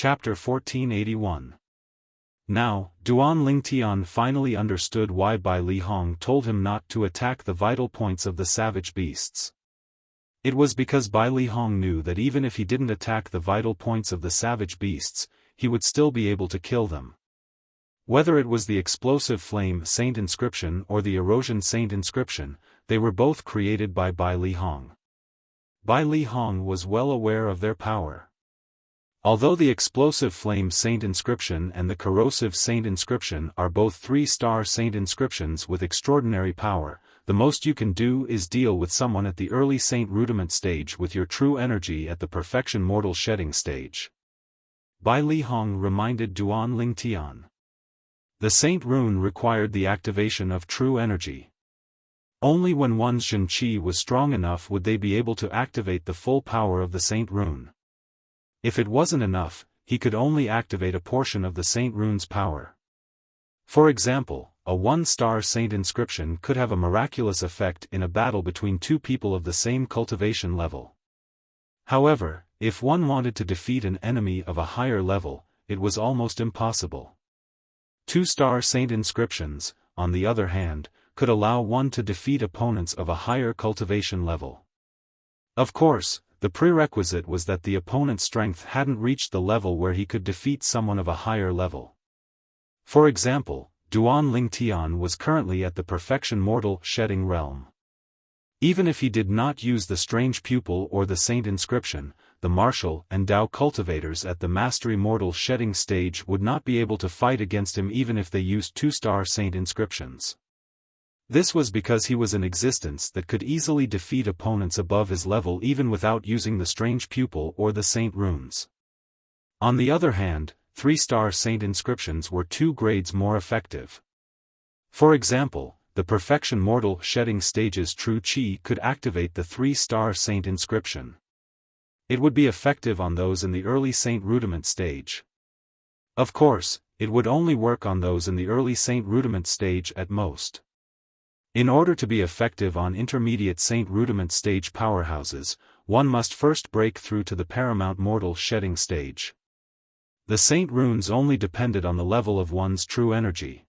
Chapter 1481. Now, Duan Lingtian finally understood why Bai Li Hong told him not to attack the vital points of the savage beasts. It was because Bai Li Hong knew that even if he didn't attack the vital points of the savage beasts, he would still be able to kill them. Whether it was the explosive flame saint inscription or the erosion saint inscription, they were both created by Bai Li Hong. Bai Li Hong was well aware of their power. Although the explosive flame saint inscription and the corrosive saint inscription are both 3-star saint inscriptions with extraordinary power, the most you can do is deal with someone at the early saint rudiment stage with your true energy at the perfection mortal shedding stage. Bai Li Hong reminded Duan Lingtian. The saint rune required the activation of true energy. Only when one's Shen Qi was strong enough would they be able to activate the full power of the saint rune. If it wasn't enough, he could only activate a portion of the saint rune's power. For example, a 1-star saint inscription could have a miraculous effect in a battle between two people of the same cultivation level. However, if one wanted to defeat an enemy of a higher level, it was almost impossible. 2-star saint inscriptions, on the other hand, could allow one to defeat opponents of a higher cultivation level. Of course, the prerequisite was that the opponent's strength hadn't reached the level where he could defeat someone of a higher level. For example, Duan Lingtian was currently at the perfection mortal shedding realm. Even if he did not use the strange pupil or the saint inscription, the martial and Dao cultivators at the mastery mortal shedding stage would not be able to fight against him even if they used 2-star saint inscriptions. This was because he was an existence that could easily defeat opponents above his level even without using the strange pupil or the saint runes. On the other hand, 3-star saint inscriptions were 2 grades more effective. For example, the perfection mortal shedding stage's true qi could activate the 3-star saint inscription. It would be effective on those in the early saint rudiment stage. Of course, it would only work on those in the early saint rudiment stage at most. In order to be effective on intermediate saint rudiment stage powerhouses, one must first break through to the paramount mortal shedding stage. The saint runes only depended on the level of one's true energy.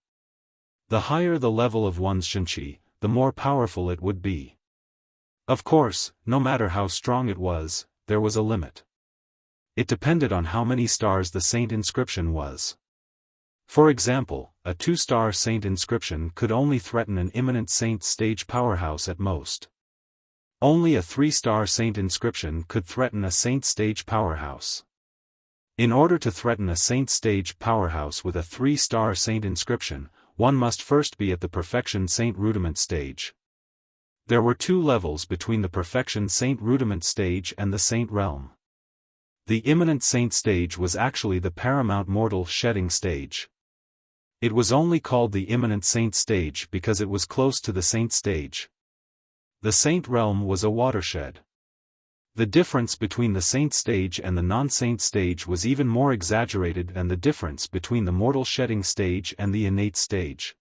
The higher the level of one's shenqi, the more powerful it would be. Of course, no matter how strong it was, there was a limit. It depended on how many stars the saint inscription was. For example, a 2-star saint inscription could only threaten an imminent saint stage powerhouse at most. Only a 3-star saint inscription could threaten a saint stage powerhouse. In order to threaten a saint stage powerhouse with a 3-star saint inscription, one must first be at the perfection saint rudiment stage. There were 2 levels between the perfection saint rudiment stage and the saint realm. The imminent saint stage was actually the paramount mortal shedding stage. It was only called the imminent saint stage because it was close to the saint stage. The saint realm was a watershed. The difference between the saint stage and the non-saint stage was even more exaggerated than the difference between the mortal shedding stage and the innate stage.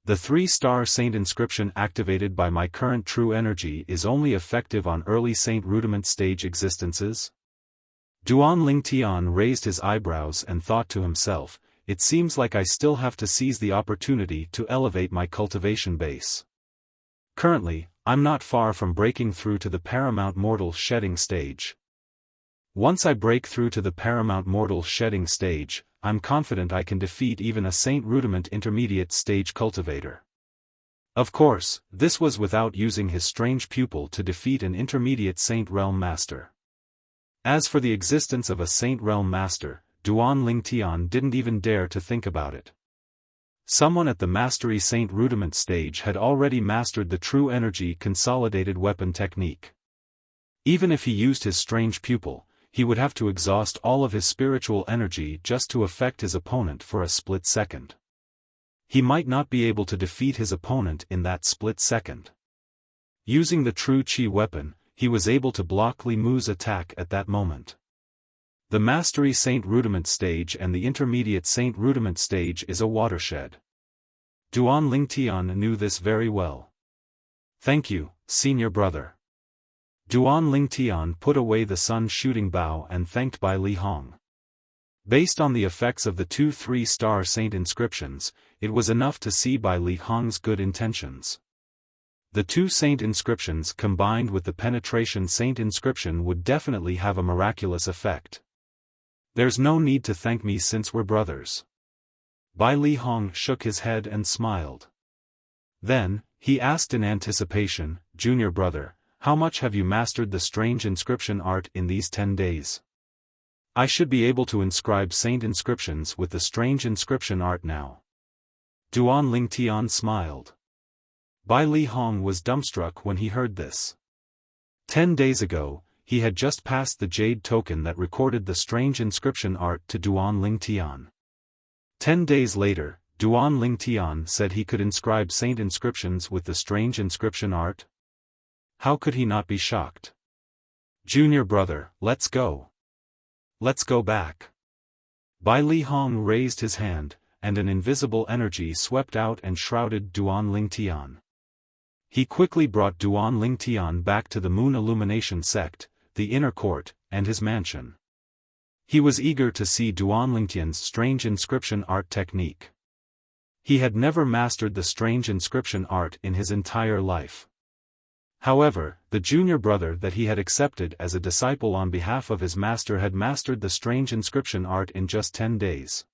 The 3-star saint inscription activated by my current true energy is only effective on early saint rudiment stage existences? Duan Lingtian raised his eyebrows and thought to himself, it seems like I still have to seize the opportunity to elevate my cultivation base. Currently, I'm not far from breaking through to the paramount mortal shedding stage. Once I break through to the paramount mortal shedding stage, I'm confident I can defeat even a saint rudiment intermediate stage cultivator. Of course, this was without using his strange pupil to defeat an intermediate saint realm master. As for the existence of a saint realm master, Duan Lingtian didn't even dare to think about it. Someone at the mastery saint rudiment stage had already mastered the true energy consolidated weapon technique. Even if he used his strange pupil, he would have to exhaust all of his spiritual energy just to affect his opponent for a split second. He might not be able to defeat his opponent in that split second. Using the true qi weapon, he was able to block Li Mu's attack at that moment. The mastery saint rudiment stage and the intermediate saint rudiment stage is a watershed. Duan Lingtian knew this very well. Thank you, senior brother. Duan Lingtian put away the sun-shooting bow and thanked Bai Li Hong. Based on the effects of the two 3-star saint inscriptions, it was enough to see Bai Li Hong's good intentions. The two saint inscriptions combined with the penetration saint inscription would definitely have a miraculous effect. There's no need to thank me since we're brothers. Bai Li Hong shook his head and smiled. Then, he asked in anticipation, Junior brother, how much have you mastered the strange inscription art in these 10 days? I should be able to inscribe saint inscriptions with the strange inscription art now. Duan Lingtian smiled. Bai Li Hong was dumbstruck when he heard this. 10 days ago, he had just passed the jade token that recorded the strange inscription art to Duan Lingtian. 10 days later, Duan Lingtian said he could inscribe saint inscriptions with the strange inscription art? How could he not be shocked? Junior brother, let's go. Let's go back. Bai Li Hong raised his hand, and an invisible energy swept out and shrouded Duan Lingtian. He quickly brought Duan Lingtian back to the Moon Illumination sect, the inner court, and his mansion. He was eager to see Duan Lingtian's strange inscription art technique. He had never mastered the strange inscription art in his entire life. However, the junior brother that he had accepted as a disciple on behalf of his master had mastered the strange inscription art in just 10 days.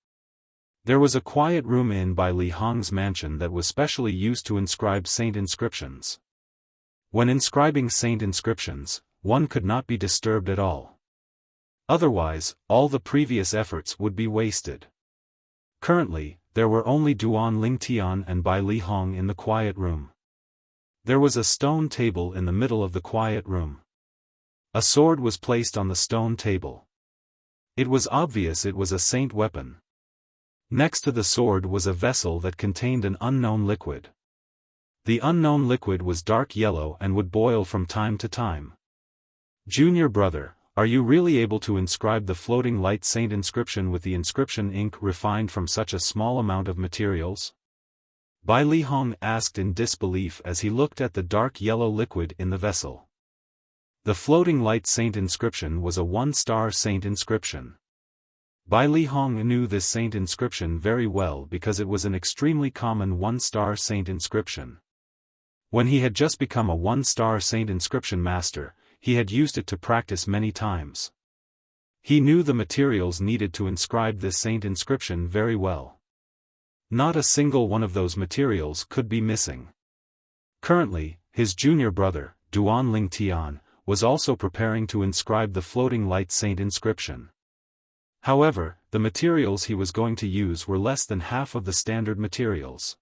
There was a quiet room in Bai Li Hong's mansion that was specially used to inscribe saint inscriptions. When inscribing saint inscriptions, one could not be disturbed at all. Otherwise, all the previous efforts would be wasted. Currently, there were only Duan Lingtian and Bai Li Hong in the quiet room. There was a stone table in the middle of the quiet room. A sword was placed on the stone table. It was obvious it was a saint weapon. Next to the sword was a vessel that contained an unknown liquid. The unknown liquid was dark yellow and would boil from time to time. Junior brother, are you really able to inscribe the floating light saint inscription with the inscription ink refined from such a small amount of materials? Bai Li Hong asked in disbelief as he looked at the dark yellow liquid in the vessel. The floating light saint inscription was a 1-star saint inscription. Bai Li Hong knew this saint inscription very well because it was an extremely common 1-star saint inscription. When he had just become a 1-star saint inscription master, he had used it to practice many times. He knew the materials needed to inscribe this saint inscription very well. Not a single one of those materials could be missing. Currently, his junior brother, Duan Lingtian, was also preparing to inscribe the floating light saint inscription. However, the materials he was going to use were less than half of the standard materials.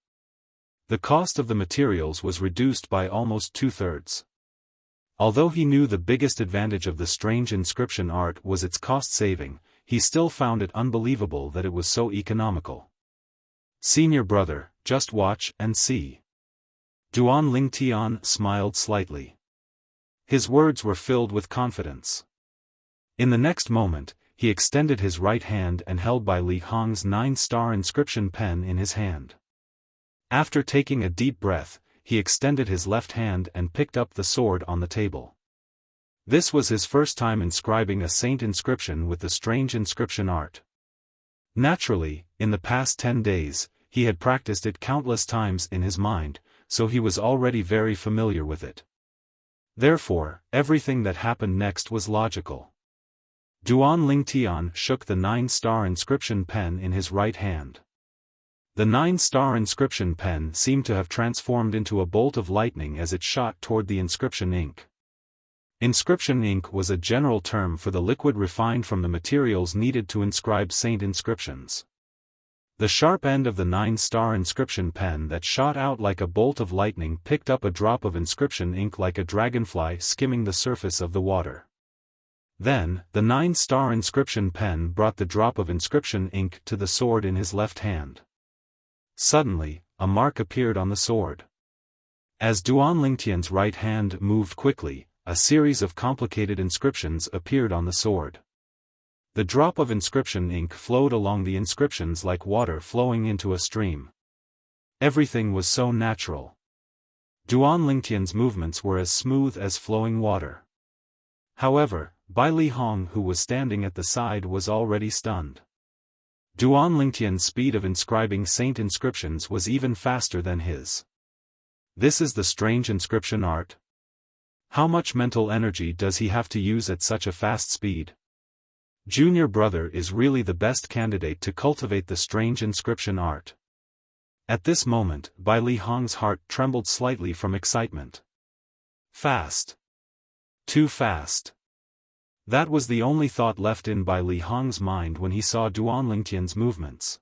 The cost of the materials was reduced by almost 2/3. Although he knew the biggest advantage of the strange inscription art was its cost saving, he still found it unbelievable that it was so economical. Senior brother, just watch and see. Duan Lingtian smiled slightly. His words were filled with confidence. In the next moment, he extended his right hand and held Bai Li Hong's 9-star inscription pen in his hand. After taking a deep breath, he extended his left hand and picked up the sword on the table. This was his first time inscribing a saint inscription with the strange inscription art. Naturally, in the past 10 days, he had practiced it countless times in his mind, so he was already very familiar with it. Therefore, everything that happened next was logical. Duan Lingtian shook the 9-star inscription pen in his right hand. The 9-star inscription pen seemed to have transformed into a bolt of lightning as it shot toward the inscription ink. Inscription ink was a general term for the liquid refined from the materials needed to inscribe saint inscriptions. The sharp end of the 9-star inscription pen that shot out like a bolt of lightning picked up a drop of inscription ink like a dragonfly skimming the surface of the water. Then, the 9-star inscription pen brought the drop of inscription ink to the sword in his left hand. Suddenly, a mark appeared on the sword. As Duan Lingtian's right hand moved quickly, a series of complicated inscriptions appeared on the sword. The drop of inscription ink flowed along the inscriptions like water flowing into a stream. Everything was so natural. Duan Lingtian's movements were as smooth as flowing water. However, Bai Li Hong, who was standing at the side, was already stunned. Duan Lingtian's speed of inscribing saint inscriptions was even faster than his. This is the strange inscription art. How much mental energy does he have to use at such a fast speed? Junior brother is really the best candidate to cultivate the strange inscription art. At this moment, Bai Li Hong's heart trembled slightly from excitement. Fast. Too fast. That was the only thought left in Bai Li Hong's mind when he saw Duan Lingtian's movements.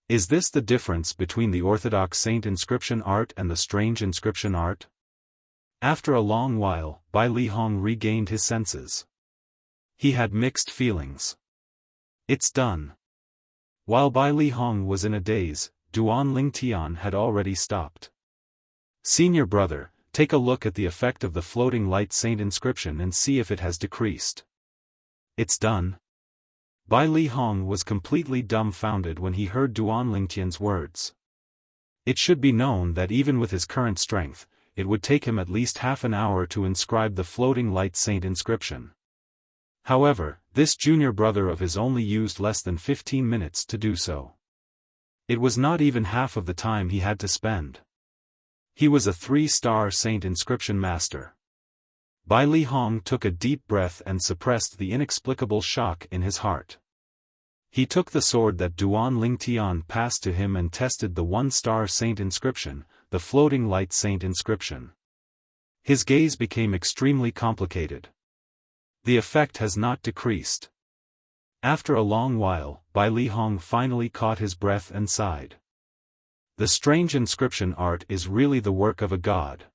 Is this the difference between the orthodox saint inscription art and the strange inscription art? After a long while, Bai Li Hong regained his senses. He had mixed feelings. It's done. While Bai Li Hong was in a daze, Duan Lingtian had already stopped. Senior brother, take a look at the effect of the floating light saint inscription and see if it has decreased. It's done. Bai Li Hong was completely dumbfounded when he heard Duan Lingtian's words. It should be known that even with his current strength, it would take him at least half an hour to inscribe the floating light saint inscription. However, this junior brother of his only used less than 15 minutes to do so. It was not even half of the time he had to spend. He was a 3-star saint inscription master. Bai Li Hong took a deep breath and suppressed the inexplicable shock in his heart. He took the sword that Duan Lingtian passed to him and tested the 1-star saint inscription, the floating light saint inscription. His gaze became extremely complicated. The effect has not decreased. After a long while, Bai Li Hong finally caught his breath and sighed. The strange inscription art is really the work of a god.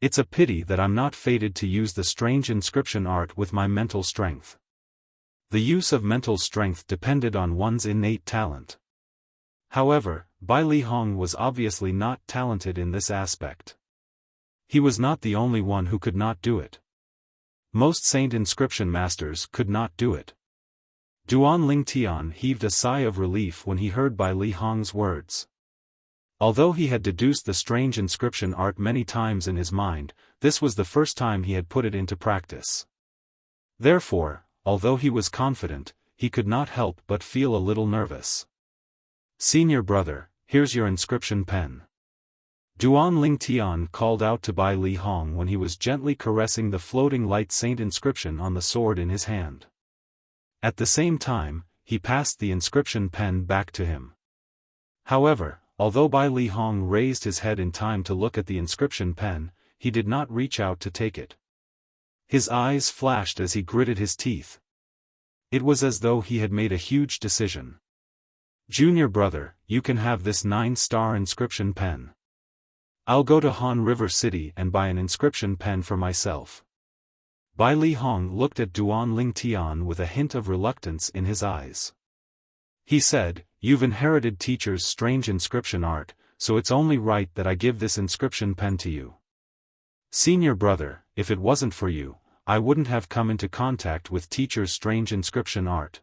It's a pity that I'm not fated to use the strange inscription art with my mental strength. The use of mental strength depended on one's innate talent. However, Bai Li Hong was obviously not talented in this aspect. He was not the only one who could not do it. Most saint inscription masters could not do it. Duan Lingtian heaved a sigh of relief when he heard Bai Li Hong's words. Although he had deduced the strange inscription art many times in his mind, this was the first time he had put it into practice. Therefore, although he was confident, he could not help but feel a little nervous. Senior brother, here's your inscription pen. Duan Lingtian called out to Bai Li Hong when he was gently caressing the floating light saint inscription on the sword in his hand. At the same time, he passed the inscription pen back to him. However, although Bai Li Hong raised his head in time to look at the inscription pen, he did not reach out to take it. His eyes flashed as he gritted his teeth. It was as though he had made a huge decision. Junior brother, you can have this 9-star inscription pen. I'll go to Han River City and buy an inscription pen for myself. Bai Li Hong looked at Duan Lingtian with a hint of reluctance in his eyes. He said, "You've inherited teacher's strange inscription art, so it's only right that I give this inscription pen to you. Senior brother, if it wasn't for you, I wouldn't have come into contact with teacher's strange inscription art.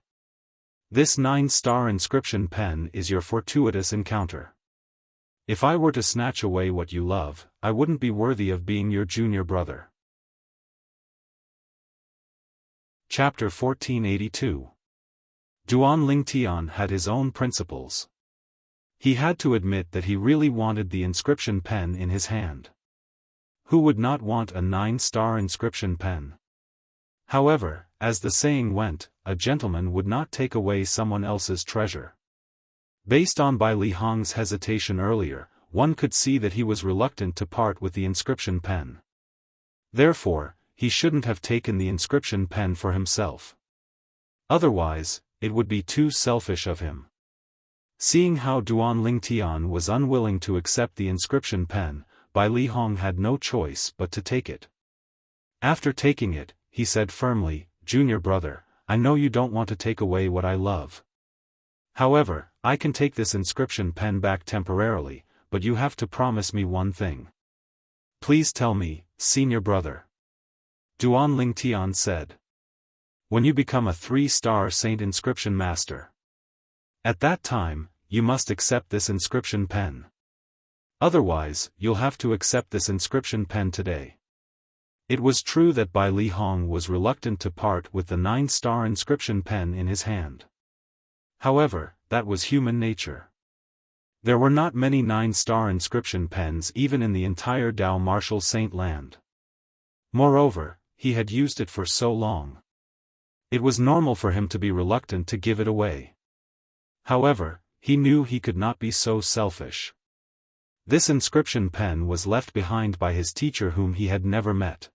This 9-star inscription pen is your fortuitous encounter. If I were to snatch away what you love, I wouldn't be worthy of being your junior brother." Chapter 1482. Duan Lingtian had his own principles. He had to admit that he really wanted the inscription pen in his hand. Who would not want a 9-star inscription pen? However, as the saying went, a gentleman would not take away someone else's treasure. Based on Bai Li Hong's hesitation earlier, one could see that he was reluctant to part with the inscription pen. Therefore, he shouldn't have taken the inscription pen for himself. Otherwise, it would be too selfish of him. Seeing how Duan Lingtian was unwilling to accept the inscription pen, Bai Li Hong had no choice but to take it. After taking it, he said firmly, "Junior brother, I know you don't want to take away what I love. However, I can take this inscription pen back temporarily, but you have to promise me one thing." "Please tell me, senior brother." Duan Lingtian said. "When you become a 3-star saint inscription master. At that time, you must accept this inscription pen. Otherwise, you'll have to accept this inscription pen today." It was true that Bai Li Hong was reluctant to part with the 9-star inscription pen in his hand. However, that was human nature. There were not many 9-star inscription pens even in the entire Dao Martial Saint land. Moreover, he had used it for so long. It was normal for him to be reluctant to give it away. However, he knew he could not be so selfish. This inscription pen was left behind by his teacher whom he had never met.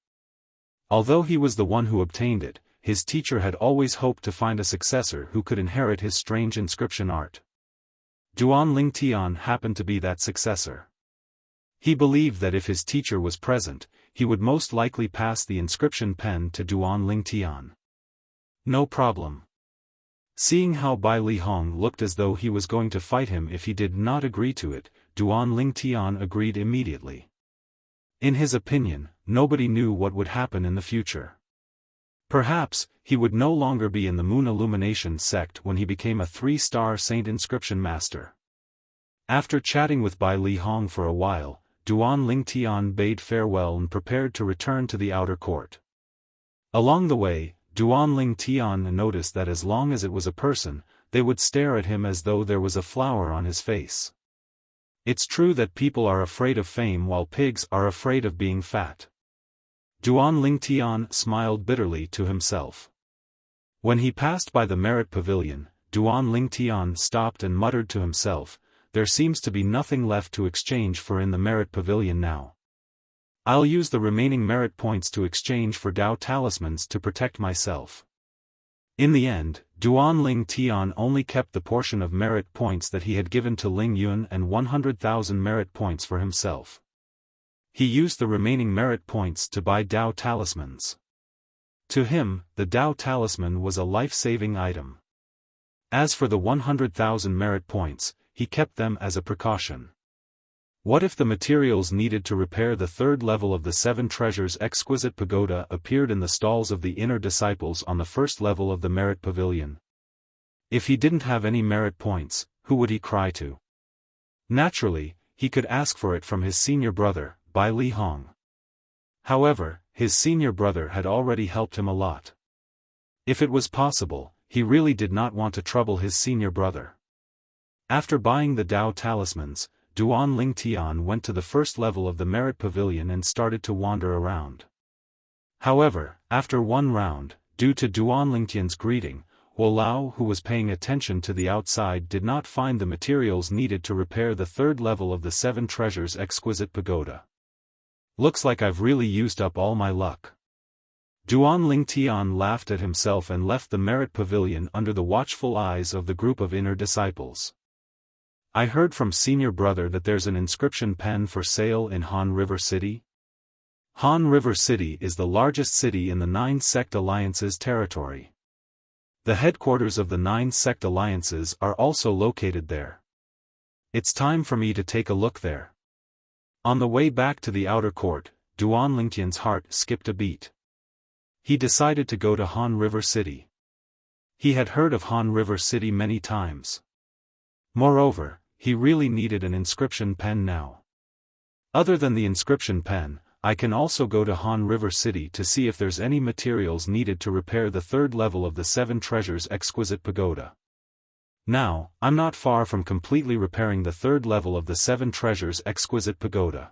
Although he was the one who obtained it, his teacher had always hoped to find a successor who could inherit his strange inscription art. Duan Lingtian happened to be that successor. He believed that if his teacher was present, he would most likely pass the inscription pen to Duan Lingtian. No problem. Seeing how Bai Lihong looked as though he was going to fight him if he did not agree to it, Duan Lingtian agreed immediately. In his opinion, nobody knew what would happen in the future. Perhaps, he would no longer be in the Moon Illumination sect when he became a 3-star saint inscription master. After chatting with Bai Lihong for a while, Duan Lingtian bade farewell and prepared to return to the outer court. Along the way, Duan Lingtian noticed that as long as it was a person, they would stare at him as though there was a flower on his face. It's true that people are afraid of fame while pigs are afraid of being fat. Duan Lingtian smiled bitterly to himself. When he passed by the Merit Pavilion, Duan Lingtian stopped and muttered to himself, "There seems to be nothing left to exchange for in the Merit Pavilion now. I'll use the remaining merit points to exchange for Dao talismans to protect myself." In the end, Duan Lingtian only kept the portion of merit points that he had given to Ling Yun and 100,000 merit points for himself. He used the remaining merit points to buy Dao talismans. To him, the Dao talisman was a life-saving item. As for the 100,000 merit points, he kept them as a precaution. What if the materials needed to repair the 3rd level of the 7 treasures exquisite pagoda appeared in the stalls of the inner disciples on the 1st level of the Merit Pavilion? If he didn't have any merit points, who would he cry to? Naturally, he could ask for it from his senior brother, Bai Lihong. However, his senior brother had already helped him a lot. If it was possible, he really did not want to trouble his senior brother. After buying the Dao talismans, Duan Lingtian went to the 1st level of the Merit Pavilion and started to wander around. However, after one round, due to Duan Lingtian's greeting, Wolao, who was paying attention to the outside, did not find the materials needed to repair the 3rd level of the 7 treasures exquisite pagoda. Looks like I've really used up all my luck. Duan Lingtian laughed at himself and left the Merit Pavilion under the watchful eyes of the group of inner disciples. I heard from senior brother that there's an inscription pen for sale in Han River City. Han River City is the largest city in the 9 sect alliances territory. The headquarters of the 9 sect alliances are also located there. It's time for me to take a look there. On the way back to the outer court, Duan Lingtian's heart skipped a beat. He decided to go to Han River City. He had heard of Han River City many times. Moreover, he really needed an inscription pen now. Other than the inscription pen, I can also go to Han River City to see if there's any materials needed to repair the 3rd level of the 7 treasures exquisite pagoda. Now, I'm not far from completely repairing the 3rd level of the 7 treasures exquisite pagoda.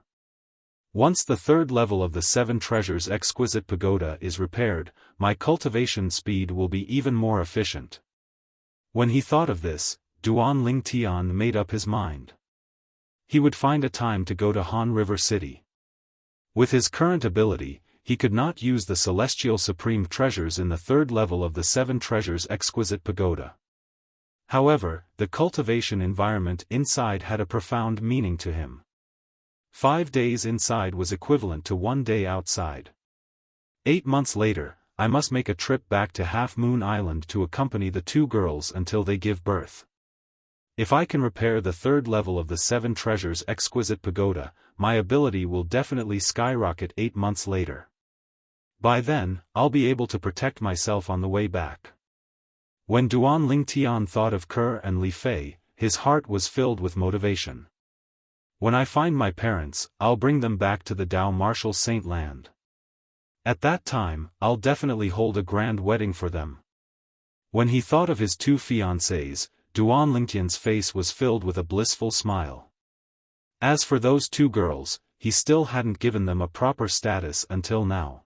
Once the 3rd level of the 7 treasures exquisite pagoda is repaired, my cultivation speed will be even more efficient. When he thought of this, Duan Lingtian made up his mind. He would find a time to go to Han River City. With his current ability, he could not use the celestial supreme treasures in the 3rd level of the 7 treasures exquisite pagoda. However, the cultivation environment inside had a profound meaning to him. 5 days inside was equivalent to 1 day outside. 8 months later, I must make a trip back to Half Moon Island to accompany the 2 girls until they give birth. If I can repair the 3rd level of the 7 treasures exquisite pagoda, my ability will definitely skyrocket 8 months later. By then, I'll be able to protect myself on the way back. When Duan Lingtian thought of Ke and Li Fei, his heart was filled with motivation. When I find my parents, I'll bring them back to the Dao Martial Saint land. At that time, I'll definitely hold a grand wedding for them. When he thought of his 2 fiancées, Duan Lingtian's face was filled with a blissful smile. As for those two girls, he still hadn't given them a proper status until now.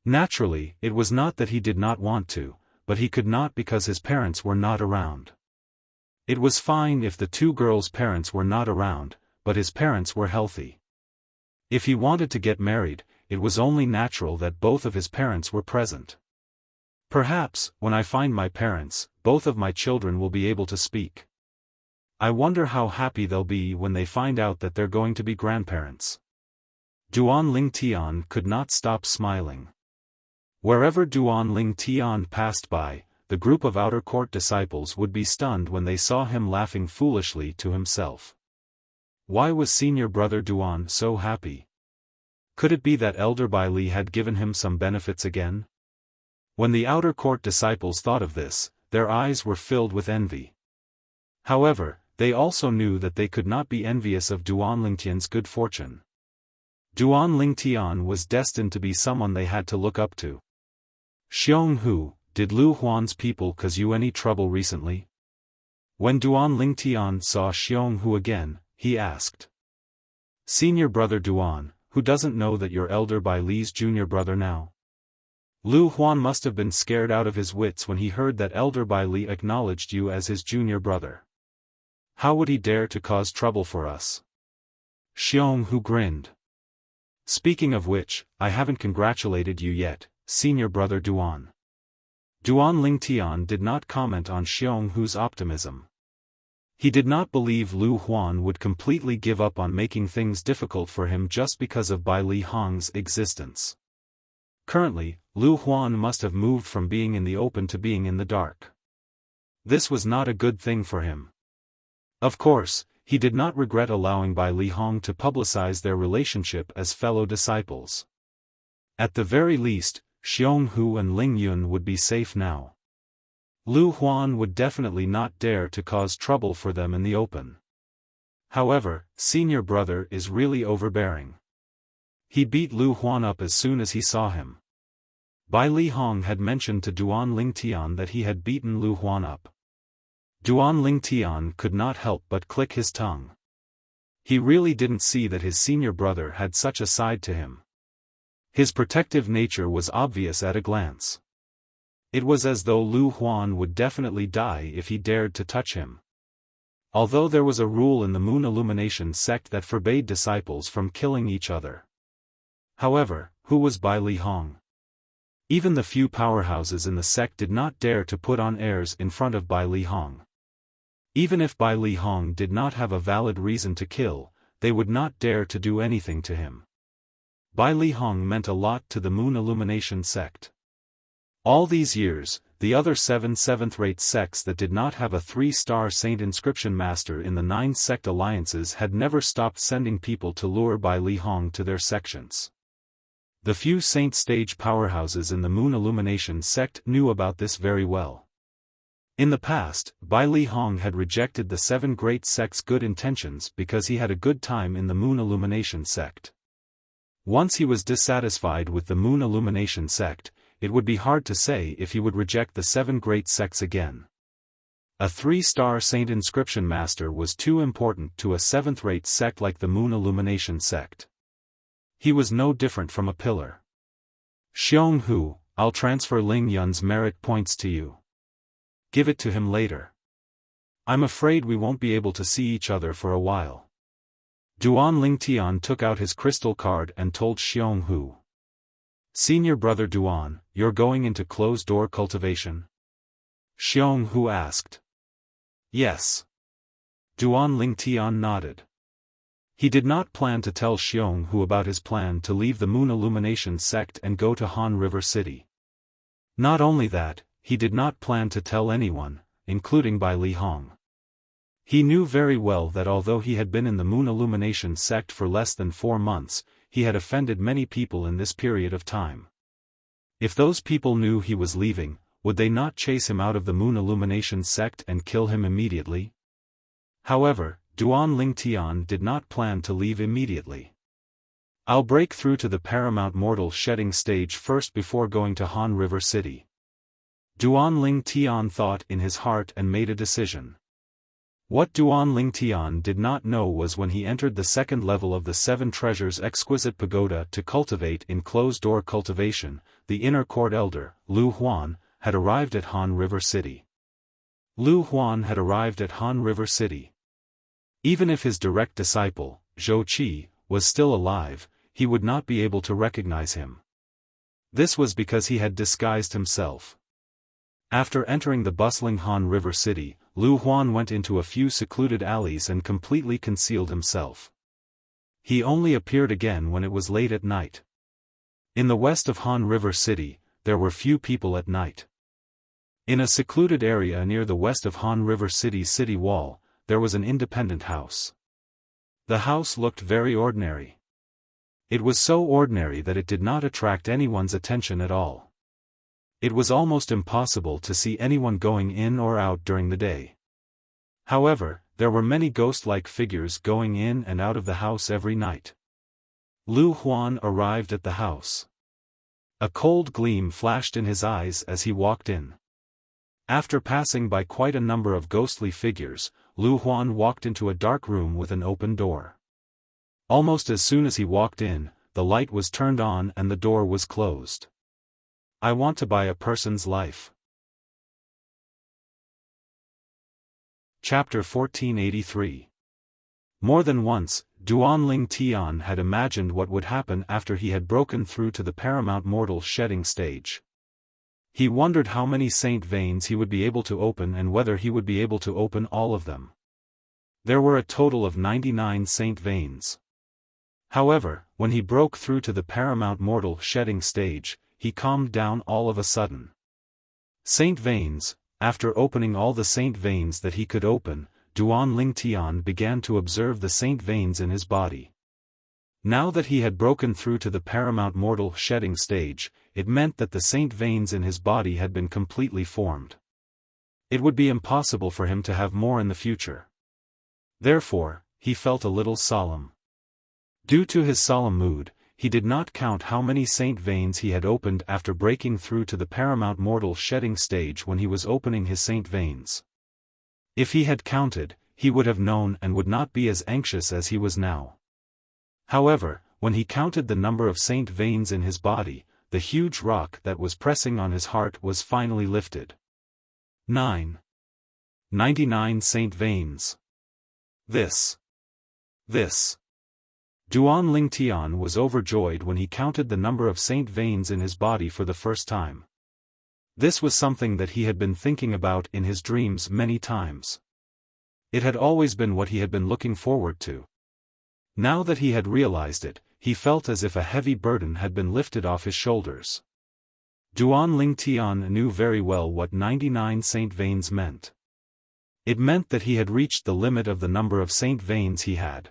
Naturally, it was not that he did not want to, but he could not because his parents were not around. It was fine if the two girls' parents were not around, but his parents were healthy. If he wanted to get married, it was only natural that both of his parents were present. Perhaps, when I find my parents, both of my children will be able to speak. I wonder how happy they'll be when they find out that they're going to be grandparents. Duan Lingtian could not stop smiling. Wherever Duan Lingtian passed by, the group of outer court disciples would be stunned when they saw him laughing foolishly to himself. Why was senior brother Duan so happy? Could it be that Elder Bai Li had given him some benefits again? When the outer court disciples thought of this, their eyes were filled with envy. However, they also knew that they could not be envious of Duan Lingtian's good fortune. Duan Lingtian was destined to be someone they had to look up to. Xionghu, did Lu Huan's people cause you any trouble recently? When Duan Lingtian saw Xionghu again, he asked. Senior brother Duan, who doesn't know that you're Elder Bai Li's junior brother now? Lu Huan must have been scared out of his wits when he heard that Elder Bai Li acknowledged you as his junior brother. How would he dare to cause trouble for us? Xionghu grinned. Speaking of which, I haven't congratulated you yet, senior brother Duan. Duan Lingtian did not comment on Xionghu's optimism. He did not believe Lu Huan would completely give up on making things difficult for him just because of Bai Li Hong's existence. Currently, Lu Huan must have moved from being in the open to being in the dark. This was not a good thing for him. Of course, he did not regret allowing Bai Li Hong to publicize their relationship as fellow disciples. At the very least, Xionghu and Ling Yun would be safe now. Lu Huan would definitely not dare to cause trouble for them in the open. However, senior brother is really overbearing. He beat Lu Huan up as soon as he saw him. Bai Li Hong had mentioned to Duan Lingtian that he had beaten Lu Huan up. Duan Lingtian could not help but click his tongue. He really didn't see that his senior brother had such a side to him. His protective nature was obvious at a glance. It was as though Lu Huan would definitely die if he dared to touch him. Although there was a rule in the Moon Illumination sect that forbade disciples from killing each other. However, who was Bai Li Hong? Even the few powerhouses in the sect did not dare to put on airs in front of Bai Li Hong. Even if Bai Li Hong did not have a valid reason to kill, they would not dare to do anything to him. Bai Li Hong meant a lot to the Moon Illumination sect. All these years, the other 7 seventh-rate sects that did not have a 3-star saint inscription master in the 9 sect alliances had never stopped sending people to lure Bai Li Hong to their sections. The few saint stage powerhouses in the Moon Illumination sect knew about this very well. In the past, Bai Li Hong had rejected the 7 great sects' good intentions because he had a good time in the Moon Illumination sect. Once he was dissatisfied with the Moon Illumination sect, it would be hard to say if he would reject the 7 great sects again. A 3-star saint inscription master was too important to a 7th-rate sect like the Moon Illumination sect. He was no different from a pillar. Xionghu, I'll transfer Ling Yun's merit points to you. Give it to him later. I'm afraid we won't be able to see each other for a while. Duan Lingtian took out his crystal card and told Xionghu. Senior brother Duan, you're going into closed-door cultivation? Xionghu asked. Yes. Duan Lingtian nodded. He did not plan to tell Xionghu about his plan to leave the Moon Illumination sect and go to Han River City. Not only that, he did not plan to tell anyone, including Bai Li Hong. He knew very well that although he had been in the Moon Illumination sect for less than 4 months, he had offended many people in this period of time. If those people knew he was leaving, would they not chase him out of the Moon Illumination sect and kill him immediately? However, Duan Lingtian did not plan to leave immediately. I'll break through to the Paramount Mortal shedding stage first before going to Han River City. Duan Ling Tian thought in his heart and made a decision. What Duan Ling Tian did not know was when he entered the second level of the Seven Treasures Exquisite Pagoda to cultivate in closed-door cultivation, the inner court elder, Lu Huan, had arrived at Han River City. Lu Huan had arrived at Han River City. Even if his direct disciple, Zhou Qi, was still alive, he would not be able to recognize him. This was because he had disguised himself. After entering the bustling Han River City, Lu Huan went into a few secluded alleys and completely concealed himself. He only appeared again when it was late at night. In the west of Han River City, there were few people at night. In a secluded area near the west of Han River City's city wall, there was an independent house. The house looked very ordinary. It was so ordinary that it did not attract anyone's attention at all. It was almost impossible to see anyone going in or out during the day. However, there were many ghost-like figures going in and out of the house every night. Lu Huan arrived at the house. A cold gleam flashed in his eyes as he walked in. After passing by quite a number of ghostly figures, Lu Huan walked into a dark room with an open door. Almost as soon as he walked in, the light was turned on and the door was closed. I want to buy a person's life. Chapter 1483. More than once, Duan Ling Tian had imagined what would happen after he had broken through to the paramount mortal shedding stage. He wondered how many saint veins he would be able to open and whether he would be able to open all of them. There were a total of 99 saint veins. However, when he broke through to the paramount mortal shedding stage, he calmed down all of a sudden. Saint veins. After opening all the saint veins that he could open, Duan Ling Tian began to observe the saint veins in his body. Now that he had broken through to the paramount mortal shedding stage, it meant that the saint veins in his body had been completely formed. It would be impossible for him to have more in the future. Therefore, he felt a little solemn. Due to his solemn mood, he did not count how many saint veins he had opened after breaking through to the paramount mortal shedding stage when he was opening his saint veins. If he had counted, he would have known and would not be as anxious as he was now. However, when he counted the number of saint veins in his body, the huge rock that was pressing on his heart was finally lifted. 99 saint veins. This. Duan Ling Tian was overjoyed when he counted the number of saint veins in his body for the first time. This was something that he had been thinking about in his dreams many times. It had always been what he had been looking forward to. Now that he had realized it, he felt as if a heavy burden had been lifted off his shoulders. Duan Ling Tian knew very well what 99 saint veins meant. It meant that he had reached the limit of the number of saint veins he had.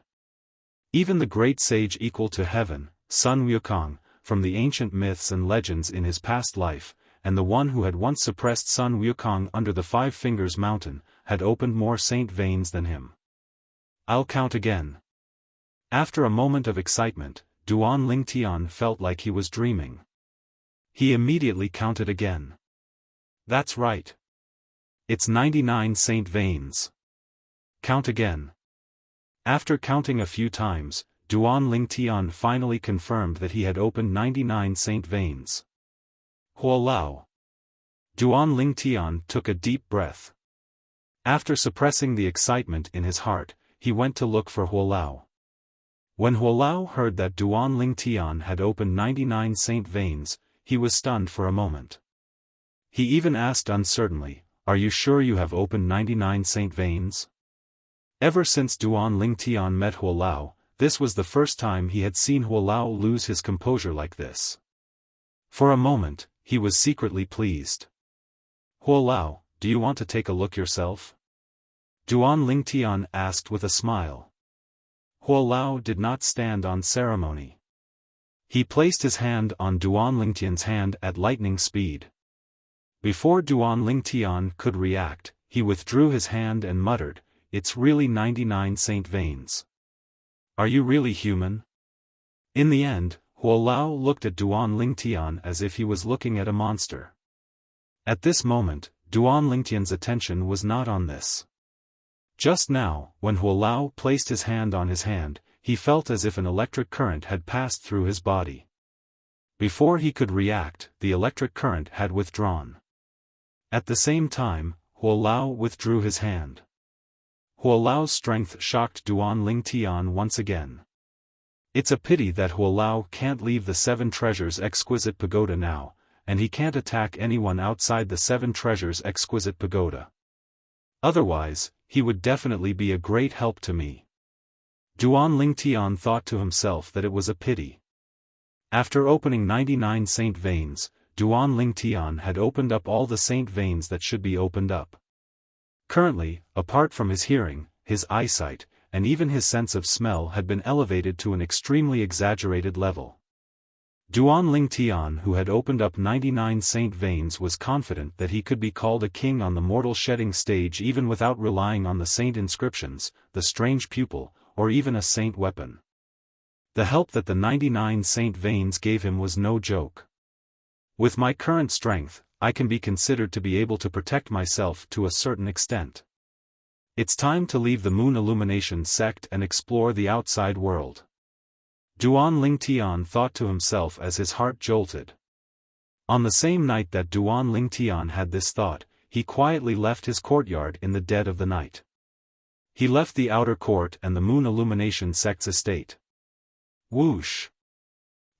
Even the great sage equal to heaven, Sun Wukong, from the ancient myths and legends in his past life, and the one who had once suppressed Sun Wukong under the Five Fingers Mountain, had opened more saint veins than him. I'll count again. After a moment of excitement, Duan Ling Tian felt like he was dreaming. He immediately counted again. That's right. It's 99 saint veins. Count again. After counting a few times, Duan Ling Tian finally confirmed that he had opened 99 saint veins. Huo Lao. Duan Ling Tian took a deep breath. After suppressing the excitement in his heart, he went to look for Huo Lao. When Huo Lao heard that Duan Ling Tian had opened 99 saint veins, he was stunned for a moment. He even asked uncertainly, "Are you sure you have opened 99 saint veins?" Ever since Duan Ling Tian met Huo Lao, this was the first time he had seen Huo Lao lose his composure like this. For a moment, he was secretly pleased. "Huo Lao, do you want to take a look yourself?" Duan Ling Tian asked with a smile. Huo Lao did not stand on ceremony. He placed his hand on Duan Ling Tian's hand at lightning speed. Before Duan Ling Tian could react, he withdrew his hand and muttered, "It's really 99 saint veins. Are you really human?" In the end, Huo Lao looked at Duan Ling Tian as if he was looking at a monster. At this moment, Duan Lingtian's attention was not on this. Just now, when Huolao placed his hand on his hand, he felt as if an electric current had passed through his body. Before he could react, the electric current had withdrawn. At the same time, Huolao withdrew his hand. Huolao's strength shocked Duan Lingtian once again. It's a pity that Huolao can't leave the Seven Treasures Exquisite Pagoda now, and he can't attack anyone outside the Seven Treasures Exquisite Pagoda. Otherwise, he would definitely be a great help to me. Duan Lingtian thought to himself that it was a pity. After opening 99 saint veins, Duan Lingtian had opened up all the saint veins that should be opened up. Currently, apart from his hearing, his eyesight, and even his sense of smell had been elevated to an extremely exaggerated level. Duan Lingtian, who had opened up 99 saint veins, was confident that he could be called a king on the mortal shedding stage even without relying on the saint inscriptions, the strange pupil, or even a saint weapon. The help that the 99 saint veins gave him was no joke. With my current strength, I can be considered to be able to protect myself to a certain extent. It's time to leave the Moon Illumination sect and explore the outside world. Duan Lingtian thought to himself as his heart jolted. On the same night that Duan Lingtian had this thought, he quietly left his courtyard in the dead of the night. He left the outer court and the Moon Illumination sect's estate. Whoosh!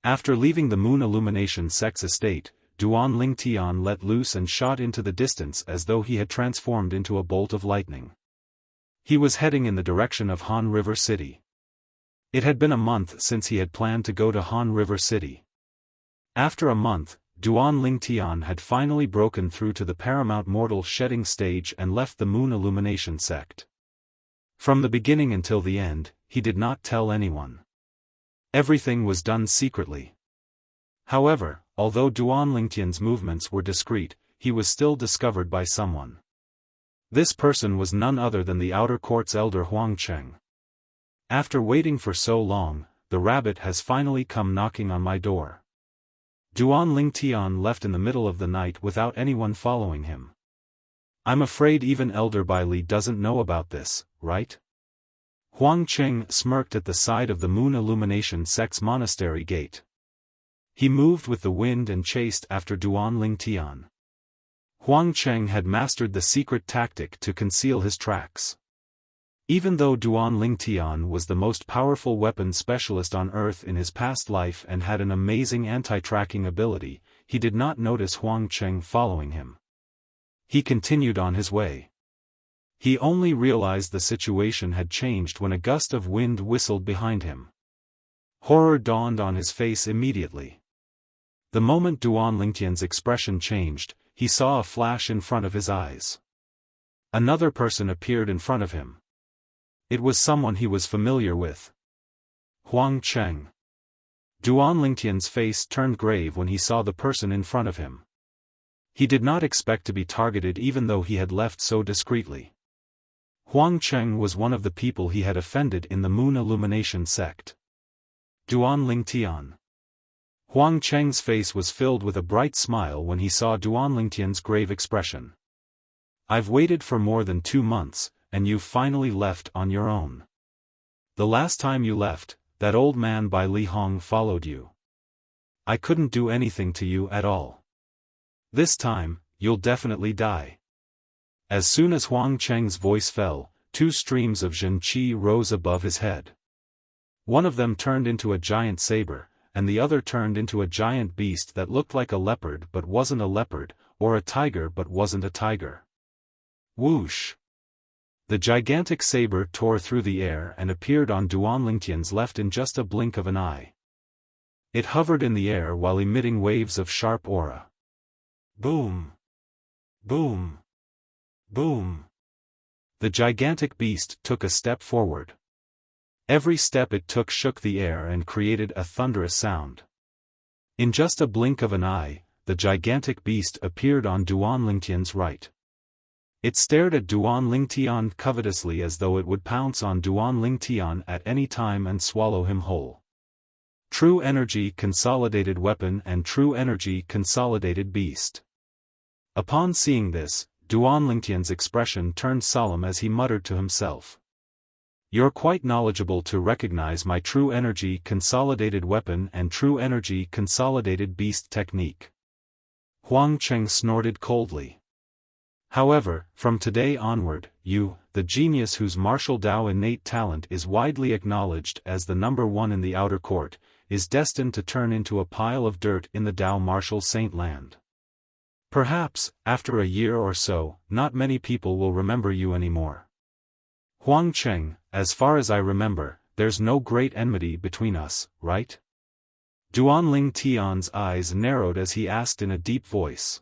After leaving the Moon Illumination sect's estate, Duan Lingtian let loose and shot into the distance as though he had transformed into a bolt of lightning. He was heading in the direction of Han River City. It had been a month since he had planned to go to Han River City. After a month, Duan Lingtian had finally broken through to the paramount mortal shedding stage and left the Moon Illumination sect. From the beginning until the end, he did not tell anyone. Everything was done secretly. However, although Duan Lingtian's movements were discreet, he was still discovered by someone. This person was none other than the outer court's elder Huang Cheng. After waiting for so long, the rabbit has finally come knocking on my door. Duan Lingtian left in the middle of the night without anyone following him. I'm afraid even Elder Bai Li doesn't know about this, right? Huang Cheng smirked at the side of the Moon Illumination sect's monastery gate. He moved with the wind and chased after Duan Lingtian. Huang Cheng had mastered the secret tactic to conceal his tracks. Even though Duan Lingtian was the most powerful weapon specialist on Earth in his past life and had an amazing anti-tracking ability, he did not notice Huang Cheng following him. He continued on his way. He only realized the situation had changed when a gust of wind whistled behind him. Horror dawned on his face immediately. The moment Duan Lingtian's expression changed, he saw a flash in front of his eyes. Another person appeared in front of him. It was someone he was familiar with. Huang Cheng. Duan Lingtian's face turned grave when he saw the person in front of him. He did not expect to be targeted even though he had left so discreetly. Huang Cheng was one of the people he had offended in the Moon Illumination sect. Duan Lingtian. Huang Cheng's face was filled with a bright smile when he saw Duan Lingtian's grave expression. I've waited for more than 2 months, and you've finally left on your own. The last time you left, that old man Bai Li Hong followed you. I couldn't do anything to you at all. This time, you'll definitely die. As soon as Huang Cheng's voice fell, 2 streams of Zhen Qi rose above his head. One of them turned into a giant saber, and the other turned into a giant beast that looked like a leopard but wasn't a leopard, or a tiger but wasn't a tiger. Whoosh! The gigantic saber tore through the air and appeared on Duan Lingtian's left in just a blink of an eye. It hovered in the air while emitting waves of sharp aura. Boom! Boom! Boom! The gigantic beast took a step forward. Every step it took shook the air and created a thunderous sound. In just a blink of an eye, the gigantic beast appeared on Duan Lingtian's right. It stared at Duan Lingtian covetously as though it would pounce on Duan Lingtian at any time and swallow him whole. True Energy Consolidated Weapon and True Energy Consolidated Beast. Upon seeing this, Duan Lingtian's expression turned solemn as he muttered to himself. You're quite knowledgeable to recognize my true energy consolidated weapon and true energy consolidated beast technique. Huang Cheng snorted coldly. However, from today onward, you, the genius whose martial Dao innate talent is widely acknowledged as the number one in the outer court, is destined to turn into a pile of dirt in the Dao martial saint land. Perhaps, after a year or so, not many people will remember you anymore. Huang Cheng, as far as I remember, there's no great enmity between us, right? Duan Lingtian's eyes narrowed as he asked in a deep voice.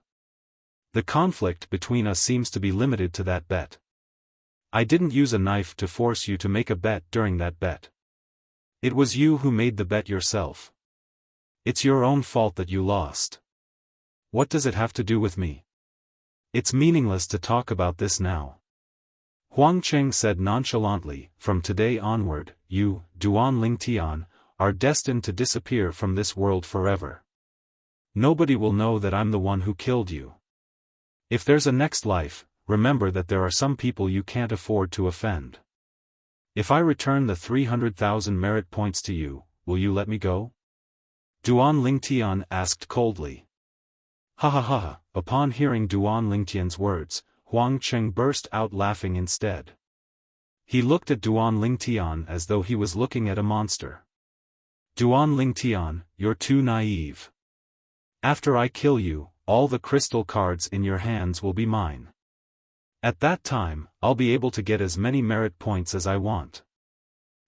The conflict between us seems to be limited to that bet. I didn't use a knife to force you to make a bet during that bet. It was you who made the bet yourself. It's your own fault that you lost. What does it have to do with me? It's meaningless to talk about this now. Huang Cheng said nonchalantly, from today onward, you, Duan Lingtian, are destined to disappear from this world forever. Nobody will know that I'm the one who killed you. If there's a next life, remember that there are some people you can't afford to offend. If I return the 300,000 merit points to you, will you let me go? Duan Lingtian asked coldly. Ha ha ha. Upon hearing Duan Lingtian's words, Huang Cheng burst out laughing instead. He looked at Duan Lingtian as though he was looking at a monster. Duan Lingtian, you're too naive. After I kill you, all the crystal cards in your hands will be mine. At that time, I'll be able to get as many merit points as I want.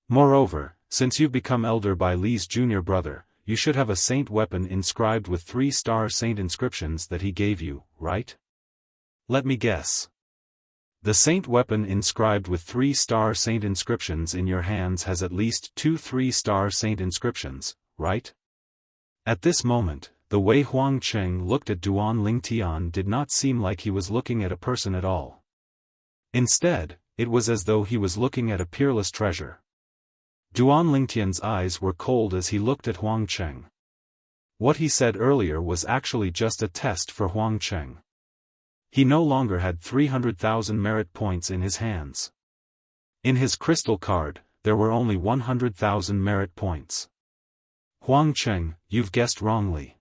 Moreover, since you've become elder by Li's junior brother, you should have a saint weapon inscribed with 3-star saint inscriptions that he gave you, right? Let me guess. The saint weapon inscribed with 3-star saint inscriptions in your hands has at least 2 3-star saint inscriptions, right? At this moment, the way Huang Cheng looked at Duan Lingtian did not seem like he was looking at a person at all. Instead, it was as though he was looking at a peerless treasure. Duan Lingtian's eyes were cold as he looked at Huang Cheng. What he said earlier was actually just a test for Huang Cheng. He no longer had 300,000 merit points in his hands. In his crystal card, there were only 100,000 merit points. Huang Cheng, you've guessed wrongly.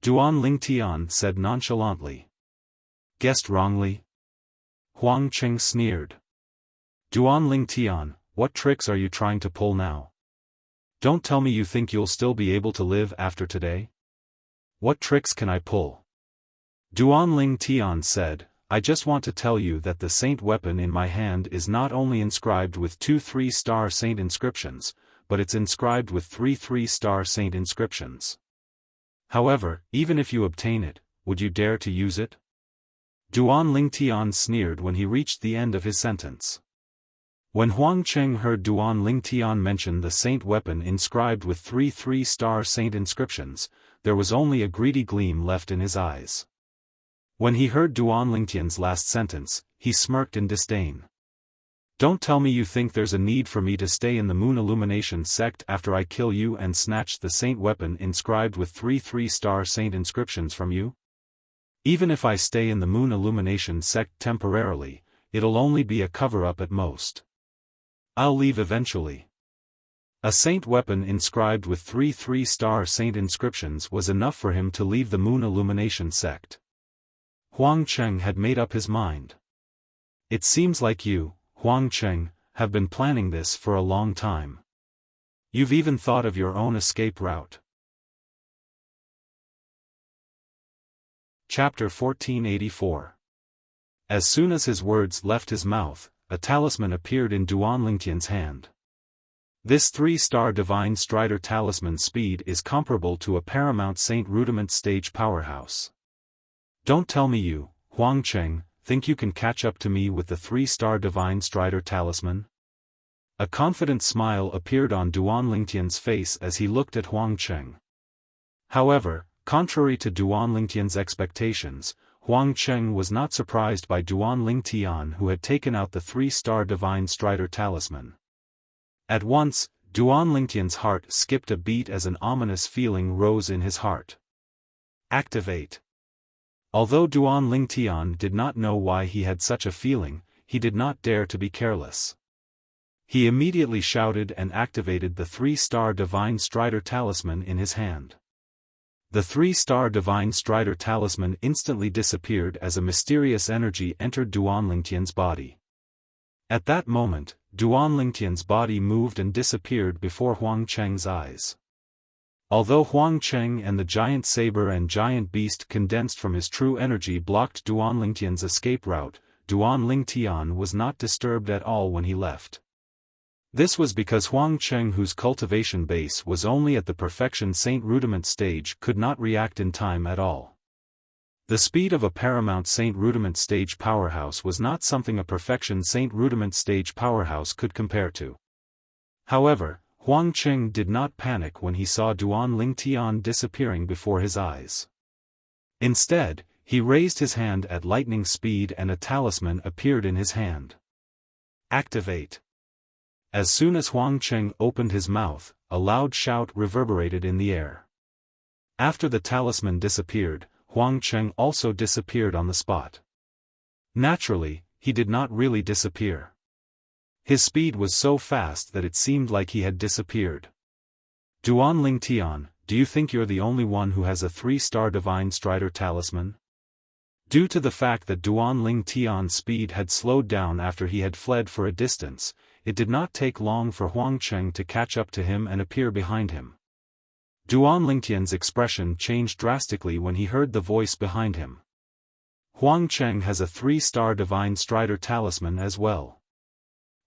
Duan Lingtian said nonchalantly. Guessed wrongly? Huang Cheng sneered. Duan Lingtian, what tricks are you trying to pull now? Don't tell me you think you'll still be able to live after today? What tricks can I pull? Duan Lingtian said, I just want to tell you that the saint weapon in my hand is not only inscribed with 2 3-star saint inscriptions, but it's inscribed with 3 3-star saint inscriptions. However, even if you obtain it, would you dare to use it? Duan Lingtian sneered when he reached the end of his sentence. When Huang Cheng heard Duan Lingtian mention the saint weapon inscribed with 3 3-star saint inscriptions, there was only a greedy gleam left in his eyes. When he heard Duan Lingtian's last sentence, he smirked in disdain. Don't tell me you think there's a need for me to stay in the Moon Illumination sect after I kill you and snatch the saint weapon inscribed with 3 3-star saint inscriptions from you? Even if I stay in the Moon Illumination sect temporarily, it'll only be a cover-up at most. I'll leave eventually. A saint weapon inscribed with 3 3-star saint inscriptions was enough for him to leave the Moon Illumination sect. Huang Cheng had made up his mind. It seems like you, Huang Cheng, have been planning this for a long time. You've even thought of your own escape route. Chapter 1484. As soon as his words left his mouth, a talisman appeared in Duan Lingtian's hand. This 3-star Divine Strider talisman speed is comparable to a Paramount Saint Rudiment stage powerhouse. Don't tell me you, Huang Cheng, think you can catch up to me with the 3-star Divine Strider talisman? A confident smile appeared on Duan Lingtian's face as he looked at Huang Cheng. However, contrary to Duan Lingtian's expectations, Huang Cheng was not surprised by Duan Lingtian, who had taken out the 3-star Divine Strider talisman. At once, Duan Lingtian's heart skipped a beat as an ominous feeling rose in his heart. Activate. Although Duan Lingtian did not know why he had such a feeling, he did not dare to be careless. He immediately shouted and activated the 3-star Divine Strider Talisman in his hand. The 3-star Divine Strider Talisman instantly disappeared as a mysterious energy entered Duan Lingtian's body. At that moment, Duan Lingtian's body moved and disappeared before Huang Cheng's eyes. Although Huang Cheng and the giant saber and giant beast condensed from his true energy blocked Duan Lingtian's escape route, Duan Lingtian was not disturbed at all when he left. This was because Huang Cheng, whose cultivation base was only at the Perfection Saint Rudiment stage, could not react in time at all. The speed of a Paramount Saint Rudiment stage powerhouse was not something a Perfection Saint Rudiment stage powerhouse could compare to. However, Huang Cheng did not panic when he saw Duan Lingtian disappearing before his eyes. Instead, he raised his hand at lightning speed and a talisman appeared in his hand. Activate. As soon as Huang Cheng opened his mouth, a loud shout reverberated in the air. After the talisman disappeared, Huang Cheng also disappeared on the spot. Naturally, he did not really disappear. His speed was so fast that it seemed like he had disappeared. Duan Lingtian, do you think you're the only one who has a 3-star Divine Strider Talisman? Due to the fact that Duan Lingtian's speed had slowed down after he had fled for a distance, it did not take long for Huang Cheng to catch up to him and appear behind him. Duan Lingtian's expression changed drastically when he heard the voice behind him. Huang Cheng has a 3-star Divine Strider Talisman as well.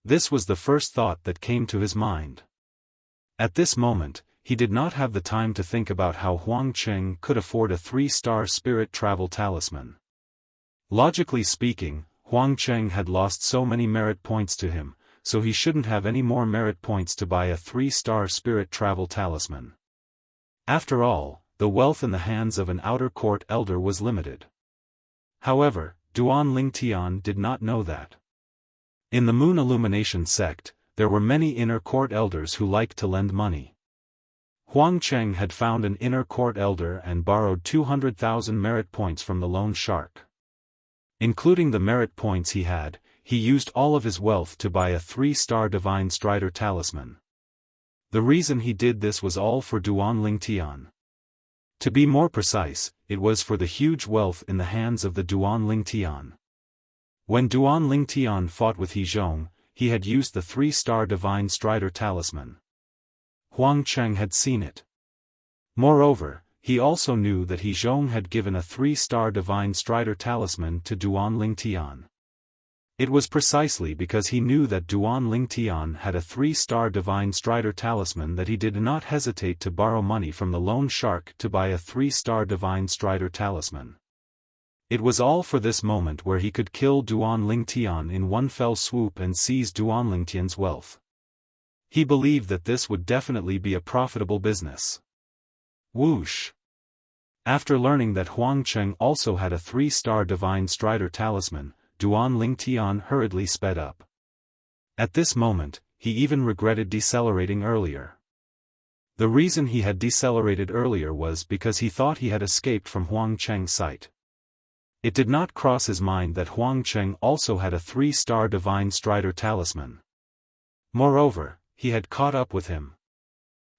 This was the first thought that came to his mind. At this moment, he did not have the time to think about how Huang Cheng could afford a 3-star Spirit Travel Talisman. Logically speaking, Huang Cheng had lost so many merit points to him, so he shouldn't have any more merit points to buy a 3-star Spirit Travel Talisman. After all, the wealth in the hands of an outer court elder was limited. However, Duan Lingtian did not know that. In the Moon Illumination sect, there were many inner court elders who liked to lend money. Huang Cheng had found an inner court elder and borrowed 200,000 merit points from the Lone Shark. Including the merit points he used all of his wealth to buy a 3-star Divine Strider Talisman. The reason he did this was all for Duan Lingtian. To be more precise, it was for the huge wealth in the hands of the Duan Lingtian. When Duan Lingtian fought with He Zhong, he had used the 3-star Divine Strider Talisman. Huang Cheng had seen it. Moreover, he also knew that He Zhong had given a 3-star Divine Strider Talisman to Duan Lingtian. It was precisely because he knew that Duan Lingtian had a 3-star Divine Strider Talisman that he did not hesitate to borrow money from the Lone Shark to buy a 3-star Divine Strider Talisman. It was all for this moment where he could kill Duan Lingtian in one fell swoop and seize Duan Lingtian's wealth. He believed that this would definitely be a profitable business. Whoosh! After learning that Huang Cheng also had a 3-star Divine Strider Talisman, Duan Lingtian hurriedly sped up. At this moment, he even regretted decelerating earlier. The reason he had decelerated earlier was because he thought he had escaped from Huang Cheng's sight. It did not cross his mind that Huang Cheng also had a 3-star Divine Strider Talisman. Moreover, he had caught up with him.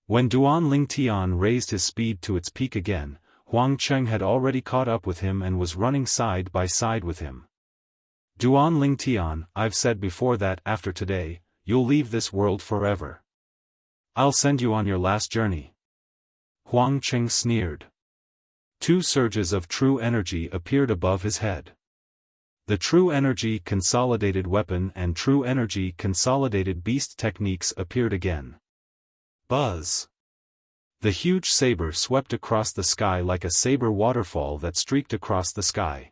When Duan Lingtian raised his speed to its peak again, Huang Cheng had already caught up with him and was running side by side with him. Duan Lingtian, I've said before that after today, you'll leave this world forever. I'll send you on your last journey. Huang Cheng sneered. 2 surges of true energy appeared above his head. The True Energy Consolidated Weapon and True Energy Consolidated Beast techniques appeared again. Buzz! The huge saber swept across the sky like a saber waterfall that streaked across the sky.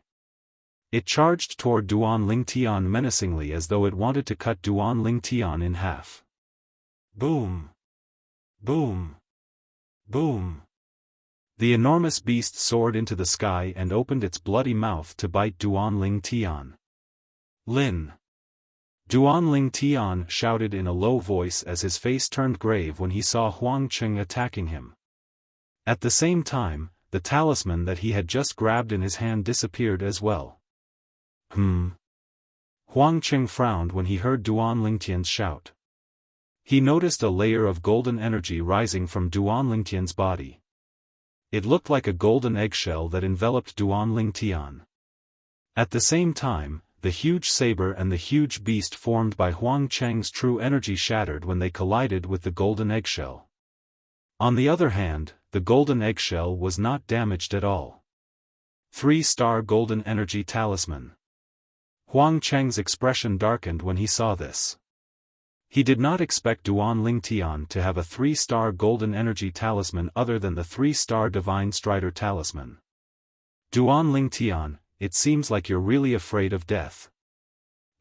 It charged toward Duan Lingtian menacingly as though it wanted to cut Duan Lingtian in half. Boom! Boom! Boom! The enormous beast soared into the sky and opened its bloody mouth to bite Duan Lingtian. Lin! Duan Lingtian shouted in a low voice as his face turned grave when he saw Huang Cheng attacking him. At the same time, the talisman that he had just grabbed in his hand disappeared as well. Huang Qing frowned when he heard Duan Lingtian's shout. He noticed a layer of golden energy rising from Duan Lingtian's body. It looked like a golden eggshell that enveloped Duan Lingtian. At the same time, the huge saber and the huge beast formed by Huang Cheng's true energy shattered when they collided with the golden eggshell. On the other hand, the golden eggshell was not damaged at all. 3-star golden energy talisman. Huang Cheng's expression darkened when he saw this. He did not expect Duan Lingtian to have a 3-star golden energy talisman other than the 3-star divine strider talisman. Duan Lingtian, it seems like you're really afraid of death.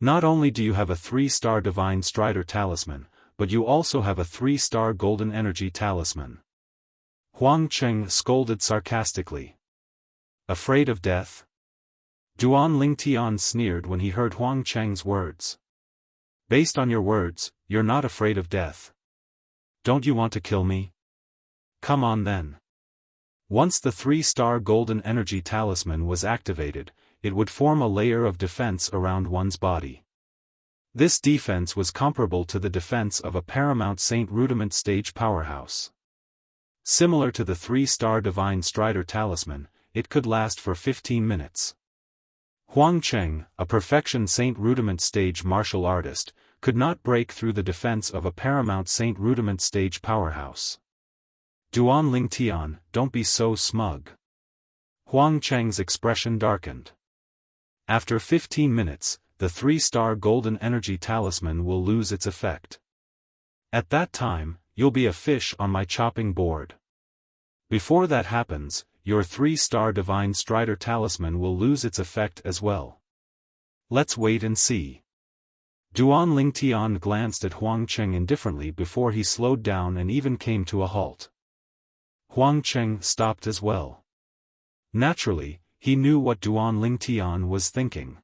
Not only do you have a 3-star divine strider talisman, but you also have a 3-star golden energy talisman. Huang Cheng scolded sarcastically. Afraid of death? Duan Lingtian sneered when he heard Huang Cheng's words. Based on your words, you're not afraid of death. Don't you want to kill me? Come on then. Once the 3-star golden energy talisman was activated, it would form a layer of defense around one's body. This defense was comparable to the defense of a Paramount Saint Rudiment stage powerhouse. Similar to the 3-star divine strider talisman, it could last for 15 minutes. Huang Cheng, a perfection Saint Rudiment stage martial artist, could not break through the defense of a Paramount Saint Rudiment stage powerhouse. Duan Lingtian, don't be so smug. Huang Cheng's expression darkened. After 15 minutes, the 3-star golden energy talisman will lose its effect. At that time, you'll be a fish on my chopping board. Before that happens, your 3-star divine strider talisman will lose its effect as well. Let's wait and see. Duan Lingtian glanced at Huang Cheng indifferently before he slowed down and even came to a halt. Huang Cheng stopped as well. Naturally, he knew what Duan Lingtian was thinking.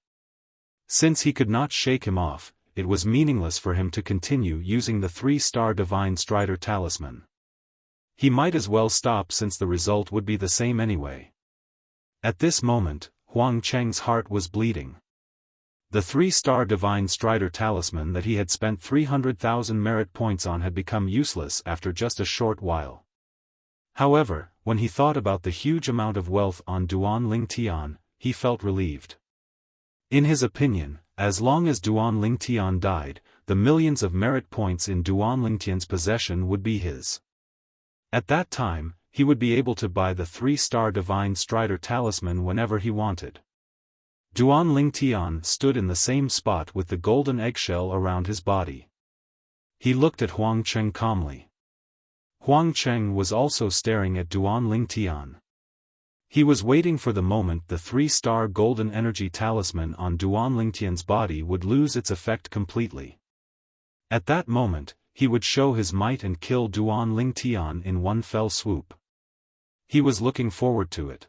Since he could not shake him off, it was meaningless for him to continue using the 3-star divine strider talisman. He might as well stop since the result would be the same anyway. At this moment, Huang Cheng's heart was bleeding. The 3-star divine strider talisman that he had spent 300,000 merit points on had become useless after just a short while. However, when he thought about the huge amount of wealth on Duan Lingtian, he felt relieved. In his opinion, as long as Duan Lingtian died, the millions of merit points in Duan Lingtian's possession would be his. At that time, he would be able to buy the 3-star divine strider talisman whenever he wanted. Duan Lingtian stood in the same spot with the golden eggshell around his body. He looked at Huang Cheng calmly. Huang Cheng was also staring at Duan Lingtian. He was waiting for the moment the 3-star golden energy talisman on Duan Lingtian's body would lose its effect completely. At that moment, he would show his might and kill Duan Lingtian in one fell swoop. He was looking forward to it.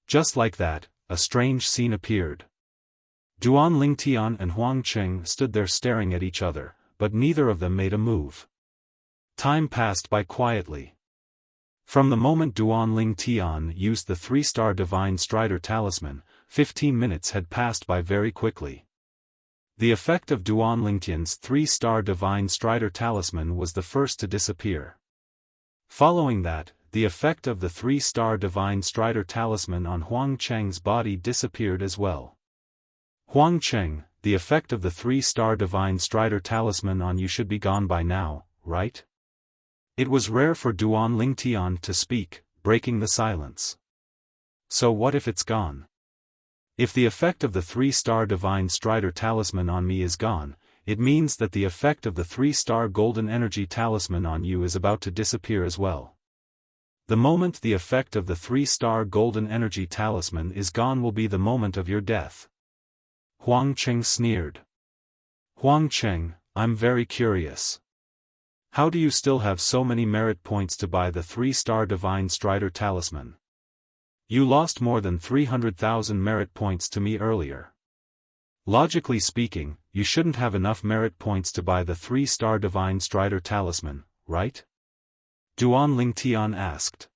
Just like that, a strange scene appeared. Duan Lingtian and Huang Cheng stood there staring at each other, but neither of them made a move. Time passed by quietly. From the moment Duan Lingtian used the 3-star divine strider talisman, 15 minutes had passed by very quickly. The effect of Duan Lingtian's 3-star divine strider talisman was the first to disappear. Following that, the effect of the 3-star divine strider talisman on Huang Cheng's body disappeared as well. Huang Cheng, the effect of the 3-star divine strider talisman on you should be gone by now, right? It was rare for Duan Lingtian to speak, breaking the silence. So what if it's gone? If the effect of the 3-star divine strider talisman on me is gone, it means that the effect of the 3-star golden energy talisman on you is about to disappear as well. The moment the effect of the 3-star golden energy talisman is gone will be the moment of your death. Huang Cheng sneered. Huang Cheng, I'm very curious. How do you still have so many merit points to buy the 3-star divine strider talisman? You lost more than 300,000 merit points to me earlier. Logically speaking, you shouldn't have enough merit points to buy the 3-star divine strider talisman, right? Duan Lingtian asked.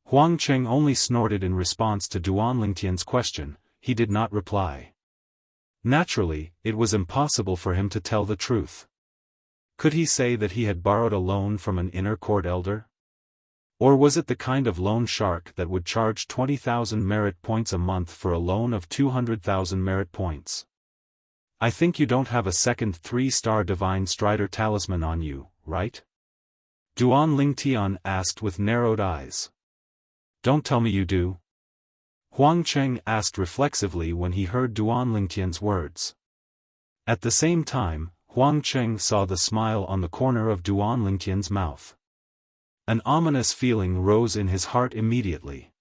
Huang Cheng only snorted in response to Duan Lingtian's question. He did not reply. Naturally, it was impossible for him to tell the truth. Could he say that he had borrowed a loan from an inner court elder? Or was it the kind of loan shark that would charge 20,000 merit points a month for a loan of 200,000 merit points? I think you don't have a second 3-star Divine Strider talisman on you, right? Duan Lingtian asked with narrowed eyes. Don't tell me you do. Huang Cheng asked reflexively when he heard Duan Lingtian's words. At the same time, Huang Cheng saw the smile on the corner of Duan Lingtian's mouth. An ominous feeling rose in his heart immediately.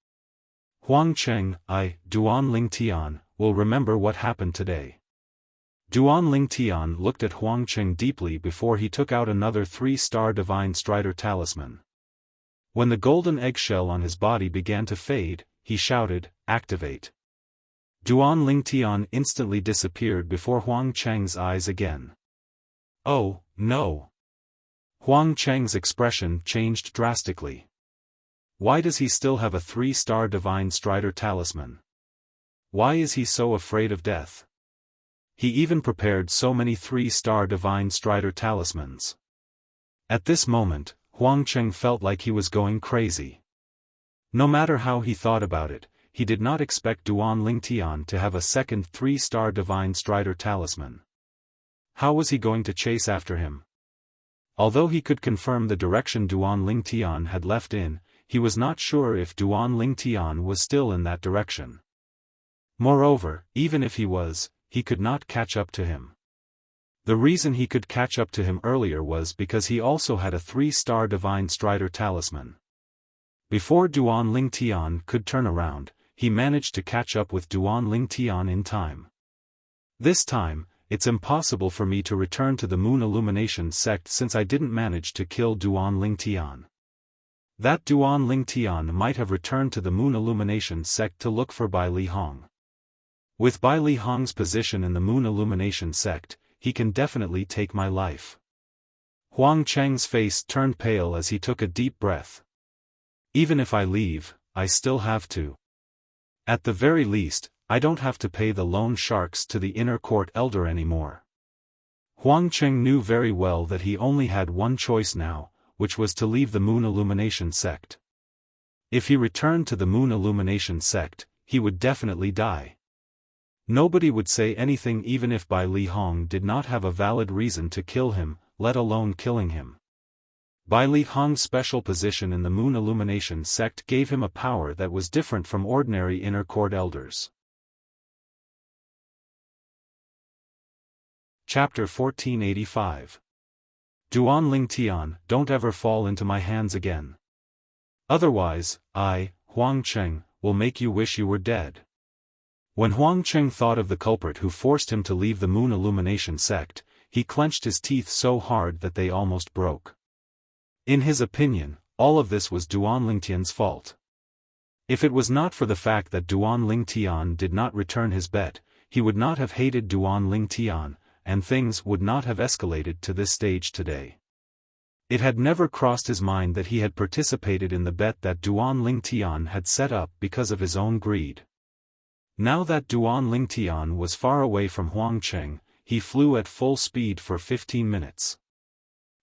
Huang Cheng, Duan Lingtian, will remember what happened today. Duan Lingtian looked at Huang Cheng deeply before he took out another 3-star Divine Strider talisman. When the golden eggshell on his body began to fade, he shouted, "Activate." Duan Lingtian instantly disappeared before Huang Cheng's eyes again. Oh, no! Huang Cheng's expression changed drastically. Why does he still have a 3-star Divine Strider talisman? Why is he so afraid of death? He even prepared so many 3-star Divine Strider talismans. At this moment, Huang Cheng felt like he was going crazy. No matter how he thought about it, he did not expect Duan Lingtian to have a second 3-star Divine Strider talisman. How was he going to chase after him? Although he could confirm the direction Duan Lingtian had left in, he was not sure if Duan Lingtian was still in that direction. Moreover, even if he was, he could not catch up to him. The reason he could catch up to him earlier was because he also had a 3-star Divine Strider talisman. Before Duan Lingtian could turn around, he managed to catch up with Duan Lingtian in time. This time, it's impossible for me to return to the Moon Illumination sect since I didn't manage to kill Duan Lingtian. That Duan Lingtian might have returned to the Moon Illumination sect to look for Bai Li Hong. With Bai Li Hong's position in the Moon Illumination sect, he can definitely take my life. Huang Cheng's face turned pale as he took a deep breath. Even if I leave, I still have to. At the very least, I don't have to pay the loan sharks to the inner court elder anymore. Huang Cheng knew very well that he only had one choice now, which was to leave the Moon Illumination sect. If he returned to the Moon Illumination sect, he would definitely die. Nobody would say anything even if Bai Li Hong did not have a valid reason to kill him, let alone killing him. Bai Li Hong's special position in the Moon Illumination sect gave him a power that was different from ordinary inner court elders. Chapter 1485. Duan Lingtian, don't ever fall into my hands again. Otherwise, I, Huang Cheng, will make you wish you were dead. When Huang Cheng thought of the culprit who forced him to leave the Moon Illumination sect, he clenched his teeth so hard that they almost broke. In his opinion, all of this was Duan Lingtian's fault. If it was not for the fact that Duan Lingtian did not return his bet, he would not have hated Duan Lingtian, and things would not have escalated to this stage today. It had never crossed his mind that he had participated in the bet that Duan Lingtian had set up because of his own greed. Now that Duan Lingtian was far away from Huang Cheng, he flew at full speed for 15 minutes.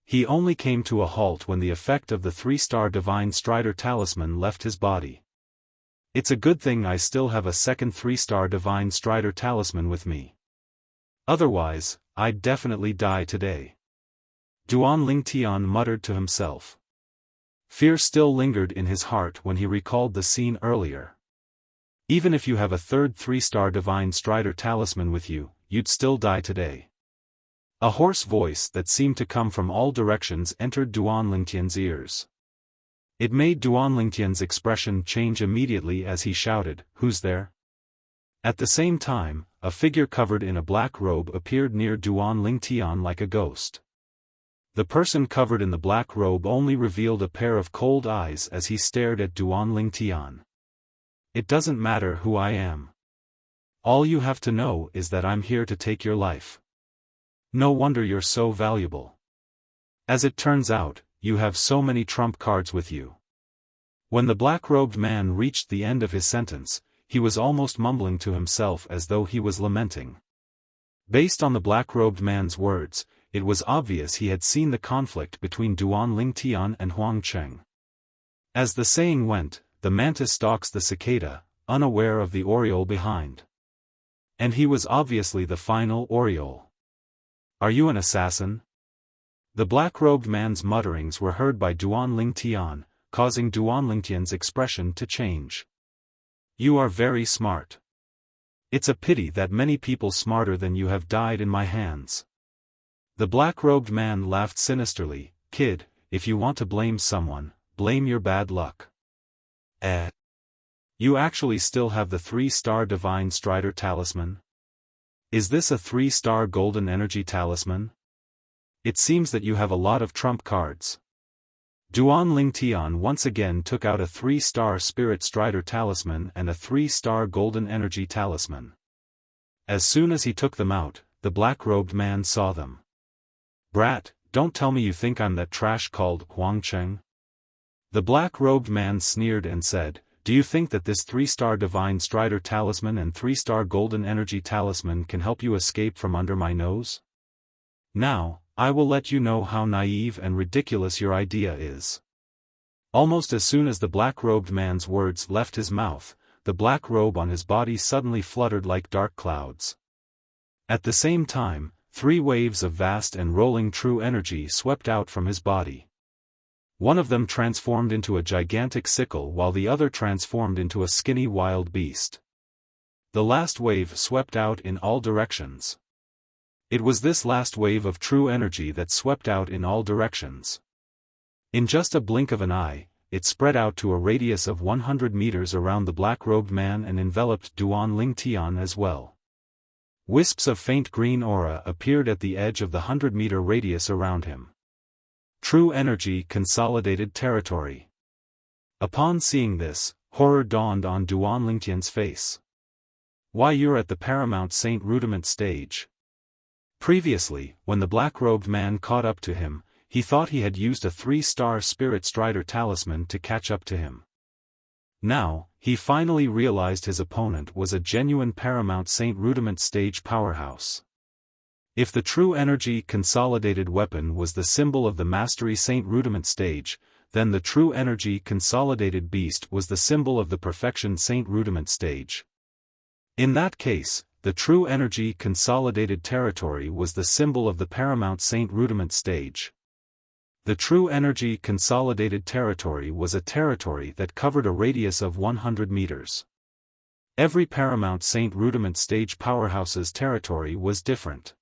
He only came to a halt when the effect of the 3-star Divine Strider talisman left his body. It's a good thing I still have a second 3-star Divine Strider talisman with me. Otherwise, I'd definitely die today. Duan Lingtian muttered to himself. Fear still lingered in his heart when he recalled the scene earlier. Even if you have a third 3-star Divine Strider talisman with you, you'd still die today. A hoarse voice that seemed to come from all directions entered Duan Lingtian's ears. It made Duan Lingtian's expression change immediately as he shouted, "Who's there?" At the same time, a figure covered in a black robe appeared near Duan Lingtian like a ghost. The person covered in the black robe only revealed a pair of cold eyes as he stared at Duan Lingtian. It doesn't matter who I am. All you have to know is that I'm here to take your life. No wonder you're so valuable. As it turns out, you have so many trump cards with you. When the black-robed man reached the end of his sentence, he was almost mumbling to himself as though he was lamenting. Based on the black-robed man's words, it was obvious he had seen the conflict between Duan Lingtian and Huang Cheng. As the saying went, the mantis stalks the cicada, unaware of the oriole behind. And he was obviously the final oriole. "Are you an assassin?" The black-robed man's mutterings were heard by Duan Lingtian, causing Duan Lingtian's expression to change. "You are very smart. It's a pity that many people smarter than you have died in my hands." The black-robed man laughed sinisterly. "Kid, if you want to blame someone, blame your bad luck." You actually still have the 3-star Divine Strider Talisman? Is this a 3-star Golden Energy Talisman? It seems that you have a lot of trump cards. Duan Lingtian once again took out a 3-star Spirit Strider Talisman and a 3-star Golden Energy Talisman. As soon as he took them out, the black-robed man saw them. "Brat, don't tell me you think I'm that trash called Huang Cheng." The black-robed man sneered and said, "Do you think that this 3-star Divine Strider Talisman and 3-star Golden Energy Talisman can help you escape from under my nose? Now, I will let you know how naive and ridiculous your idea is." Almost as soon as the black-robed man's words left his mouth, the black robe on his body suddenly fluttered like dark clouds. At the same time, 3 waves of vast and rolling true energy swept out from his body. One of them transformed into a gigantic sickle while the other transformed into a skinny wild beast. The last wave swept out in all directions. It was this last wave of true energy that swept out in all directions. In just a blink of an eye, it spread out to a radius of 100 meters around the black-robed man and enveloped Duan Lingtian as well. Wisps of faint green aura appeared at the edge of the 100-meter radius around him. True energy consolidated territory. Upon seeing this, horror dawned on Duan Lingtian's face. "Why, you're at the Paramount Saint Rudiment stage." Previously, when the black-robed man caught up to him, he thought he had used a 3-star Spirit Strider Talisman to catch up to him. Now, he finally realized his opponent was a genuine Paramount Saint Rudiment stage powerhouse. If the true energy consolidated weapon was the symbol of the Mastery Saint Rudiment stage, then the true energy consolidated beast was the symbol of the Perfection Saint Rudiment stage. In that case, the true energy consolidated territory was the symbol of the Paramount Saint Rudiment stage. The true energy consolidated territory was a territory that covered a radius of 100 meters. Every Paramount Saint Rudiment stage powerhouse's territory was different.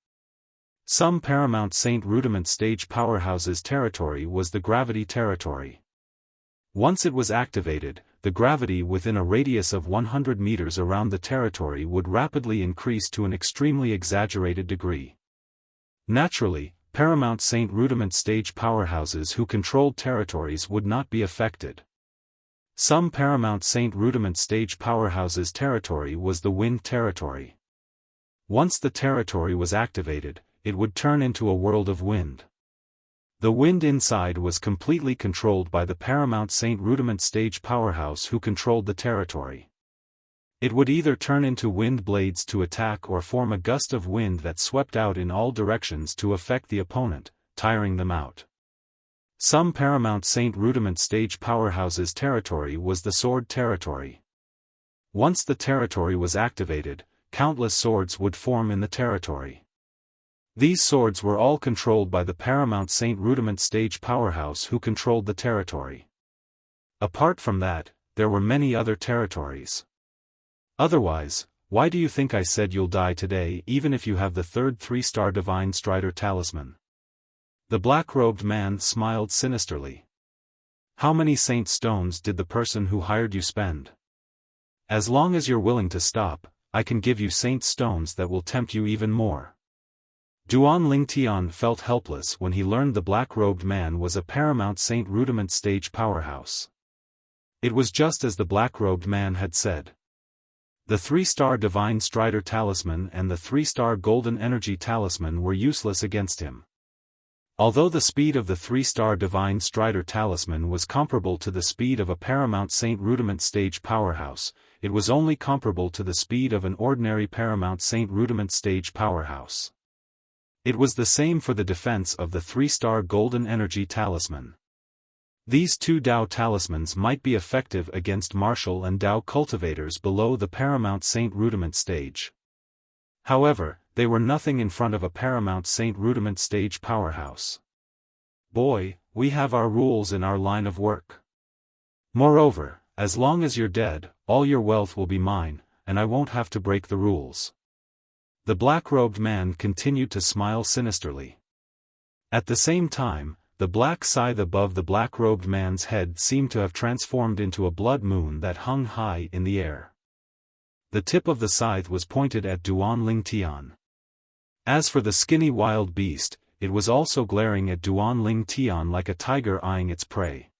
Some Paramount Saint Rudiment stage powerhouse's territory was the gravity territory. Once it was activated, the gravity within a radius of 100 meters around the territory would rapidly increase to an extremely exaggerated degree. Naturally, Paramount Saint Rudiment stage powerhouses who controlled territories would not be affected. Some Paramount Saint Rudiment stage powerhouses' territory was the wind territory. Once the territory was activated, it would turn into a world of wind. The wind inside was completely controlled by the Paramount Saint Rudiment stage powerhouse who controlled the territory. It would either turn into wind blades to attack or form a gust of wind that swept out in all directions to affect the opponent, tiring them out. Some Paramount Saint Rudiment stage powerhouses' territory was the sword territory. Once the territory was activated, countless swords would form in the territory. These swords were all controlled by the Paramount Saint Rudiment stage powerhouse who controlled the territory. Apart from that, there were many other territories. Otherwise, why do you think I said you'll die today even if you have the 3rd 3-star Divine Strider Talisman? The black-robed man smiled sinisterly. How many saint stones did the person who hired you spend? As long as you're willing to stop, I can give you saint stones that will tempt you even more. Duan Lingtian felt helpless when he learned the black-robed man was a Paramount Saint Rudiment stage powerhouse. It was just as the black-robed man had said. The 3-star Divine Strider Talisman and the 3-star Golden Energy Talisman were useless against him. Although the speed of the 3-star Divine Strider Talisman was comparable to the speed of a Paramount Saint Rudiment Stage Powerhouse, it was only comparable to the speed of an ordinary Paramount Saint Rudiment Stage Powerhouse. It was the same for the defense of the 3-star Golden Energy Talisman. These two Dao talismans might be effective against martial and Dao cultivators below the Paramount Saint Rudiment stage. However, they were nothing in front of a Paramount Saint Rudiment stage powerhouse. Boy, we have our rules in our line of work. Moreover, as long as you're dead, all your wealth will be mine, and I won't have to break the rules. The black-robed man continued to smile sinisterly. At the same time, the black scythe above the black-robed man's head seemed to have transformed into a blood moon that hung high in the air. The tip of the scythe was pointed at Duan Lingtian. As for the skinny wild beast, it was also glaring at Duan Lingtian like a tiger eyeing its prey.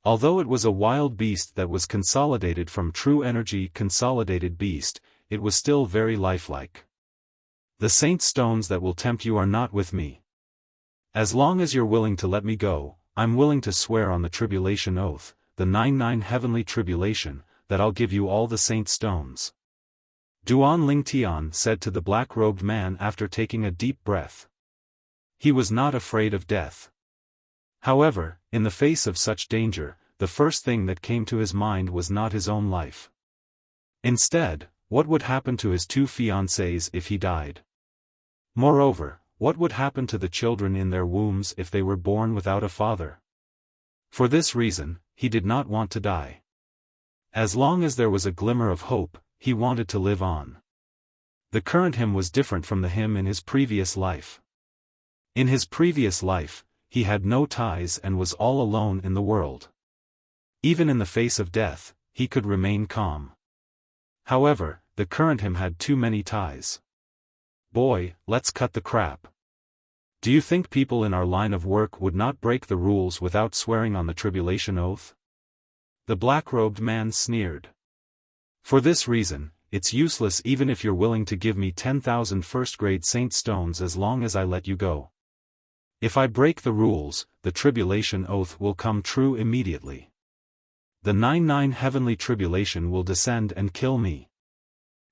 Although it was a wild beast that was consolidated from true energy consolidated beast, it was still very lifelike. The saint stones that will tempt you are not with me. As long as you're willing to let me go, I'm willing to swear on the tribulation oath, the 99 heavenly tribulation, that I'll give you all the saint stones. Duan Lingtian said to the black-robed man after taking a deep breath. He was not afraid of death. However, in the face of such danger, the first thing that came to his mind was not his own life. Instead, what would happen to his two fiancées if he died? Moreover, what would happen to the children in their wombs if they were born without a father? For this reason, he did not want to die. As long as there was a glimmer of hope, he wanted to live on. The current him was different from the him in his previous life. In his previous life, he had no ties and was all alone in the world. Even in the face of death, he could remain calm. However, the current him had too many ties. Boy, let's cut the crap. Do you think people in our line of work would not break the rules without swearing on the tribulation oath? The black-robed man sneered. For this reason, it's useless even if you're willing to give me 10,000 first-grade saint stones as long as I let you go. If I break the rules, the tribulation oath will come true immediately. The 99 heavenly tribulation will descend and kill me.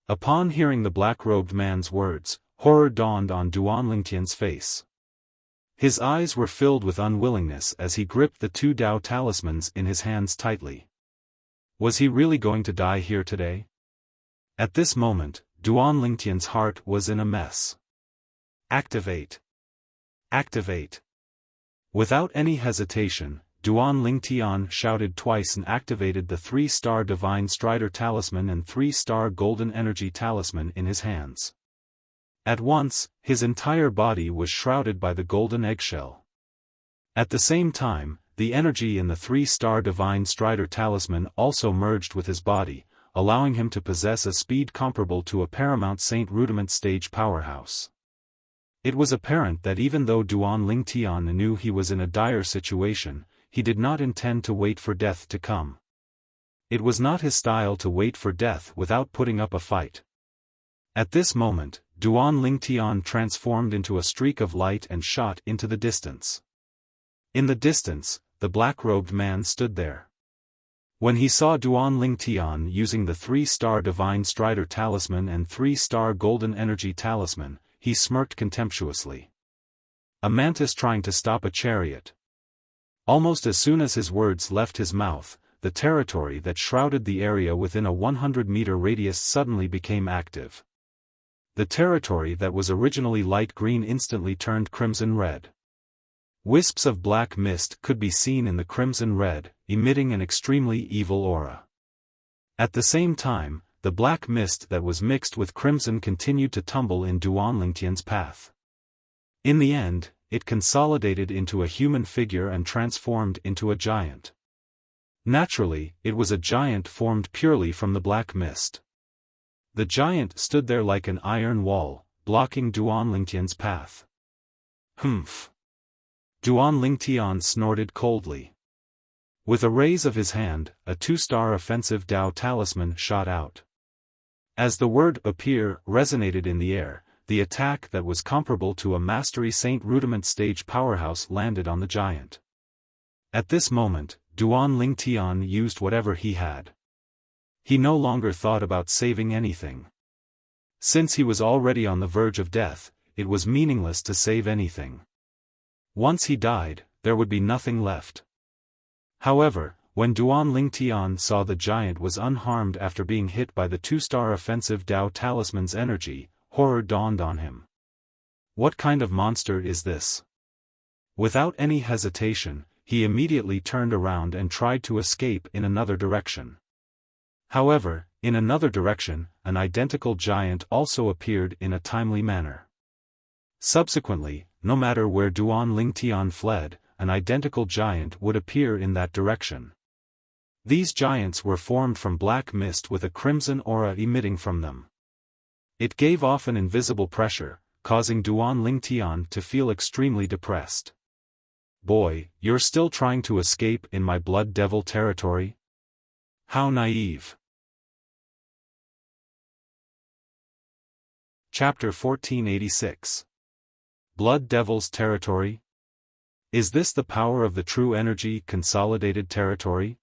Upon hearing the black-robed man's words, horror dawned on Duan Lingtian's face. His eyes were filled with unwillingness as he gripped the two Dao talismans in his hands tightly. Was he really going to die here today? At this moment, Duan Lingtian's heart was in a mess. Activate! Activate! Without any hesitation, Duan Lingtian shouted twice and activated the 3-star Divine Strider Talisman and 3-star Golden Energy Talisman in his hands. At once, his entire body was shrouded by the golden eggshell. At the same time, the energy in the 3-star Divine Strider Talisman also merged with his body, allowing him to possess a speed comparable to a Paramount Saint Rudiment stage powerhouse. It was apparent that even though Duan Lingtian knew he was in a dire situation, he did not intend to wait for death to come. It was not his style to wait for death without putting up a fight. At this moment, Duan Lingtian transformed into a streak of light and shot into the distance. In the distance, the black-robed man stood there. When he saw Duan Lingtian using the 3-star Divine Strider Talisman and 3-star Golden Energy Talisman, he smirked contemptuously. A mantis trying to stop a chariot. Almost as soon as his words left his mouth, the territory that shrouded the area within a 100-meter radius suddenly became active. The territory that was originally light green instantly turned crimson red. Wisps of black mist could be seen in the crimson red, emitting an extremely evil aura. At the same time, the black mist that was mixed with crimson continued to tumble in Duan Lingtian's path. In the end, it consolidated into a human figure and transformed into a giant. Naturally, it was a giant formed purely from the black mist. The giant stood there like an iron wall, blocking Duan Lingtian's path. Humph! Duan Lingtian snorted coldly. With a raise of his hand, a 2-star offensive Dao talisman shot out. As the word appear resonated in the air, the attack that was comparable to a Mastery Saint Rudiment stage powerhouse landed on the giant. At this moment, Duan Lingtian used whatever he had. He no longer thought about saving anything. Since he was already on the verge of death, it was meaningless to save anything. Once he died, there would be nothing left. However, when Duan Lingtian saw the giant was unharmed after being hit by the 2-star offensive Dao Talisman's energy, horror dawned on him. What kind of monster is this? Without any hesitation, he immediately turned around and tried to escape in another direction. However, in another direction, an identical giant also appeared in a timely manner. Subsequently, no matter where Duan Lingtian fled, an identical giant would appear in that direction. These giants were formed from black mist with a crimson aura emitting from them. It gave off an invisible pressure, causing Duan Lingtian to feel extremely depressed. Boy, you're still trying to escape in my blood devil territory? How naive. Chapter 1486. Blood Devil's Territory? Is this the power of the true energy consolidated territory?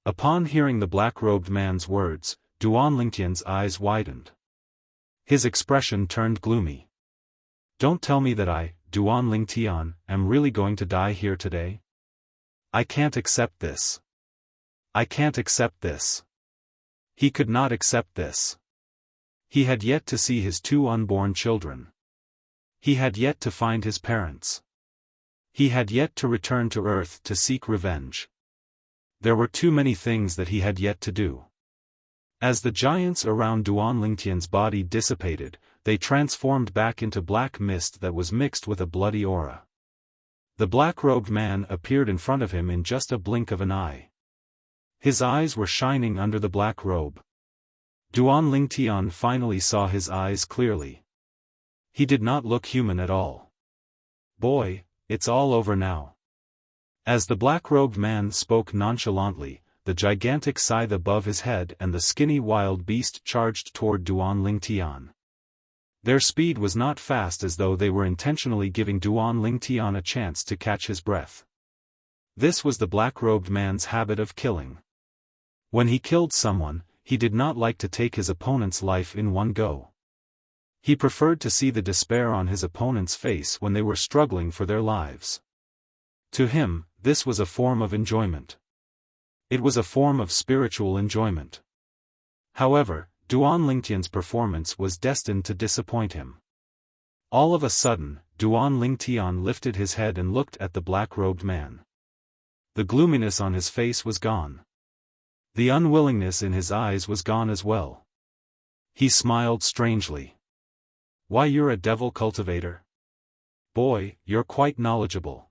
Upon hearing the black-robed man's words, Duan Lingtian's eyes widened. His expression turned gloomy. Don't tell me that I, Duan Lingtian, am really going to die here today? I can't accept this. I can't accept this. He could not accept this. He had yet to see his 2 unborn children. He had yet to find his parents. He had yet to return to Earth to seek revenge. There were too many things that he had yet to do. As the giants around Duan Lingtian's body dissipated, they transformed back into black mist that was mixed with a bloody aura. The black-robed man appeared in front of him in just a blink of an eye. His eyes were shining under the black robe. Duan Lingtian finally saw his eyes clearly. He did not look human at all. Boy, it's all over now. As the black-robed man spoke nonchalantly, the gigantic scythe above his head and the skinny wild beast charged toward Duan Lingtian. Their speed was not fast, as though they were intentionally giving Duan Lingtian a chance to catch his breath. This was the black-robed man's habit of killing. When he killed someone, he did not like to take his opponent's life in one go. He preferred to see the despair on his opponent's face when they were struggling for their lives. To him, this was a form of enjoyment. It was a form of spiritual enjoyment. However, Duan Lingtian's performance was destined to disappoint him. All of a sudden, Duan Lingtian lifted his head and looked at the black-robed man. The gloominess on his face was gone. The unwillingness in his eyes was gone as well. He smiled strangely. Why, you're a devil cultivator? Boy, you're quite knowledgeable.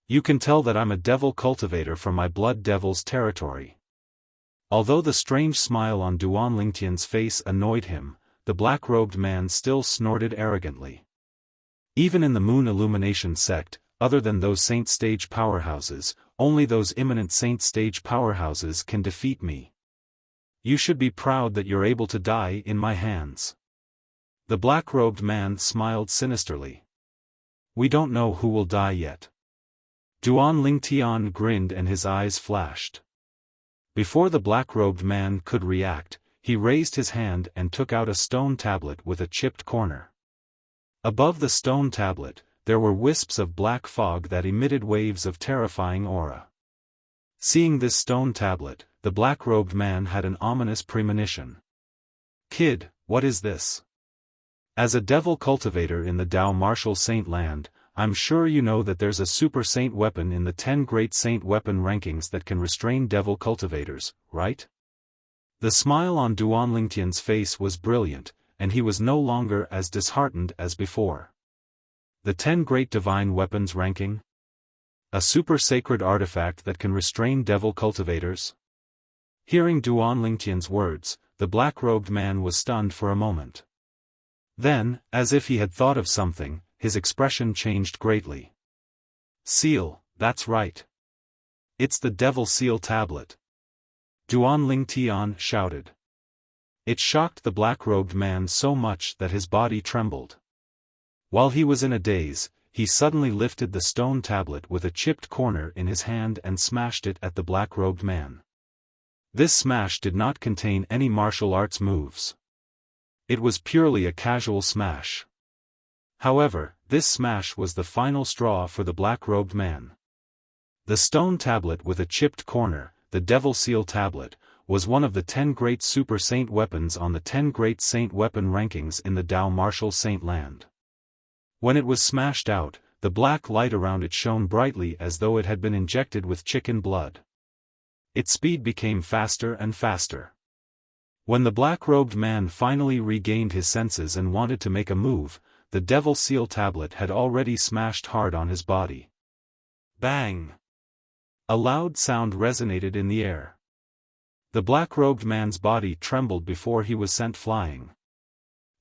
You can tell that I'm a devil cultivator from my blood devil's territory. Although the strange smile on Duan Lingtian's face annoyed him, the black-robed man still snorted arrogantly. Even in the Moon Illumination sect, other than those saint stage powerhouses, only those imminent saint stage powerhouses can defeat me. You should be proud that you're able to die in my hands. The black-robed man smiled sinisterly. We don't know who will die yet. Duan Lingtian grinned and his eyes flashed. Before the black-robed man could react, he raised his hand and took out a stone tablet with a chipped corner. Above the stone tablet, there were wisps of black fog that emitted waves of terrifying aura. Seeing this stone tablet, the black-robed man had an ominous premonition. Kid, what is this? As a devil cultivator in the Dao Martial Saint Land, I'm sure you know that there's a super saint weapon in the 10 great saint weapon rankings that can restrain devil cultivators, right? The smile on Duan Lingtian's face was brilliant, and he was no longer as disheartened as before. The 10 great divine weapons ranking? A super sacred artifact that can restrain devil cultivators? Hearing Duan Lingtian's words, the black-robed man was stunned for a moment. Then, as if he had thought of something, his expression changed greatly. Seal, that's right. It's the Devil Seal tablet. Duan Lingtian shouted. It shocked the black-robed man so much that his body trembled. While he was in a daze, he suddenly lifted the stone tablet with a chipped corner in his hand and smashed it at the black-robed man. This smash did not contain any martial arts moves. It was purely a casual smash. However, this smash was the final straw for the black-robed man. The stone tablet with a chipped corner, the Devil Seal tablet, was one of the 10 great super saint weapons on the 10 great saint weapon rankings in the Tao Martial Saint Land. When it was smashed out, the black light around it shone brightly as though it had been injected with chicken blood. Its speed became faster and faster. When the black-robed man finally regained his senses and wanted to make a move, the Devil Seal tablet had already smashed hard on his body. Bang! A loud sound resonated in the air. The black-robed man's body trembled before he was sent flying.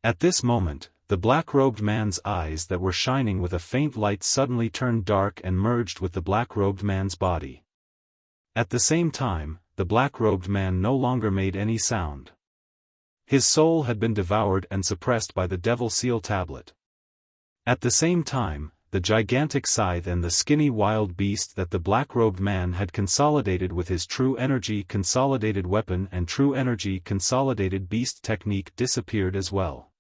At this moment, the black-robed man's eyes that were shining with a faint light suddenly turned dark and merged with the black-robed man's body. At the same time, the black-robed man no longer made any sound. His soul had been devoured and suppressed by the Devil Seal tablet. At the same time, the gigantic scythe and the skinny wild beast that the black-robed man had consolidated with his true energy consolidated weapon and true energy consolidated beast technique disappeared as well.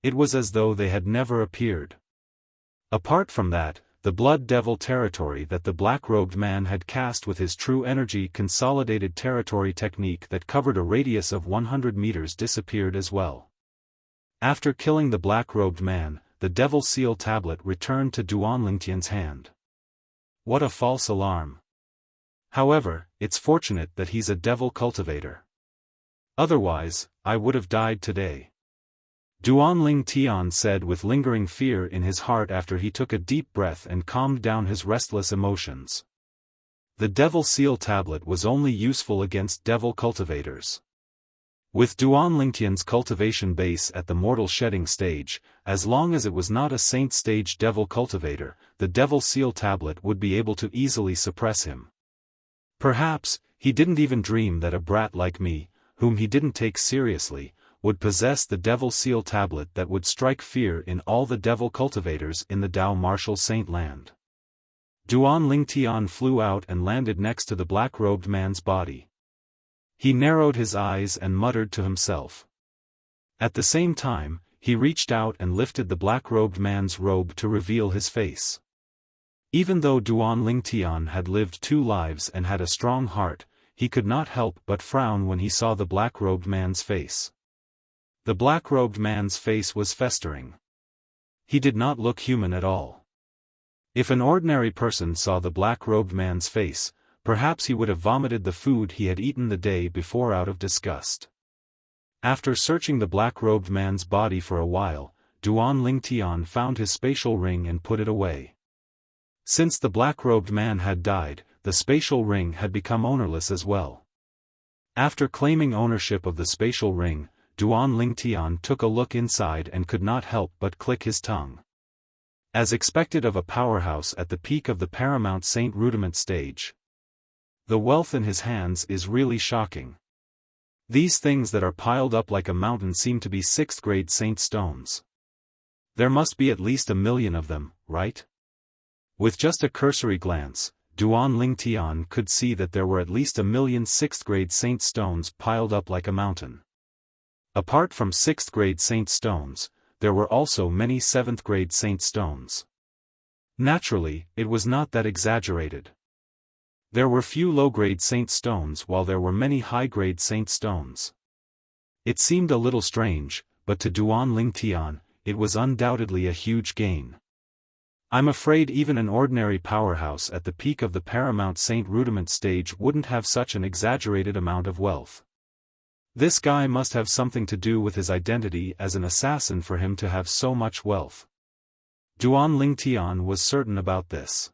It was as though they had never appeared. Apart from that, the blood devil territory that the black-robed man had cast with his true energy consolidated territory technique that covered a radius of 100 meters disappeared as well. After killing the black-robed man, the Devil Seal tablet returned to Duan Lingtian's hand. What a false alarm. However, it's fortunate that he's a devil cultivator. Otherwise, I would have died today. Duan Lingtian said with lingering fear in his heart after he took a deep breath and calmed down his restless emotions. The Devil Seal tablet was only useful against devil cultivators. With Duan Lingtian's cultivation base at the mortal shedding stage, as long as it was not a saint stage devil cultivator, the Devil Seal tablet would be able to easily suppress him. Perhaps, he didn't even dream that a brat like me, whom he didn't take seriously, would possess the Devil Seal tablet that would strike fear in all the devil cultivators in the Tao Martial Saint Land. Duan Lingtian flew out and landed next to the black-robed man's body. He narrowed his eyes and muttered to himself. At the same time, he reached out and lifted the black-robed man's robe to reveal his face. Even though Duan Lingtian had lived 2 lives and had a strong heart, he could not help but frown when he saw the black-robed man's face. The black-robed man's face was festering. He did not look human at all. If an ordinary person saw the black-robed man's face, perhaps he would have vomited the food he had eaten the day before out of disgust. After searching the black-robed man's body for a while, Duan Lingtian found his spatial ring and put it away. Since the black-robed man had died, the spatial ring had become ownerless as well. After claiming ownership of the spatial ring, Duan Lingtian took a look inside and could not help but click his tongue. As expected of a powerhouse at the peak of the Paramount Saint Rudiment stage. The wealth in his hands is really shocking. These things that are piled up like a mountain seem to be 6th grade saint stones. There must be at least 1 million of them, right? With just a cursory glance, Duan Lingtian could see that there were at least 1 million 6th grade saint stones piled up like a mountain. Apart from 6th grade saint stones, there were also many 7th grade saint stones. Naturally, it was not that exaggerated. There were few low-grade saint stones while there were many high-grade saint stones. It seemed a little strange, but to Duan Lingtian, it was undoubtedly a huge gain. I'm afraid even an ordinary powerhouse at the peak of the Paramount Saint Rudiment stage wouldn't have such an exaggerated amount of wealth. This guy must have something to do with his identity as an assassin for him to have so much wealth. Duan Lingtian was certain about this.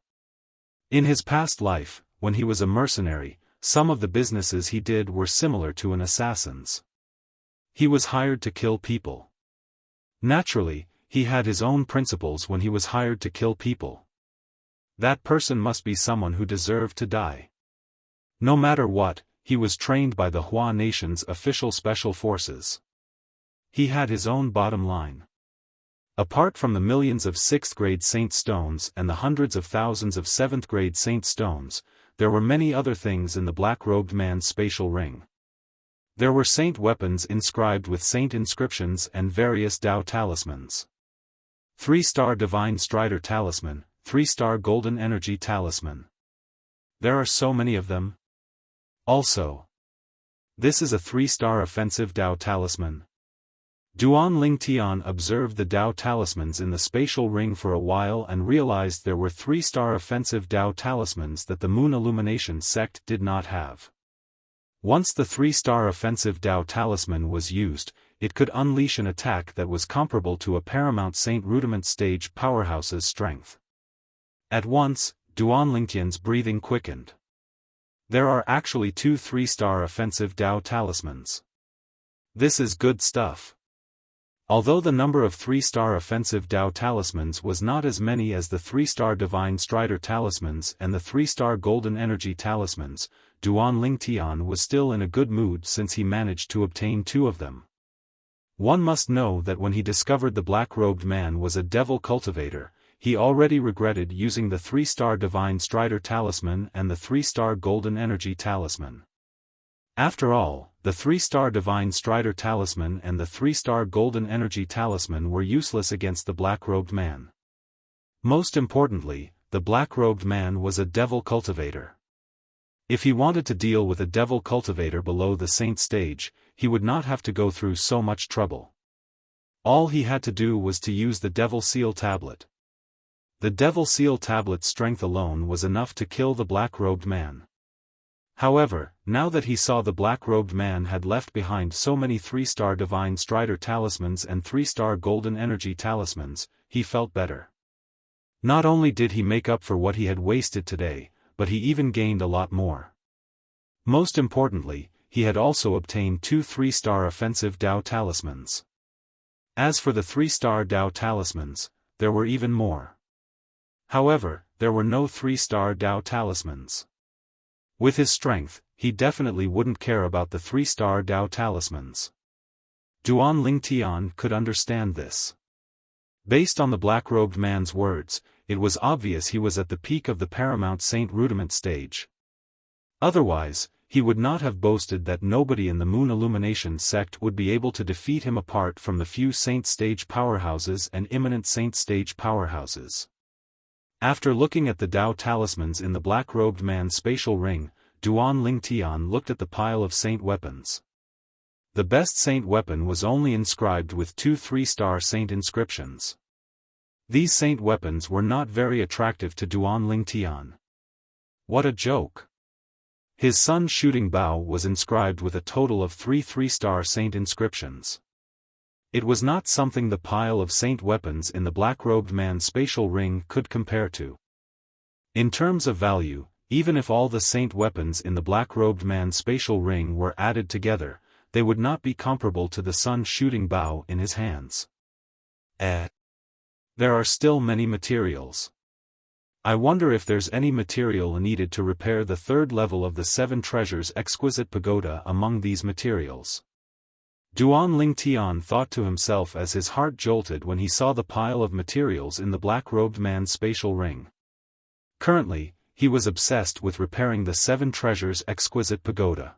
In his past life, when he was a mercenary, some of the businesses he did were similar to an assassin's. He was hired to kill people. Naturally, he had his own principles when he was hired to kill people. That person must be someone who deserved to die. No matter what, he was trained by the Hua Nation's official special forces. He had his own bottom line. Apart from the millions of 6th-grade Saint Stones and the hundreds of thousands of 7th-grade Saint Stones, there were many other things in the black-robed man's spatial ring. There were saint weapons inscribed with saint inscriptions and various Tao talismans. 3-star Divine Strider Talisman, 3-star Golden Energy Talisman. There are so many of them. Also, this is a 3-star Offensive Tao Talisman. Duan Lingtian observed the Tao talismans in the spatial ring for a while and realized there were 3-star offensive Tao talismans that the Moon Illumination sect did not have. Once the 3-star offensive Tao talisman was used, it could unleash an attack that was comparable to a Paramount Saint Rudiment stage powerhouse's strength. At once, Duan Lingtian's breathing quickened. There are actually 2 3-star offensive Tao talismans. This is good stuff. Although the number of 3-star offensive Tao talismans was not as many as the 3-star Divine Strider talismans and the 3-star Golden Energy talismans, Duan Lingtian was still in a good mood since he managed to obtain 2 of them. One must know that when he discovered the black-robed man was a devil cultivator, he already regretted using the 3-star Divine Strider talisman and the 3-star Golden Energy talisman. After all, the 3-star Divine Strider talisman and the 3-star Golden Energy talisman were useless against the black-robed man. Most importantly, the black-robed man was a devil cultivator. If he wanted to deal with a devil cultivator below the saint stage, he would not have to go through so much trouble. All he had to do was to use the Devil Seal Tablet. The Devil Seal Tablet's strength alone was enough to kill the black-robed man. However, now that he saw the black-robed man had left behind so many 3-star Divine Strider talismans and 3-star Golden Energy talismans, he felt better. Not only did he make up for what he had wasted today, but he even gained a lot more. Most importantly, he had also obtained 2 3-star offensive Tao talismans. As for the 3-star Tao talismans, there were even more. However, there were no 3-star Tao talismans. With his strength, he definitely wouldn't care about the 3-star Tao talismans. Duan Lingtian could understand this. Based on the black-robed man's words, it was obvious he was at the peak of the Paramount Saint Rudiment stage. Otherwise, he would not have boasted that nobody in the Moon Illumination sect would be able to defeat him apart from the few Saint stage powerhouses and imminent Saint stage powerhouses. After looking at the Tao talismans in the black-robed man's spatial ring, Duan Lingtian looked at the pile of saint weapons. The best saint weapon was only inscribed with 2 3-star saint inscriptions. These saint weapons were not very attractive to Duan Lingtian. What a joke! His sun shooting bow was inscribed with a total of 3 3-star saint inscriptions. It was not something the pile of saint weapons in the black-robed man's spatial ring could compare to. In terms of value, even if all the saint weapons in the black-robed man's spatial ring were added together, they would not be comparable to the sun shooting bow in his hands. There are still many materials. I wonder if there's any material needed to repair the 3rd level of the 7 Treasures Exquisite Pagoda among these materials. Duan Lingtian thought to himself as his heart jolted when he saw the pile of materials in the black-robed man's spatial ring. Currently, he was obsessed with repairing the 7 Treasures Exquisite Pagoda.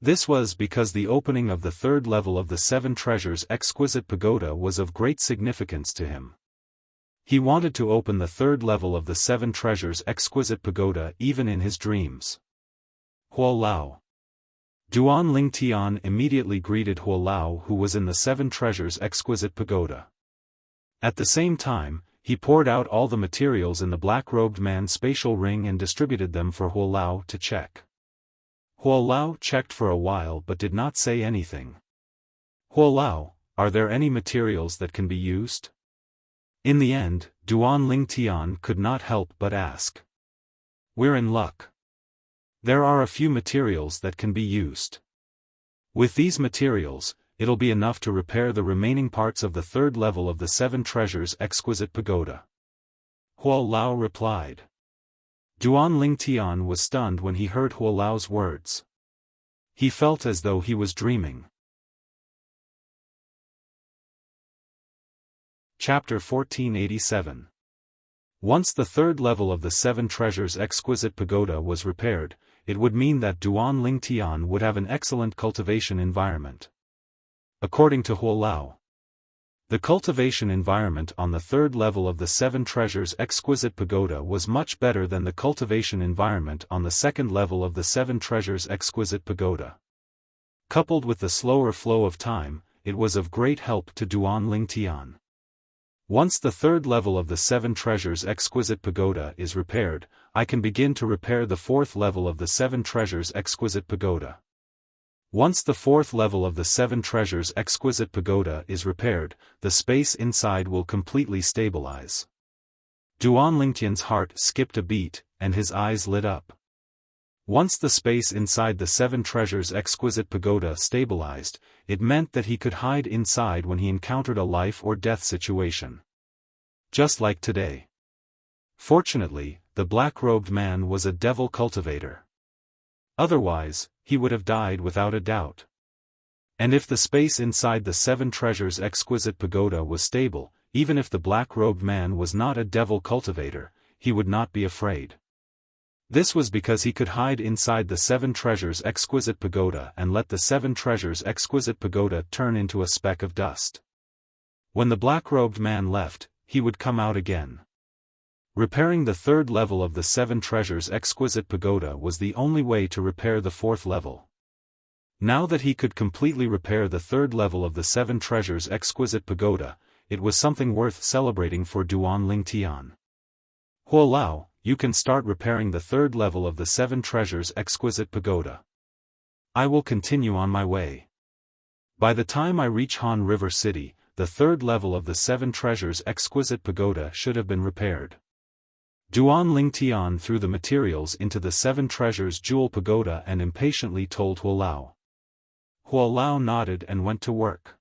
This was because the opening of the 3rd level of the 7 Treasures Exquisite Pagoda was of great significance to him. He wanted to open the 3rd level of the 7 Treasures Exquisite Pagoda even in his dreams. Huo Lao. Duan Lingtian immediately greeted Huo Lao, who was in the 7 Treasures Exquisite Pagoda. At the same time, he poured out all the materials in the black-robed man's spatial ring and distributed them for Huo Lao to check. Huo Lao checked for a while but did not say anything. Huo Lao, are there any materials that can be used? In the end, Duan Lingtian could not help but ask. We're in luck. There are a few materials that can be used. With these materials, it'll be enough to repair the remaining parts of the 3rd level of the 7 Treasures Exquisite Pagoda. Huo Lao replied. Duan Lingtian was stunned when he heard Huo Lao's words. He felt as though he was dreaming. Chapter 1487. Once the third level of the Seven Treasures Exquisite Pagoda was repaired, it would mean that Duan Lingtian would have an excellent cultivation environment. According to Huo Lao, the cultivation environment on the third level of the Seven Treasures Exquisite Pagoda was much better than the cultivation environment on the second level of the Seven Treasures Exquisite Pagoda. Coupled with the slower flow of time, it was of great help to Duan Lingtian. Once the third level of the Seven Treasures Exquisite Pagoda is repaired, I can begin to repair the fourth level of the Seven Treasures Exquisite Pagoda. Once the fourth level of the Seven Treasures Exquisite Pagoda is repaired, the space inside will completely stabilize. Duan Lingtian's heart skipped a beat, and his eyes lit up. Once the space inside the Seven Treasures Exquisite Pagoda stabilized, it meant that he could hide inside when he encountered a life or death situation. Just like today. Fortunately, the black-robed man was a devil cultivator. Otherwise, he would have died without a doubt. And if the space inside the Seven Treasures Exquisite Pagoda was stable, even if the black-robed man was not a devil cultivator, he would not be afraid. This was because he could hide inside the Seven Treasures Exquisite Pagoda and let the Seven Treasures Exquisite Pagoda turn into a speck of dust. When the black-robed man left, he would come out again. Repairing the third level of the Seven Treasures Exquisite Pagoda was the only way to repair the fourth level. Now that he could completely repair the third level of the Seven Treasures Exquisite Pagoda, it was something worth celebrating for Duan Lingtian. Huo Lao, you can start repairing the third level of the Seven Treasures Exquisite Pagoda. I will continue on my way. By the time I reach Han River City, the third level of the Seven Treasures Exquisite Pagoda should have been repaired. Duan Lingtian threw the materials into the Seven Treasures Jewel Pagoda and impatiently told Huo Lao. Huo Lao nodded and went to work.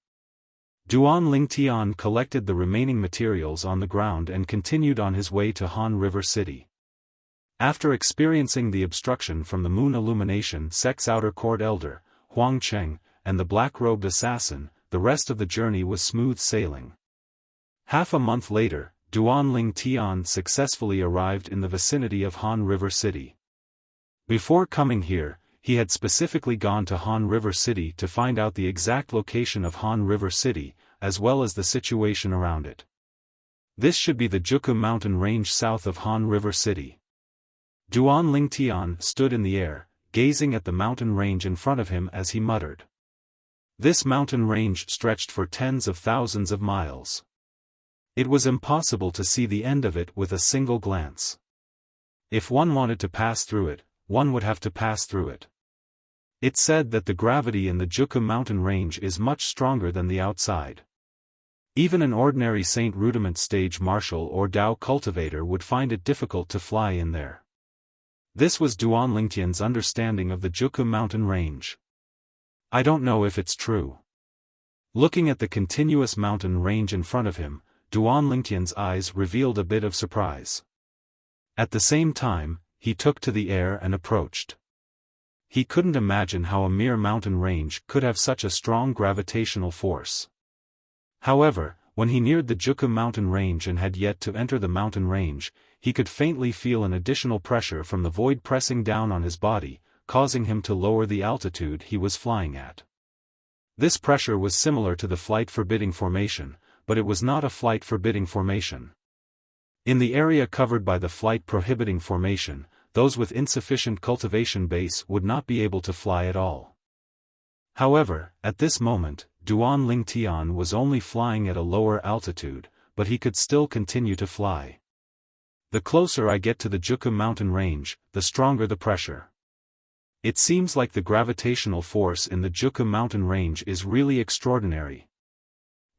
Duan Lingtian collected the remaining materials on the ground and continued on his way to Han River City. After experiencing the obstruction from the moon illumination sect's outer court elder, Huang Cheng, and the black-robed assassin, the rest of the journey was smooth sailing. Half a month later, Duan Lingtian successfully arrived in the vicinity of Han River City. Before coming here, he had specifically gone to Han River City to find out the exact location of Han River City, as well as the situation around it. This should be the Juku mountain range south of Han River City. Duan Lingtian stood in the air, gazing at the mountain range in front of him as he muttered. This mountain range stretched for tens of thousands of miles. It was impossible to see the end of it with a single glance. If one wanted to pass through it, one would have to pass through it. It's said that the gravity in the Juku mountain range is much stronger than the outside. Even an ordinary Saint Rudiment stage martial or Dao cultivator would find it difficult to fly in there. This was Duan Lingtian's understanding of the Juku mountain range. I don't know if it's true. Looking at the continuous mountain range in front of him, Duan Lingtian's eyes revealed a bit of surprise. At the same time, he took to the air and approached. He couldn't imagine how a mere mountain range could have such a strong gravitational force. However, when he neared the Juku mountain range and had yet to enter the mountain range, he could faintly feel an additional pressure from the void pressing down on his body, causing him to lower the altitude he was flying at. This pressure was similar to the flight forbidding formation, but it was not a flight forbidding formation. In the area covered by the flight prohibiting formation, those with insufficient cultivation base would not be able to fly at all. However, at this moment, Duan Lingtian was only flying at a lower altitude, but he could still continue to fly. The closer I get to the Juku mountain range, the stronger the pressure. It seems like the gravitational force in the Juku mountain range is really extraordinary.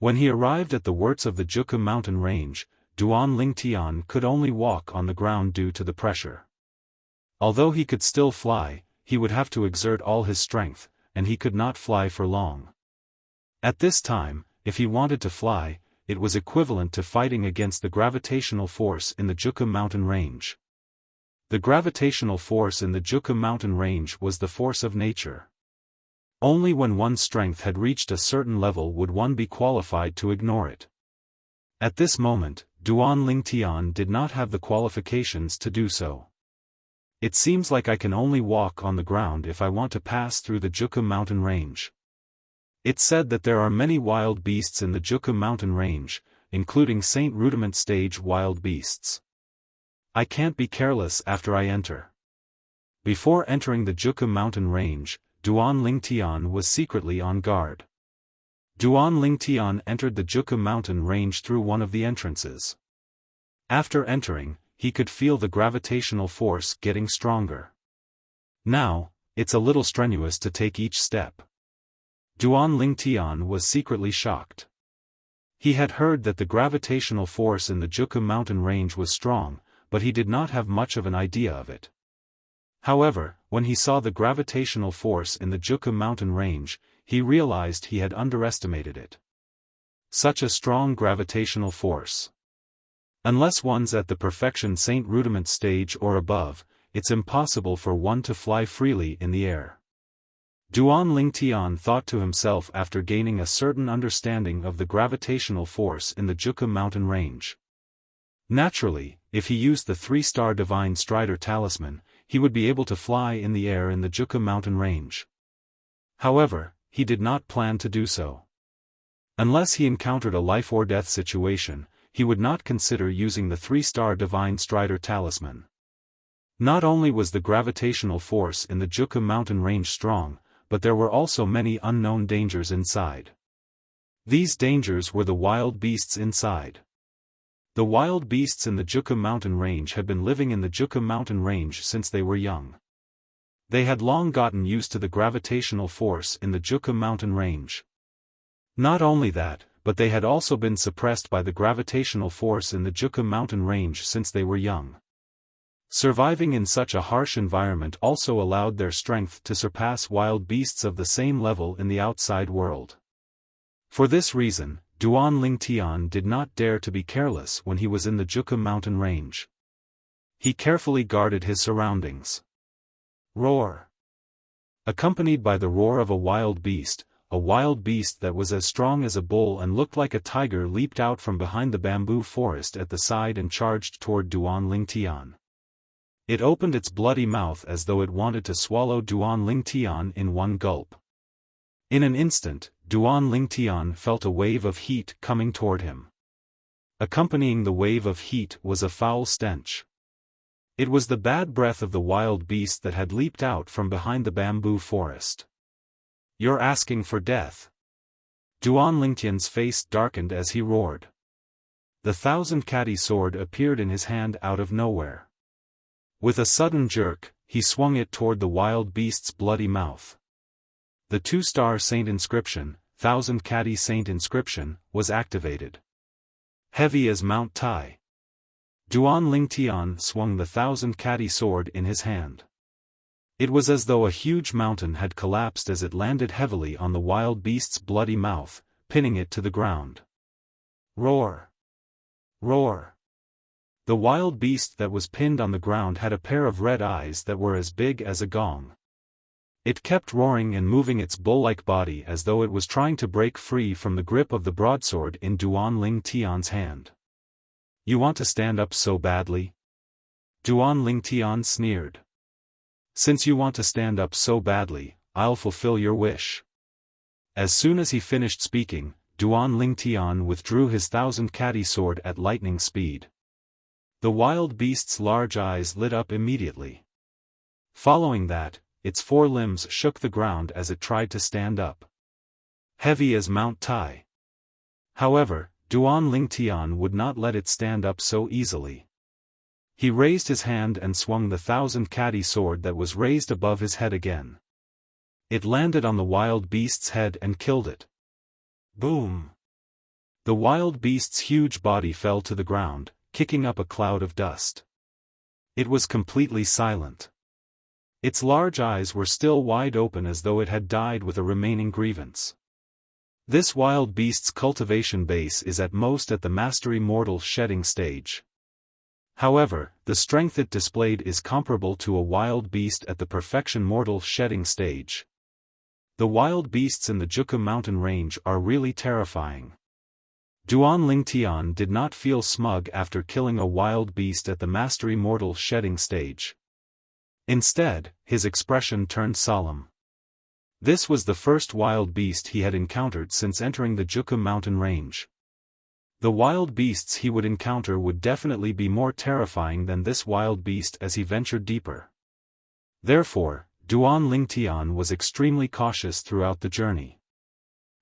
When he arrived at the worts of the Juku mountain range, Duan Lingtian could only walk on the ground due to the pressure. Although he could still fly, he would have to exert all his strength, and he could not fly for long. At this time, if he wanted to fly, it was equivalent to fighting against the gravitational force in the Juku mountain range. The gravitational force in the Juku mountain range was the force of nature. Only when one's strength had reached a certain level would one be qualified to ignore it. At this moment, Duan Lingtian did not have the qualifications to do so. It seems like I can only walk on the ground if I want to pass through the Jukum mountain range. It's said that there are many wild beasts in the Jukum mountain range, including Saint Rudiment stage wild beasts. I can't be careless after I enter. Before entering the Jukum mountain range, Duan Lingtian was secretly on guard. Duan Lingtian entered the Jukum mountain range through one of the entrances. After entering, he could feel the gravitational force getting stronger. Now, it's a little strenuous to take each step. Duan Lingtian was secretly shocked. He had heard that the gravitational force in the Jukum mountain range was strong, but he did not have much of an idea of it. However, when he saw the gravitational force in the Jukum mountain range, he realized he had underestimated it. Such a strong gravitational force. Unless one's at the perfection Saint Rudiment stage or above, it's impossible for one to fly freely in the air. Duan Lingtian thought to himself after gaining a certain understanding of the gravitational force in the Jukum mountain range. Naturally, if he used the 3-star Divine Strider talisman, he would be able to fly in the air in the Jukum mountain range. However, he did not plan to do so. Unless he encountered a life-or-death situation, he would not consider using the 3-star Divine Strider talisman. Not only was the gravitational force in the Jukum mountain range strong, but there were also many unknown dangers inside. These dangers were the wild beasts inside. The wild beasts in the Jukum mountain range had been living in the Jukum mountain range since they were young. They had long gotten used to the gravitational force in the Jukum mountain range. Not only that, but they had also been suppressed by the gravitational force in the Jukum mountain range since they were young. Surviving in such a harsh environment also allowed their strength to surpass wild beasts of the same level in the outside world. For this reason, Duan Lingtian did not dare to be careless when he was in the Jukum mountain range. He carefully guarded his surroundings. Roar! Accompanied by the roar of a wild beast that was as strong as a bull and looked like a tiger leaped out from behind the bamboo forest at the side and charged toward Duan Lingtian. It opened its bloody mouth as though it wanted to swallow Duan Lingtian in one gulp. In an instant, Duan Lingtian felt a wave of heat coming toward him. Accompanying the wave of heat was a foul stench. It was the bad breath of the wild beast that had leaped out from behind the bamboo forest. "You're asking for death." Duan Lingtian's face darkened as he roared. The 1,000-kati sword appeared in his hand out of nowhere. With a sudden jerk, he swung it toward the wild beast's bloody mouth. The 2-star saint inscription, 1,000-kati saint inscription, was activated. Heavy as Mount Tai. Duan Lingtian swung the 1,000-kati sword in his hand. It was as though a huge mountain had collapsed as it landed heavily on the wild beast's bloody mouth, pinning it to the ground. Roar! Roar! The wild beast that was pinned on the ground had a pair of red eyes that were as big as a gong. It kept roaring and moving its bull-like body as though it was trying to break free from the grip of the broadsword in Duan Lingtian's hand. "You want to stand up so badly?" Duan Lingtian sneered. "Since you want to stand up so badly, I'll fulfill your wish." As soon as he finished speaking, Duan Lingtian withdrew his 1,000-kati sword at lightning speed. The wild beast's large eyes lit up immediately. Following that, its 4 limbs shook the ground as it tried to stand up. Heavy as Mount Tai. However, Duan Lingtian would not let it stand up so easily. He raised his hand and swung the 1,000-kati sword that was raised above his head again. It landed on the wild beast's head and killed it. Boom! The wild beast's huge body fell to the ground, kicking up a cloud of dust. It was completely silent. Its large eyes were still wide open as though it had died with a remaining grievance. This wild beast's cultivation base is at most at the mastery mortal shedding stage. However, the strength it displayed is comparable to a wild beast at the perfection mortal shedding stage. The wild beasts in the Juku mountain range are really terrifying. Duan Lingtian did not feel smug after killing a wild beast at the mastery mortal shedding stage. Instead, his expression turned solemn. This was the first wild beast he had encountered since entering the Juku mountain range. The wild beasts he would encounter would definitely be more terrifying than this wild beast as he ventured deeper. Therefore, Duan Lingtian was extremely cautious throughout the journey.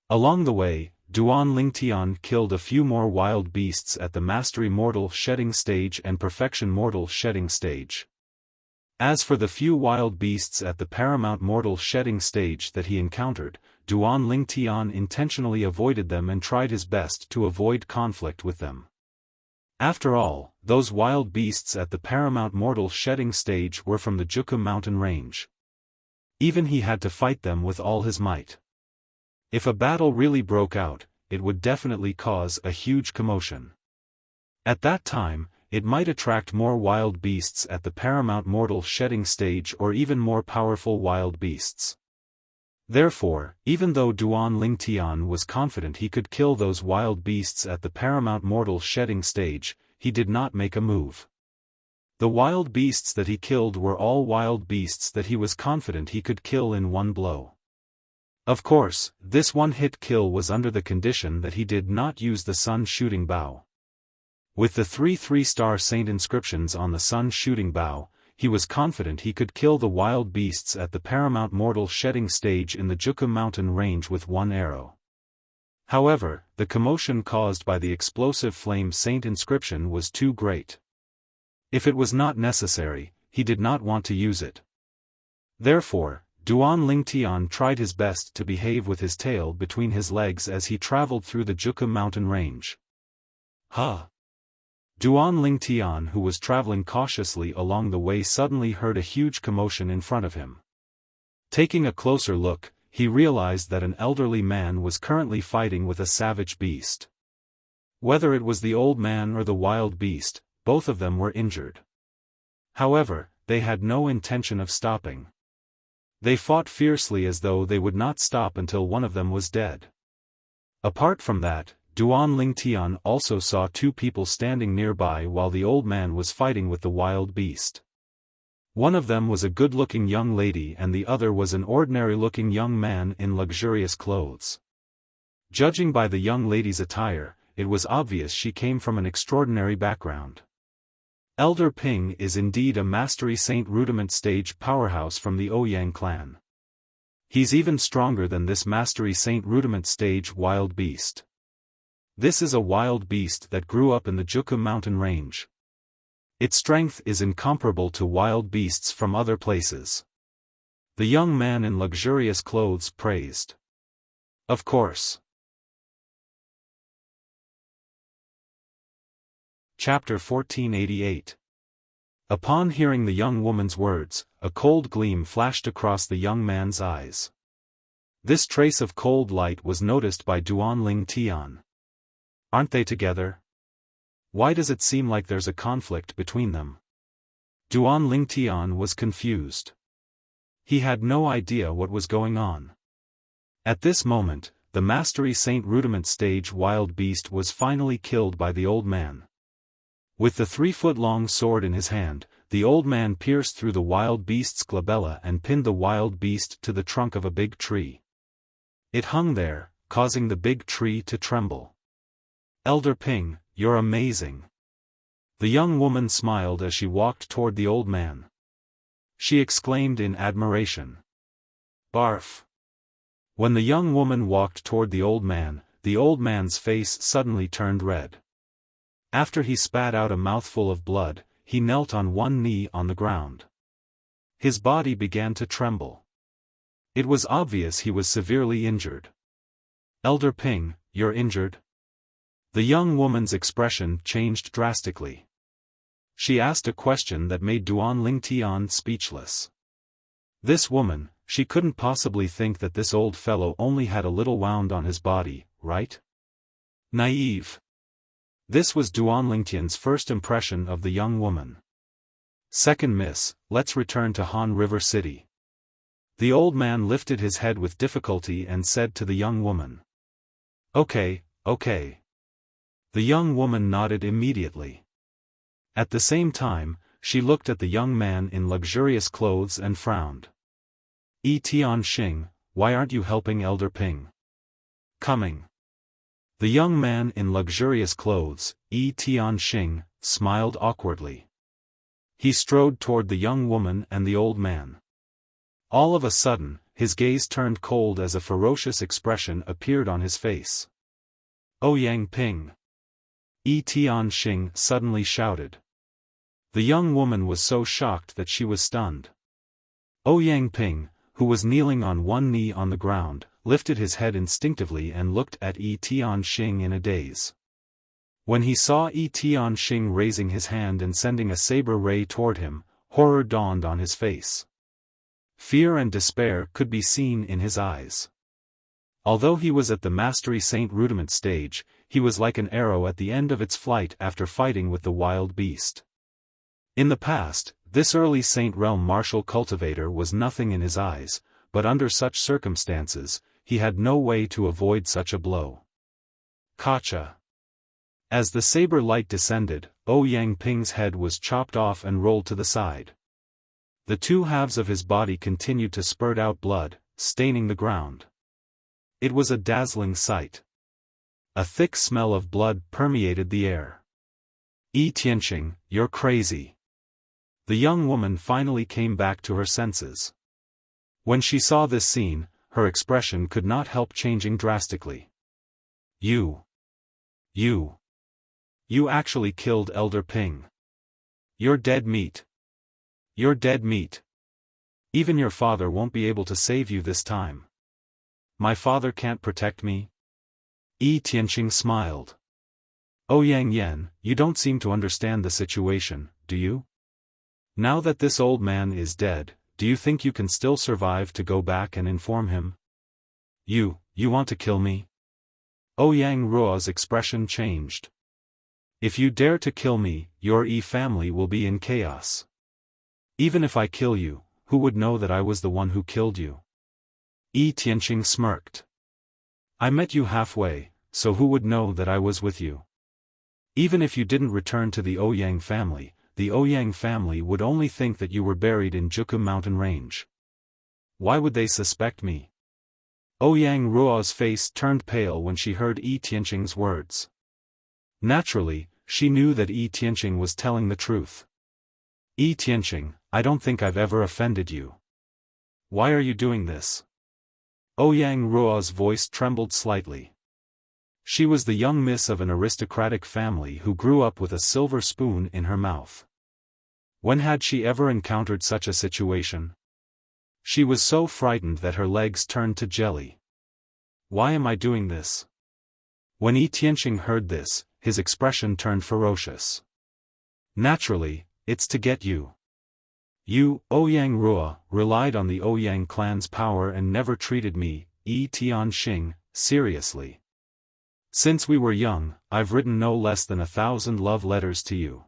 Along the way, Duan Lingtian killed a few more wild beasts at the Mastery Mortal Shedding stage and Perfection Mortal Shedding stage. As for the few wild beasts at the Paramount Mortal Shedding stage that he encountered, Duan Lingtian intentionally avoided them and tried his best to avoid conflict with them. After all, those wild beasts at the Paramount Mortal Shedding stage were from the Juku mountain range. Even he had to fight them with all his might. If a battle really broke out, it would definitely cause a huge commotion. At that time, it might attract more wild beasts at the Paramount Mortal Shedding stage or even more powerful wild beasts. Therefore, even though Duan Lingtian was confident he could kill those wild beasts at the Paramount Mortal Shedding stage, he did not make a move. The wild beasts that he killed were all wild beasts that he was confident he could kill in one blow. Of course, this one-hit kill was under the condition that he did not use the sun shooting bow. With the 3 3-star saint inscriptions on the sun shooting bow, he was confident he could kill the wild beasts at the Paramount Mortal Shedding stage in the Juku mountain range with one arrow. However, the commotion caused by the explosive flame saint inscription was too great. If it was not necessary, he did not want to use it. Therefore, Duan Lingtian tried his best to behave with his tail between his legs as he traveled through the Juku mountain range. Duan Lingtian, who was traveling cautiously along the way, suddenly heard a huge commotion in front of him. Taking a closer look, he realized that an elderly man was currently fighting with a savage beast. Whether it was the old man or the wild beast, both of them were injured. However, they had no intention of stopping. They fought fiercely as though they would not stop until one of them was dead. Apart from that, Duan Lingtian also saw 2 people standing nearby while the old man was fighting with the wild beast. One of them was a good-looking young lady and the other was an ordinary-looking young man in luxurious clothes. Judging by the young lady's attire, it was obvious she came from an extraordinary background. Elder Ping is indeed a Mastery Saint Rudiment stage powerhouse from the Ouyang clan. He's even stronger than this Mastery Saint Rudiment stage wild beast. This is a wild beast that grew up in the Juku mountain range. Its strength is incomparable to wild beasts from other places. The young man in luxurious clothes praised. Of course. Chapter 1488. Upon hearing the young woman's words, a cold gleam flashed across the young man's eyes. This trace of cold light was noticed by Duan Lingtian. Aren't they together? Why does it seem like there's a conflict between them? Duan Lingtian was confused. He had no idea what was going on. At this moment, the Mastery Saint Rudiment stage wild beast was finally killed by the old man. With the 3-foot-long sword in his hand, the old man pierced through the wild beast's glabella and pinned the wild beast to the trunk of a big tree. It hung there, causing the big tree to tremble. Elder Ping, you're amazing. The young woman smiled as she walked toward the old man. She exclaimed in admiration. Barf. When the young woman walked toward the old man's face suddenly turned red. After he spat out a mouthful of blood, he knelt on one knee on the ground. His body began to tremble. It was obvious he was severely injured. Elder Ping, you're injured? The young woman's expression changed drastically. She asked a question that made Duan Lingtian speechless. This woman, she couldn't possibly think that this old fellow only had a little wound on his body, right? Naive. This was Duan Lingtian's first impression of the young woman. Second miss, let's return to Han River City. The old man lifted his head with difficulty and said to the young woman. Okay, okay. The young woman nodded immediately. At the same time, she looked at the young man in luxurious clothes and frowned. Tian Xing, why aren't you helping Elder Ping? Coming. The young man in luxurious clothes, Tian Xing, smiled awkwardly. He strode toward the young woman and the old man. All of a sudden, his gaze turned cold as a ferocious expression appeared on his face. Ouyang Ping! Tian Xing suddenly shouted. The young woman was so shocked that she was stunned. Ouyang Ping, who was kneeling on one knee on the ground, lifted his head instinctively and looked at Tian Xing in a daze. When he saw Tian Xing raising his hand and sending a saber ray toward him, horror dawned on his face. Fear and despair could be seen in his eyes. Although he was at the Mastery Saint Rudiment stage, he was like an arrow at the end of its flight after fighting with the wild beast. In the past, this early Saint Realm martial cultivator was nothing in his eyes, but under such circumstances, he had no way to avoid such a blow. Kacha! As the saber light descended, Ouyang Ping's head was chopped off and rolled to the side. The two halves of his body continued to spurt out blood, staining the ground. It was a dazzling sight. A thick smell of blood permeated the air. Tianxing, you're crazy. The young woman finally came back to her senses. When she saw this scene, her expression could not help changing drastically. You actually killed Elder Ping. You're dead meat. You're dead meat. Even your father won't be able to save you this time. My father can't protect me? Tianxing smiled. Ouyang Yan, you don't seem to understand the situation, do you? Now that this old man is dead, do you think you can still survive to go back and inform him? You want to kill me? Ouyang Ruo's expression changed. If you dare to kill me, your family will be in chaos. Even if I kill you, who would know that I was the one who killed you? Tianxing smirked. I met you halfway, so who would know that I was with you? Even if you didn't return to the Ouyang family would only think that you were buried in Juku mountain range. Why would they suspect me? Ouyang Ruo's face turned pale when she heard Tianxing's words. Naturally, she knew that Tianxing was telling the truth. Tianxing, I don't think I've ever offended you. Why are you doing this? Ouyang Ruo's voice trembled slightly. She was the young miss of an aristocratic family who grew up with a silver spoon in her mouth. When had she ever encountered such a situation? She was so frightened that her legs turned to jelly. Why am I doing this? When Tianxing heard this, his expression turned ferocious. Naturally, it's to get you. You, Ouyang Ruo, relied on the Ouyang clan's power and never treated me, Tianxing, seriously. Since we were young, I've written no less than 1,000 love letters to you.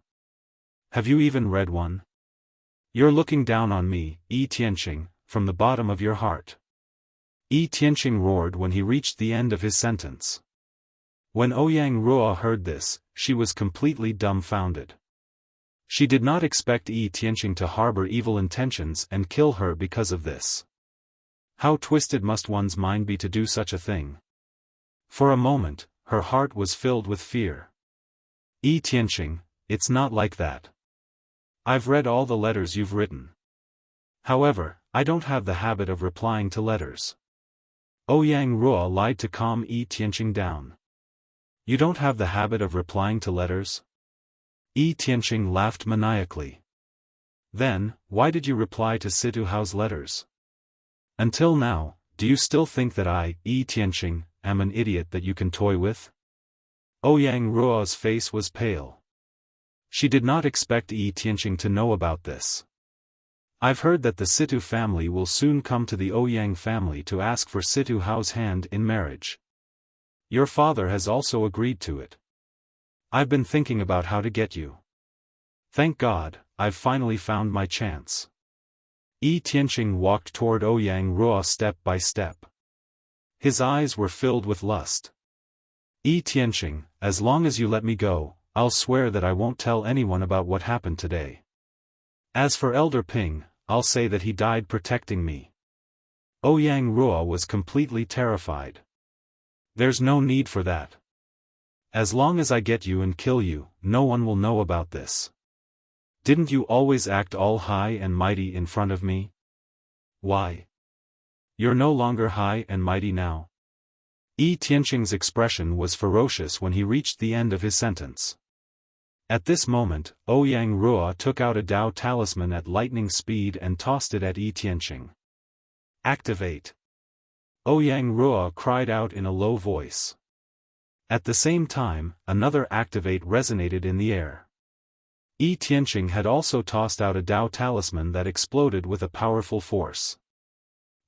Have you even read one? You're looking down on me, Tianxing, from the bottom of your heart. Tianxing roared when he reached the end of his sentence. When Ouyang Ruo heard this, she was completely dumbfounded. She did not expect Tianxing to harbor evil intentions and kill her because of this. How twisted must one's mind be to do such a thing? For a moment, her heart was filled with fear. Tianxing, it's not like that. I've read all the letters you've written. However, I don't have the habit of replying to letters. Ouyang Ruo lied to calm Tianxing down. You don't have the habit of replying to letters? Tianxing laughed maniacally. Then, why did you reply to Situ Hao's letters? Until now, do you still think that I, Tianxing, am an idiot that you can toy with? Ouyang Ruo's face was pale. She did not expect Tianxing to know about this. I've heard that the Situ family will soon come to the Ouyang family to ask for Situ Hao's hand in marriage. Your father has also agreed to it. I've been thinking about how to get you. Thank God, I've finally found my chance. Yi Tianqing walked toward Ouyang Ruo step by step. His eyes were filled with lust. Yi Tianqing, as long as you let me go, I'll swear that I won't tell anyone about what happened today. As for Elder Ping, I'll say that he died protecting me. Ouyang Ruo was completely terrified. There's no need for that. As long as I get you and kill you, no one will know about this. Didn't you always act all high and mighty in front of me? Why? You're no longer high and mighty now. Yi Tianqing's expression was ferocious when he reached the end of his sentence. At this moment, Ouyang Ruo took out a Dao talisman at lightning speed and tossed it at Yi Tianqing. Activate! Ouyang Ruo cried out in a low voice. At the same time, another activate resonated in the air. Yi Tianqing had also tossed out a Dao talisman that exploded with a powerful force.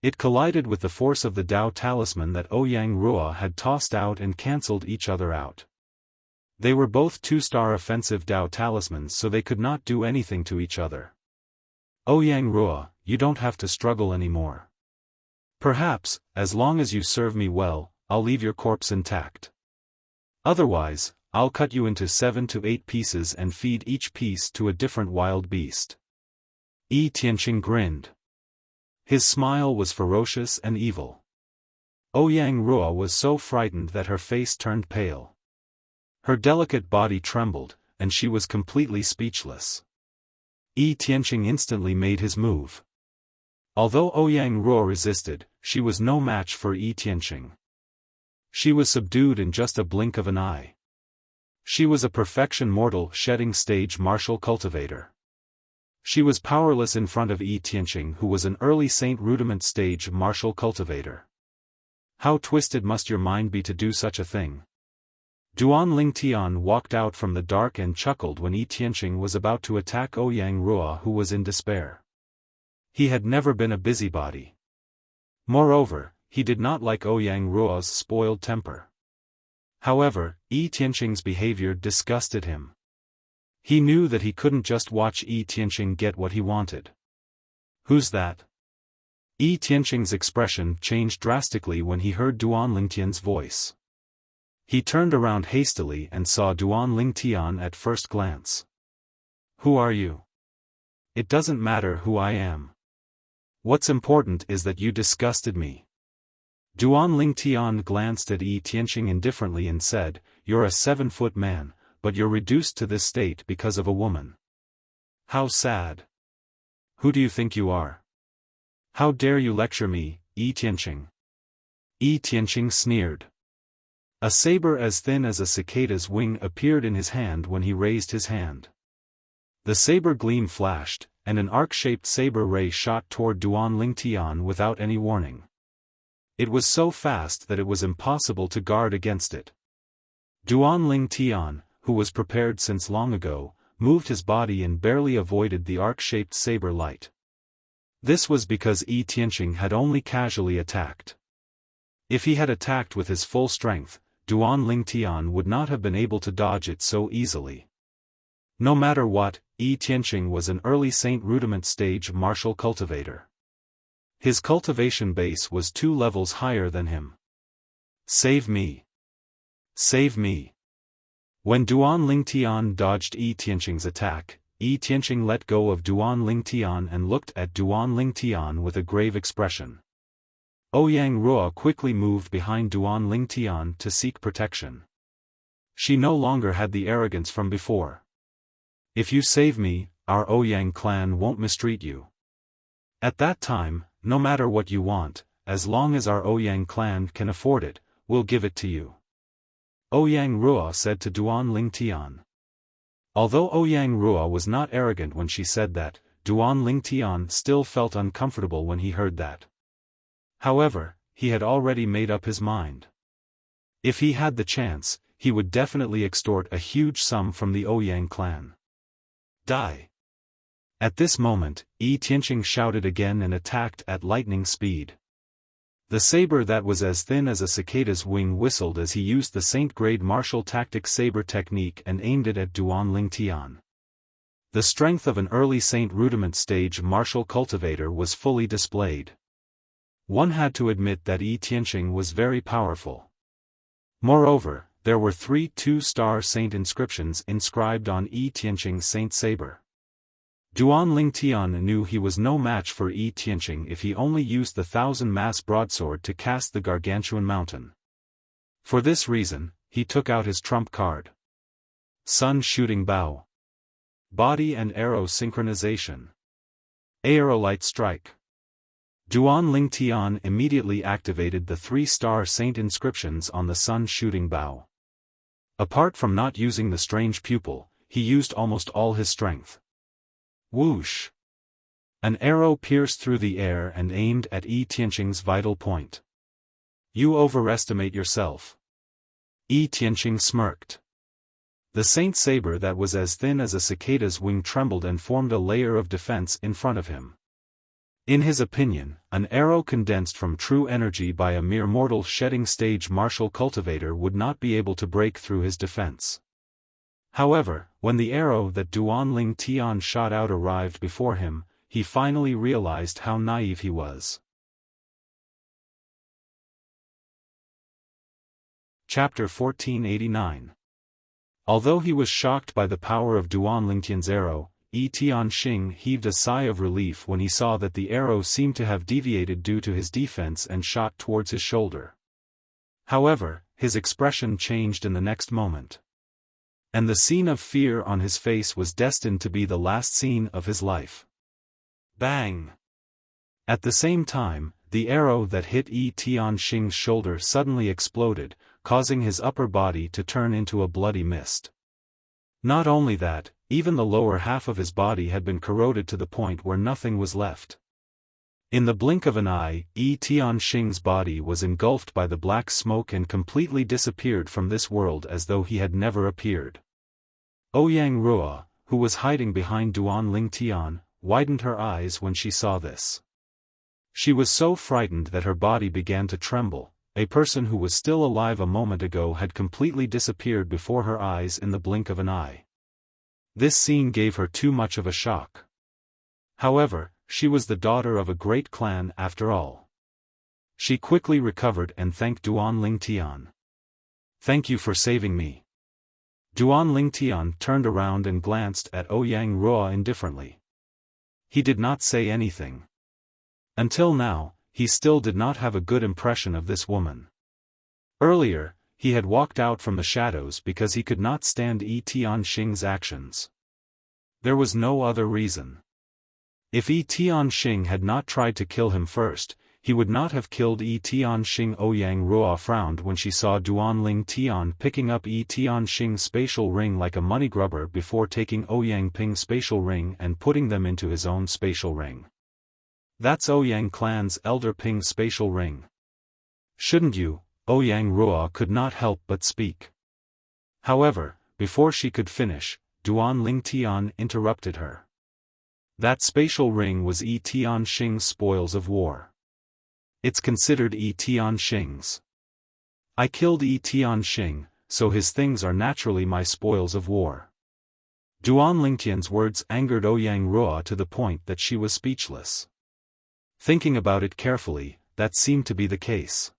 It collided with the force of the Dao talisman that Ouyang Ruo had tossed out and cancelled each other out. They were both two-star offensive Dao talismans, so they could not do anything to each other. Ouyang Ruo, you don't have to struggle anymore. Perhaps, as long as you serve me well, I'll leave your corpse intact. Otherwise, I'll cut you into 7 to 8 pieces and feed each piece to a different wild beast. Yi Tianqing grinned. His smile was ferocious and evil. Ouyang Ruo was so frightened that her face turned pale. Her delicate body trembled, and she was completely speechless. Yi Tianqing instantly made his move. Although Ouyang Ruo resisted, she was no match for Yi Tianqing. She was subdued in just a blink of an eye. She was a perfection mortal shedding stage martial cultivator. She was powerless in front of Yi Tianqing, who was an early Saint Rudiment stage martial cultivator. How twisted must your mind be to do such a thing? Duan Lingtian walked out from the dark and chuckled when Yi Tianqing was about to attack Ouyang Ruo, who was in despair. He had never been a busybody. Moreover, he did not like Ouyang Ruo's spoiled temper. However, Yi Tianqing's behavior disgusted him. He knew that he couldn't just watch Yi Tianqing get what he wanted. Who's that? Yi Tianqing's expression changed drastically when he heard Duan Lingtian's voice. He turned around hastily and saw Duan Lingtian at first glance. Who are you? It doesn't matter who I am. What's important is that you disgusted me. Duan Lingtian glanced at Yi Tianqing indifferently and said, "You're a 7-foot man, but you're reduced to this state because of a woman. How sad. Who do you think you are? How dare you lecture me, Yi Tianqing?" Yi Tianqing sneered. A saber as thin as a cicada's wing appeared in his hand when he raised his hand. The saber gleam flashed, and an arc-shaped saber ray shot toward Duan Lingtian without any warning. It was so fast that it was impossible to guard against it. Duan Lingtian, who was prepared since long ago, moved his body and barely avoided the arc-shaped saber light. This was because Yi Tianqing had only casually attacked. If he had attacked with his full strength, Duan Lingtian would not have been able to dodge it so easily. No matter what, Yi Tianqing was an early Saint Rudiment stage martial cultivator. His cultivation base was 2 levels higher than him. Save me! Save me! When Duan Lingtian dodged Yi Tianqing's attack, Yi Tianqing let go of Duan Lingtian and looked at Duan Lingtian with a grave expression. Ouyang Ruo quickly moved behind Duan Lingtian to seek protection. She no longer had the arrogance from before. If you save me, our Ouyang clan won't mistreat you. At that time, no matter what you want, as long as our Ouyang clan can afford it, we'll give it to you. Ouyang Ruo said to Duan Lingtian. Although Ouyang Ruo was not arrogant when she said that, Duan Lingtian still felt uncomfortable when he heard that. However, he had already made up his mind. If he had the chance, he would definitely extort a huge sum from the Ouyang clan. Die! At this moment, Yi Tianqing shouted again and attacked at lightning speed. The saber that was as thin as a cicada's wing whistled as he used the Saint-grade martial tactic saber technique and aimed it at Duan Lingtian. The strength of an early Saint Rudiment stage martial cultivator was fully displayed. One had to admit that Yi Tianqing was very powerful. Moreover, there were 3 2-star saint inscriptions inscribed on Yi Tianqing's saint saber. Duan Lingtian knew he was no match for Yi Tianqing if he only used the 1000-mass broadsword to cast the gargantuan mountain. For this reason, he took out his trump card. Sun Shooting Bow. Body and arrow synchronization. Aerolite strike. Duan Lingtian immediately activated the 3-star saint inscriptions on the Sun Shooting Bow. Apart from not using the strange pupil, he used almost all his strength. Whoosh! An arrow pierced through the air and aimed at Yi Tianqing's vital point. You overestimate yourself. Yi Tianqing smirked. The saint saber that was as thin as a cicada's wing trembled and formed a layer of defense in front of him. In his opinion, an arrow condensed from true energy by a mere mortal shedding stage martial cultivator would not be able to break through his defense. However, when the arrow that Duan Lingtian shot out arrived before him, he finally realized how naive he was. Chapter 1489. Although he was shocked by the power of Duan Lingtian's arrow, Yi Tianqing heaved a sigh of relief when he saw that the arrow seemed to have deviated due to his defense and shot towards his shoulder. However, his expression changed in the next moment. And the scene of fear on his face was destined to be the last scene of his life. Bang! At the same time, the arrow that hit Yi Tianqing's shoulder suddenly exploded, causing his upper body to turn into a bloody mist. Not only that, even the lower half of his body had been corroded to the point where nothing was left. In the blink of an eye, Yi Tianqing's body was engulfed by the black smoke and completely disappeared from this world as though he had never appeared. Ouyang Ruo, who was hiding behind Duan Lingtian, widened her eyes when she saw this. She was so frightened that her body began to tremble. A person who was still alive a moment ago had completely disappeared before her eyes in the blink of an eye. This scene gave her too much of a shock. However, she was the daughter of a great clan after all. She quickly recovered and thanked Duan Lingtian. Thank you for saving me. Duan Lingtian turned around and glanced at Ouyang Ruo indifferently. He did not say anything. Until now, he still did not have a good impression of this woman. Earlier, he had walked out from the shadows because he could not stand Yi Tianqing's actions. There was no other reason. If Yi Tianqing had not tried to kill him first, he would not have killed Yi Tianqing. Ouyang Ruo frowned when she saw Duan Lingtian picking up Yi Tianqing's spatial ring like a money grubber before taking Ouyang Ping's spatial ring and putting them into his own spatial ring. That's Ouyang clan's elder Ping's spatial ring. Shouldn't you? Ouyang Ruo could not help but speak. However, before she could finish, Duan Lingtian interrupted her. That spatial ring was Yi Tianqing's spoils of war. It's considered Yi Tianqing's. I killed Yi Tianqing, so his things are naturally my spoils of war. Duan Lingtian's words angered Ouyang Ruo to the point that she was speechless. Thinking about it carefully, that seemed to be the case.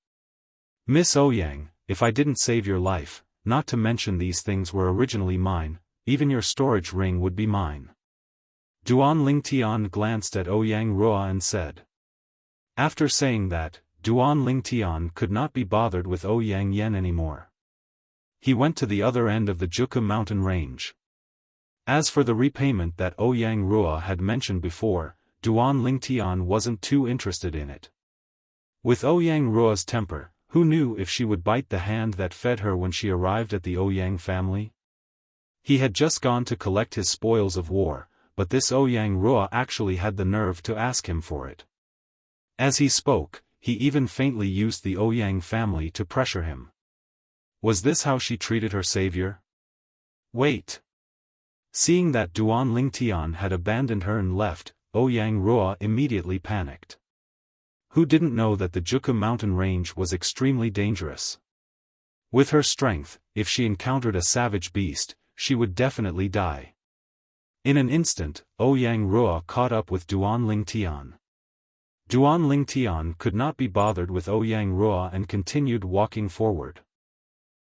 Miss Ouyang, if I didn't save your life, not to mention these things were originally mine, even your storage ring would be mine. Duan Lingtian glanced at Ouyang Ruo and said. After saying that, Duan Lingtian could not be bothered with Ouyang Yen anymore. He went to the other end of the Juku mountain range. As for the repayment that Ouyang Ruo had mentioned before, Duan Lingtian wasn't too interested in it. With Ouyang Ruo's temper, who knew if she would bite the hand that fed her when she arrived at the Ouyang family? He had just gone to collect his spoils of war, but this Ouyang Ruo actually had the nerve to ask him for it. As he spoke, he even faintly used the Ouyang family to pressure him. Was this how she treated her savior? Wait. Seeing that Duan Lingtian had abandoned her and left, Ouyang Ruo immediately panicked. Who didn't know that the Juku mountain range was extremely dangerous? With her strength, if she encountered a savage beast, she would definitely die. In an instant, Ouyang Ruo caught up with Duan Lingtian. Duan Lingtian could not be bothered with Ouyang Ruo and continued walking forward.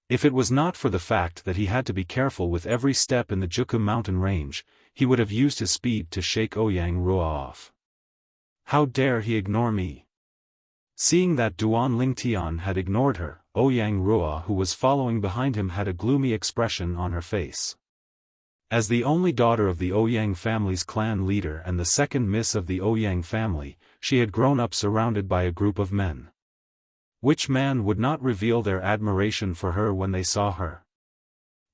If it was not for the fact that he had to be careful with every step in the Juku mountain range, he would have used his speed to shake Ouyang Ruo off. How dare he ignore me? Seeing that Duan Lingtian had ignored her, Ouyang Ruo, who was following behind him, had a gloomy expression on her face. As the only daughter of the Ouyang family's clan leader and the second miss of the Ouyang family, she had grown up surrounded by a group of men. Which man would not reveal their admiration for her when they saw her?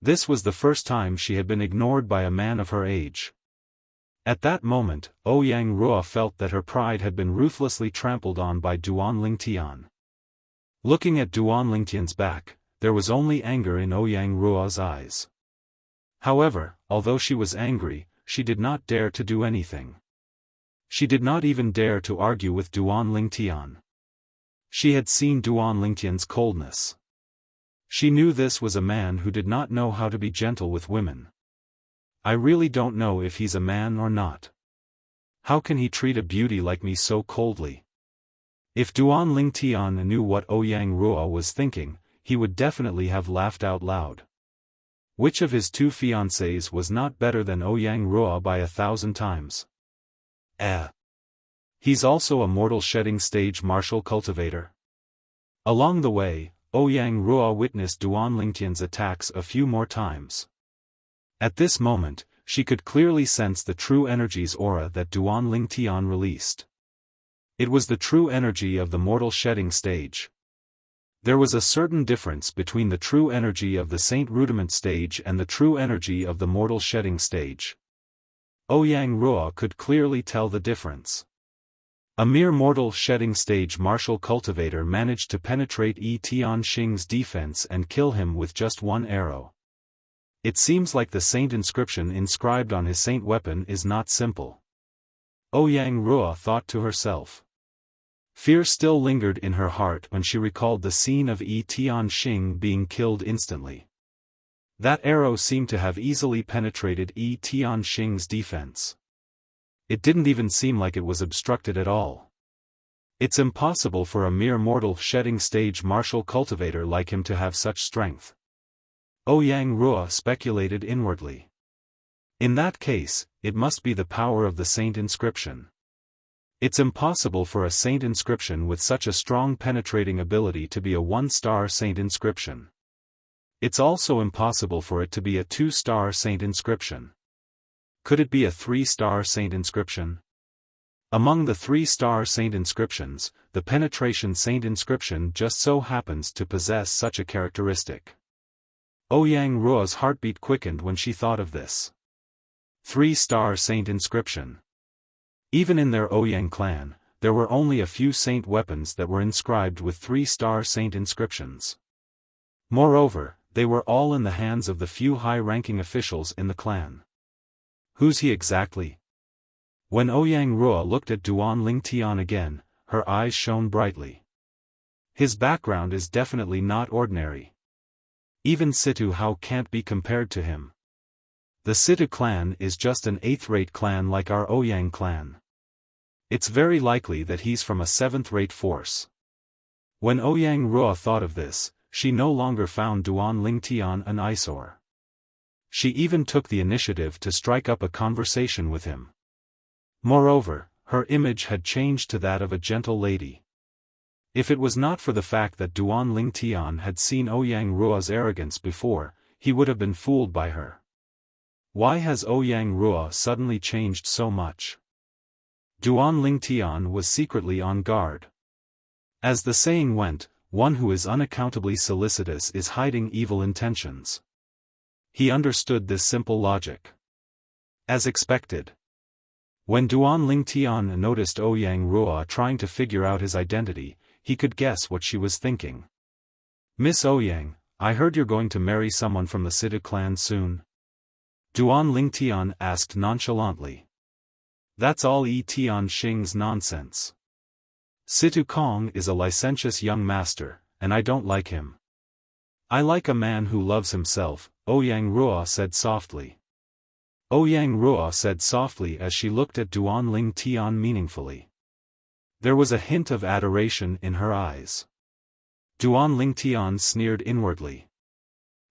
This was the first time she had been ignored by a man of her age. At that moment, Ouyang Ruo felt that her pride had been ruthlessly trampled on by Duan Lingtian. Looking at Duan Lingtian's back, there was only anger in Ouyang Ruo's eyes. However, although she was angry, she did not dare to do anything. She did not even dare to argue with Duan Lingtian. She had seen Duan Lingtian's coldness. She knew this was a man who did not know how to be gentle with women. I really don't know if he's a man or not. How can he treat a beauty like me so coldly? If Duan Lingtian knew what Ouyang Ruo was thinking, he would definitely have laughed out loud. Which of his two fiancées was not better than Ouyang Ruo by 1,000 times? He's also a mortal shedding stage martial cultivator. Along the way, Ouyang Ruo witnessed Duan Lingtian's attacks a few more times. At this moment, she could clearly sense the true energy's aura that Duan Lingtian released. It was the true energy of the mortal shedding stage. There was a certain difference between the true energy of the Saint Rudiment stage and the true energy of the mortal shedding stage. Ouyang Ruo could clearly tell the difference. A mere mortal shedding stage martial cultivator managed to penetrate Yi Tianxing's defense and kill him with just one arrow. It seems like the saint inscription inscribed on his saint weapon is not simple. Ouyang Ruo thought to herself. Fear still lingered in her heart when she recalled the scene of Yi Tianxing being killed instantly. That arrow seemed to have easily penetrated Yi Tianxing's defense. It didn't even seem like it was obstructed at all. It's impossible for a mere mortal shedding stage martial cultivator like him to have such strength. Ouyang Ruo speculated inwardly. In that case, it must be the power of the saint inscription. It's impossible for a saint inscription with such a strong penetrating ability to be a 1-star saint inscription. It's also impossible for it to be a 2-star saint inscription. Could it be a 3-star saint inscription? Among the 3-star saint inscriptions, the penetration saint inscription just so happens to possess such a characteristic. Ouyang Ruo's heartbeat quickened when she thought of this. 3-star saint inscription. Even in their Ouyang clan, there were only a few saint weapons that were inscribed with 3-star saint inscriptions. Moreover, they were all in the hands of the few high-ranking officials in the clan. Who's he exactly? When Ouyang Ruo looked at Duan Lingtian again, her eyes shone brightly. His background is definitely not ordinary. Even Situ Hao can't be compared to him. The Situ clan is just an 8th-rate clan like our Ouyang clan. It's very likely that he's from a 7th-rate force. When Ouyang Ruo thought of this, she no longer found Duan Lingtian an eyesore. She even took the initiative to strike up a conversation with him. Moreover, her image had changed to that of a gentle lady. If it was not for the fact that Duan Lingtian had seen Ouyang Ruo's arrogance before, he would have been fooled by her. Why has Ouyang Ruo suddenly changed so much? Duan Lingtian was secretly on guard. As the saying went, one who is unaccountably solicitous is hiding evil intentions. He understood this simple logic. As expected. When Duan Lingtian noticed Ouyang Ruo trying to figure out his identity, he could guess what she was thinking. Miss Ouyang, I heard you're going to marry someone from the Situ clan soon. Duan Lingtian asked nonchalantly. That's all Yi Tianxing's nonsense. Situ Kong is a licentious young master, and I don't like him. I like a man who loves himself, Ouyang Ruo said softly. Ouyang Ruo said softly as she looked at Duan Tian meaningfully. There was a hint of adoration in her eyes. Duan Tian sneered inwardly.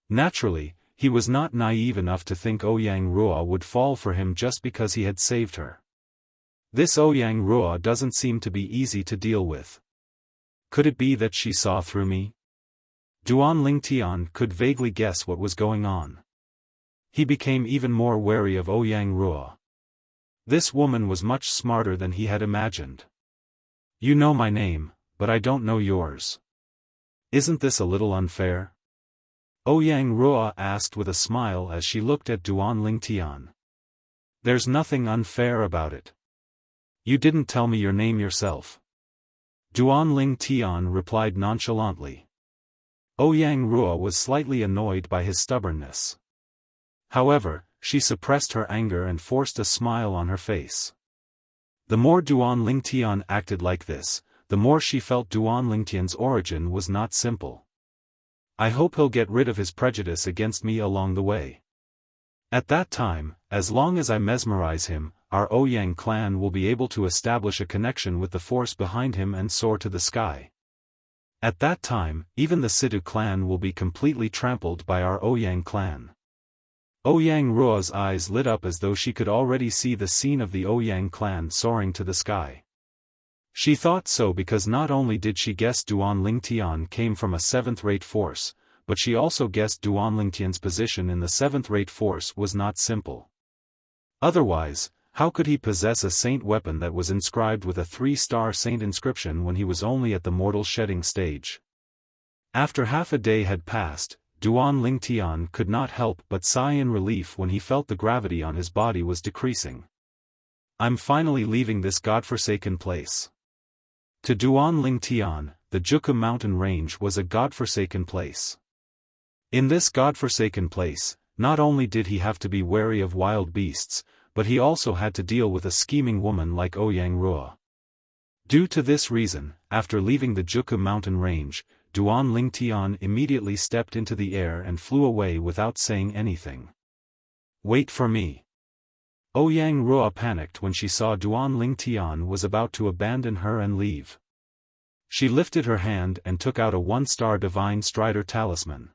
Naturally, he was not naive enough to think Ouyang Ruo would fall for him just because he had saved her. This Ouyang Ruo doesn't seem to be easy to deal with. Could it be that she saw through me? Duan Tian could vaguely guess what was going on. He became even more wary of Ouyang Ruo. This woman was much smarter than he had imagined. You know my name, but I don't know yours. Isn't this a little unfair? Ouyang Ruo asked with a smile as she looked at Duan Tian. There's nothing unfair about it. You didn't tell me your name yourself. Duan Tian replied nonchalantly. Ouyang Ruo was slightly annoyed by his stubbornness. However, she suppressed her anger and forced a smile on her face. The more Duan Tian acted like this, the more she felt Duan Tian's origin was not simple. I hope he'll get rid of his prejudice against me along the way. At that time, as long as I mesmerize him, our Ouyang clan will be able to establish a connection with the force behind him and soar to the sky. At that time, even the Sidu clan will be completely trampled by our Ouyang clan. Ouyang Ruo's eyes lit up as though she could already see the scene of the Ouyang clan soaring to the sky. She thought so because not only did she guess Duan Tian came from a 7th-rate force, but she also guessed Duan Tian's position in the 7th-rate force was not simple. Otherwise, how could he possess a saint weapon that was inscribed with a 3-star saint inscription when he was only at the mortal shedding stage? After half a day had passed, Duan Tian could not help but sigh in relief when he felt the gravity on his body was decreasing. I'm finally leaving this godforsaken place. To Duan Tian, the Juku mountain range was a godforsaken place. In this godforsaken place, not only did he have to be wary of wild beasts, but he also had to deal with a scheming woman like Ouyang Ruo. Due to this reason, after leaving the Juku mountain range, Duan Tian immediately stepped into the air and flew away without saying anything. Wait for me. Ouyang Ruo panicked when she saw Duan Tian was about to abandon her and leave. She lifted her hand and took out a 1-star Divine Strider talisman.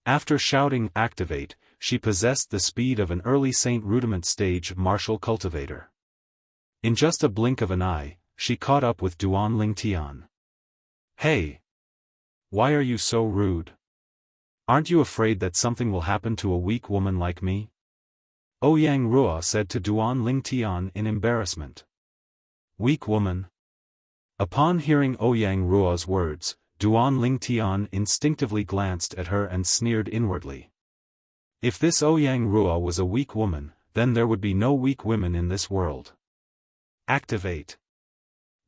After shouting "Activate," she possessed the speed of an early Saint Rudiment stage martial cultivator. In just a blink of an eye, she caught up with Duan Tian. Hey! Why are you so rude? Aren't you afraid that something will happen to a weak woman like me? Ouyang Ruo said to Duan Tian in embarrassment. Weak woman? Upon hearing Ouyang Ruo's words, Duan Tian instinctively glanced at her and sneered inwardly. If this Ouyang Ruo was a weak woman, then there would be no weak women in this world. Activate.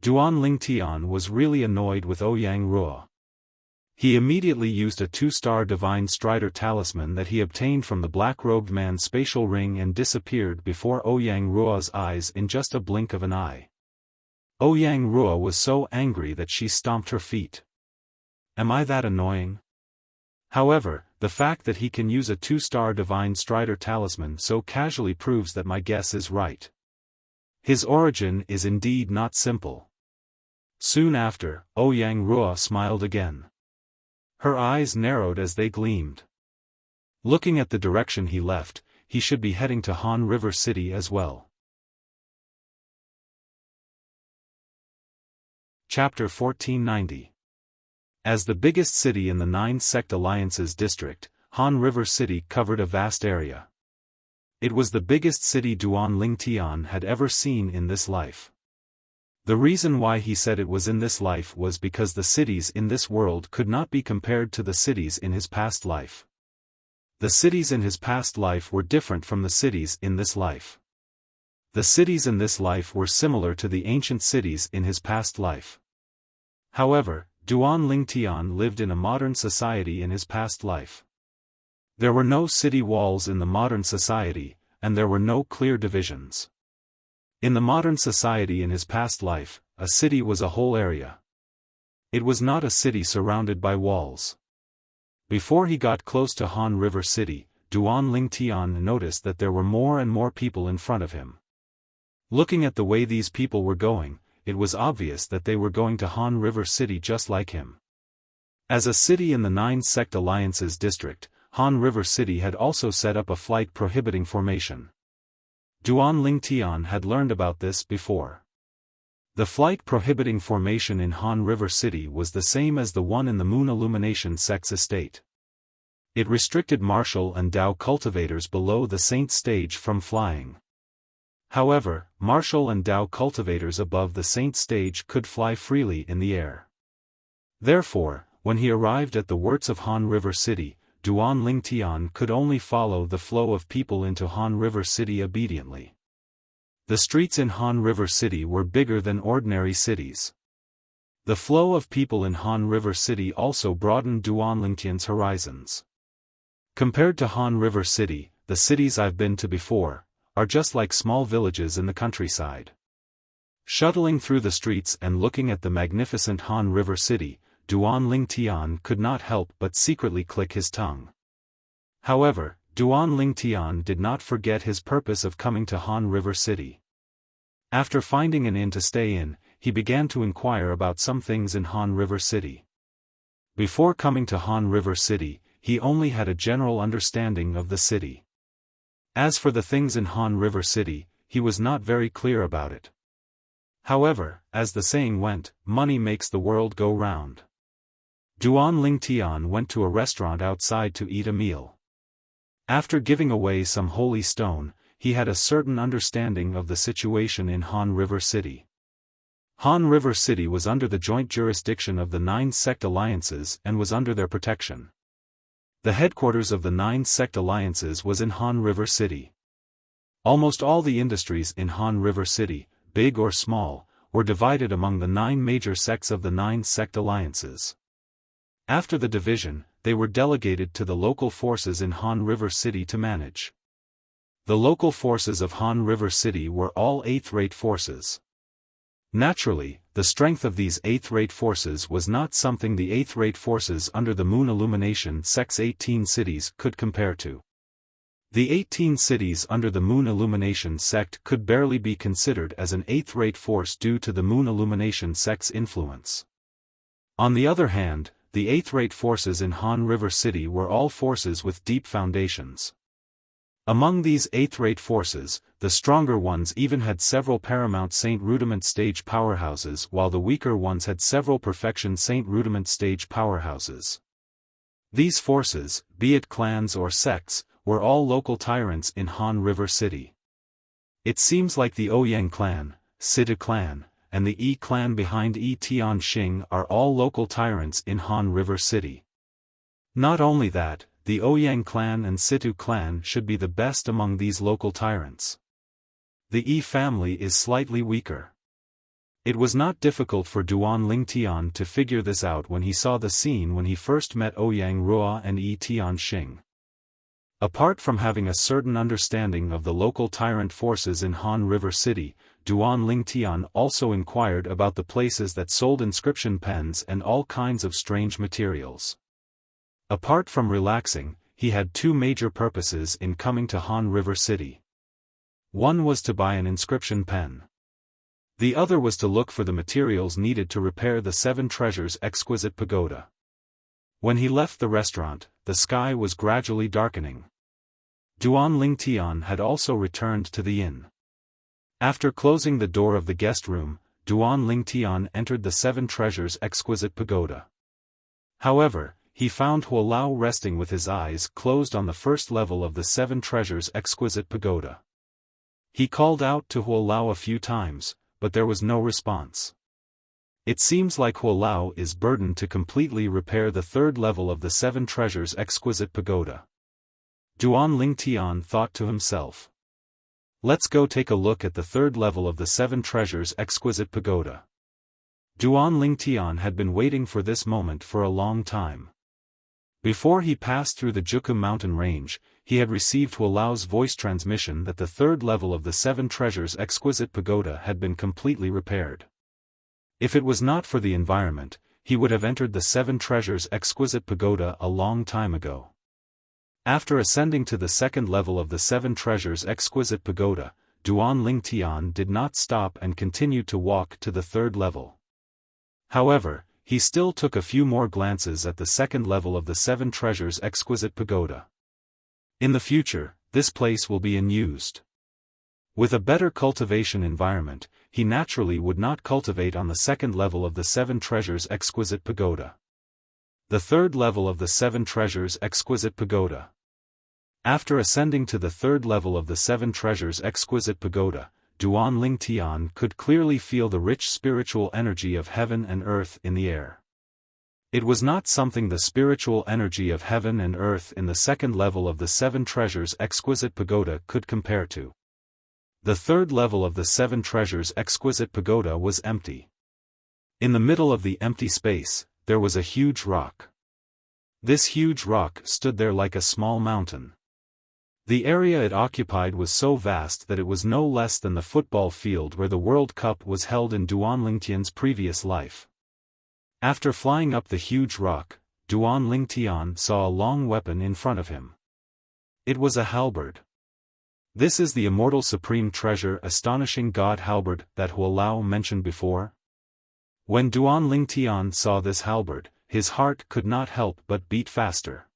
Duan Tian was really annoyed with Ouyang Ruo. He immediately used a 2-star Divine Strider talisman that he obtained from the black-robed man's spatial ring and disappeared before Ouyang Ruo's eyes in just a blink of an eye. Ouyang Ruo was so angry that she stomped her feet. Am I that annoying? However, the fact that he can use a 2-star Divine Strider talisman so casually proves that my guess is right. His origin is indeed not simple. Soon after, Ouyang Ruo smiled again. Her eyes narrowed as they gleamed. Looking at the direction he left, he should be heading to Han River City as well. Chapter 1490. As the biggest city in the 9-sect alliances district, Han River City covered a vast area. It was the biggest city Duan Tian had ever seen in this life. The reason why he said it was in this life was because the cities in this world could not be compared to the cities in his past life. The cities in his past life were different from the cities in this life. The cities in this life were similar to the ancient cities in his past life. However, Duan Tian lived in a modern society in his past life. There were no city walls in the modern society, and there were no clear divisions. In the modern society in his past life, a city was a whole area. It was not a city surrounded by walls. Before he got close to Han River City, Duan Lingtian noticed that there were more and more people in front of him. Looking at the way these people were going, it was obvious that they were going to Han River City just like him. As a city in the 9 Sect Alliances district, Han River City had also set up a flight prohibiting formation. Duan Lingtian had learned about this before. The flight prohibiting formation in Han River City was the same as the one in the Moon Illumination Sect's estate. It restricted martial and Dao cultivators below the Saint stage from flying. However, martial and Dao cultivators above the Saint stage could fly freely in the air. Therefore, when he arrived at the works of Han River City, Duan Lingtian could only follow the flow of people into Han River City obediently. The streets in Han River City were bigger than ordinary cities. The flow of people in Han River City also broadened Duan Lingtian's horizons. Compared to Han River City, the cities I've been to before are just like small villages in the countryside. Shuttling through the streets and looking at the magnificent Han River City, Duan Lingtian could not help but secretly click his tongue. However, Duan Lingtian did not forget his purpose of coming to Han River City. After finding an inn to stay in, he began to inquire about some things in Han River City. Before coming to Han River City, he only had a general understanding of the city. As for the things in Han River City, he was not very clear about it. However, as the saying went, money makes the world go round. Duan Lingtian went to a restaurant outside to eat a meal. After giving away some holy stone, he had a certain understanding of the situation in Han River City. Han River City was under the joint jurisdiction of the 9 Sect Alliances and was under their protection. The headquarters of the 9 Sect Alliances was in Han River City. Almost all the industries in Han River City, big or small, were divided among the 9 major sects of the 9 Sect Alliances. After the division, they were delegated to the local forces in Han River City to manage. The local forces of Han River City were all 8th-rate forces. Naturally, the strength of these 8th-rate forces was not something the 8th-rate forces under the Moon Illumination Sect's 18 cities could compare to. The 18 cities under the Moon Illumination Sect could barely be considered as an 8th-rate force due to the Moon Illumination Sect's influence. On the other hand, the 8th-rate forces in Han River City were all forces with deep foundations. Among these 8th-rate forces, the stronger ones even had several Paramount Saint Rudiment stage powerhouses while the weaker ones had several Perfection Saint Rudiment stage powerhouses. These forces, be it clans or sects, were all local tyrants in Han River City. It seems like the Ouyang clan, Situ clan, and the Yi clan behind Yi Tianxing are all local tyrants in Han River City. Not only that, the Ouyang clan and Situ clan should be the best among these local tyrants. The Yi family is slightly weaker. It was not difficult for Duan Lingtian to figure this out when he saw the scene when he first met Ouyang Rua and Yi Tianxing. Apart from having a certain understanding of the local tyrant forces in Han River City, Duan Lingtian also inquired about the places that sold inscription pens and all kinds of strange materials. Apart from relaxing, he had 2 major purposes in coming to Han River City. One was to buy an inscription pen. The other was to look for the materials needed to repair the 7 Treasures exquisite pagoda. When he left the restaurant, the sky was gradually darkening. Duan Lingtian had also returned to the inn. After closing the door of the guest room, Duan Lingtian entered the 7 Treasures exquisite pagoda. However, he found Huolao resting with his eyes closed on the first level of the 7 Treasures exquisite pagoda. He called out to Huolao a few times, but there was no response. It seems like Huolao is burdened to completely repair the 3rd level of the 7 Treasures exquisite pagoda. Duan Lingtian thought to himself. Let's go take a look at the 3rd level of the 7 Treasures exquisite pagoda. Duan Lingtian had been waiting for this moment for a long time. Before he passed through the Juku mountain range, he had received Huolao's voice transmission that the 3rd level of the 7 Treasures exquisite pagoda had been completely repaired. If it was not for the environment, he would have entered the 7 Treasures exquisite pagoda a long time ago. After ascending to the second level of the Seven Treasures Exquisite Pagoda, Duan Lingtian did not stop and continued to walk to the third level. However, he still took a few more glances at the second level of the Seven Treasures Exquisite Pagoda. In the future, this place will be unused. With a better cultivation environment, he naturally would not cultivate on the second level of the Seven Treasures Exquisite Pagoda. The third level of the Seven Treasures Exquisite Pagoda. After ascending to the third level of the Seven Treasures Exquisite Pagoda, Duan Lingtian could clearly feel the rich spiritual energy of heaven and earth in the air. It was not something the spiritual energy of heaven and earth in the second level of the Seven Treasures Exquisite Pagoda could compare to. The third level of the Seven Treasures Exquisite Pagoda was empty. In the middle of the empty space, there was a huge rock. This huge rock stood there like a small mountain. The area it occupied was so vast that it was no less than the football field where the World Cup was held in Duan Lingtian's previous life. After flying up the huge rock, Duan Lingtian saw a long weapon in front of him. It was a halberd. This is the immortal supreme treasure astonishing god halberd that Huolao mentioned before. When Duan Lingtian saw this halberd, his heart could not help but beat faster.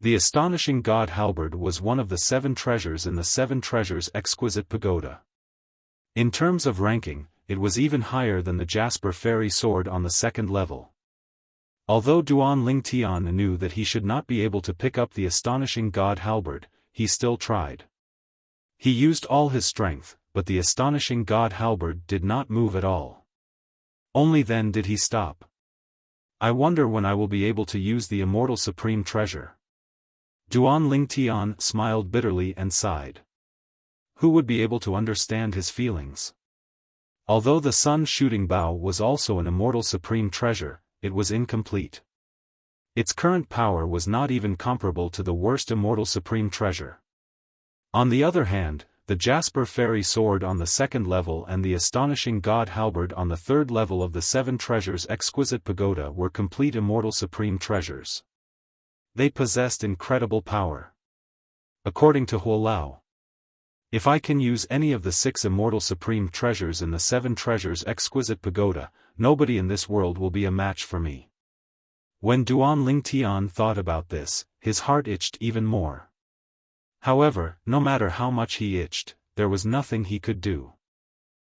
The astonishing god halberd was one of the seven treasures in the Seven Treasures Exquisite Pagoda. In terms of ranking, it was even higher than the Jasper fairy sword on the second level. Although Duan Lingtian knew that he should not be able to pick up the astonishing god halberd, he still tried. He used all his strength, but the astonishing god halberd did not move at all. Only then did he stop. I wonder when I will be able to use the immortal supreme treasure. Duan Lingtian smiled bitterly and sighed. Who would be able to understand his feelings? Although the sun shooting bow was also an immortal supreme treasure, it was incomplete. Its current power was not even comparable to the worst immortal supreme treasure. On the other hand, the Jasper fairy sword on the second level and the astonishing god halberd on the third level of the Seven Treasures Exquisite Pagoda were complete immortal supreme treasures. They possessed incredible power. According to Huolao, if I can use any of the six immortal supreme treasures in the Seven Treasures Exquisite Pagoda, nobody in this world will be a match for me. When Duan Lingtian thought about this, his heart itched even more. However, no matter how much he itched, there was nothing he could do.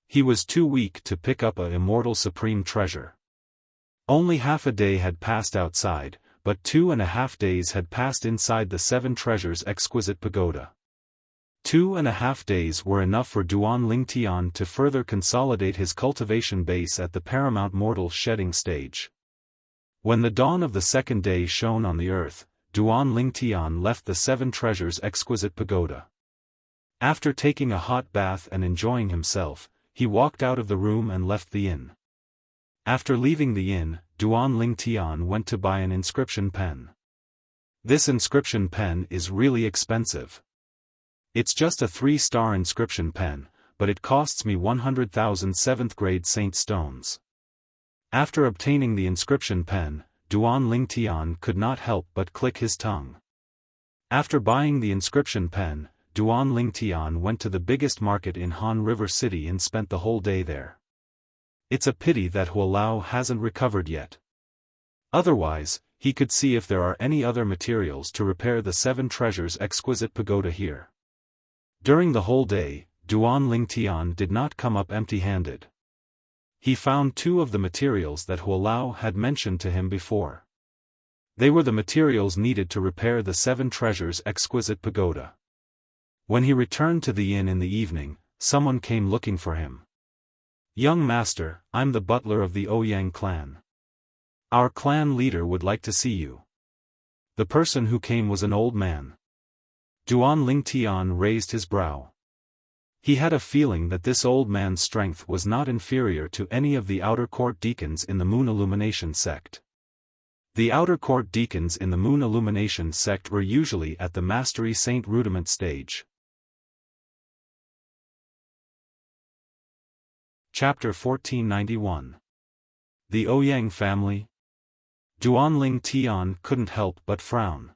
He was too weak to pick up an immortal supreme treasure. Only half a day had passed outside, but 2.5 days had passed inside the Seven Treasures Exquisite Pagoda. 2.5 days were enough for Duan Lingtian to further consolidate his cultivation base at the paramount mortal shedding stage. When the dawn of the second day shone on the earth, Duan Lingtian left the Seven Treasures Exquisite Pagoda. After taking a hot bath and enjoying himself, he walked out of the room and left the inn. After leaving the inn, Duan Lingtian went to buy an inscription pen. This inscription pen is really expensive. It's just a 3-star inscription pen, but it costs me 100,000 7th-grade Saint stones. After obtaining the inscription pen, Duan Lingtian could not help but click his tongue. After buying the inscription pen, Duan Lingtian went to the biggest market in Han River City and spent the whole day there. It's a pity that Huolao hasn't recovered yet. Otherwise, he could see if there are any other materials to repair the Seven Treasures Exquisite Pagoda here. During the whole day, Duan Lingtian did not come up empty-handed. He found 2 of the materials that Huolao had mentioned to him before. They were the materials needed to repair the Seven Treasures Exquisite Pagoda. When he returned to the inn in the evening, someone came looking for him. "Young master, I'm the butler of the Ouyang clan. Our clan leader would like to see you." The person who came was an old man. Duan Lingtian raised his brow. He had a feeling that this old man's strength was not inferior to any of the outer court deacons in the Moon Illumination sect. The outer court deacons in the Moon Illumination sect were usually at the Mastery Saint Rudiment stage. Chapter 1491. The Ouyang family. Duan Lingtian couldn't help but frown.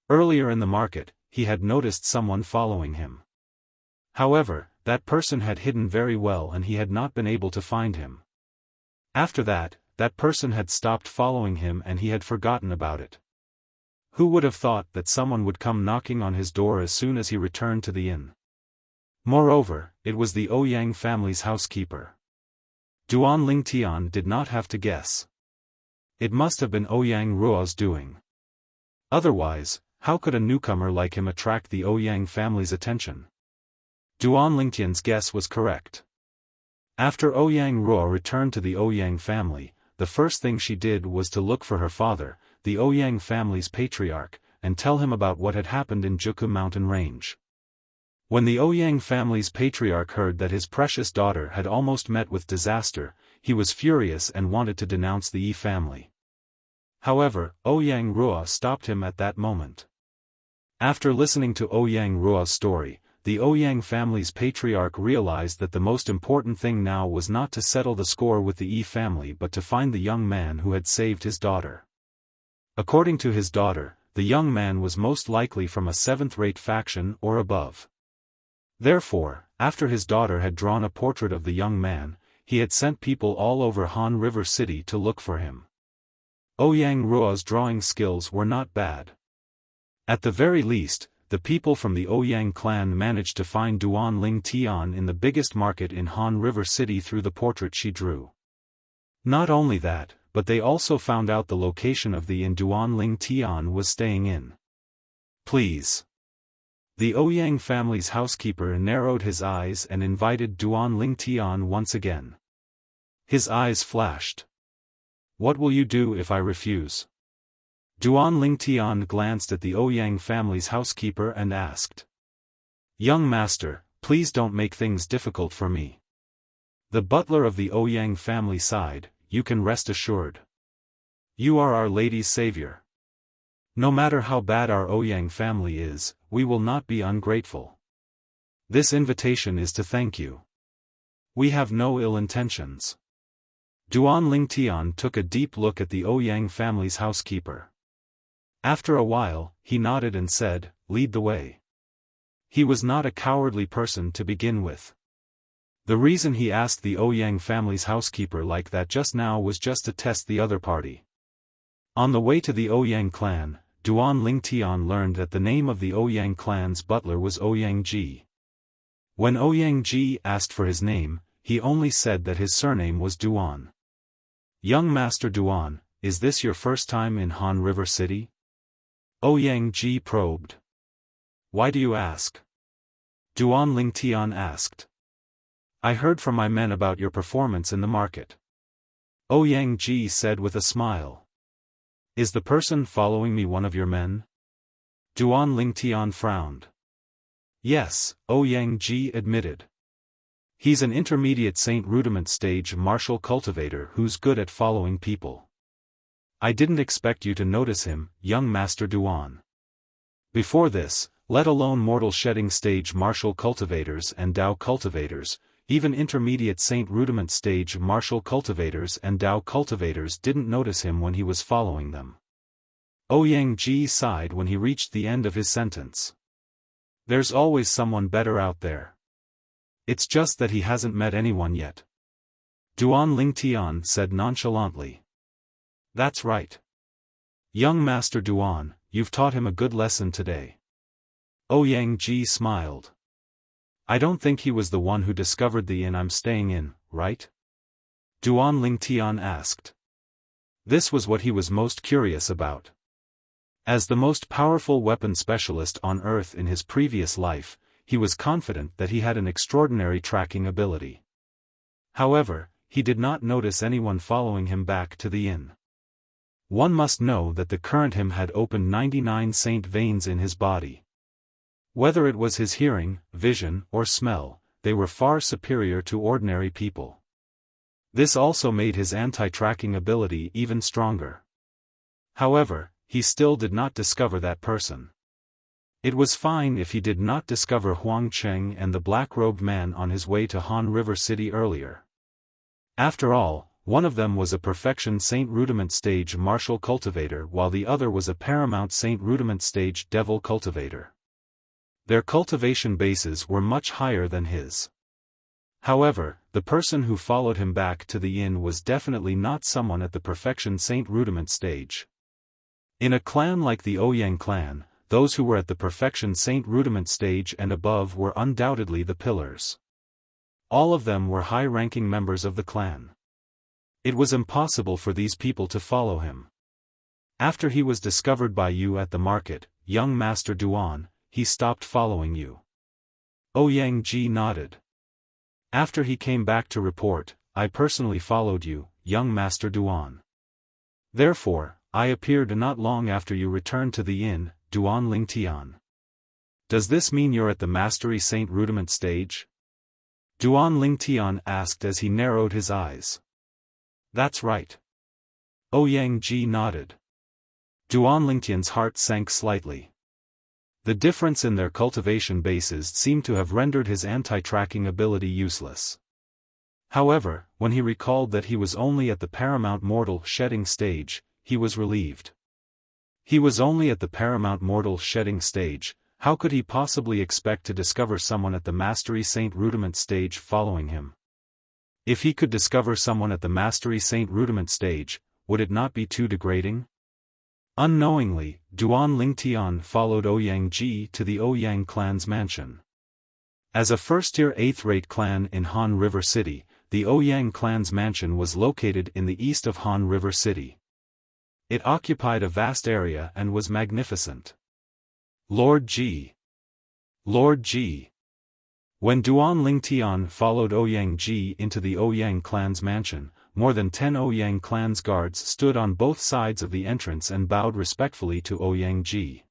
Earlier in the market, he had noticed someone following him. However, that person had hidden very well and he had not been able to find him. After that, that person had stopped following him and he had forgotten about it. Who would have thought that someone would come knocking on his door as soon as he returned to the inn? Moreover, it was the Ouyang family's housekeeper. Duan Lingtian did not have to guess. It must have been Ouyang Ruo's doing. Otherwise, how could a newcomer like him attract the Ouyang family's attention? Duan Lingtian's guess was correct. After Ouyang Ruo returned to the Ouyang family, the first thing she did was to look for her father, the Ouyang family's patriarch, and tell him about what had happened in Juku mountain range. When the Ouyang family's patriarch heard that his precious daughter had almost met with disaster, he was furious and wanted to denounce the Yi family. However, Ouyang Ruo stopped him at that moment. After listening to Ouyang Ruo's story, the Ouyang family's patriarch realized that the most important thing now was not to settle the score with the Yi family but to find the young man who had saved his daughter. According to his daughter, the young man was most likely from a seventh-rate faction or above. Therefore, after his daughter had drawn a portrait of the young man, he had sent people all over Han River City to look for him. Ouyang Ruo's drawing skills were not bad. At the very least, the people from the Ouyang clan managed to find Duan Lingtian in the biggest market in Han River City through the portrait she drew. Not only that, but they also found out the location of the inn Duan Lingtian was staying in. Please. The Ouyang family's housekeeper narrowed his eyes and invited Duan Lingtian once again. His eyes flashed. What will you do if I refuse? Duan Lingtian glanced at the Ouyang family's housekeeper and asked. Young master, please don't make things difficult for me. The butler of the Ouyang family sighed, you can rest assured. You are our lady's savior. No matter how bad our Ouyang family is, we will not be ungrateful. This invitation is to thank you. We have no ill intentions. Duan Lingtian took a deep look at the Ouyang family's housekeeper. After a while, he nodded and said, lead the way. He was not a cowardly person to begin with. The reason he asked the Ouyang family's housekeeper like that just now was just to test the other party. On the way to the Ouyang clan, Duan Lingtian learned that the name of the Ouyang clan's butler was Ouyang Ji. When Ouyang Ji asked for his name, he only said that his surname was Duan. Young Master Duan, is this your first time in Han River City? Ouyang Ji probed. Why do you ask? Duan Lingtian asked. I heard from my men about your performance in the market. Ouyang Ji said with a smile. Is the person following me one of your men? Duan Lingtian frowned. Yes, Ouyang Ji admitted. He's an intermediate Saint Rudiment stage martial cultivator who's good at following people. I didn't expect you to notice him, young Master Duan. Before this, let alone mortal shedding stage martial cultivators and Dao cultivators, even intermediate Saint Rudiment stage martial cultivators and Dao cultivators didn't notice him when he was following them. Ouyang Ji sighed when he reached the end of his sentence. There's always someone better out there. It's just that he hasn't met anyone yet. Duan Lingtian said nonchalantly. That's right. Young Master Duan, you've taught him a good lesson today. Ouyang Ji smiled. I don't think he was the one who discovered the inn I'm staying in, right? Duan Lingtian asked. This was what he was most curious about. As the most powerful weapon specialist on Earth in his previous life, he was confident that he had an extraordinary tracking ability. However, he did not notice anyone following him back to the inn. One must know that the current him had opened 99 saint veins in his body. Whether it was his hearing, vision, or smell, they were far superior to ordinary people. This also made his anti-tracking ability even stronger. However, he still did not discover that person. It was fine if he did not discover Huang Cheng and the black-robed man on his way to Han River City earlier. After all, One of them was a Perfection Saint Rudiment Stage Martial Cultivator while the other was a Paramount Saint Rudiment Stage Devil Cultivator. Their cultivation bases were much higher than his. However, the person who followed him back to the inn was definitely not someone at the Perfection Saint Rudiment stage. In a clan like the Ouyang clan, those who were at the Perfection Saint Rudiment stage and above were undoubtedly the pillars. All of them were high-ranking members of the clan. It was impossible for these people to follow him. After he was discovered by you at the market, young Master Duan, he stopped following you. Ouyang Ji nodded. After he came back to report, I personally followed you, young Master Duan. Therefore, I appeared not long after you returned to the inn, Duan Lingtian. Does this mean you're at the Mastery Saint Rudiment stage? Duan Lingtian asked as he narrowed his eyes. That's right. Ouyang Ji nodded. Duan Lingtian's heart sank slightly. The difference in their cultivation bases seemed to have rendered his anti-tracking ability useless. However, when he recalled that he was only at the Paramount Mortal Shedding stage, he was relieved. He was only at the Paramount Mortal Shedding stage, how could he possibly expect to discover someone at the Mastery Saint Rudiment stage following him? If he could discover someone at the Mastery Saint Rudiment stage, would it not be too degrading? Unknowingly, Duan Lingtian followed Ouyang Ji to the Ouyang clan's mansion. As a first-tier 8th-rate clan in Han River City, the Ouyang clan's mansion was located in the east of Han River City. It occupied a vast area and was magnificent. Lord Ji. Lord Ji. When Duan Lingtian followed Ouyang Ji into the Ouyang clan's mansion, more than 10 Ouyang clan's guards stood on both sides of the entrance and bowed respectfully to Ouyang Ji.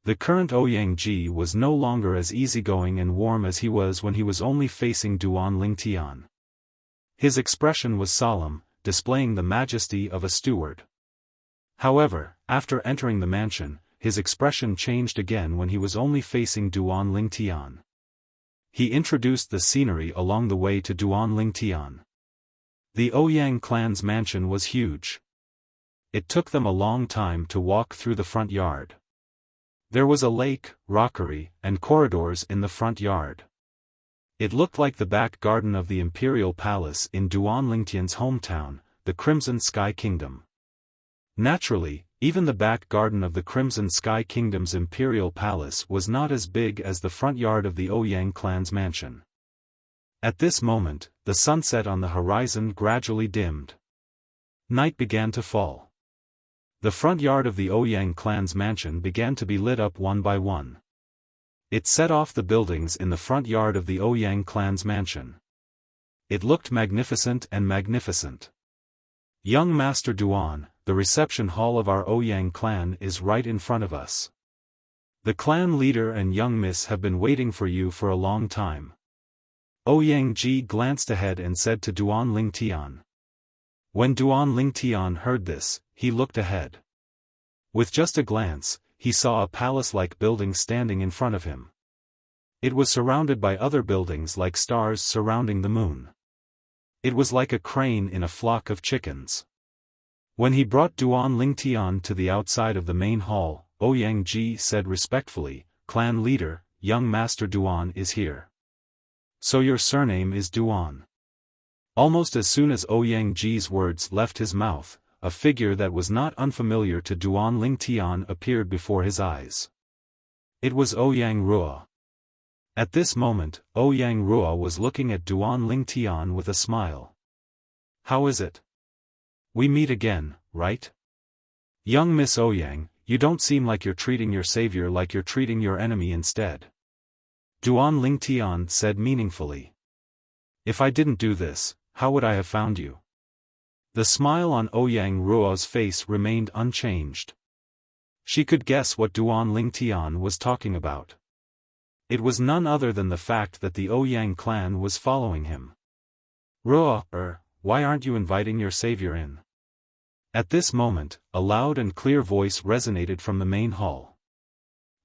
The current Ouyang Ji was no longer as easygoing and warm as he was when he was only facing Duan Lingtian. His expression was solemn, displaying the majesty of a steward. However, after entering the mansion, his expression changed again when he was only facing Duan Lingtian. He introduced the scenery along the way to Duan Lingtian. The Ouyang clan's mansion was huge. It took them a long time to walk through the front yard. There was a lake, rockery, and corridors in the front yard. It looked like the back garden of the Imperial Palace in Duan Lingtian's hometown, the Crimson Sky Kingdom. Naturally, even the back garden of the Crimson Sky Kingdom's Imperial Palace was not as big as the front yard of the Ouyang clan's mansion. At this moment, the sunset on the horizon gradually dimmed. Night began to fall. The front yard of the Ouyang clan's mansion began to be lit up one by one. It set off the buildings in the front yard of the Ouyang clan's mansion. It looked magnificent and magnificent. Young Master Duan, the reception hall of our Ouyang clan is right in front of us. The clan leader and young miss have been waiting for you for a long time. Ouyang Ji glanced ahead and said to Duan Lingtian. When Duan Lingtian heard this, he looked ahead. With just a glance, he saw a palace-like building standing in front of him. It was surrounded by other buildings like stars surrounding the moon. It was like a crane in a flock of chickens. When he brought Duan Lingtian to the outside of the main hall, Ouyang Ji said respectfully, "Clan leader, young Master Duan is here. So your surname is Duan." Almost as soon as Ouyang Ji's words left his mouth, a figure that was not unfamiliar to Duan Lingtian appeared before his eyes. It was Ouyang Rua. At this moment, Ouyang Rua was looking at Duan Lingtian with a smile. "How is it? We meet again, right? Young Miss Ouyang, you don't seem like you're treating your savior like you're treating your enemy instead." Duan Lingtian said meaningfully. "If I didn't do this, how would I have found you?" The smile on Ouyang Ruo's face remained unchanged. She could guess what Duan Lingtian was talking about. It was none other than the fact that the Ouyang clan was following him. "Ruo, why aren't you inviting your savior in?" At this moment, a loud and clear voice resonated from the main hall.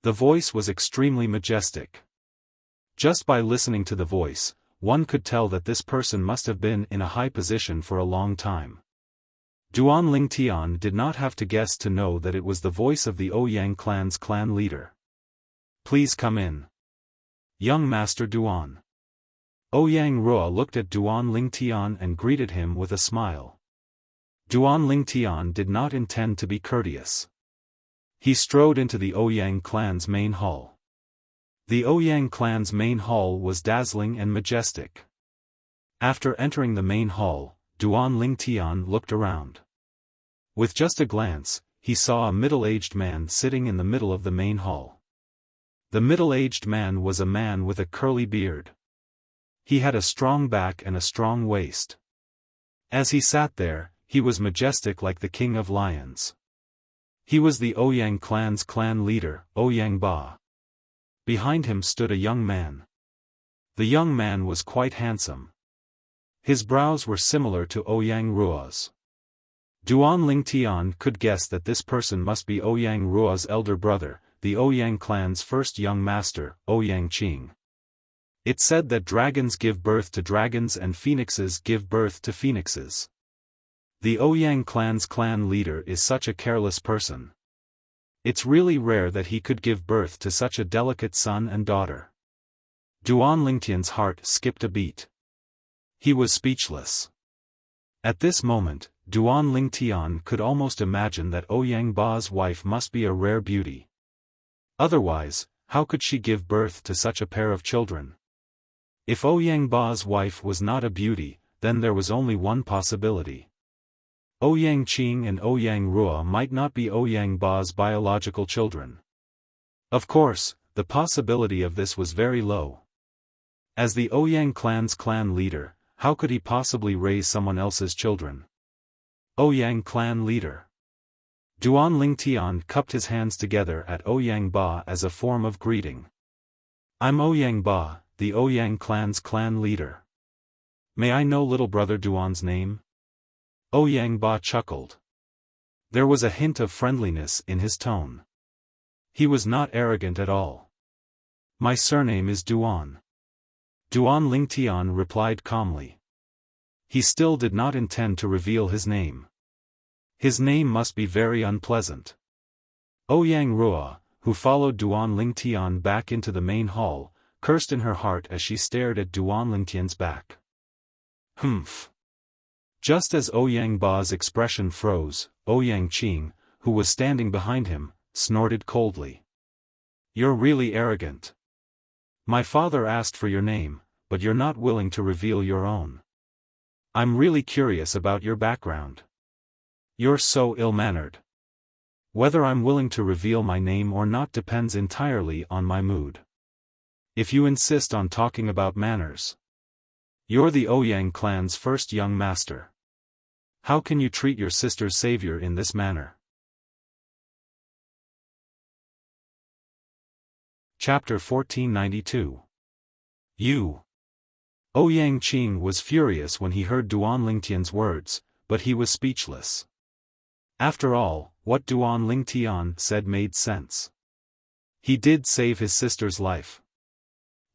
The voice was extremely majestic. Just by listening to the voice, one could tell that this person must have been in a high position for a long time. Duan Lingtian did not have to guess to know that it was the voice of the Ouyang clan's clan leader. "Please come in. Young Master Duan." Ouyang Rua looked at Duan Lingtian and greeted him with a smile. Duan Lingtian did not intend to be courteous. He strode into the Ouyang clan's main hall. The Ouyang clan's main hall was dazzling and majestic. After entering the main hall, Duan Lingtian looked around. With just a glance, he saw a middle-aged man sitting in the middle of the main hall. The middle-aged man was a man with a curly beard. He had a strong back and a strong waist. As he sat there, he was majestic like the king of lions. He was the Ouyang clan's clan leader, Ouyang Ba. Behind him stood a young man. The young man was quite handsome. His brows were similar to Ouyang Rua's. Duan Lingtian could guess that this person must be Ouyang Rua's elder brother, the Ouyang clan's first young master, Ouyang Qing. It said that dragons give birth to dragons and phoenixes give birth to phoenixes. The Ouyang clan's clan leader is such a careless person. It's really rare that he could give birth to such a delicate son and daughter. Duan Lingtian's heart skipped a beat. He was speechless. At this moment, Duan Lingtian could almost imagine that Ouyang Ba's wife must be a rare beauty. Otherwise, how could she give birth to such a pair of children? If Ouyang Ba's wife was not a beauty, then there was only one possibility. Ouyang Qing and Ouyang Rua might not be Ouyang Ba's biological children. Of course, the possibility of this was very low. As the Ouyang clan's clan leader, how could he possibly raise someone else's children? Ouyang clan leader. Duan Lingtian cupped his hands together at Ouyang Ba as a form of greeting. "I'm Ouyang Ba, the Ouyang clan's clan leader. May I know little brother Duan's name?" Ouyang Ba chuckled. There was a hint of friendliness in his tone. He was not arrogant at all. "My surname is Duan." Duan Lingtian replied calmly. He still did not intend to reveal his name. His name must be very unpleasant. Ouyang Rua, who followed Duan Lingtian back into the main hall, cursed in her heart as she stared at Duan Lingtian's back. Humph. Just as Ouyang Ba's expression froze, Ouyang Qing, who was standing behind him, snorted coldly. "You're really arrogant. My father asked for your name, but you're not willing to reveal your own. I'm really curious about your background. You're so ill-mannered. Whether I'm willing to reveal my name or not depends entirely on my mood. If you insist on talking about manners. You're the Ouyang clan's first young master. How can you treat your sister's savior in this manner?" Chapter 1492. You. Ouyang Qing was furious when he heard Duan Lingtian's words, but he was speechless. After all, what Duan Lingtian said made sense. He did save his sister's life.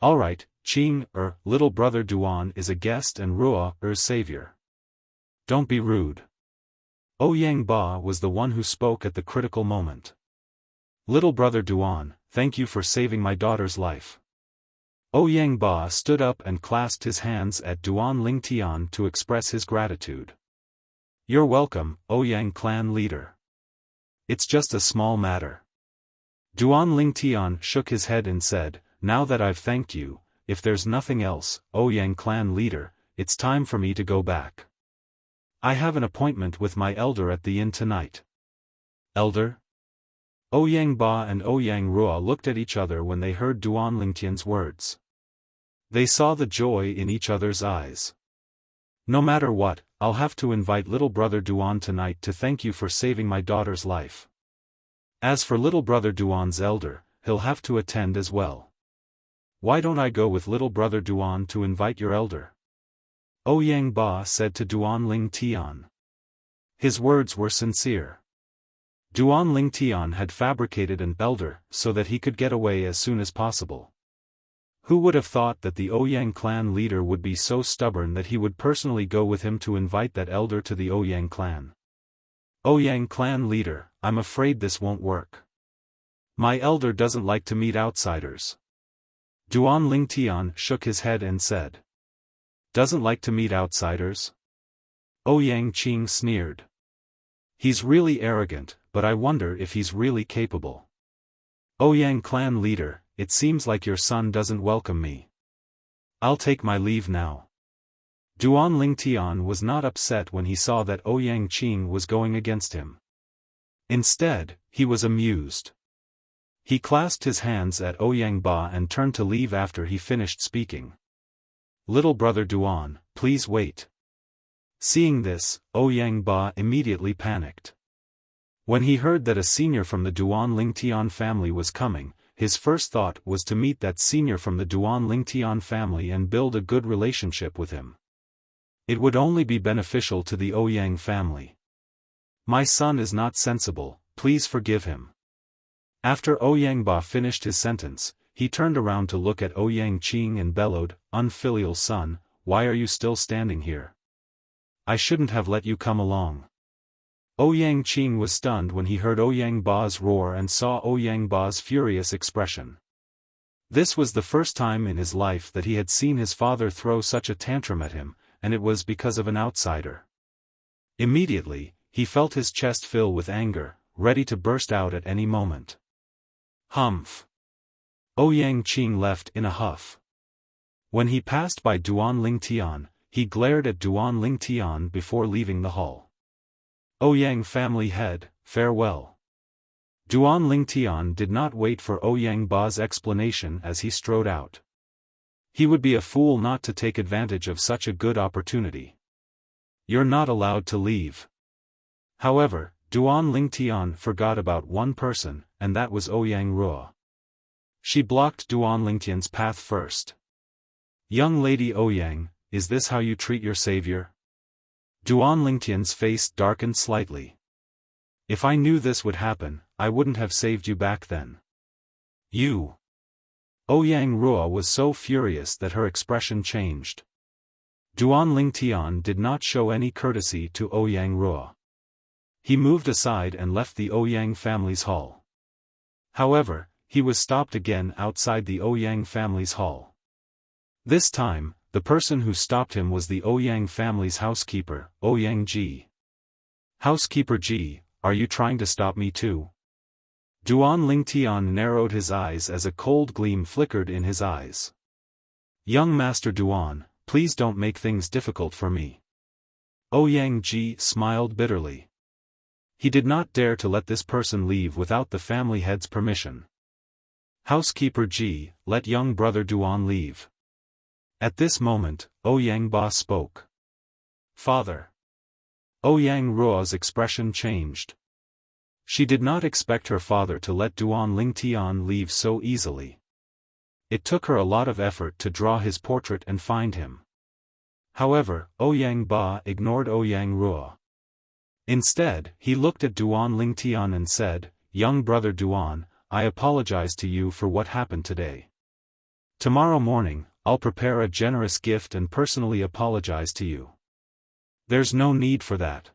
All right, Qing, little brother Duan is a guest and Rua, savior. Don't be rude. Ouyang Ba was the one who spoke at the critical moment. Little brother Duan, thank you for saving my daughter's life. Ouyang Ba stood up and clasped his hands at Duan Lingtian to express his gratitude. You're welcome, Ouyang clan leader. It's just a small matter. Duan Lingtian shook his head and said, now that I've thanked you, if there's nothing else, Ouyang clan leader, it's time for me to go back. I have an appointment with my elder at the inn tonight. Elder? Ouyang Ba and Ouyang Rua looked at each other when they heard Duan Lingtian's words. They saw the joy in each other's eyes. No matter what, I'll have to invite little brother Duan tonight to thank you for saving my daughter's life. As for little brother Duan's elder, he'll have to attend as well. Why don't I go with little brother Duan to invite your elder? Ouyang Ba said to Duan Lingtian. His words were sincere. Duan Lingtian had fabricated an elder so that he could get away as soon as possible. Who would have thought that the Ouyang clan leader would be so stubborn that he would personally go with him to invite that elder to the Ouyang clan? Ouyang clan leader, I'm afraid this won't work. My elder doesn't like to meet outsiders. Duan Lingtian shook his head and said. Doesn't like to meet outsiders? Ouyang Qing sneered. He's really arrogant, but I wonder if he's really capable. Ouyang clan leader, it seems like your son doesn't welcome me. I'll take my leave now. Duan Lingtian was not upset when he saw that Ouyang Qing was going against him. Instead, he was amused. He clasped his hands at Ouyang Ba and turned to leave after he finished speaking. Little brother Duan, please wait. Seeing this, Ouyang Ba immediately panicked. When he heard that a senior from the Duan Lingtian family was coming, his first thought was to meet that senior from the Duan Lingtian family and build a good relationship with him. It would only be beneficial to the Ouyang family. My son is not sensible, please forgive him. After Ouyang Ba finished his sentence, he turned around to look at Ouyang Qing and bellowed, unfilial son, why are you still standing here? I shouldn't have let you come along. Ouyang Qing was stunned when he heard Ouyang Ba's roar and saw Ouyang Ba's furious expression. This was the first time in his life that he had seen his father throw such a tantrum at him, and it was because of an outsider. Immediately, he felt his chest fill with anger, ready to burst out at any moment. Humph! Ouyang Qing left in a huff. When he passed by Duan Lingtian, he glared at Duan Lingtian before leaving the hall. Ouyang family head, farewell. Duan Lingtian did not wait for Ouyang Ba's explanation as he strode out. He would be a fool not to take advantage of such a good opportunity. You're not allowed to leave. However, Duan Lingtian forgot about one person, and that was Ouyang Ruo. She blocked Duan Lingtian's path first. Young lady Ouyang, is this how you treat your savior? Duan Lingtian's face darkened slightly. If I knew this would happen, I wouldn't have saved you back then. You. Ouyang Ruo was so furious that her expression changed. Duan Lingtian did not show any courtesy to Ouyang Ruo. He moved aside and left the Ouyang family's hall. However, he was stopped again outside the Ouyang family's hall. This time, the person who stopped him was the Ouyang family's housekeeper, Ouyang Ji. Housekeeper Ji, are you trying to stop me too? Duan Lingtian narrowed his eyes as a cold gleam flickered in his eyes. Young Master Duan, please don't make things difficult for me. Ouyang Ji smiled bitterly. He did not dare to let this person leave without the family head's permission. Housekeeper Ji, let young brother Duan leave. At this moment, Ouyang Ba spoke. Father. Ouyang Ruo's expression changed. She did not expect her father to let Duan Lingtian leave so easily. It took her a lot of effort to draw his portrait and find him. However, Ouyang Ba ignored Ouyang Ruo. Instead, he looked at Duan Lingtian and said, Young brother Duan, I apologize to you for what happened today. Tomorrow morning, I'll prepare a generous gift and personally apologize to you. There's no need for that.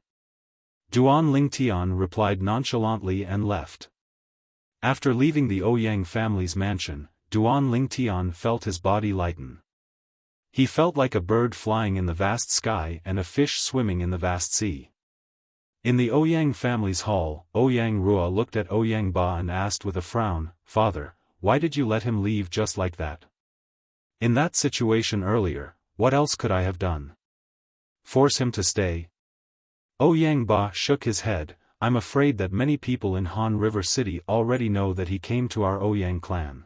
Duan Lingtian replied nonchalantly and left. After leaving the Ouyang family's mansion, Duan Lingtian felt his body lighten. He felt like a bird flying in the vast sky and a fish swimming in the vast sea. In the Ouyang family's hall, Ouyang Ruo looked at Ouyang Ba and asked with a frown, Father, why did you let him leave just like that? In that situation earlier, what else could I have done? Force him to stay? Ouyang Ba shook his head, I'm afraid that many people in Han River City already know that he came to our Ouyang clan.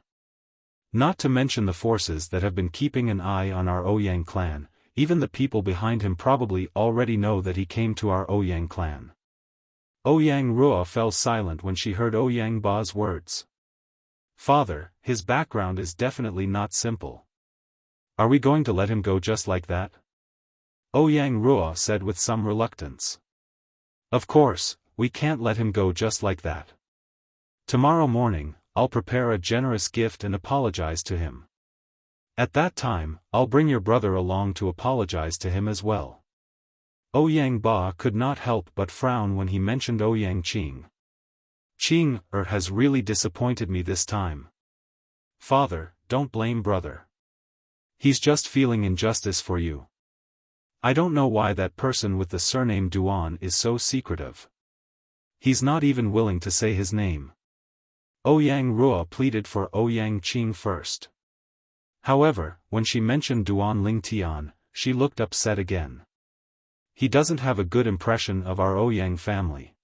Not to mention the forces that have been keeping an eye on our Ouyang clan, even the people behind him probably already know that he came to our Ouyang clan. Ouyang Ruo fell silent when she heard Ouyang Ba's words. Father, his background is definitely not simple. Are we going to let him go just like that? Ouyang Ruo said with some reluctance. Of course, we can't let him go just like that. Tomorrow morning, I'll prepare a generous gift and apologize to him. At that time, I'll bring your brother along to apologize to him as well. Ouyang Ba could not help but frown when he mentioned Ouyang Qing. Qing has really disappointed me this time. Father, don't blame brother. He's just feeling injustice for you. I don't know why that person with the surname Duan is so secretive. He's not even willing to say his name. Ouyang Rua pleaded for Ouyang Qing first. However, when she mentioned Duan Lingtian, she looked upset again. He doesn't have a good impression of our Ouyang family.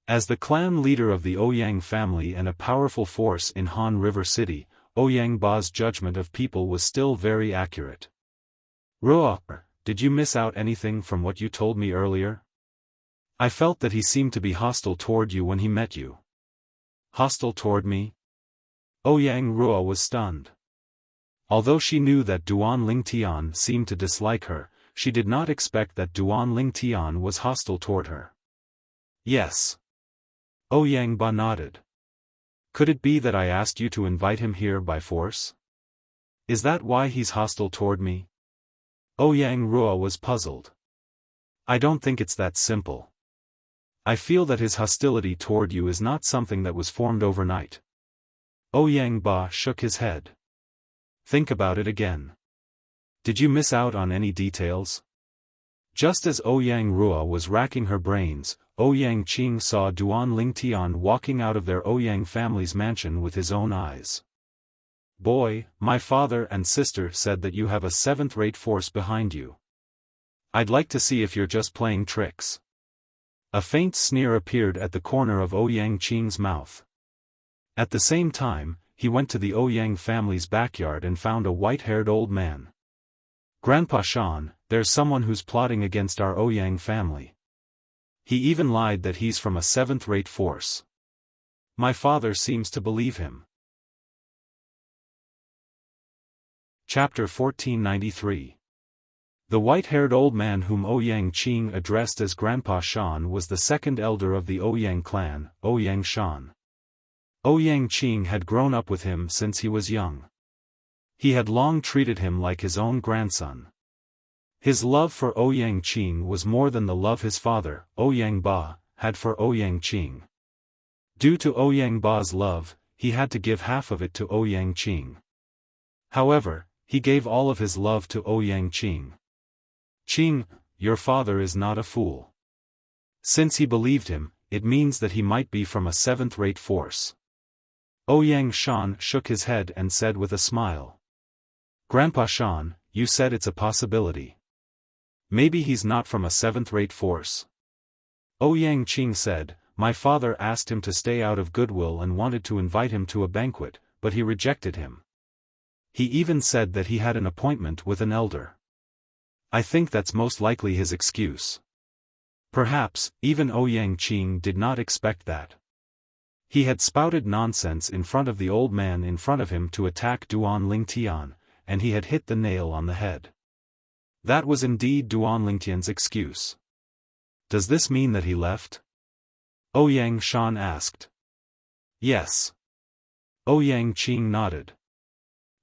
As the clan leader of the Ouyang family and a powerful force in Han River City, Ouyang Ba's judgment of people was still very accurate. Rua, did you miss out anything from what you told me earlier? I felt that he seemed to be hostile toward you when he met you. Hostile toward me? Ouyang Rua was stunned. Although she knew that Duan Lingtian seemed to dislike her, she did not expect that Duan Lingtian was hostile toward her. Yes. Ouyang Ba nodded. Could it be that I asked you to invite him here by force? Is that why he's hostile toward me? Ouyang Rua was puzzled. I don't think it's that simple. I feel that his hostility toward you is not something that was formed overnight. Ouyang Ba shook his head. Think about it again. Did you miss out on any details? Just as Ouyang Rua was racking her brains, Ouyang Qing saw Duan Lingtian walking out of their Ouyang family's mansion with his own eyes. Boy, my father and sister said that you have a seventh-rate force behind you. I'd like to see if you're just playing tricks. A faint sneer appeared at the corner of Ouyang Qing's mouth. At the same time, he went to the Ouyang family's backyard and found a white-haired old man. Grandpa Shan, there's someone who's plotting against our Ouyang family. He even lied that he's from a seventh-rate force. My father seems to believe him. Chapter 1493. The white-haired old man whom Ouyang Qing addressed as Grandpa Shan was the second elder of the Ouyang clan, Ouyang Shan. Ouyang Qing had grown up with him since he was young. He had long treated him like his own grandson. His love for Ouyang Qing was more than the love his father, Ouyang Ba, had for Ouyang Qing. Due to Ouyang Ba's love, he had to give half of it to Ouyang Qing. However, he gave all of his love to Ouyang Qing. Qing, your father is not a fool. Since he believed him, it means that he might be from a seventh-rate force. Ouyang Shan shook his head and said with a smile. Grandpa Shan, you said it's a possibility. Maybe he's not from a seventh-rate force. Ouyang Qing said, my father asked him to stay out of goodwill and wanted to invite him to a banquet, but he rejected him. He even said that he had an appointment with an elder. I think that's most likely his excuse. Perhaps, even Ouyang Qing did not expect that. He had spouted nonsense in front of the old man in front of him to attack Duan Lingtian, and he had hit the nail on the head. That was indeed Duan Lingtian's excuse. Does this mean that he left? Ouyang Shan asked. Yes. Ouyang Qing nodded.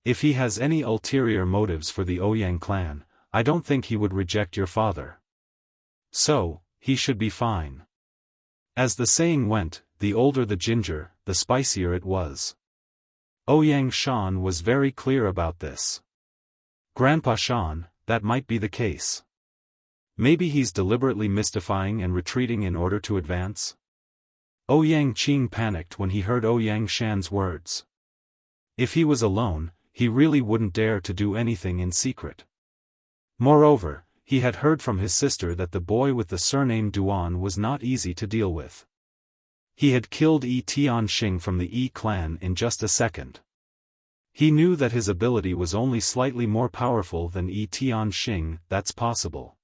If he has any ulterior motives for the Ouyang clan, I don't think he would reject your father. So, he should be fine. As the saying went, the older the ginger, the spicier it was. Ouyang Shan was very clear about this. Grandpa Shan, that might be the case. Maybe he's deliberately mystifying and retreating in order to advance? Ouyang Qing panicked when he heard Ouyang Shan's words. If he was alone, he really wouldn't dare to do anything in secret. Moreover, he had heard from his sister that the boy with the surname Duan was not easy to deal with. He had killed Yi Tianxing from the Yi clan in just a second. He knew that his ability was only slightly more powerful than Yi Tianxing, that's possible.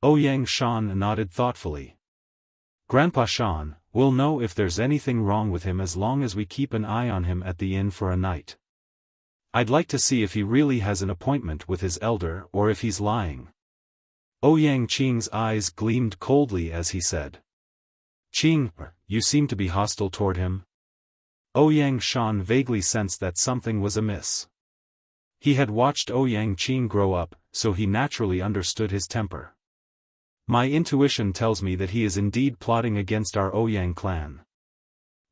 Ouyang Shan nodded thoughtfully. Grandpa Shan, we'll know if there's anything wrong with him as long as we keep an eye on him at the inn for a night. I'd like to see if he really has an appointment with his elder or if he's lying. Ouyang Qing's eyes gleamed coldly as he said. Qing, you seem to be hostile toward him. Ouyang Shan vaguely sensed that something was amiss. He had watched Ouyang Qing grow up, so he naturally understood his temper. My intuition tells me that he is indeed plotting against our Ouyang clan.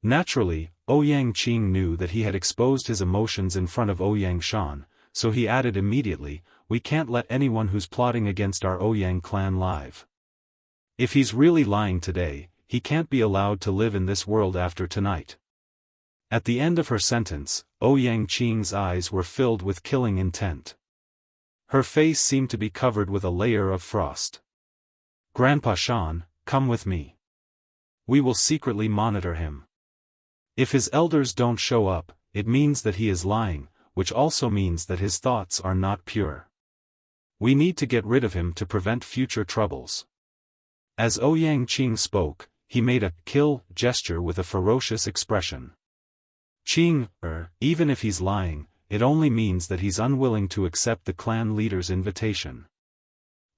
Naturally, Ouyang Qing knew that he had exposed his emotions in front of Ouyang Shan, so he added immediately, "We can't let anyone who's plotting against our Ouyang clan live. If he's really lying today, he can't be allowed to live in this world after tonight." At the end of her sentence, Ouyang Qing's eyes were filled with killing intent. Her face seemed to be covered with a layer of frost. "Grandpa Shan, come with me. We will secretly monitor him. If his elders don't show up, it means that he is lying, which also means that his thoughts are not pure. We need to get rid of him to prevent future troubles." As Ouyang Qing spoke, he made a kill gesture with a ferocious expression. "Qing, even if he's lying, it only means that he's unwilling to accept the clan leader's invitation.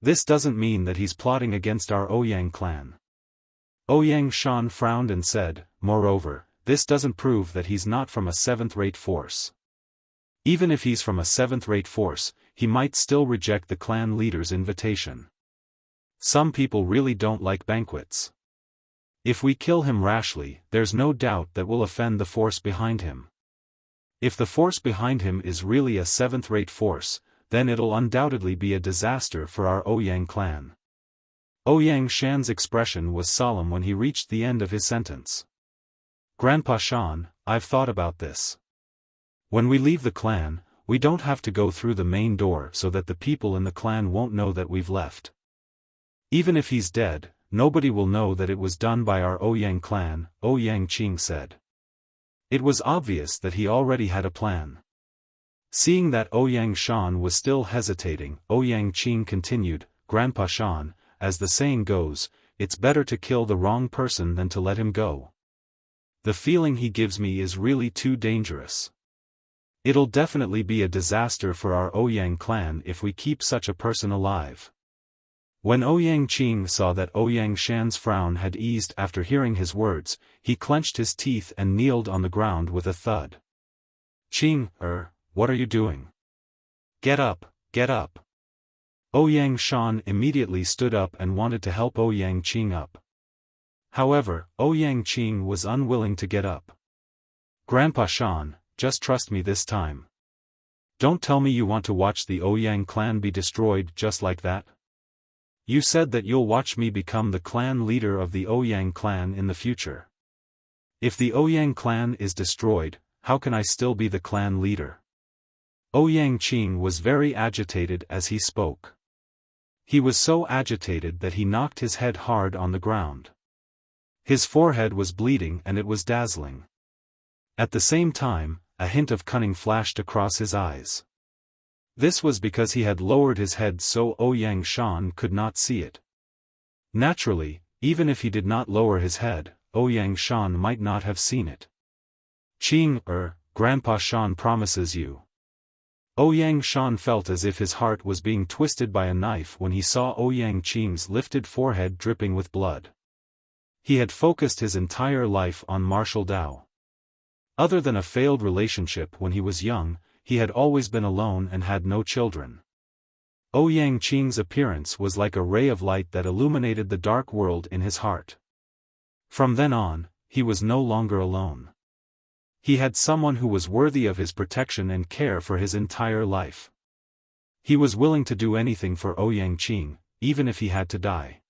This doesn't mean that he's plotting against our Ouyang clan." Ouyang Shan frowned and said, "Moreover, this doesn't prove that he's not from a seventh-rate force. Even if he's from a seventh-rate force, he might still reject the clan leader's invitation. Some people really don't like banquets. If we kill him rashly, there's no doubt that we'll offend the force behind him. If the force behind him is really a seventh-rate force, then it'll undoubtedly be a disaster for our Ouyang clan." Ouyang Shan's expression was solemn when he reached the end of his sentence. "Grandpa Shan, I've thought about this. When we leave the clan, we don't have to go through the main door so that the people in the clan won't know that we've left. Even if he's dead, nobody will know that it was done by our Ouyang clan," Ouyang Qing said. It was obvious that he already had a plan. Seeing that Ouyang Shan was still hesitating, Ouyang Qing continued, "Grandpa Shan, as the saying goes, it's better to kill the wrong person than to let him go. The feeling he gives me is really too dangerous. It'll definitely be a disaster for our Ouyang clan if we keep such a person alive." When Ouyang Qing saw that Ouyang Shan's frown had eased after hearing his words, he clenched his teeth and kneeled on the ground with a thud. "Qing, what are you doing? Get up, get up." Ouyang Shan immediately stood up and wanted to help Ouyang Qing up. However, Ouyang Qing was unwilling to get up. "Grandpa Shan, just trust me this time. Don't tell me you want to watch the Ouyang clan be destroyed just like that. You said that you'll watch me become the clan leader of the Ouyang clan in the future. If the Ouyang clan is destroyed, how can I still be the clan leader?" Ouyang Qing was very agitated as he spoke. He was so agitated that he knocked his head hard on the ground. His forehead was bleeding and it was dazzling. At the same time, a hint of cunning flashed across his eyes. This was because he had lowered his head so Ouyang Shan could not see it. Naturally, even if he did not lower his head, Ouyang Shan might not have seen it. "Qing, Grandpa Shan promises you." Ouyang Shan felt as if his heart was being twisted by a knife when he saw Ouyang Qing's lifted forehead dripping with blood. He had focused his entire life on martial Dao. Other than a failed relationship when he was young, he had always been alone and had no children. Ouyang Qing's appearance was like a ray of light that illuminated the dark world in his heart. From then on, he was no longer alone. He had someone who was worthy of his protection and care for his entire life. He was willing to do anything for Ouyang Qing, even if he had to die.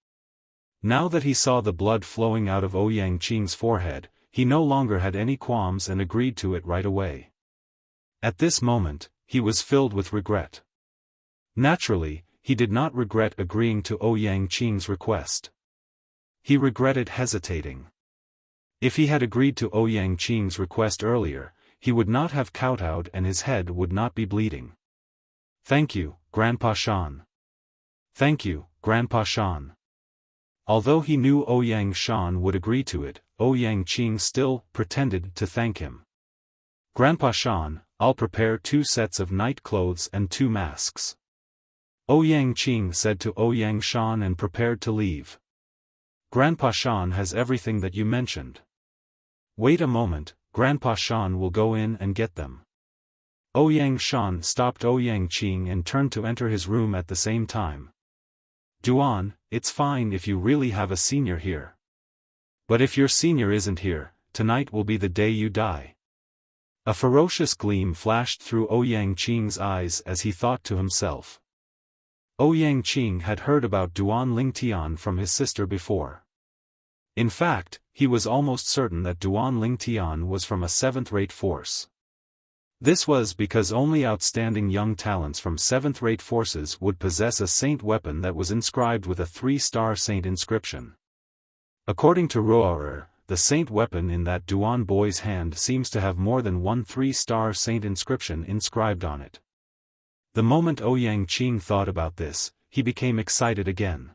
Now that he saw the blood flowing out of Ouyang Qing's forehead, he no longer had any qualms and agreed to it right away. At this moment, he was filled with regret. Naturally, he did not regret agreeing to Ouyang Qing's request. He regretted hesitating. If he had agreed to Ouyang Qing's request earlier, he would not have kowtowed and his head would not be bleeding. "Thank you, Grandpa Shan. Thank you, Grandpa Shan." Although he knew Ouyang Shan would agree to it, Ouyang Qing still pretended to thank him. "Grandpa Shan, I'll prepare 2 sets of night clothes and 2 masks." Ouyang Qing said to Ouyang Shan and prepared to leave. "Grandpa Shan has everything that you mentioned. Wait a moment, Grandpa Shan will go in and get them." Ouyang Shan stopped Ouyang Qing and turned to enter his room at the same time. Duan, it's fine if you really have a senior here. But if your senior isn't here, tonight will be the day you die. A ferocious gleam flashed through Ouyang Qing's eyes as he thought to himself. Ouyang Qing had heard about Duan Lingtian from his sister before. In fact, he was almost certain that Duan Lingtian was from a seventh-rate force. This was because only outstanding young talents from seventh-rate forces would possess a saint weapon that was inscribed with a 3-star saint inscription. According to Roarer, the saint weapon in that Duan boy's hand seems to have more than one 3-star saint inscription inscribed on it. The moment Ouyang Qing thought about this, he became excited again.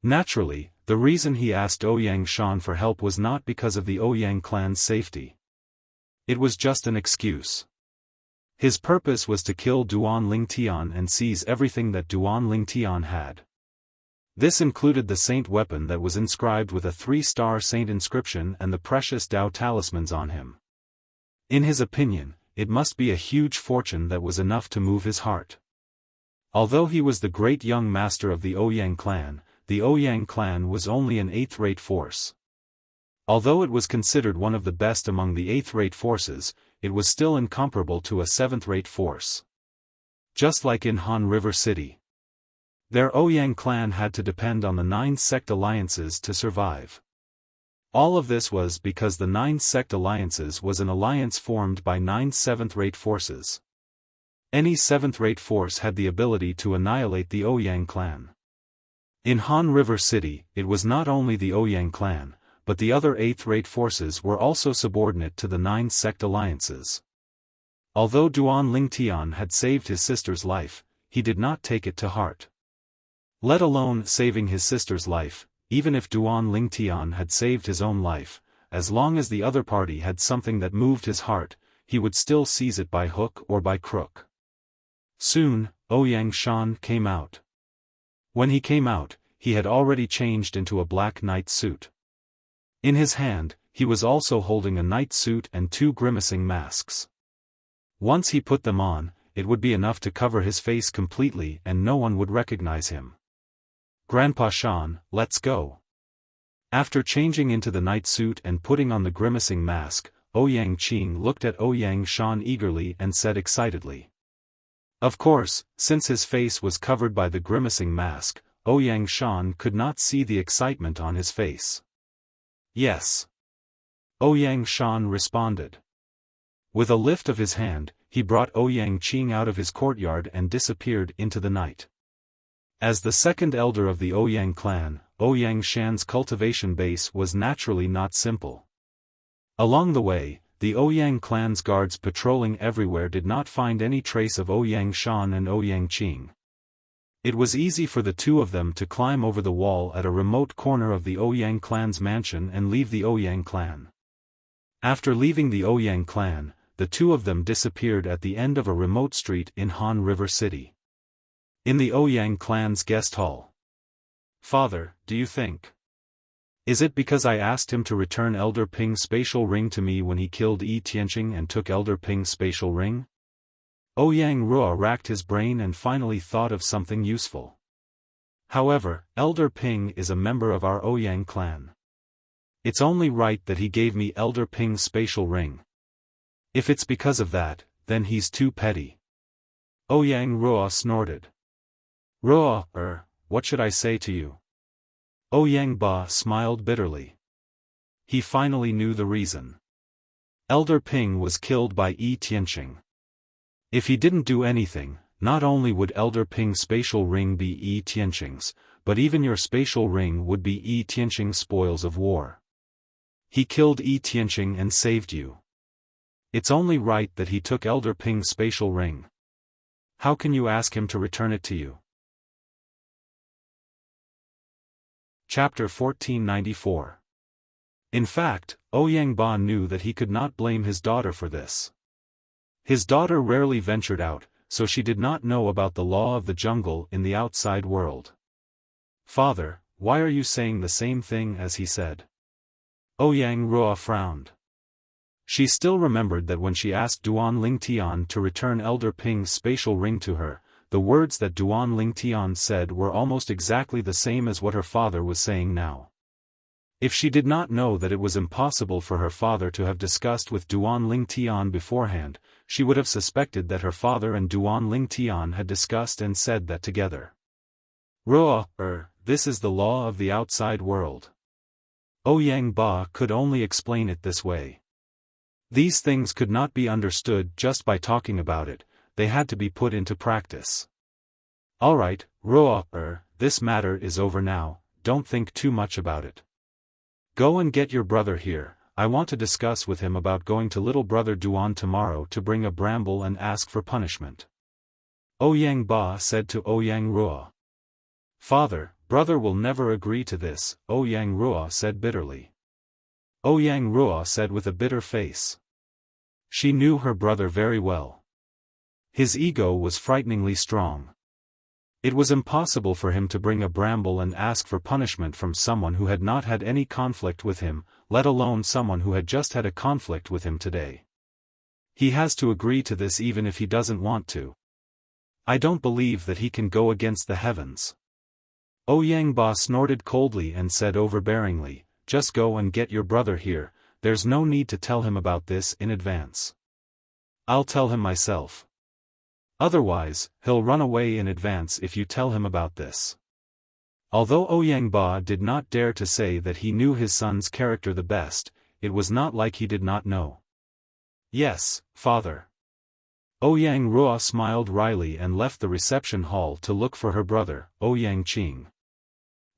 Naturally, the reason he asked Ouyang Shan for help was not because of the Ouyang clan's safety. It was just an excuse. His purpose was to kill Duan Lingtian and seize everything that Duan Lingtian had. This included the saint weapon that was inscribed with a 3-star saint inscription and the precious Dao talismans on him. In his opinion, it must be a huge fortune that was enough to move his heart. Although he was the great young master of the Ouyang clan was only an 8th-rate force. Although it was considered one of the best among the 8th-rate forces, it was still incomparable to a 7th-rate force. Just like in Han River City. Their Ouyang clan had to depend on the 9 sect alliances to survive. All of this was because the 9 sect alliances was an alliance formed by 9 7th-rate forces. Any 7th-rate force had the ability to annihilate the Ouyang clan. In Han River City, it was not only the Ouyang clan, but the other 8th-rate forces were also subordinate to the 9 sect alliances. Although Duan Lingtian had saved his sister's life, he did not take it to heart. Let alone saving his sister's life, even if Duan Lingtian had saved his own life, as long as the other party had something that moved his heart, he would still seize it by hook or by crook. Soon, Ouyang Shan came out. When he came out, he had already changed into a black night suit. In his hand, he was also holding a night suit and 2 grimacing masks. Once he put them on, it would be enough to cover his face completely and no one would recognize him. Grandpa Shan, let's go. After changing into the night suit and putting on the grimacing mask, Ouyang Qing looked at Ouyang Shan eagerly and said excitedly. Of course, since his face was covered by the grimacing mask, Ouyang Shan could not see the excitement on his face. Yes. Ouyang Shan responded. With a lift of his hand, he brought Ouyang Qing out of his courtyard and disappeared into the night. As the second elder of the Ouyang clan, Ouyang Shan's cultivation base was naturally not simple. Along the way, the Ouyang clan's guards patrolling everywhere did not find any trace of Ouyang Shan and Ouyang Qing. It was easy for the two of them to climb over the wall at a remote corner of the Ouyang clan's mansion and leave the Ouyang clan. After leaving the Ouyang clan, the two of them disappeared at the end of a remote street in Han River City. In the Ouyang clan's guest hall. Father, do you think? Is it because I asked him to return Elder Ping's spatial ring to me when he killed Yi Tianqing and took Elder Ping's spatial ring? Ouyang Rua racked his brain and finally thought of something useful. However, Elder Ping is a member of our Ouyang clan. It's only right that he gave me Elder Ping's spatial ring. If it's because of that, then he's too petty. Ouyang Rua snorted. Rua, what should I say to you? Ouyang Ba smiled bitterly. He finally knew the reason. Elder Ping was killed by Yi Tianqing. If he didn't do anything, not only would Elder Ping's spatial ring be Yi Tianqing's, but even your spatial ring would be Yi Tianqing's spoils of war. He killed Yi Tianqing and saved you. It's only right that he took Elder Ping's spatial ring. How can you ask him to return it to you? Chapter 1494. In fact, Ouyang Ba knew that he could not blame his daughter for this. His daughter rarely ventured out, so she did not know about the law of the jungle in the outside world. Father, why are you saying the same thing as he said? Ouyang Rua frowned. She still remembered that when she asked Duan Lingtian to return Elder Ping's spatial ring to her, the words that Duan Lingtian said were almost exactly the same as what her father was saying now. If she did not know that it was impossible for her father to have discussed with Duan Lingtian beforehand, she would have suspected that her father and Duan Lingtian had discussed and said that together. This is the law of the outside world. Ouyang Ba could only explain it this way. These things could not be understood just by talking about it, they had to be put into practice. Alright, this matter is over now, don't think too much about it. Go and get your brother here, I want to discuss with him about going to little brother Duan tomorrow to bring a bramble and ask for punishment. Ouyang Ba said to Ouyang Rua. Father, brother will never agree to this, Ouyang Rua said bitterly. Ouyang Rua said with a bitter face. She knew her brother very well. His ego was frighteningly strong. It was impossible for him to bring a bramble and ask for punishment from someone who had not had any conflict with him, let alone someone who had just had a conflict with him today. He has to agree to this even if he doesn't want to. I don't believe that he can go against the heavens. Ouyang Ba snorted coldly and said overbearingly, just go and get your brother here, there's no need to tell him about this in advance. I'll tell him myself. Otherwise, he'll run away in advance if you tell him about this. Although Ouyang Ba did not dare to say that he knew his son's character the best, it was not like he did not know. Yes, father. Ouyang Rua smiled wryly and left the reception hall to look for her brother, Ouyang Qing.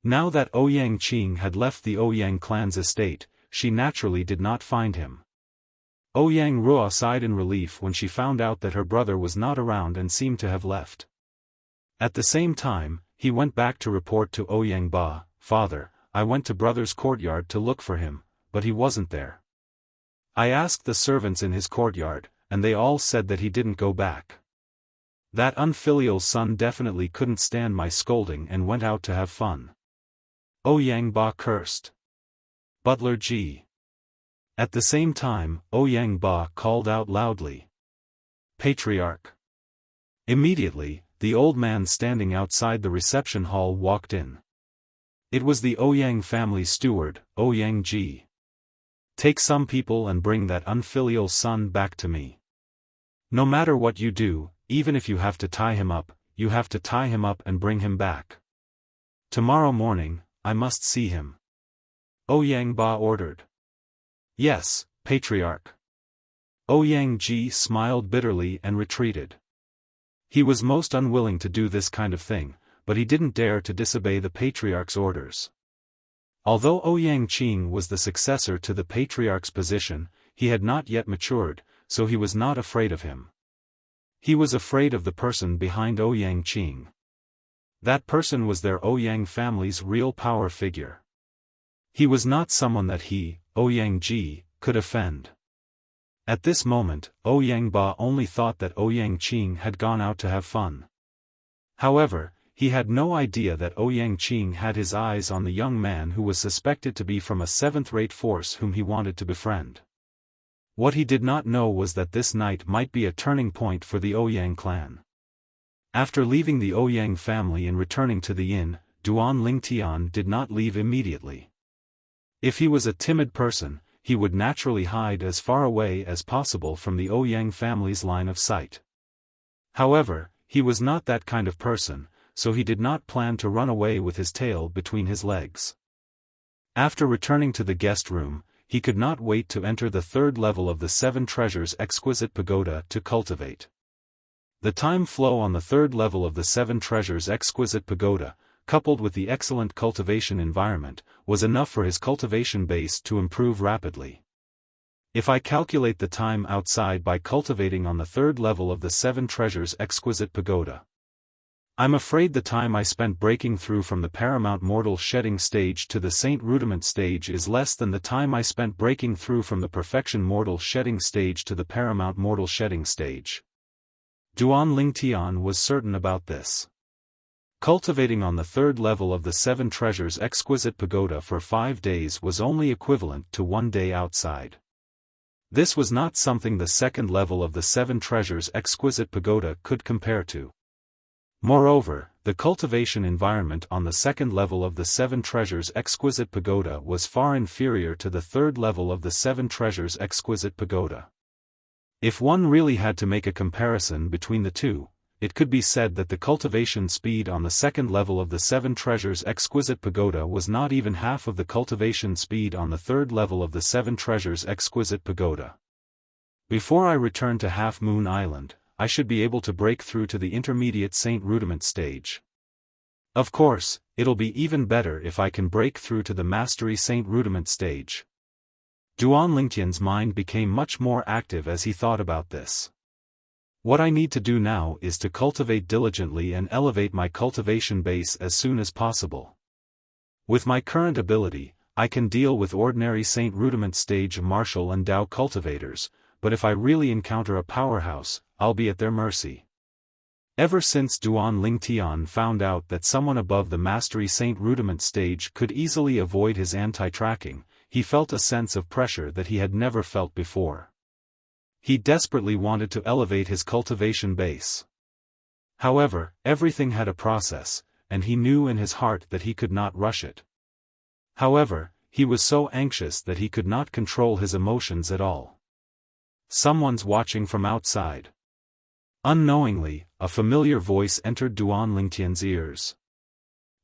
Now that Ouyang Qing had left the Ouyang clan's estate, she naturally did not find him. Ouyang Rua sighed in relief when she found out that her brother was not around and seemed to have left. At the same time, he went back to report to Ouyang Ba, Father, I went to brother's courtyard to look for him, but he wasn't there. I asked the servants in his courtyard, and they all said that he didn't go back. That unfilial son definitely couldn't stand my scolding and went out to have fun. Ouyang Ba cursed. Butler G. At the same time, Ouyang Ba called out loudly. Patriarch. Immediately, the old man standing outside the reception hall walked in. It was the Ouyang family steward, Ouyang Ji. Take some people and bring that unfilial son back to me. No matter what you do, even if you have to tie him up, you have to tie him up and bring him back. Tomorrow morning, I must see him. Ouyang Ba ordered. Yes, Patriarch. Ouyang Ji smiled bitterly and retreated. He was most unwilling to do this kind of thing, but he didn't dare to disobey the Patriarch's orders. Although Ouyang Qing was the successor to the Patriarch's position, he had not yet matured, so he was not afraid of him. He was afraid of the person behind Ouyang Qing. That person was their Ouyang family's real power figure. He was not someone that he, Ouyang Ji, could offend. At this moment, Ouyang Ba only thought that Ouyang Qing had gone out to have fun. However, he had no idea that Ouyang Qing had his eyes on the young man who was suspected to be from a seventh-rate force whom he wanted to befriend. What he did not know was that this night might be a turning point for the Ouyang clan. After leaving the Ouyang family and returning to the inn, Duan Lingtian did not leave immediately. If he was a timid person, he would naturally hide as far away as possible from the Ouyang family's line of sight. However, he was not that kind of person, so he did not plan to run away with his tail between his legs. After returning to the guest room, he could not wait to enter the third level of the Seven Treasures Exquisite Pagoda to cultivate. The time flow on the third level of the Seven Treasures Exquisite Pagoda, coupled with the excellent cultivation environment, was enough for his cultivation base to improve rapidly. If I calculate the time outside by cultivating on the third level of the Seven Treasures Exquisite Pagoda, I'm afraid the time I spent breaking through from the Paramount Mortal Shedding stage to the Saint Rudiment stage is less than the time I spent breaking through from the Perfection Mortal Shedding stage to the Paramount Mortal Shedding stage. Duan Lingtian was certain about this. Cultivating on the third level of the Seven Treasures Exquisite Pagoda for 5 days was only equivalent to 1 day outside. This was not something the second level of the Seven Treasures Exquisite Pagoda could compare to. Moreover, the cultivation environment on the second level of the Seven Treasures Exquisite Pagoda was far inferior to the third level of the Seven Treasures Exquisite Pagoda. If one really had to make a comparison between the two, it could be said that the cultivation speed on the second level of the Seven Treasures Exquisite Pagoda was not even half of the cultivation speed on the third level of the Seven Treasures Exquisite Pagoda. Before I return to Half Moon Island, I should be able to break through to the intermediate Saint Rudiment stage. Of course, it'll be even better if I can break through to the Mastery Saint Rudiment stage. Duan Lingtian's mind became much more active as he thought about this. What I need to do now is to cultivate diligently and elevate my cultivation base as soon as possible. With my current ability, I can deal with ordinary Saint Rudiment stage martial and Dao cultivators, but if I really encounter a powerhouse, I'll be at their mercy. Ever since Duan Lingtian found out that someone above the Mastery Saint Rudiment stage could easily avoid his anti-tracking, he felt a sense of pressure that he had never felt before. He desperately wanted to elevate his cultivation base. However, everything had a process, and he knew in his heart that he could not rush it. However, he was so anxious that he could not control his emotions at all. Someone's watching from outside. Unknowingly, a familiar voice entered Duan Lingtian's ears.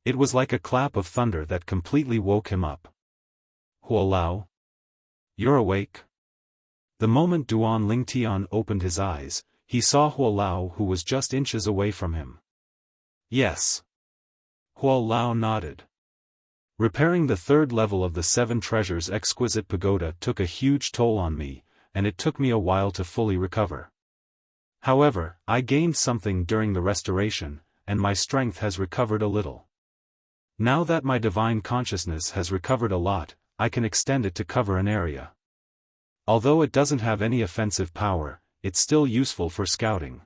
It was like a clap of thunder that completely woke him up. Huo Lao? You're awake? The moment Duan Lingtian opened his eyes, he saw Huo Lao who was just inches away from him. Yes. Huo Lao nodded. Repairing the third level of the Seven Treasures Exquisite Pagoda took a huge toll on me, and it took me a while to fully recover. However, I gained something during the restoration, and my strength has recovered a little. Now that my divine consciousness has recovered a lot, I can extend it to cover an area. Although it doesn't have any offensive power, it's still useful for scouting.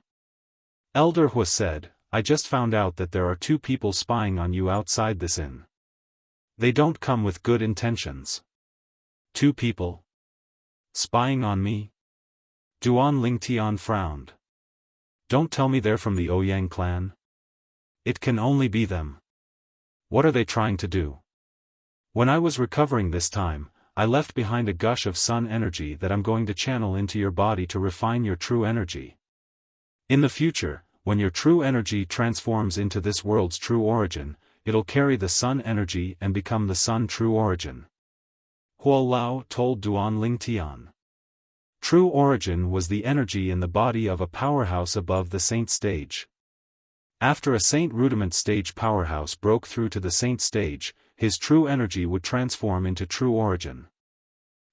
Elder Hua said, I just found out that there are 2 people spying on you outside this inn. They don't come with good intentions. 2 people? Spying on me? Duan Lingtian frowned. Don't tell me they're from the Ouyang clan. It can only be them. What are they trying to do? When I was recovering this time, I left behind a gush of sun energy that I'm going to channel into your body to refine your true energy. In the future, when your true energy transforms into this world's true origin, it'll carry the sun energy and become the sun true origin. Huo Lao told Duan Lingtian. True origin was the energy in the body of a powerhouse above the saint stage. After a Saint Rudiment stage powerhouse broke through to the Saint stage, his true energy would transform into true origin.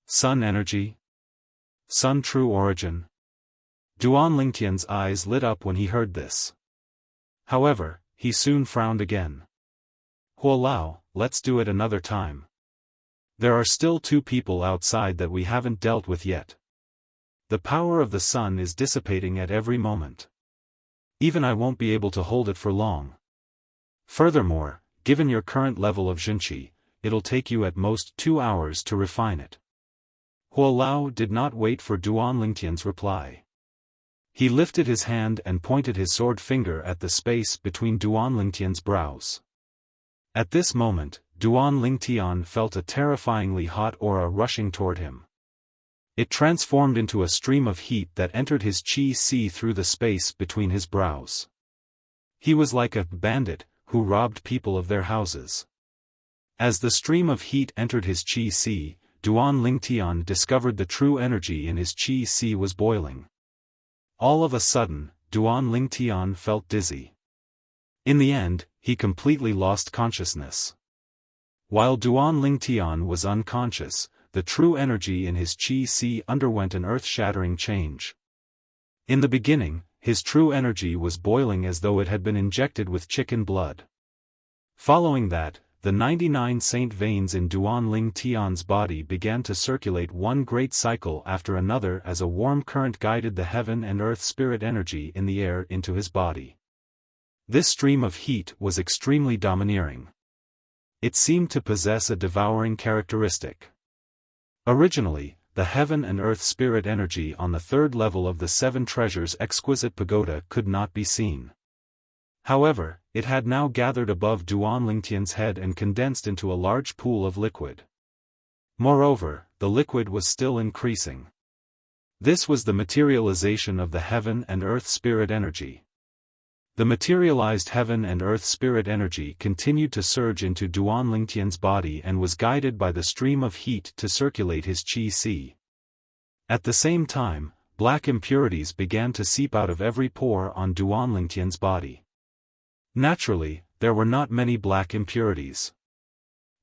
Sun energy? Sun true origin? Duan Lingtian's eyes lit up when he heard this. However, he soon frowned again. Huo Lao, let's do it another time. There are still 2 people outside that we haven't dealt with yet. The power of the sun is dissipating at every moment. Even I won't be able to hold it for long. Furthermore, given your current level of Jinqi, it'll take you at most 2 hours to refine it. Huo Lao did not wait for Duan Lingtian's reply. He lifted his hand and pointed his sword finger at the space between Duan Lingtian's brows. At this moment, Duan Lingtian felt a terrifyingly hot aura rushing toward him. It transformed into a stream of heat that entered his qi through the space between his brows. He was like a bandit who robbed people of their houses. As the stream of heat entered his qi, Duan Lingtian discovered the true energy in his qi was boiling. All of a sudden, Duan Lingtian felt dizzy. In the end, he completely lost consciousness. While Duan Lingtian was unconscious, the true energy in his qi underwent an earth-shattering change. In the beginning, his true energy was boiling as though it had been injected with chicken blood. Following that, the 99 saint veins in Duan Lingtian's body began to circulate one great cycle after another as a warm current guided the heaven and earth spirit energy in the air into his body. This stream of heat was extremely domineering. It seemed to possess a devouring characteristic. Originally, the heaven and earth spirit energy on the third level of the seven treasures exquisite pagoda could not be seen. However, it had now gathered above Duan Lingtian's head and condensed into a large pool of liquid. Moreover, the liquid was still increasing. This was the materialization of the heaven and earth spirit energy. The materialized heaven and earth spirit energy continued to surge into Duan Lingtian's body and was guided by the stream of heat to circulate his qi. At the same time, black impurities began to seep out of every pore on Duan Lingtian's body. Naturally, there were not many black impurities.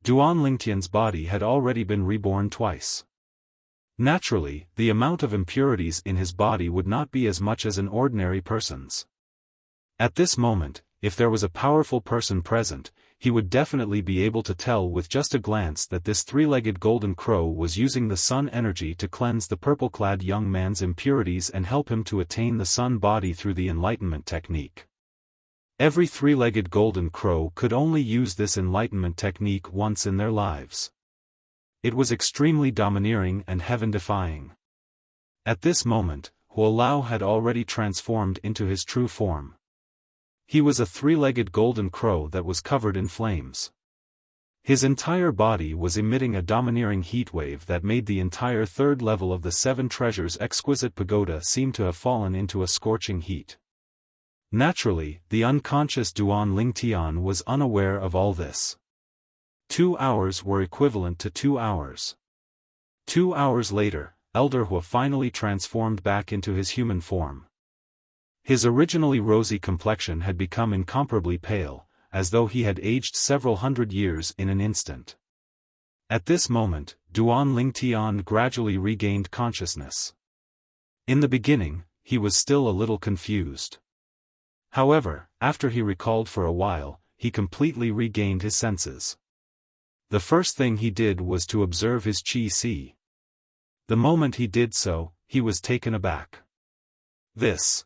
Duan Lingtian's body had already been reborn twice. Naturally, the amount of impurities in his body would not be as much as an ordinary person's. At this moment, if there was a powerful person present, he would definitely be able to tell with just a glance that this three-legged golden crow was using the sun energy to cleanse the purple-clad young man's impurities and help him to attain the sun body through the enlightenment technique. Every three-legged golden crow could only use this enlightenment technique once in their lives. It was extremely domineering and heaven-defying. At this moment, Huolao had already transformed into his true form. He was a three-legged golden crow that was covered in flames. His entire body was emitting a domineering heat wave that made the entire third level of the seven treasures exquisite pagoda seem to have fallen into a scorching heat. Naturally, the unconscious Duan Lingtian was unaware of all this. 2 hours were equivalent to 2 hours. 2 hours later, Elder Hua finally transformed back into his human form. His originally rosy complexion had become incomparably pale, as though he had aged several hundred years in an instant. At this moment, Duan Lingtian gradually regained consciousness. In the beginning, he was still a little confused. However, after he recalled for a while, he completely regained his senses. The first thing he did was to observe his qi. The moment he did so, he was taken aback. This,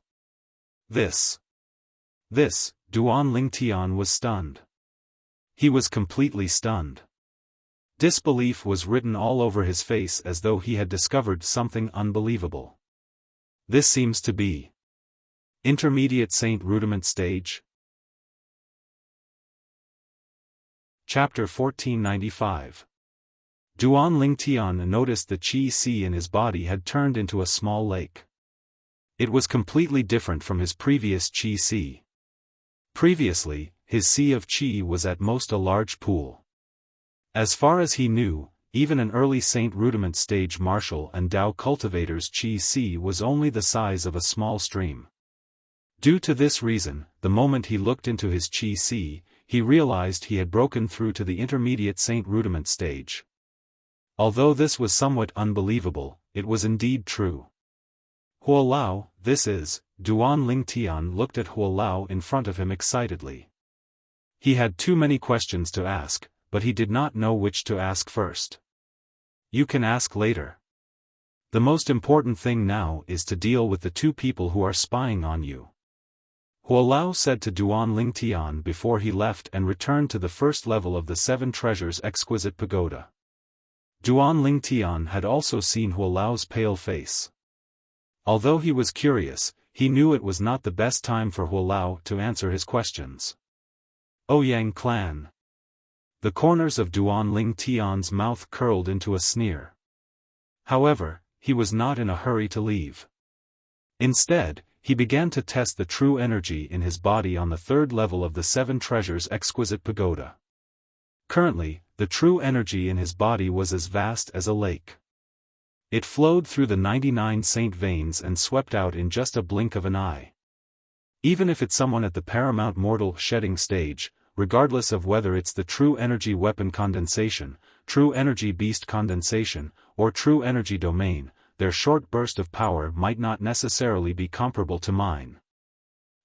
Duan Lingtian was stunned. He was completely stunned. Disbelief was written all over his face as though he had discovered something unbelievable. This seems to be intermediate saint rudiment stage. Chapter 1495. Duan Lingtian noticed the qi in his body had turned into a small lake. It was completely different from his previous qi. Previously, his sea of qi was at most a large pool. As far as he knew, even an early Saint Rudiment stage martial and Dao cultivator's qi was only the size of a small stream. Due to this reason, the moment he looked into his qi, he realized he had broken through to the intermediate Saint Rudiment stage. Although this was somewhat unbelievable, it was indeed true. Huolao, this is, Duan Lingtian looked at Huolao in front of him excitedly. He had too many questions to ask, but he did not know which to ask first. You can ask later. The most important thing now is to deal with the two people who are spying on you. Huolao said to Duan Lingtian before he left and returned to the first level of the seven treasures exquisite pagoda. Duan Lingtian had also seen Huolao's pale face. Although he was curious, he knew it was not the best time for Huolao to answer his questions. Ouyang clan. The corners of Duan Lingtian's mouth curled into a sneer. However, he was not in a hurry to leave. Instead, he began to test the true energy in his body on the third level of the seven treasures exquisite pagoda. Currently, the true energy in his body was as vast as a lake. It flowed through the 99 saint veins and swept out in just a blink of an eye. Even if it's someone at the paramount mortal shedding stage, regardless of whether it's the true energy weapon condensation, true energy beast condensation, or true energy domain, their short burst of power might not necessarily be comparable to mine.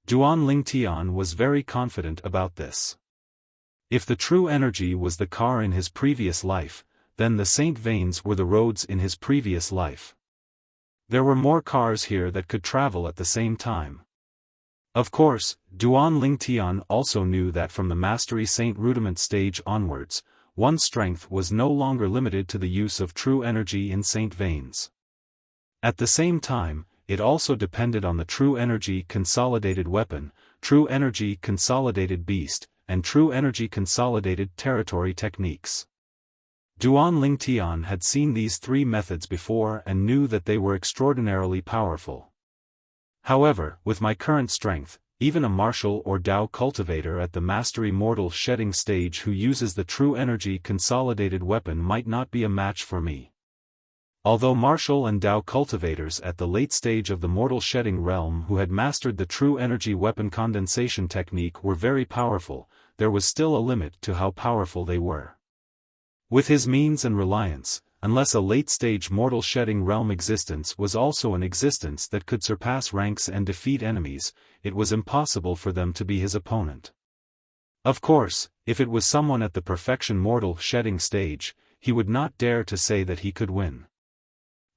Duan Lingtian was very confident about this. If the true energy was the car in his previous life, then the saint veins were the roads in his previous life. There were more cars here that could travel at the same time. Of course, Duan Lingtian also knew that from the Mastery Saint Rudiment stage onwards, one's strength was no longer limited to the use of true energy in Saint veins. At the same time, it also depended on the true energy consolidated weapon, true energy consolidated beast, and true energy consolidated territory techniques. Duan Lingtian had seen these three methods before and knew that they were extraordinarily powerful. However, with my current strength, even a martial or Dao cultivator at the mastery mortal shedding stage who uses the true energy consolidated weapon might not be a match for me. Although martial and Dao cultivators at the late stage of the mortal shedding realm who had mastered the true energy weapon condensation technique were very powerful, there was still a limit to how powerful they were. With his means and reliance, unless a late-stage mortal shedding realm existence was also an existence that could surpass ranks and defeat enemies, it was impossible for them to be his opponent. Of course, if it was someone at the perfection mortal shedding stage, he would not dare to say that he could win.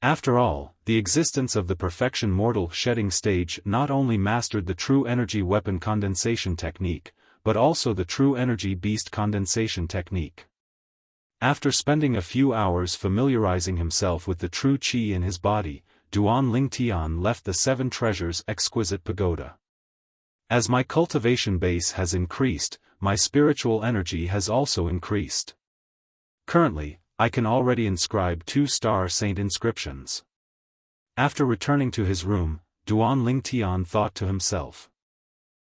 After all, the existence of the perfection mortal shedding stage not only mastered the true energy weapon condensation technique, but also the true energy beast condensation technique. After spending a few hours familiarizing himself with the true qi in his body, Duan Lingtian left the Seven Treasures exquisite pagoda. As my cultivation base has increased, my spiritual energy has also increased. Currently, I can already inscribe 2-star saint inscriptions. After returning to his room, Duan Lingtian thought to himself.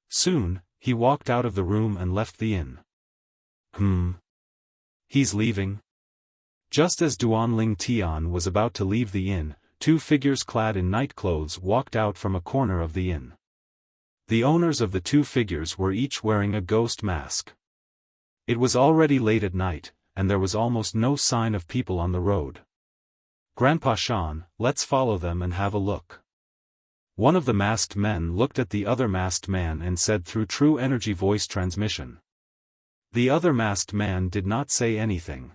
Soon, he walked out of the room and left the inn. He's leaving? Just as Duan Lingtian was about to leave the inn, two figures clad in night clothes walked out from a corner of the inn. The owners of the two figures were each wearing a ghost mask. It was already late at night, and there was almost no sign of people on the road. Grandpa Shan, let's follow them and have a look. One of the masked men looked at the other masked man and said through true energy voice transmission. The other masked man did not say anything.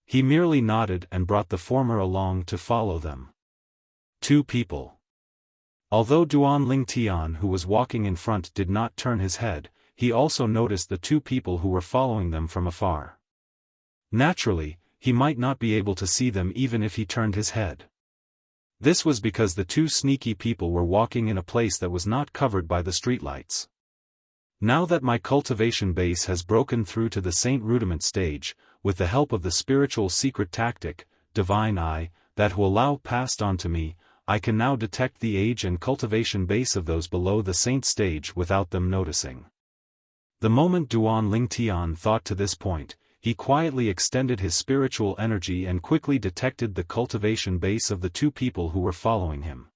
He merely nodded and brought the former along to follow them. Two people. Although Duan Lingtian who was walking in front did not turn his head, he also noticed the two people who were following them from afar. Naturally, he might not be able to see them even if he turned his head. This was because the two sneaky people were walking in a place that was not covered by the streetlights. Now that my cultivation base has broken through to the Saint Rudiment stage, with the help of the spiritual secret tactic, Divine Eye, that will allow passed on to me, I can now detect the age and cultivation base of those below the Saint stage without them noticing. The moment Duan Lingtian thought to this point, he quietly extended his spiritual energy and quickly detected the cultivation base of the two people who were following him.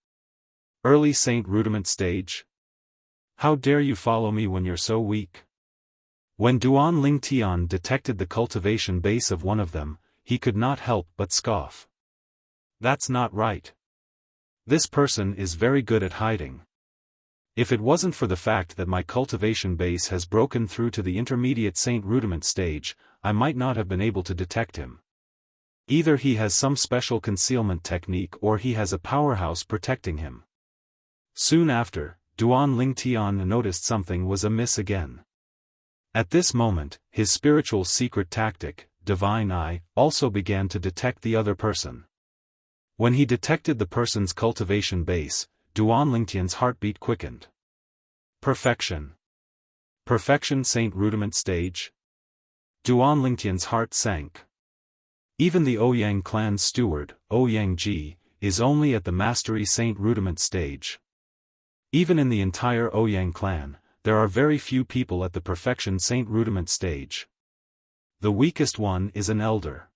Early Saint Rudiment stage? How dare you follow me when you're so weak? When Duan Lingtian detected the cultivation base of one of them, he could not help but scoff. That's not right. This person is very good at hiding. If it wasn't for the fact that my cultivation base has broken through to the intermediate Saint Rudiment stage, I might not have been able to detect him. Either he has some special concealment technique or he has a powerhouse protecting him. Soon after, Duan Lingtian noticed something was amiss again. At this moment, his spiritual secret tactic, Divine Eye, also began to detect the other person. When he detected the person's cultivation base, Duan Lingtian's heartbeat quickened. Perfection. Perfection Saint Rudiment stage? Duan Lingtian's heart sank. Even the Ouyang clan's steward, Ouyang Ji, is only at the mastery Saint Rudiment stage. Even in the entire Ouyang clan, there are very few people at the perfection Saint Rudiment stage. The weakest one is an elder.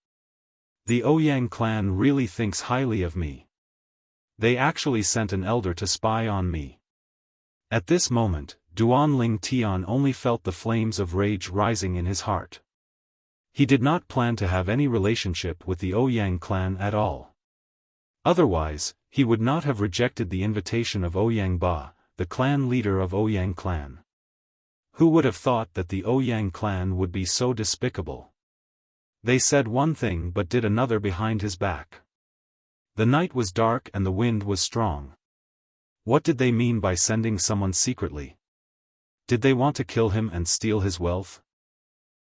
The Ouyang clan really thinks highly of me. They actually sent an elder to spy on me. At this moment, Duan Lingtian only felt the flames of rage rising in his heart. He did not plan to have any relationship with the Ouyang clan at all. Otherwise, he would not have rejected the invitation of Ouyang Ba, the clan leader of Ouyang clan. Who would have thought that the Ouyang clan would be so despicable? They said one thing but did another behind his back. The night was dark and the wind was strong. What did they mean by sending someone secretly? Did they want to kill him and steal his wealth?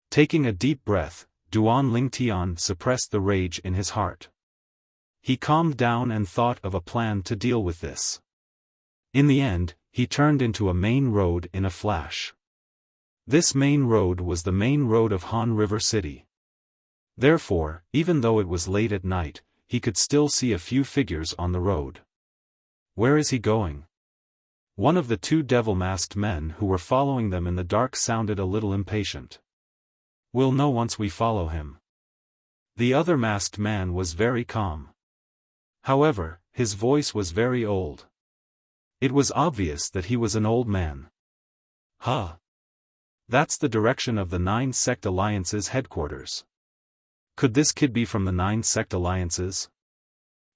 Taking a deep breath, Duan Lingtian suppressed the rage in his heart. He calmed down and thought of a plan to deal with this. In the end, he turned into a main road in a flash. This main road was the main road of Han River City. Therefore, even though it was late at night, he could still see a few figures on the road. Where is he going? One of the two devil-masked men who were following them in the dark sounded a little impatient. We'll know once we follow him. The other masked man was very calm. However, his voice was very old. It was obvious that he was an old man. Huh. That's the direction of the 9 Sect Alliance's headquarters. Could this kid be from the 9 Sect Alliances?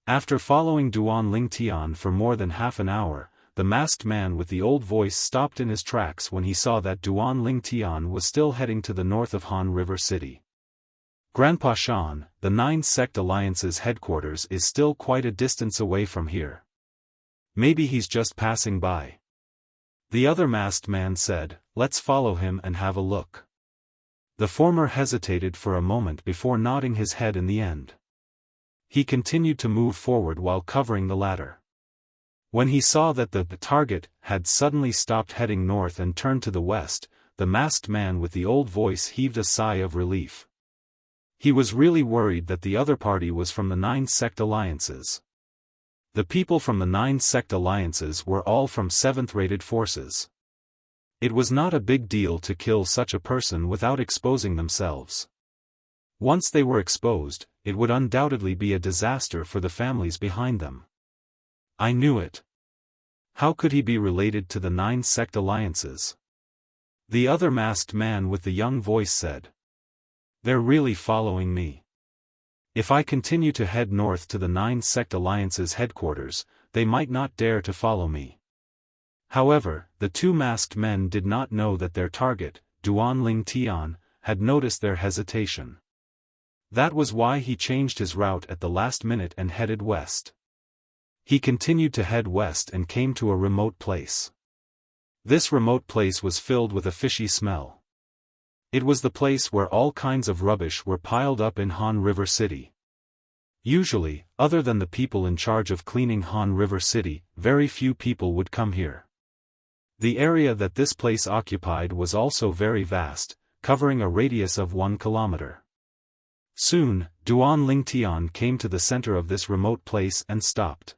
After following Duan Lingtian for more than half an hour, the masked man with the old voice stopped in his tracks when he saw that Duan Lingtian was still heading to the north of Han River City. Grandpa Shan, the 9 Sect Alliance's headquarters is still quite a distance away from here. Maybe he's just passing by. The other masked man said, let's follow him and have a look. The former hesitated for a moment before nodding his head in the end. He continued to move forward while covering the ladder. When he saw that the target had suddenly stopped heading north and turned to the west, the masked man with the old voice heaved a sigh of relief. He was really worried that the other party was from the 9 Sect Alliances. The people from the 9 Sect Alliances were all from 7th-rated forces. It was not a big deal to kill such a person without exposing themselves. Once they were exposed, it would undoubtedly be a disaster for the families behind them. I knew it. How could he be related to the 9 Sect Alliances? The other masked man with the young voice said. They're really following me. If I continue to head north to the 9 Sect Alliance's headquarters, they might not dare to follow me. However, the two masked men did not know that their target, Duan Lingtian, had noticed their hesitation. That was why he changed his route at the last minute and headed west. He continued to head west and came to a remote place. This remote place was filled with a fishy smell. It was the place where all kinds of rubbish were piled up in Han River City. Usually, other than the people in charge of cleaning Han River City, very few people would come here. The area that this place occupied was also very vast, covering a radius of 1 kilometer. Soon, Duan Lingtian came to the center of this remote place and stopped.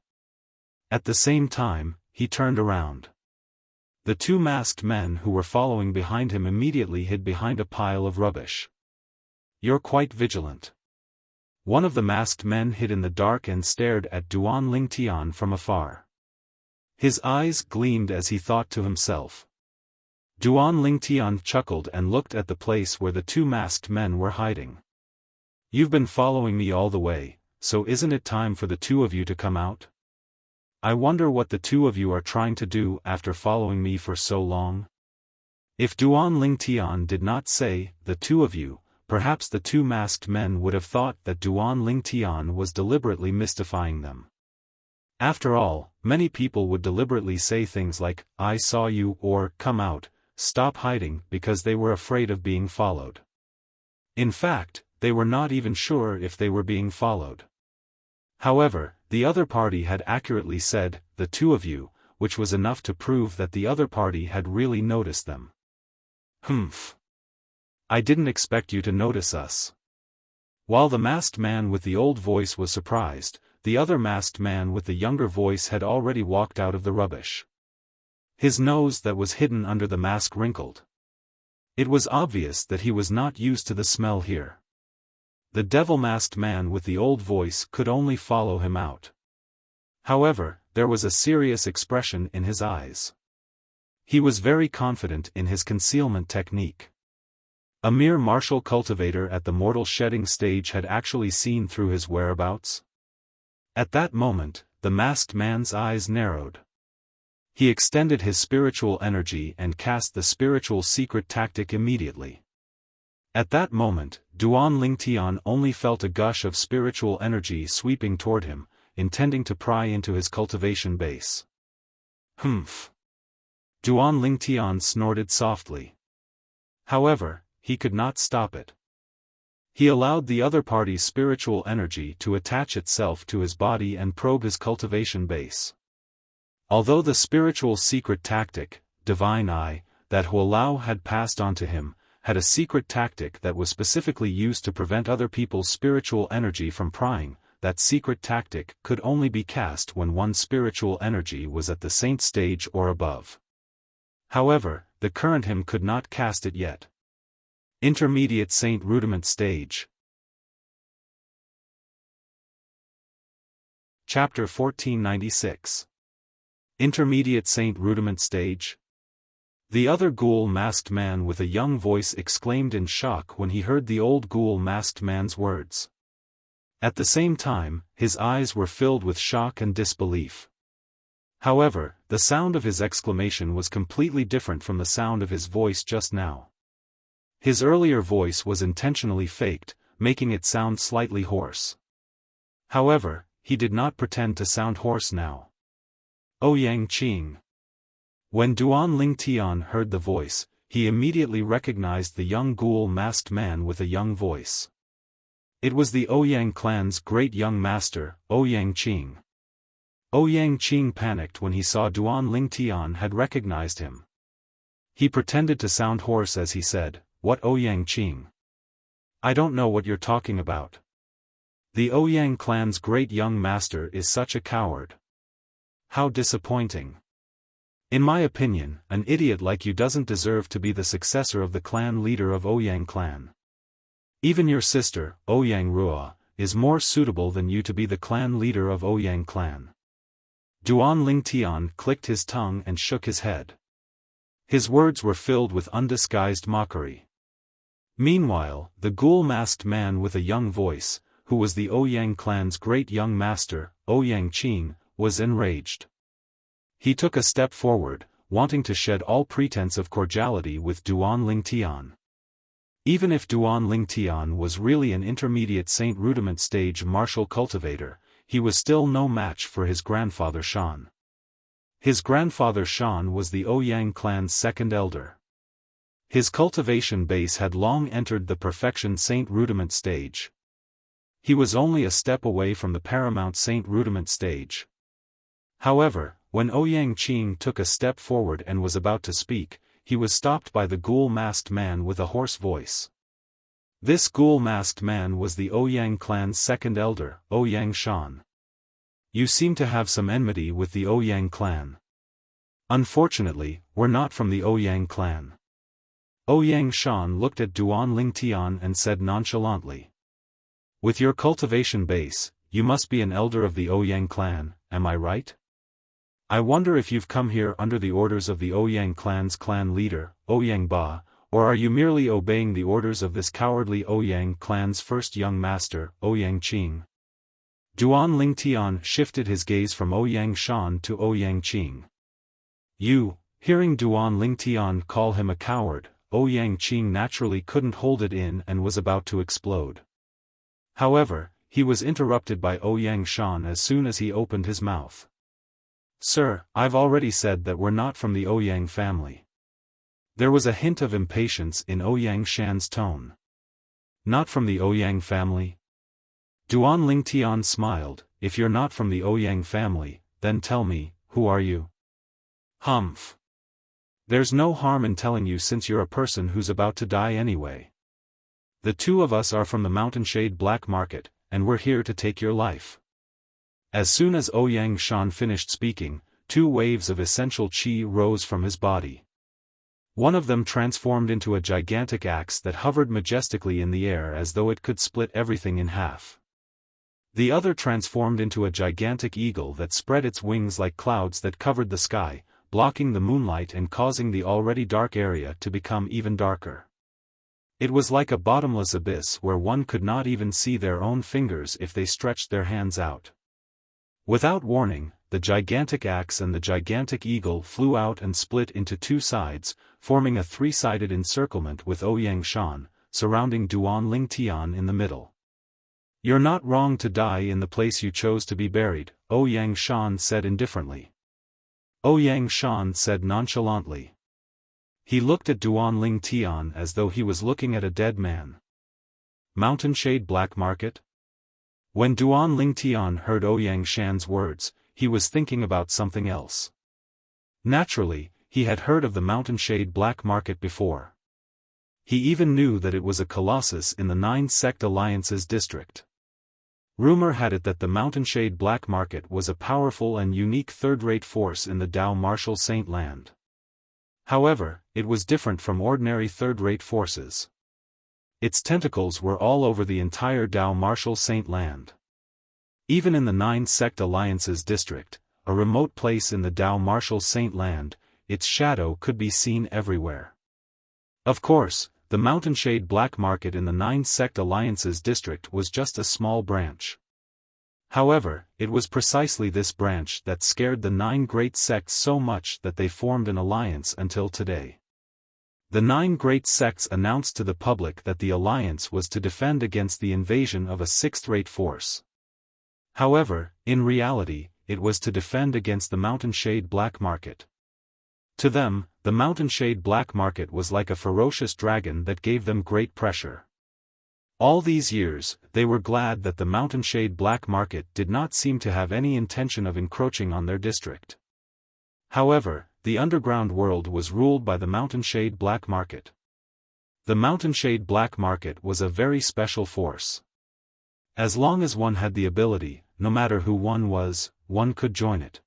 At the same time, he turned around. The two masked men who were following behind him immediately hid behind a pile of rubbish. You're quite vigilant. One of the masked men hid in the dark and stared at Duan Lingtian from afar. His eyes gleamed as he thought to himself. Duan Lingtian chuckled and looked at the place where the two masked men were hiding. You've been following me all the way, so isn't it time for the two of you to come out? I wonder what the two of you are trying to do after following me for so long? If Duan Lingtian did not say, the two of you, perhaps the two masked men would have thought that Duan Lingtian was deliberately mystifying them. After all, many people would deliberately say things like, I saw you, or, come out, stop hiding, because they were afraid of being followed. In fact, they were not even sure if they were being followed. However, the other party had accurately said, the two of you, which was enough to prove that the other party had really noticed them. Humph. I didn't expect you to notice us. While the masked man with the old voice was surprised, the other masked man with the younger voice had already walked out of the rubbish. His nose that was hidden under the mask wrinkled. It was obvious that he was not used to the smell here. The devil-masked man with the old voice could only follow him out. However, there was a serious expression in his eyes. He was very confident in his concealment technique. A mere martial cultivator at the mortal shedding stage had actually seen through his whereabouts. At that moment, the masked man's eyes narrowed. He extended his spiritual energy and cast the spiritual secret tactic immediately. At that moment, Duan Lingtian only felt a gush of spiritual energy sweeping toward him, intending to pry into his cultivation base. Humph. Duan Lingtian snorted softly. However, he could not stop it. He allowed the other party's spiritual energy to attach itself to his body and probe his cultivation base. Although the spiritual secret tactic, Divine Eye, that Huolao had passed on to him, had a secret tactic that was specifically used to prevent other people's spiritual energy from prying, that secret tactic could only be cast when one's spiritual energy was at the saint stage or above. However, the current him could not cast it yet. Intermediate Saint Rudiment Stage. Chapter 1496. Intermediate Saint Rudiment Stage. The other ghoul-masked man with a young voice exclaimed in shock when he heard the old ghoul-masked man's words. At the same time, his eyes were filled with shock and disbelief. However, the sound of his exclamation was completely different from the sound of his voice just now. His earlier voice was intentionally faked, making it sound slightly hoarse. However, he did not pretend to sound hoarse now. Ouyang Qing. When Duan Lingtian heard the voice, he immediately recognized the young ghoul-masked man with a young voice. It was the Ouyang clan's great young master, Ouyang Qing. Ouyang Qing panicked when he saw Duan Lingtian had recognized him. He pretended to sound hoarse as he said, "What Ouyang Qing? I don't know what you're talking about. The Ouyang clan's great young master is such a coward. How disappointing. In my opinion, an idiot like you doesn't deserve to be the successor of the clan leader of Ouyang clan. Even your sister, Ouyang Rua, is more suitable than you to be the clan leader of Ouyang clan." Duan Lingtian clicked his tongue and shook his head. His words were filled with undisguised mockery. Meanwhile, the ghoul-masked man with a young voice, who was the Ouyang clan's great young master, Ouyang Qing, was enraged. He took a step forward, wanting to shed all pretense of cordiality with Duan Lingtian. Even if Duan Lingtian was really an intermediate Saint Rudiment stage martial cultivator, he was still no match for his grandfather Shan. His grandfather Shan was the Ouyang clan's second elder. His cultivation base had long entered the perfection Saint Rudiment stage. He was only a step away from the paramount Saint Rudiment stage. However, when Ouyang Qing took a step forward and was about to speak, he was stopped by the ghoul-masked man with a hoarse voice. This ghoul-masked man was the Ouyang clan's second elder, Ouyang Shan. You seem to have some enmity with the Ouyang clan. Unfortunately, we're not from the Ouyang clan. Ouyang Shan looked at Duan Lingtian and said nonchalantly. With your cultivation base, you must be an elder of the Ouyang clan, am I right? I wonder if you've come here under the orders of the Ouyang clan's clan leader, Ouyang Ba, or are you merely obeying the orders of this cowardly Ouyang clan's first young master, Ouyang Qing? Duan Lingtian shifted his gaze from Ouyang Shan to Ouyang Qing. Hearing Duan Lingtian call him a coward, Ouyang Qing naturally couldn't hold it in and was about to explode. However, he was interrupted by Ouyang Shan as soon as he opened his mouth. Sir, I've already said that we're not from the Ouyang family. There was a hint of impatience in Ouyang Shan's tone. Not from the Ouyang family? Duan Lingtian smiled. If you're not from the Ouyang family, then tell me, who are you? Humph. There's no harm in telling you since you're a person who's about to die anyway. The two of us are from the Mountainshade Black Market, and we're here to take your life. As soon as Ouyang Shan finished speaking, 2 waves of essential qi rose from his body. One of them transformed into a gigantic axe that hovered majestically in the air as though it could split everything in half. The other transformed into a gigantic eagle that spread its wings like clouds that covered the sky, blocking the moonlight and causing the already dark area to become even darker. It was like a bottomless abyss where one could not even see their own fingers if they stretched their hands out. Without warning, the gigantic axe and the gigantic eagle flew out and split into 2 sides, forming a 3-sided encirclement with Ouyang Shan, surrounding Duan Lingtian in the middle. You're not wrong to die in the place you chose to be buried, Ouyang Shan said indifferently. Ouyang Shan said nonchalantly. He looked at Duan Lingtian as though he was looking at a dead man. Mountain Shade Black Market? When Duan Lingtian heard Ouyang Shan's words, he was thinking about something else. Naturally, he had heard of the Mountain Shade Black Market before. He even knew that it was a colossus in the 9 Sect Alliances district. Rumor had it that the Mountain Shade Black Market was a powerful and unique third-rate force in the Dao Martial Saint Land. However, it was different from ordinary third-rate forces. Its tentacles were all over the entire Dao Martial Saint Land. Even in the 9 Sect Alliances district, a remote place in the Dao Martial Saint Land, its shadow could be seen everywhere. Of course, the Mountain Shade Black Market in the 9 Sect Alliances district was just a small branch. However, it was precisely this branch that scared the 9 great sects so much that they formed an alliance until today. The 9 great sects announced to the public that the alliance was to defend against the invasion of a 6th-rate force. However, in reality, it was to defend against the Mountain Shade Black Market. To them, the Mountain Shade Black Market was like a ferocious dragon that gave them great pressure. All these years, they were glad that the Mountain Shade Black Market did not seem to have any intention of encroaching on their district. However, the underground world was ruled by the Mountain Shade Black Market. The Mountain Shade Black Market was a very special force. As long as one had the ability, no matter who one was, one could join it.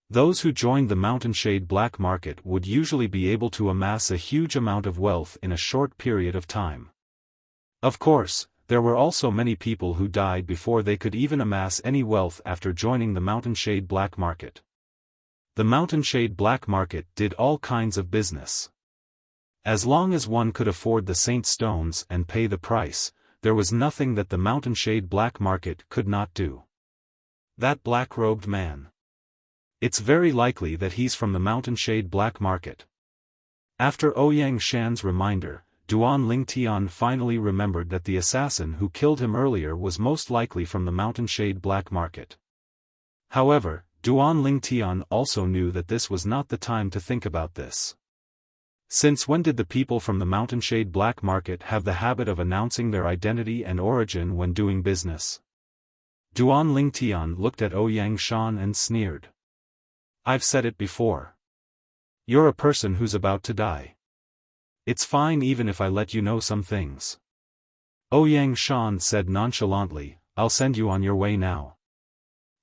Those who joined the Mountain Shade Black Market would usually be able to amass a huge amount of wealth in a short period of time. Of course, there were also many people who died before they could even amass any wealth after joining the Mountain Shade Black Market. The Mountain Shade Black Market did all kinds of business. As long as one could afford the Saint Stones and pay the price, there was nothing that the Mountain Shade Black Market could not do. That black-robed man. It's very likely that he's from the Mountain Shade Black Market. After Ouyang Shan's reminder, Duan Lingtian finally remembered that the assassin who killed him earlier was most likely from the Mountain Shade Black Market. However, Duan Lingtian also knew that this was not the time to think about this. Since when did the people from the Mountain Shade Black Market have the habit of announcing their identity and origin when doing business? Duan Lingtian looked at Ouyang Shan and sneered. I've said it before. You're a person who's about to die. It's fine even if I let you know some things. Ouyang Shan said nonchalantly, I'll send you on your way now.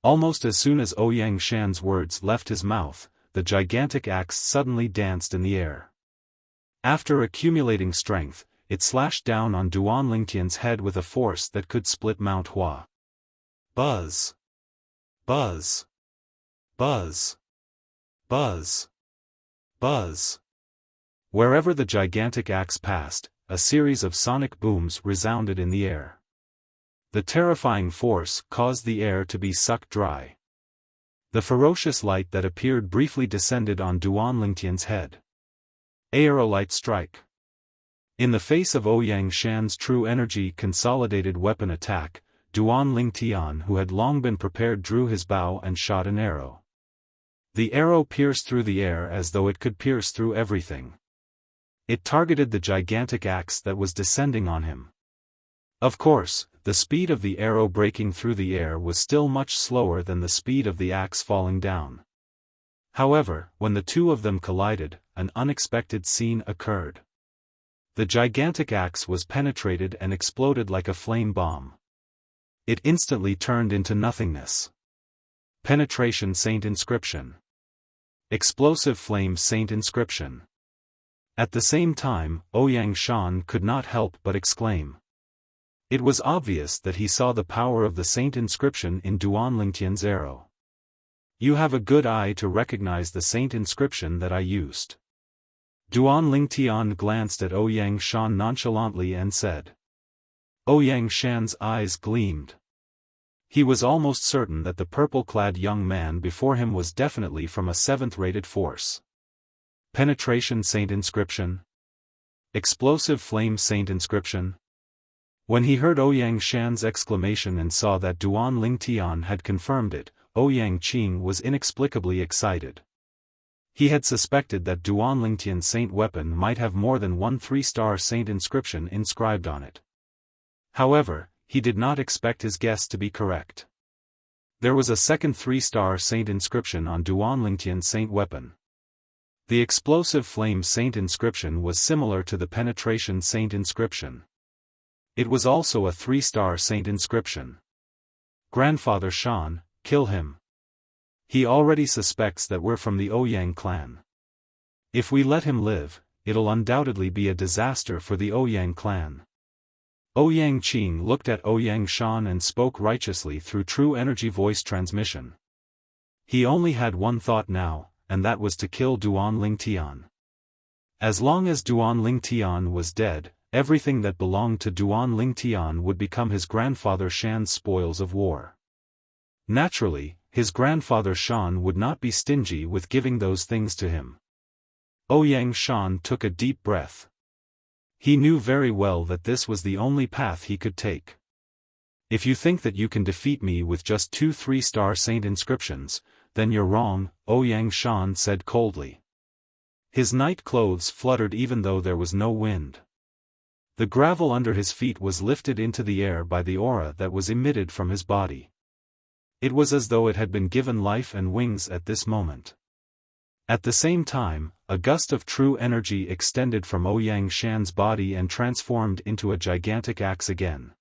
Almost as soon as Ouyang Shan's words left his mouth, the gigantic axe suddenly danced in the air. After accumulating strength, it slashed down on Duan Lingtian's head with a force that could split Mount Hua. Buzz! Buzz! Buzz! Buzz! Buzz! Wherever the gigantic axe passed, a series of sonic booms resounded in the air. The terrifying force caused the air to be sucked dry. The ferocious light that appeared briefly descended on Duan Lingtian's head. Aerolite strike. In the face of Ouyang Shan's true energy consolidated weapon attack, Duan Lingtian who had long been prepared drew his bow and shot an arrow. The arrow pierced through the air as though it could pierce through everything. It targeted the gigantic axe that was descending on him. Of course, the speed of the arrow breaking through the air was still much slower than the speed of the axe falling down. However, when the two of them collided, an unexpected scene occurred. The gigantic axe was penetrated and exploded like a flame bomb. It instantly turned into nothingness. Penetration Saint Inscription. Explosive Flame Saint Inscription. At the same time, Ouyang Shan could not help but exclaim. It was obvious that he saw the power of the Saint Inscription in Duan Lingtian's arrow. You have a good eye to recognize the Saint Inscription that I used. Duan Lingtian glanced at Ouyang Shan nonchalantly and said. Ouyang Shan's eyes gleamed. He was almost certain that the purple-clad young man before him was definitely from a 7th-rated force. Penetration Saint Inscription. Explosive Flame Saint Inscription. When he heard Ouyang Shan's exclamation and saw that Duan Lingtian had confirmed it, Ouyang Qing was inexplicably excited. He had suspected that Duan Lingtian's saint weapon might have more than one 3-star saint inscription inscribed on it. However, he did not expect his guess to be correct. There was a second 3-star saint inscription on Duan Lingtian's saint weapon. The explosive flame saint inscription was similar to the penetration saint inscription. It was also a 3-star saint inscription. Grandfather Shan, kill him. He already suspects that we're from the Ouyang clan. If we let him live, it'll undoubtedly be a disaster for the Ouyang clan. Ouyang Qing looked at Ouyang Shan and spoke righteously through true energy voice transmission. He only had one thought now, and that was to kill Duan Lingtian. As long as Duan Lingtian was dead, everything that belonged to Duan Lingtian would become his grandfather Shan's spoils of war. Naturally, his grandfather Shan would not be stingy with giving those things to him. Ouyang Shan took a deep breath. He knew very well that this was the only path he could take. If you think that you can defeat me with just 2 3-star saint inscriptions, then you're wrong, Ouyang Shan said coldly. His night clothes fluttered even though there was no wind. The gravel under his feet was lifted into the air by the aura that was emitted from his body. It was as though it had been given life and wings at this moment. At the same time, a gust of true energy extended from Ouyang Shan's body and transformed into a gigantic axe again.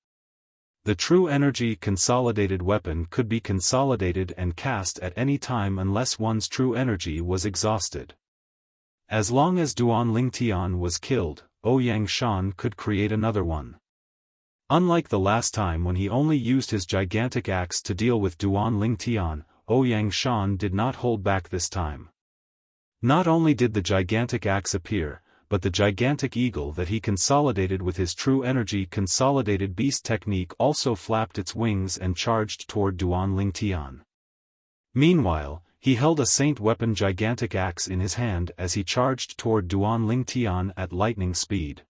The true energy consolidated weapon could be consolidated and cast at any time unless one's true energy was exhausted. As long as Duan Lingtian was killed, Ouyang Shan could create another one. Unlike the last time when he only used his gigantic axe to deal with Duan Lingtian, Ouyang Shan did not hold back this time. Not only did the gigantic axe appear, but the gigantic eagle that he consolidated with his true energy consolidated beast technique also flapped its wings and charged toward Duan Lingtian. Meanwhile, he held a saint weapon gigantic axe in his hand as he charged toward Duan Lingtian at lightning speed.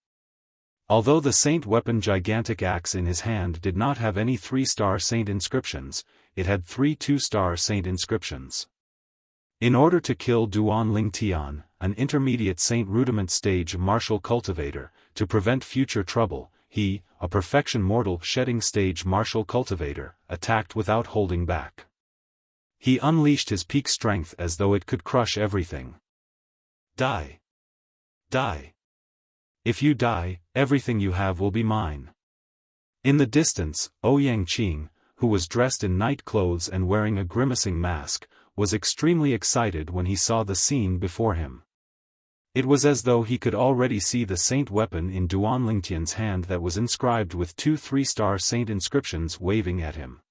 Although the saint weapon gigantic axe in his hand did not have any 3-star saint inscriptions, it had 3 2-star saint inscriptions. In order to kill Duan Lingtian, an intermediate saint rudiment stage martial cultivator, to prevent future trouble, he, a perfection mortal shedding stage martial cultivator, attacked without holding back. He unleashed his peak strength as though it could crush everything. Die! Die! If you die, everything you have will be mine. In the distance, Ouyang Qing, who was dressed in night clothes and wearing a grimacing mask, was extremely excited when he saw the scene before him. It was as though he could already see the saint weapon in Duan Lingtian's hand that was inscribed with 2 3-star saint inscriptions waving at him.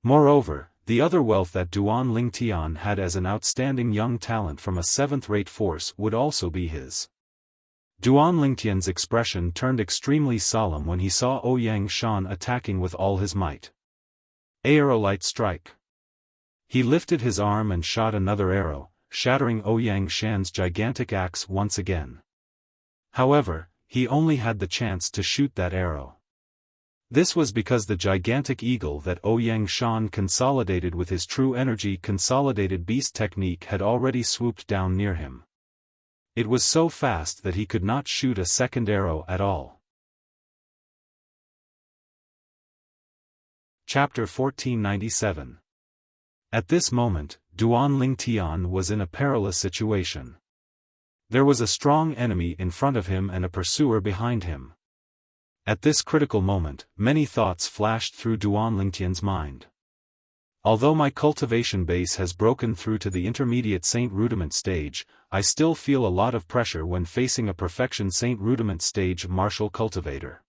Moreover, the other wealth that Duan Lingtian had as an outstanding young talent from a 7th-rate force would also be his. Duan Lingtian's expression turned extremely solemn when he saw Ouyang Shan attacking with all his might. Aerolite strike. He lifted his arm and shot another arrow, shattering Ouyang Shan's gigantic axe once again. However, he only had the chance to shoot that arrow. This was because the gigantic eagle that Ouyang Shan consolidated with his true energy consolidated beast technique had already swooped down near him. It was so fast that he could not shoot a second arrow at all. Chapter 1497. At this moment, Duan Lingtian was in a perilous situation. There was a strong enemy in front of him and a pursuer behind him. At this critical moment, many thoughts flashed through Duan Lingtian's mind. Although my cultivation base has broken through to the intermediate Saint Rudiment stage, I still feel a lot of pressure when facing a perfection Saint Rudiment stage martial cultivator.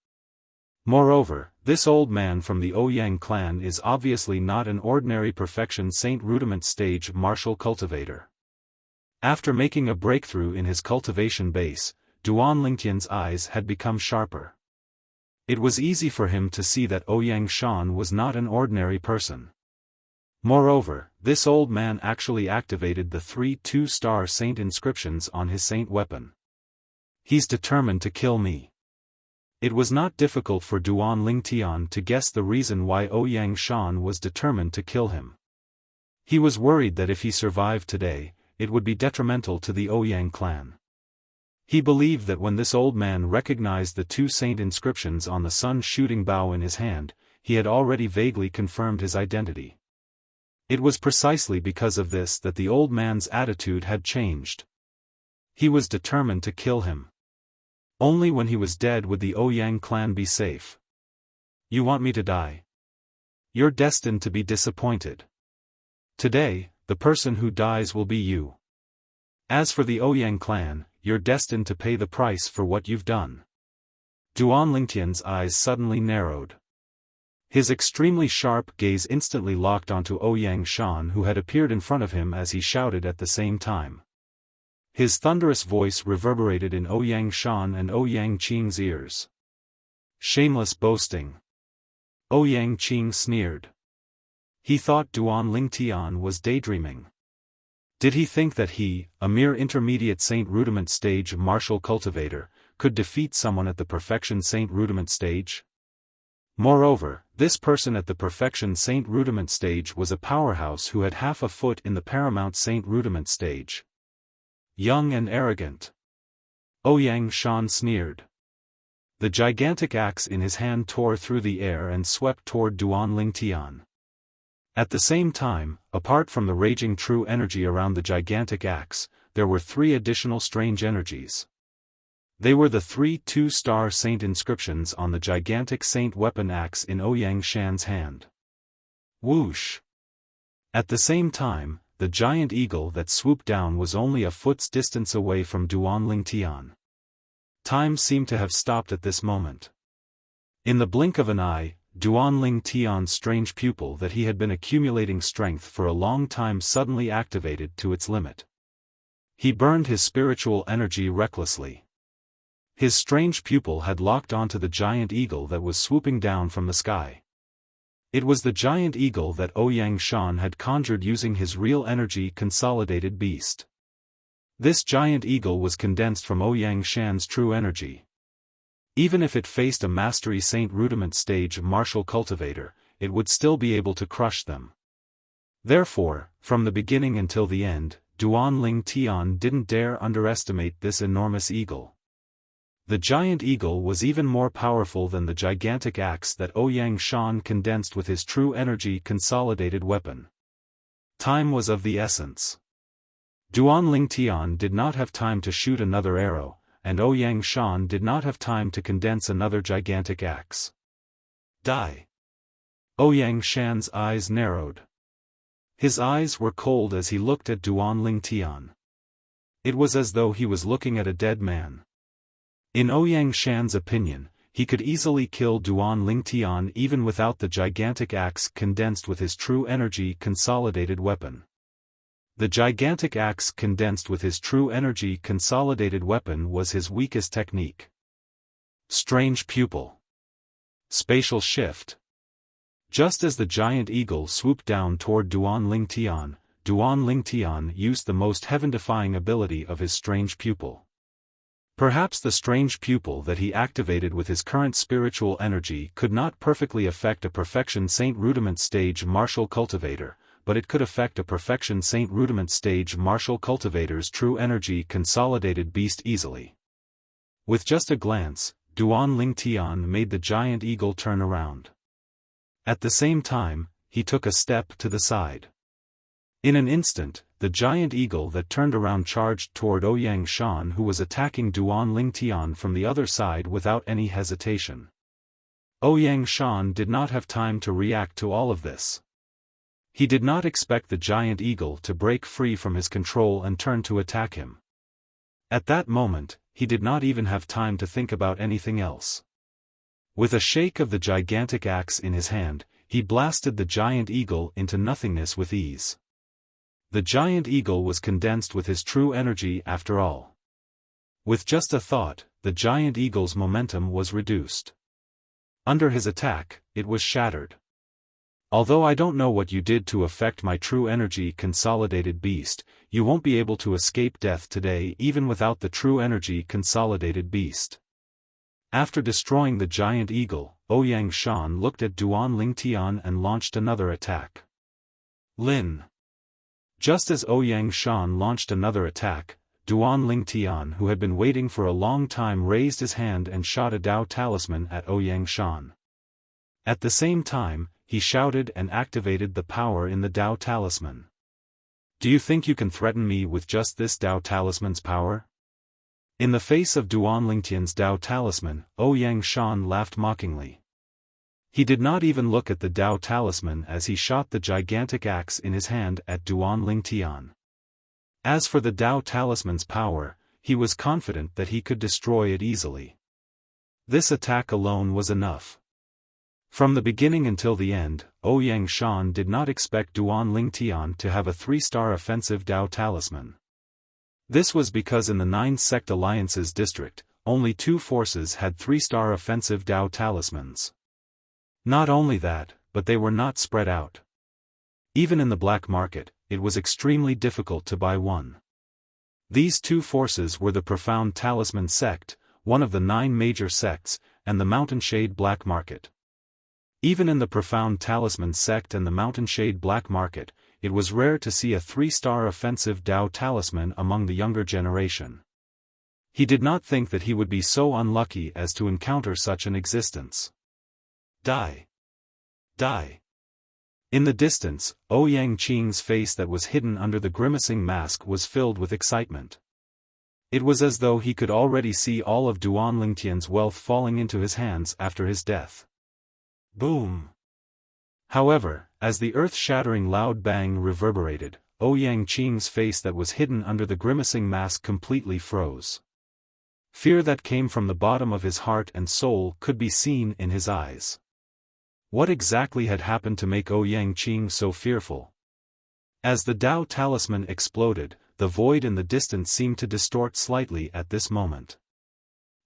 Moreover, this old man from the Ouyang clan is obviously not an ordinary perfection Saint Rudiment stage martial cultivator. After making a breakthrough in his cultivation base, Duan Lingtian's eyes had become sharper. It was easy for him to see that Ouyang Shan was not an ordinary person. Moreover, this old man actually activated the 3 2-star saint inscriptions on his saint weapon. He's determined to kill me. It was not difficult for Duan Lingtian to guess the reason why Ouyang Shan was determined to kill him. He was worried that if he survived today, it would be detrimental to the Ouyang clan. He believed that when this old man recognized the two saint inscriptions on the sun's shooting bow in his hand, he had already vaguely confirmed his identity. It was precisely because of this that the old man's attitude had changed. He was determined to kill him. Only when he was dead would the Ouyang clan be safe. You want me to die? You're destined to be disappointed. Today, the person who dies will be you. As for the Ouyang clan, you're destined to pay the price for what you've done. Duan Lingtian's eyes suddenly narrowed. His extremely sharp gaze instantly locked onto Ouyang Shan, who had appeared in front of him as he shouted at the same time. His thunderous voice reverberated in Ouyang Shan and Ouyang Qing's ears. Shameless boasting. Ouyang Qing sneered. He thought Duan Lingtian was daydreaming. Did he think that he, a mere intermediate Saint Rudiment stage martial cultivator, could defeat someone at the perfection Saint Rudiment stage? Moreover, this person at the perfection Saint Rudiment stage was a powerhouse who had half a foot in the paramount Saint Rudiment stage. Young and arrogant. Ouyang Shan sneered. The gigantic axe in his hand tore through the air and swept toward Duan Lingtian. At the same time, apart from the raging true energy around the gigantic axe, there were three additional strange energies. They were the three two-star saint inscriptions on the gigantic saint weapon axe in Ouyang Shan's hand. Whoosh! At the same time, the giant eagle that swooped down was only a foot's distance away from Duan Lingtian. Time seemed to have stopped at this moment. In the blink of an eye, Duan Lingtian's strange pupil that he had been accumulating strength for a long time suddenly activated to its limit. He burned his spiritual energy recklessly. His strange pupil had locked onto the giant eagle that was swooping down from the sky. It was the giant eagle that Ouyang Shan had conjured using his real energy consolidated beast. This giant eagle was condensed from Ouyang Shan's true energy. Even if it faced a mastery Saint Rudiment stage martial cultivator, it would still be able to crush them. Therefore, from the beginning until the end, Duan Lingtian didn't dare underestimate this enormous eagle. The giant eagle was even more powerful than the gigantic axe that Ouyang Shan condensed with his true energy consolidated weapon. Time was of the essence. Duan Lingtian did not have time to shoot another arrow, and Ouyang Shan did not have time to condense another gigantic axe. Die! Ouyang Shan's eyes narrowed. His eyes were cold as he looked at Duan Lingtian. It was as though he was looking at a dead man. In Ouyang Shan's opinion, he could easily kill Duan Lingtian even without the gigantic axe condensed with his true energy consolidated weapon. The gigantic axe condensed with his true energy consolidated weapon was his weakest technique. Strange pupil. Spatial shift. Just as the giant eagle swooped down toward Duan Lingtian used the most heaven-defying ability of his strange pupil. Perhaps the strange pupil that he activated with his current spiritual energy could not perfectly affect a perfection Saint Rudiment stage martial cultivator, but it could affect a perfection Saint Rudiment stage martial cultivator's true energy consolidated beast easily. With just a glance, Duan Lingtian made the giant eagle turn around. At the same time, he took a step to the side. In an instant, the giant eagle that turned around charged toward Ouyang Shan, who was attacking Duan Lingtian from the other side without any hesitation. Ouyang Shan did not have time to react to all of this. He did not expect the giant eagle to break free from his control and turn to attack him. At that moment, he did not even have time to think about anything else. With a shake of the gigantic axe in his hand, he blasted the giant eagle into nothingness with ease. The giant eagle was condensed with his true energy after all. With just a thought, the giant eagle's momentum was reduced. Under his attack, it was shattered. Although I don't know what you did to affect my true energy consolidated beast, you won't be able to escape death today even without the true energy consolidated beast. After destroying the giant eagle, Ouyang Shan looked at Duan Lingtian and launched another attack. Lin. Just as Ouyang Shan launched another attack, Duan Lingtian, who had been waiting for a long time, raised his hand and shot a Dao talisman at Ouyang Shan. At the same time, he shouted and activated the power in the Dao talisman. "Do you think you can threaten me with just this Dao talisman's power?" In the face of Duan Lingtian's Dao talisman, Ouyang Shan laughed mockingly. He did not even look at the Dao talisman as he shot the gigantic axe in his hand at Duan Lingtian. As for the Dao talisman's power, he was confident that he could destroy it easily. This attack alone was enough. From the beginning until the end, Ouyang Shan did not expect Duan Lingtian to have a 3-star offensive Dao talisman. This was because in the 9 sect alliances district, only 2 forces had 3-star offensive Dao talismans. Not only that, but they were not spread out. Even in the black market, it was extremely difficult to buy one. These 2 forces were the Profound Talisman sect, one of the 9 major sects, and the Mountain Shade black market. Even in the Profound Talisman sect and the Mountain Shade black market, it was rare to see a 3-star offensive Dao talisman among the younger generation. He did not think that he would be so unlucky as to encounter such an existence. Die! Die! In the distance, Ouyang Qing's face that was hidden under the grimacing mask was filled with excitement. It was as though he could already see all of Duan Lingtian's wealth falling into his hands after his death. Boom! However, as the earth-shattering loud bang reverberated, Ouyang Qing's face that was hidden under the grimacing mask completely froze. Fear that came from the bottom of his heart and soul could be seen in his eyes. What exactly had happened to make Ouyang Qing so fearful? As the Dao talisman exploded, the void in the distance seemed to distort slightly at this moment.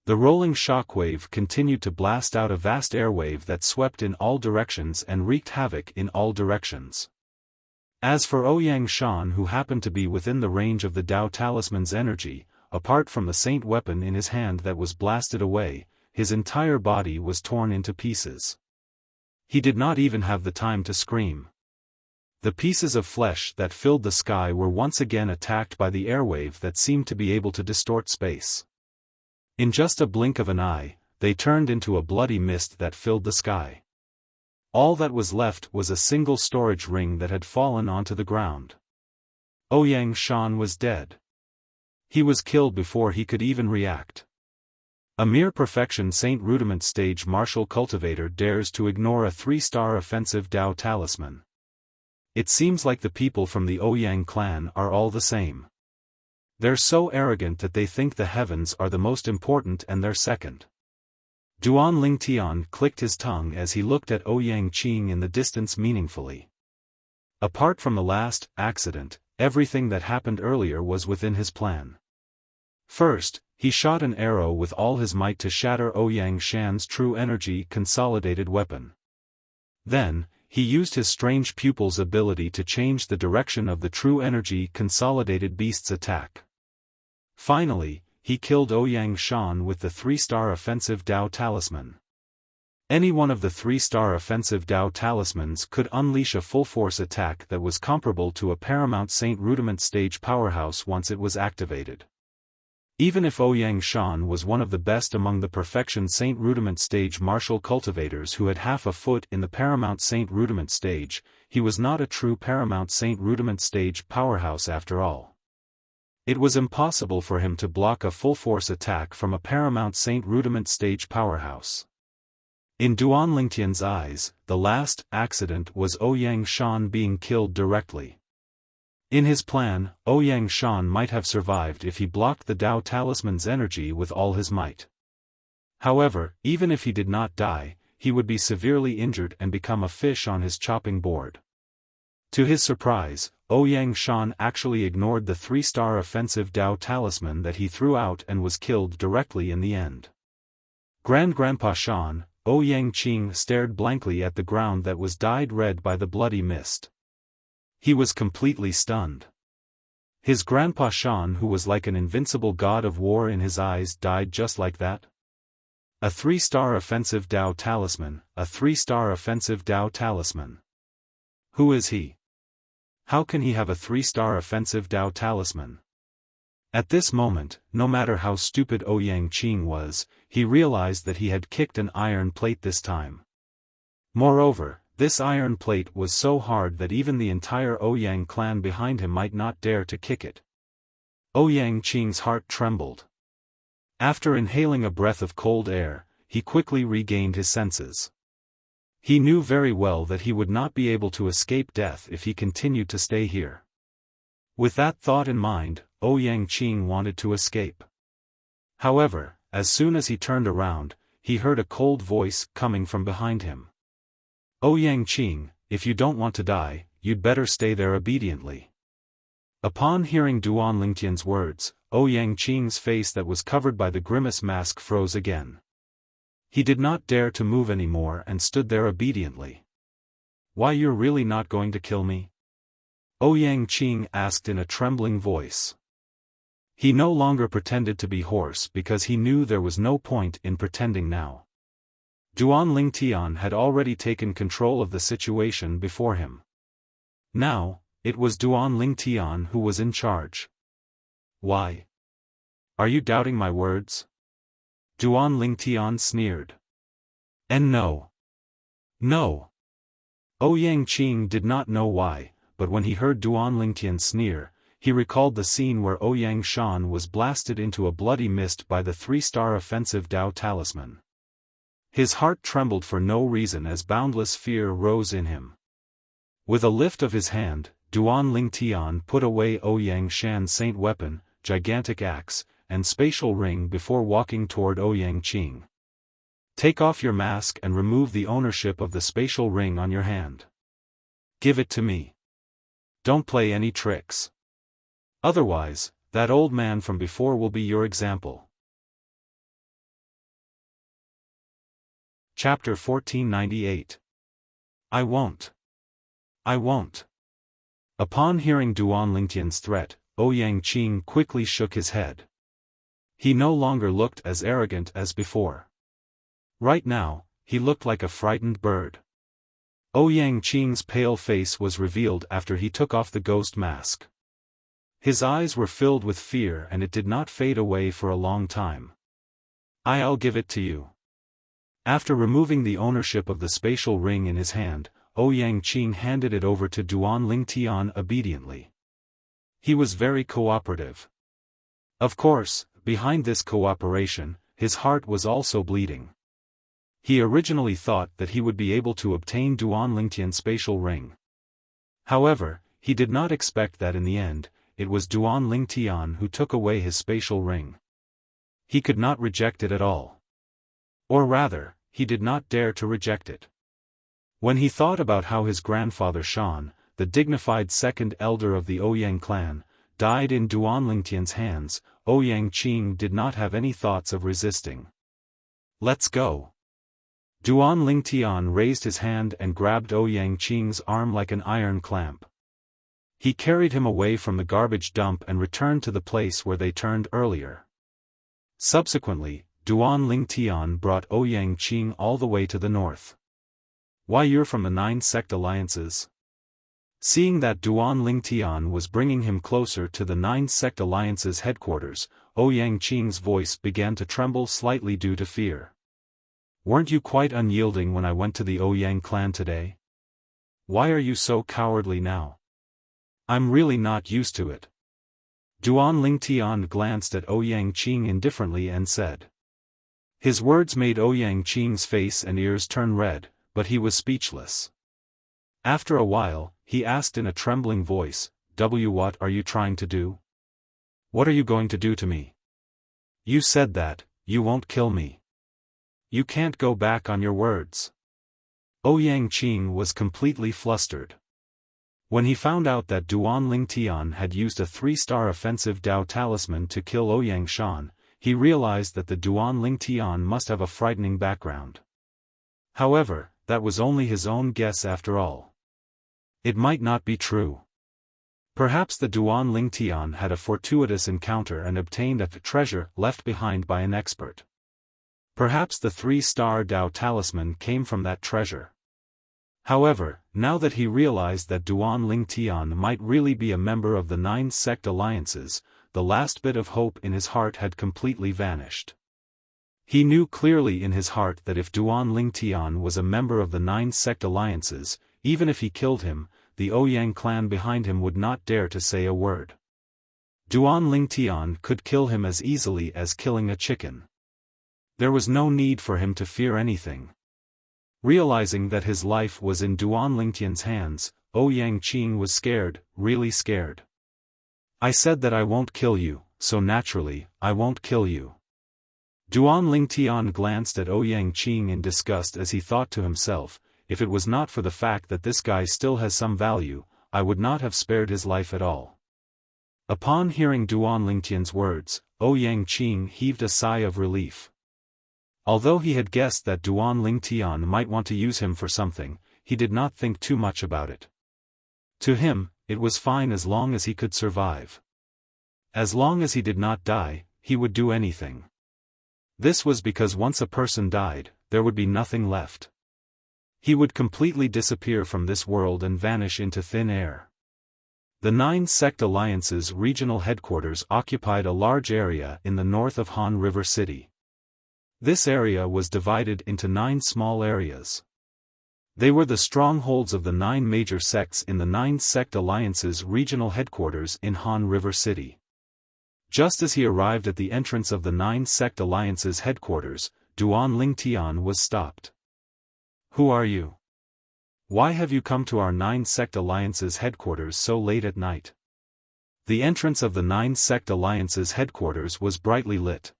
The rolling shockwave continued to blast out a vast airwave that swept in all directions and wreaked havoc in all directions. As for Ouyang Shan, who happened to be within the range of the Dao talisman's energy, apart from the saint weapon in his hand that was blasted away, his entire body was torn into pieces. He did not even have the time to scream. The pieces of flesh that filled the sky were once again attacked by the airwave that seemed to be able to distort space. In just a blink of an eye, they turned into a bloody mist that filled the sky. All that was left was a single storage ring that had fallen onto the ground. Ouyang Shan was dead. He was killed before he could even react. A mere perfection Saint Rudiment stage martial cultivator dares to ignore a 3-star offensive Dao talisman. It seems like the people from the Ouyang clan are all the same. They're so arrogant that they think the heavens are the most important and they're second. Duan Lingtian clicked his tongue as he looked at Ouyang Qing in the distance meaningfully. Apart from the last accident, everything that happened earlier was within his plan. First, he shot an arrow with all his might to shatter Ouyang Shan's true energy consolidated weapon. Then, he used his strange pupil's ability to change the direction of the true energy consolidated beast's attack. Finally, he killed Ouyang Shan with the 3-star offensive Dao talisman. Any one of the 3-star offensive Dao talismans could unleash a full-force attack that was comparable to a Paramount Saint Rudiment stage powerhouse once it was activated. Even if Ouyang Shan was one of the best among the Perfection Saint Rudiment stage martial cultivators who had half a foot in the Paramount Saint Rudiment stage, he was not a true Paramount Saint Rudiment stage powerhouse after all. It was impossible for him to block a full-force attack from a Paramount Saint Rudiment stage powerhouse. In Duan Lingtian's eyes, the last accident was Ouyang Shan being killed directly. In his plan, Ouyang Shan might have survived if he blocked the Dao talisman's energy with all his might. However, even if he did not die, he would be severely injured and become a fish on his chopping board. To his surprise, Ouyang Shan actually ignored the 3-star offensive Dao talisman that he threw out and was killed directly in the end. Grandpa Shan, Ouyang Qing stared blankly at the ground that was dyed red by the bloody mist. He was completely stunned. His Grandpa Shan, who was like an invincible god of war in his eyes, died just like that? A 3-star offensive Dao talisman, a 3-star offensive Dao talisman. Who is he? How can he have a 3-star offensive Dao talisman? At this moment, no matter how stupid Ouyang Qing was, he realized that he had kicked an iron plate this time. Moreover, this iron plate was so hard that even the entire Ouyang clan behind him might not dare to kick it. Ouyang Qing's heart trembled. After inhaling a breath of cold air, he quickly regained his senses. He knew very well that he would not be able to escape death if he continued to stay here. With that thought in mind, Ouyang Qing wanted to escape. However, as soon as he turned around, he heard a cold voice coming from behind him. Ouyang Qing, if you don't want to die, you'd better stay there obediently. Upon hearing Duan Lingtian's words, Ouyang Qing's face that was covered by the grimace mask froze again. He did not dare to move anymore and stood there obediently. Why, you're really not going to kill me? Ouyang Qing asked in a trembling voice. He no longer pretended to be hoarse because he knew there was no point in pretending now. Duan Lingtian had already taken control of the situation before him. Now, it was Duan Lingtian who was in charge. Why? Are you doubting my words? Duan Lingtian sneered. And no. No. Ouyang Qing did not know why, but when he heard Duan Lingtian sneer, he recalled the scene where Ouyang Shan was blasted into a bloody mist by the 3-star offensive Dao talisman. His heart trembled for no reason as boundless fear rose in him. With a lift of his hand, Duan Lingtian put away Ouyang Shan's saint weapon, gigantic axe, and spatial ring before walking toward Ouyang Qing. Take off your mask and remove the ownership of the spatial ring on your hand. Give it to me. Don't play any tricks. Otherwise, that old man from before will be your example. Chapter 1498. I won't. I won't. Upon hearing Duan Lingtian's threat, Ouyang Qing quickly shook his head. He no longer looked as arrogant as before. Right now, he looked like a frightened bird. Ouyang Qing's pale face was revealed after he took off the ghost mask. His eyes were filled with fear and it did not fade away for a long time. I'll give it to you. After removing the ownership of the spatial ring in his hand, Ouyang Qing handed it over to Duan Lingtian obediently. He was very cooperative. Of course, behind this cooperation, his heart was also bleeding. He originally thought that he would be able to obtain Duan Lingtian's spatial ring. However, he did not expect that in the end, it was Duan Lingtian who took away his spatial ring. He could not reject it at all. Or rather, he did not dare to reject it. When he thought about how his grandfather Shan, the dignified second elder of the Ouyang clan, died in Duan Lingtian's hands, Ouyang Qing did not have any thoughts of resisting. Let's go. Duan Lingtian raised his hand and grabbed Ouyang Qing's arm like an iron clamp. He carried him away from the garbage dump and returned to the place where they turned earlier. Subsequently, Duan Lingtian brought Ouyang Qing all the way to the north. Why, you're from the 9 sect alliances? Seeing that Duan Lingtian was bringing him closer to the 9 sect alliance's headquarters, Ouyang Qing's voice began to tremble slightly due to fear. Weren't you quite unyielding when I went to the Ouyang clan today? Why are you so cowardly now? I'm really not used to it. Duan Lingtian glanced at Ouyang Qing indifferently and said. His words made Ouyang Qing's face and ears turn red, but he was speechless. After a while, he asked in a trembling voice, What are you trying to do? What are you going to do to me? You said that, you won't kill me. You can't go back on your words. Ouyang Qing was completely flustered. When he found out that Duan Lingtian had used a 3-star offensive Dao talisman to kill Ouyang Shan, he realized that the Duan Lingtian must have a frightening background. However, that was only his own guess after all. It might not be true. Perhaps the Duan Lingtian had a fortuitous encounter and obtained a treasure left behind by an expert. Perhaps the 3-star Dao talisman came from that treasure. However, now that he realized that Duan Lingtian might really be a member of the 9 sect alliances, the last bit of hope in his heart had completely vanished. He knew clearly in his heart that if Duan Lingtian was a member of the 9 sect alliances, even if he killed him, the Ouyang clan behind him would not dare to say a word. Duan Lingtian could kill him as easily as killing a chicken. There was no need for him to fear anything. Realizing that his life was in Duan Lingtian's hands, Ouyang Qing was scared, really scared. I said that I won't kill you, so naturally, I won't kill you. Duan Lingtian glanced at Ouyang Qing in disgust as he thought to himself, if it was not for the fact that this guy still has some value, I would not have spared his life at all. Upon hearing Duan Lingtian's words, Ouyang Qing heaved a sigh of relief. Although he had guessed that Duan Lingtian might want to use him for something, he did not think too much about it. To him, it was fine as long as he could survive. As long as he did not die, he would do anything. This was because once a person died, there would be nothing left. He would completely disappear from this world and vanish into thin air. The 9 sect alliances' regional headquarters occupied a large area in the north of Han River City. This area was divided into 9 small areas. They were the strongholds of the 9 major sects in the 9 sect alliances' regional headquarters in Han River City. Just as he arrived at the entrance of the 9 sect alliances' headquarters, Duan Lingtian was stopped. Who are you? Why have you come to our 9 sect alliances' headquarters so late at night? The entrance of the 9 sect alliances' headquarters was brightly lit.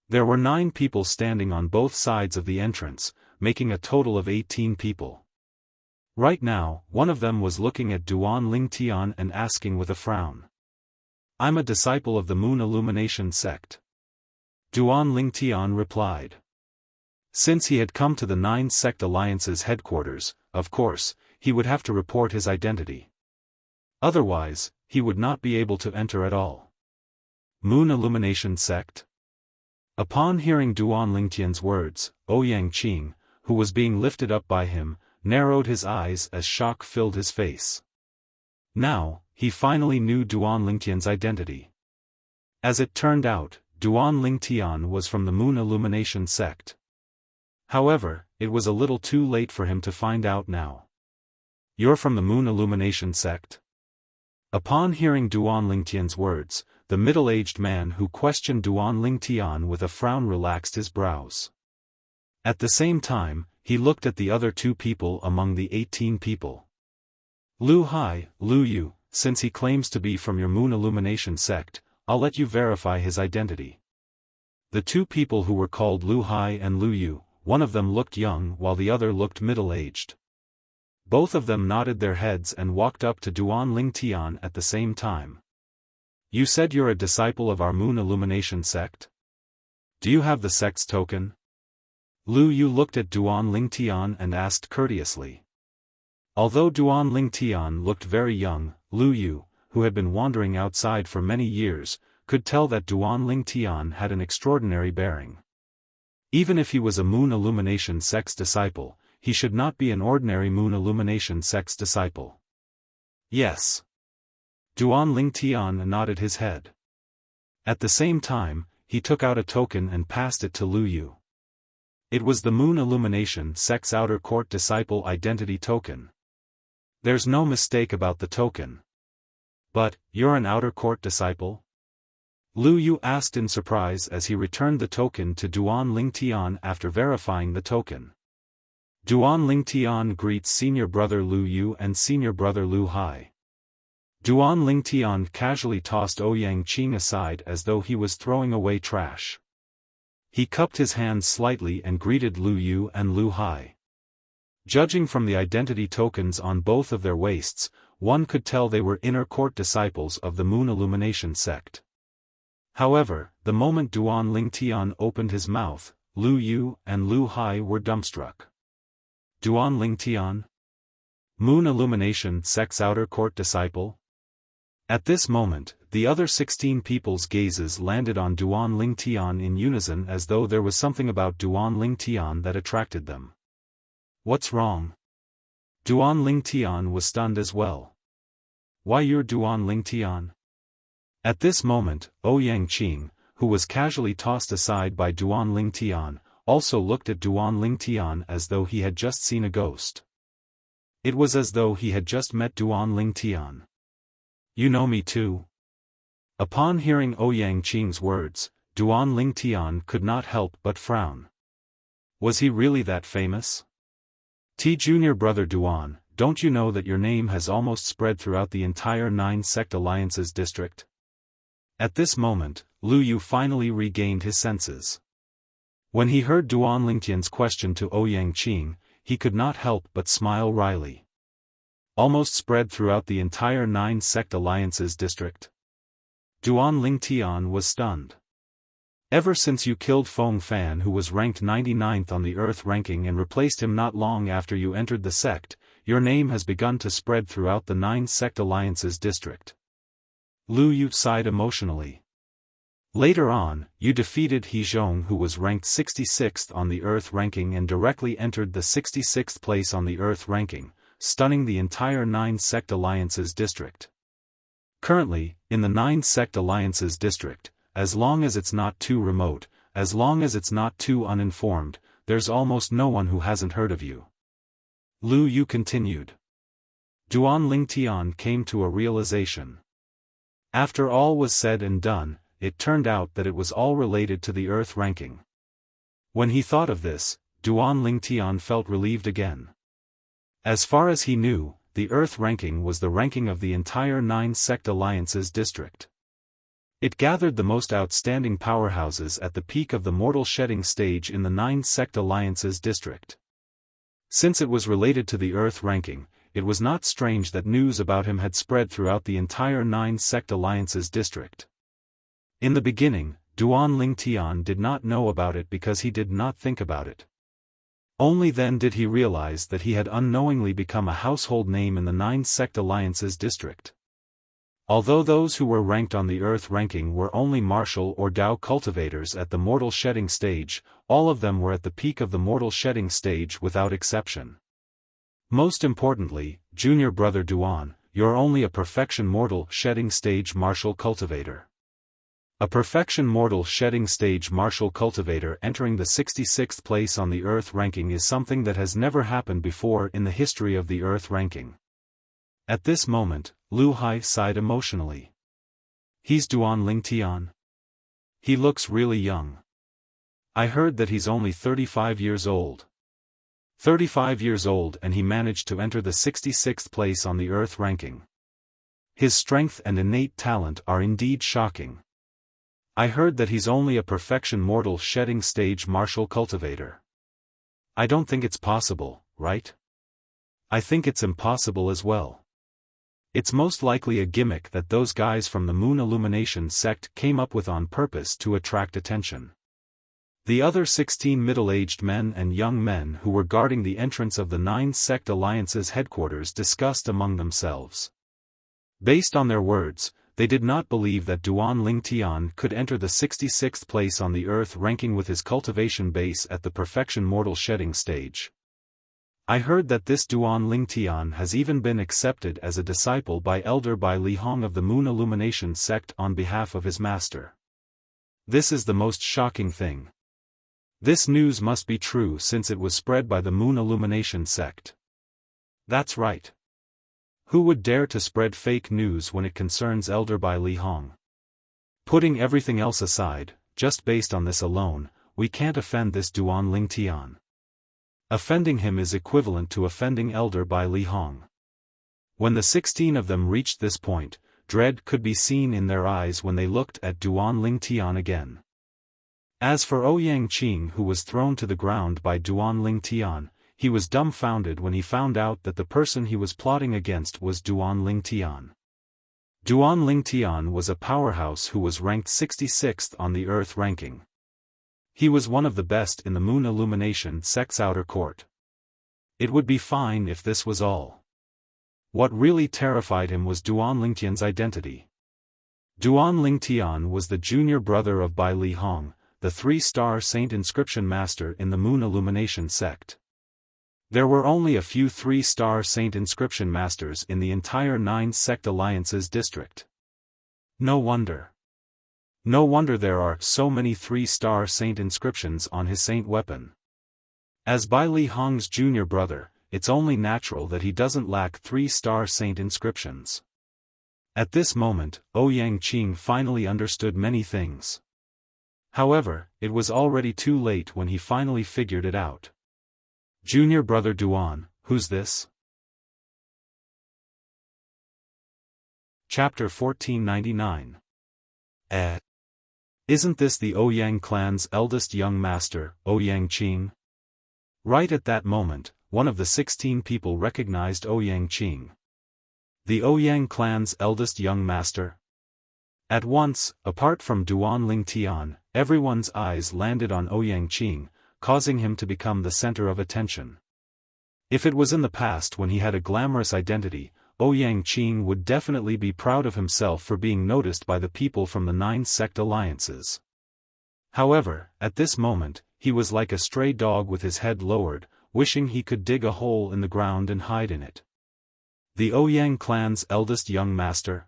There were 9 people standing on both sides of the entrance, making a total of 18 people. Right now, one of them was looking at Duan Lingtian and asking with a frown. I'm a disciple of the Moon Illumination sect. Duan Lingtian replied. Since he had come to the 9 sect alliances headquarters, of course, he would have to report his identity. Otherwise, he would not be able to enter at all. Moon Illumination sect? Upon hearing Duan Lingtian's words, Ouyang Qing, who was being lifted up by him, narrowed his eyes as shock filled his face. Now, he finally knew Duan Lingtian's identity. As it turned out, Duan Lingtian was from the Moon Illumination sect. However, it was a little too late for him to find out now. You're from the Moon Illumination sect? Upon hearing Duan Lingtian's words, the middle-aged man who questioned Duan Lingtian with a frown relaxed his brows. At the same time, he looked at the other 2 people among the 18 people. Lu Hai, Lu Yu, since he claims to be from your Moon Illumination sect, I'll let you verify his identity. The 2 people who were called Lu Hai and Lu Yu, one of them looked young while the other looked middle-aged. Both of them nodded their heads and walked up to Duan Lingtian at the same time. You said you're a disciple of our Moon Illumination sect? Do you have the sect's token? Lu Yu looked at Duan Lingtian and asked courteously. Although Duan Lingtian looked very young, Lu Yu, who had been wandering outside for many years, could tell that Duan Lingtian had an extraordinary bearing. Even if he was a Moon Illumination sect's disciple, he should not be an ordinary Moon Illumination sect's disciple. Yes. Duan Lingtian nodded his head. At the same time, he took out a token and passed it to Lu Yu. It was the Moon Illumination sect's outer court disciple identity token. There's no mistake about the token. But, you're an outer court disciple? Lu Yu asked in surprise as he returned the token to Duan Lingtian after verifying the token. Duan Lingtian greets senior brother Lu Yu and senior brother Lu Hai. Duan Lingtian casually tossed Ouyang Qing aside as though he was throwing away trash. He cupped his hands slightly and greeted Lu Yu and Lu Hai. Judging from the identity tokens on both of their waists, one could tell they were inner court disciples of the Moon Illumination sect. However, the moment Duan Lingtian opened his mouth, Lu Yu and Lu Hai were dumbstruck. Duan Lingtian? Moon Illumination sect's outer court disciple? At this moment, the other 16 people's gazes landed on Duan Lingtian in unison as though there was something about Duan Lingtian that attracted them. What's wrong? Duan Lingtian was stunned as well. Why you're Duan Lingtian? At this moment, Ouyang Qing, who was casually tossed aside by Duan Lingtian, also looked at Duan Lingtian as though he had just seen a ghost. It was as though he had just met Duan Lingtian. "You know me too?" Upon hearing Ouyang Qing's words, Duan Lingtian could not help but frown. Was he really that famous? Junior brother Duan, don't you know that your name has almost spread throughout the entire 9-sect alliances district? At this moment, Lu Yu finally regained his senses. When he heard Duan Lingtian's question to Ouyang Qing, he could not help but smile wryly. Almost spread throughout the entire 9-sect alliances district. Duan Lingtian was stunned. Ever since you killed Feng Fan, who was ranked 99th on the Earth ranking, and replaced him not long after you entered the sect, your name has begun to spread throughout the 9-sect alliances district. Lu Yu sighed emotionally. Later on, you defeated He Zhong, who was ranked 66th on the Earth ranking, and directly entered the 66th place on the Earth ranking, stunning the entire 9-sect alliances district. Currently, in the 9-sect alliances district, as long as it's not too remote, as long as it's not too uninformed, there's almost no one who hasn't heard of you. Lu Yu continued. Duan Lingtian came to a realization. After all was said and done, it turned out that it was all related to the Earth ranking. When he thought of this, Duan Lingtian felt relieved again. As far as he knew, the Earth ranking was the ranking of the entire 9-sect alliances district. It gathered the most outstanding powerhouses at the peak of the mortal shedding stage in the 9-sect alliances district. Since it was related to the Earth ranking, it was not strange that news about him had spread throughout the entire 9-sect alliances district. In the beginning, Duan Lingtian did not know about it because he did not think about it. Only then did he realize that he had unknowingly become a household name in the 9-sect alliances district. Although those who were ranked on the Earth ranking were only martial or Dao cultivators at the mortal shedding stage, all of them were at the peak of the mortal shedding stage without exception. Most importantly, junior brother Duan, you're only a perfection mortal shedding stage martial cultivator. A perfection mortal shedding stage martial cultivator entering the 66th place on the Earth ranking is something that has never happened before in the history of the Earth ranking. At this moment, Lu Hai sighed emotionally. He's Duan Lingtian. He looks really young. I heard that he's only 35 years old. 35 years old, and he managed to enter the 66th place on the Earth ranking. His strength and innate talent are indeed shocking. I heard that he's only a perfection mortal shedding stage martial cultivator. I don't think it's possible, right? I think it's impossible as well. It's most likely a gimmick that those guys from the Moon Illumination sect came up with on purpose to attract attention. The other 16 middle-aged men and young men who were guarding the entrance of the 9-sect alliance's headquarters discussed among themselves. Based on their words, they did not believe that Duan Lingtian could enter the 66th place on the Earth ranking with his cultivation base at the perfection mortal shedding stage. I heard that this Duan Lingtian has even been accepted as a disciple by Elder Bai Lihong of the Moon Illumination sect on behalf of his master. This is the most shocking thing. This news must be true since it was spread by the Moon Illumination sect. That's right. Who would dare to spread fake news when it concerns Elder Bai Lihong? Putting everything else aside, just based on this alone, we can't offend this Duan Lingtian. Offending him is equivalent to offending Elder Bai Lihong. When the 16 of them reached this point, dread could be seen in their eyes when they looked at Duan Lingtian again. As for Ouyang Qing, who was thrown to the ground by Duan Lingtian, he was dumbfounded when he found out that the person he was plotting against was Duan Lingtian. Duan Lingtian was a powerhouse who was ranked 66th on the Earth ranking. He was one of the best in the Moon Illumination sect's outer court. It would be fine if this was all. What really terrified him was Duan Lingtian's identity. Duan Lingtian was the junior brother of Bai Lihong, the 3-star saint inscription master in the Moon Illumination sect. There were only a few 3-star saint inscription masters in the entire 9-sect alliances district. No wonder. No wonder there are so many 3-star saint inscriptions on his saint weapon. As Bai Li Hong's junior brother, it's only natural that he doesn't lack 3-star saint inscriptions. At this moment, Ouyang Qing finally understood many things. However, it was already too late when he finally figured it out. Junior brother Duan, who's this? Chapter 1499. Isn't this the Ouyang clan's eldest young master, Ouyang Qing? Right at that moment, one of the 16 people recognized Ouyang Qing. The Ouyang clan's eldest young master? At once, apart from Duan Lingtian, everyone's eyes landed on Ouyang Qing, causing him to become the center of attention. If it was in the past when he had a glamorous identity, Ouyang Qing would definitely be proud of himself for being noticed by the people from the 9 sect alliances. However, at this moment, he was like a stray dog with his head lowered, wishing he could dig a hole in the ground and hide in it. The Ouyang clan's eldest young master?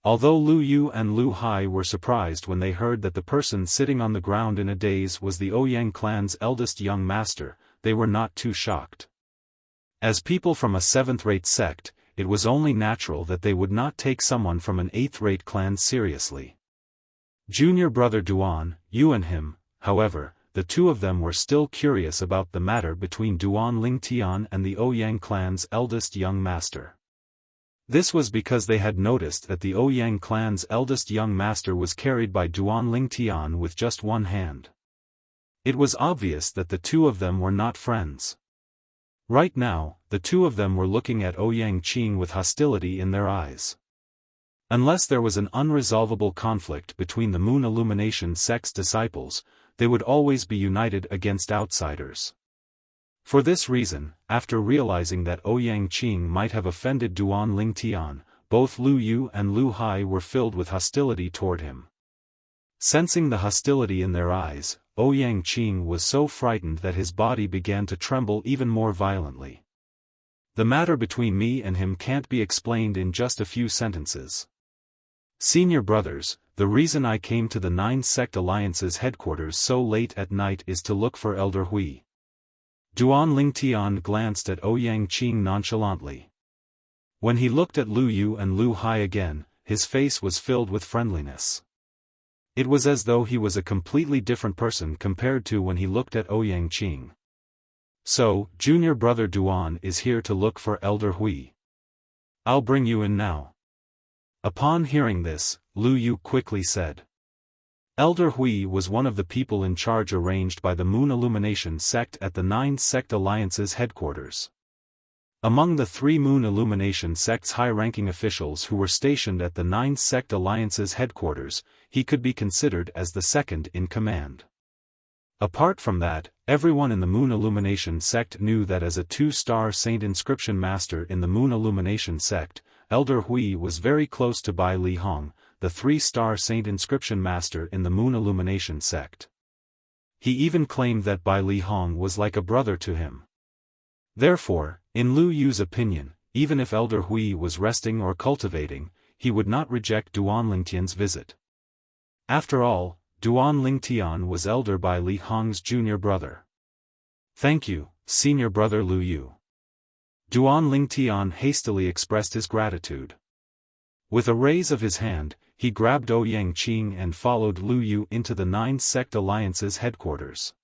Although Lu Yu and Lu Hai were surprised when they heard that the person sitting on the ground in a daze was the Ouyang clan's eldest young master, they were not too shocked. As people from a 7th-rate sect, it was only natural that they would not take someone from an 8th-rate clan seriously. Junior brother Duan, you and him, however, the two of them were still curious about the matter between Duan Lingtian and the Ouyang clan's eldest young master. This was because they had noticed that the Ouyang clan's eldest young master was carried by Duan Lingtian with just one hand. It was obvious that the two of them were not friends. Right now, the two of them were looking at Ouyang Qing with hostility in their eyes. Unless there was an unresolvable conflict between the Moon Illumination sect's disciples, they would always be united against outsiders. For this reason, after realizing that Ouyang Qing might have offended Duan Lingtian, both Lu Yu and Lu Hai were filled with hostility toward him. Sensing the hostility in their eyes, Ouyang Qing was so frightened that his body began to tremble even more violently. The matter between me and him can't be explained in just a few sentences. Senior brothers, the reason I came to the 9 sect alliance's headquarters so late at night is to look for Elder Hui. Duan Lingtian glanced at Ouyang Qing nonchalantly. When he looked at Lu Yu and Lu Hai again, his face was filled with friendliness. It was as though he was a completely different person compared to when he looked at Ouyang Qing. So, junior brother Duan is here to look for Elder Hui. I'll bring you in now. Upon hearing this, Lu Yu quickly said. Elder Hui was one of the people in charge arranged by the Moon Illumination sect at the 9 sect alliance's headquarters. Among the 3 Moon Illumination sect's high-ranking officials who were stationed at the 9 sect alliance's headquarters, he could be considered as the second in command. Apart from that, everyone in the Moon Illumination sect knew that as a 2-star saint inscription master in the Moon Illumination sect, Elder Hui was very close to Bai Li Hong, the 3-star saint inscription master in the Moon Illumination sect. He even claimed that Bai Li Hong was like a brother to him. Therefore, in Lu Yu's opinion, even if Elder Hui was resting or cultivating, he would not reject Duan Lingtian's visit. After all, Duan Lingtian was Elder Bai Li Hong's junior brother. Thank you, senior brother Lu Yu. Duan Lingtian hastily expressed his gratitude. With a raise of his hand, he grabbed Ouyang Qing and followed Lu Yu into the 9 sect alliance's headquarters.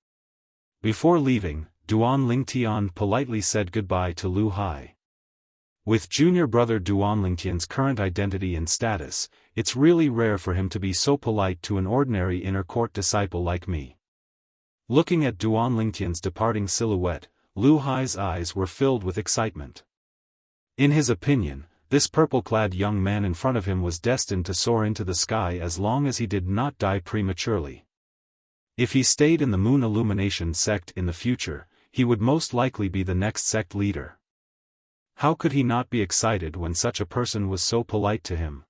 Before leaving, Duan Lingtian politely said goodbye to Lu Hai. With junior brother Duan Lingtian's current identity and status, it's really rare for him to be so polite to an ordinary inner court disciple like me. Looking at Duan Lingtian's departing silhouette, Lu Hai's eyes were filled with excitement. In his opinion, this purple-clad young man in front of him was destined to soar into the sky as long as he did not die prematurely. If he stayed in the Moon Illumination sect in the future, he would most likely be the next sect leader. How could he not be excited when such a person was so polite to him?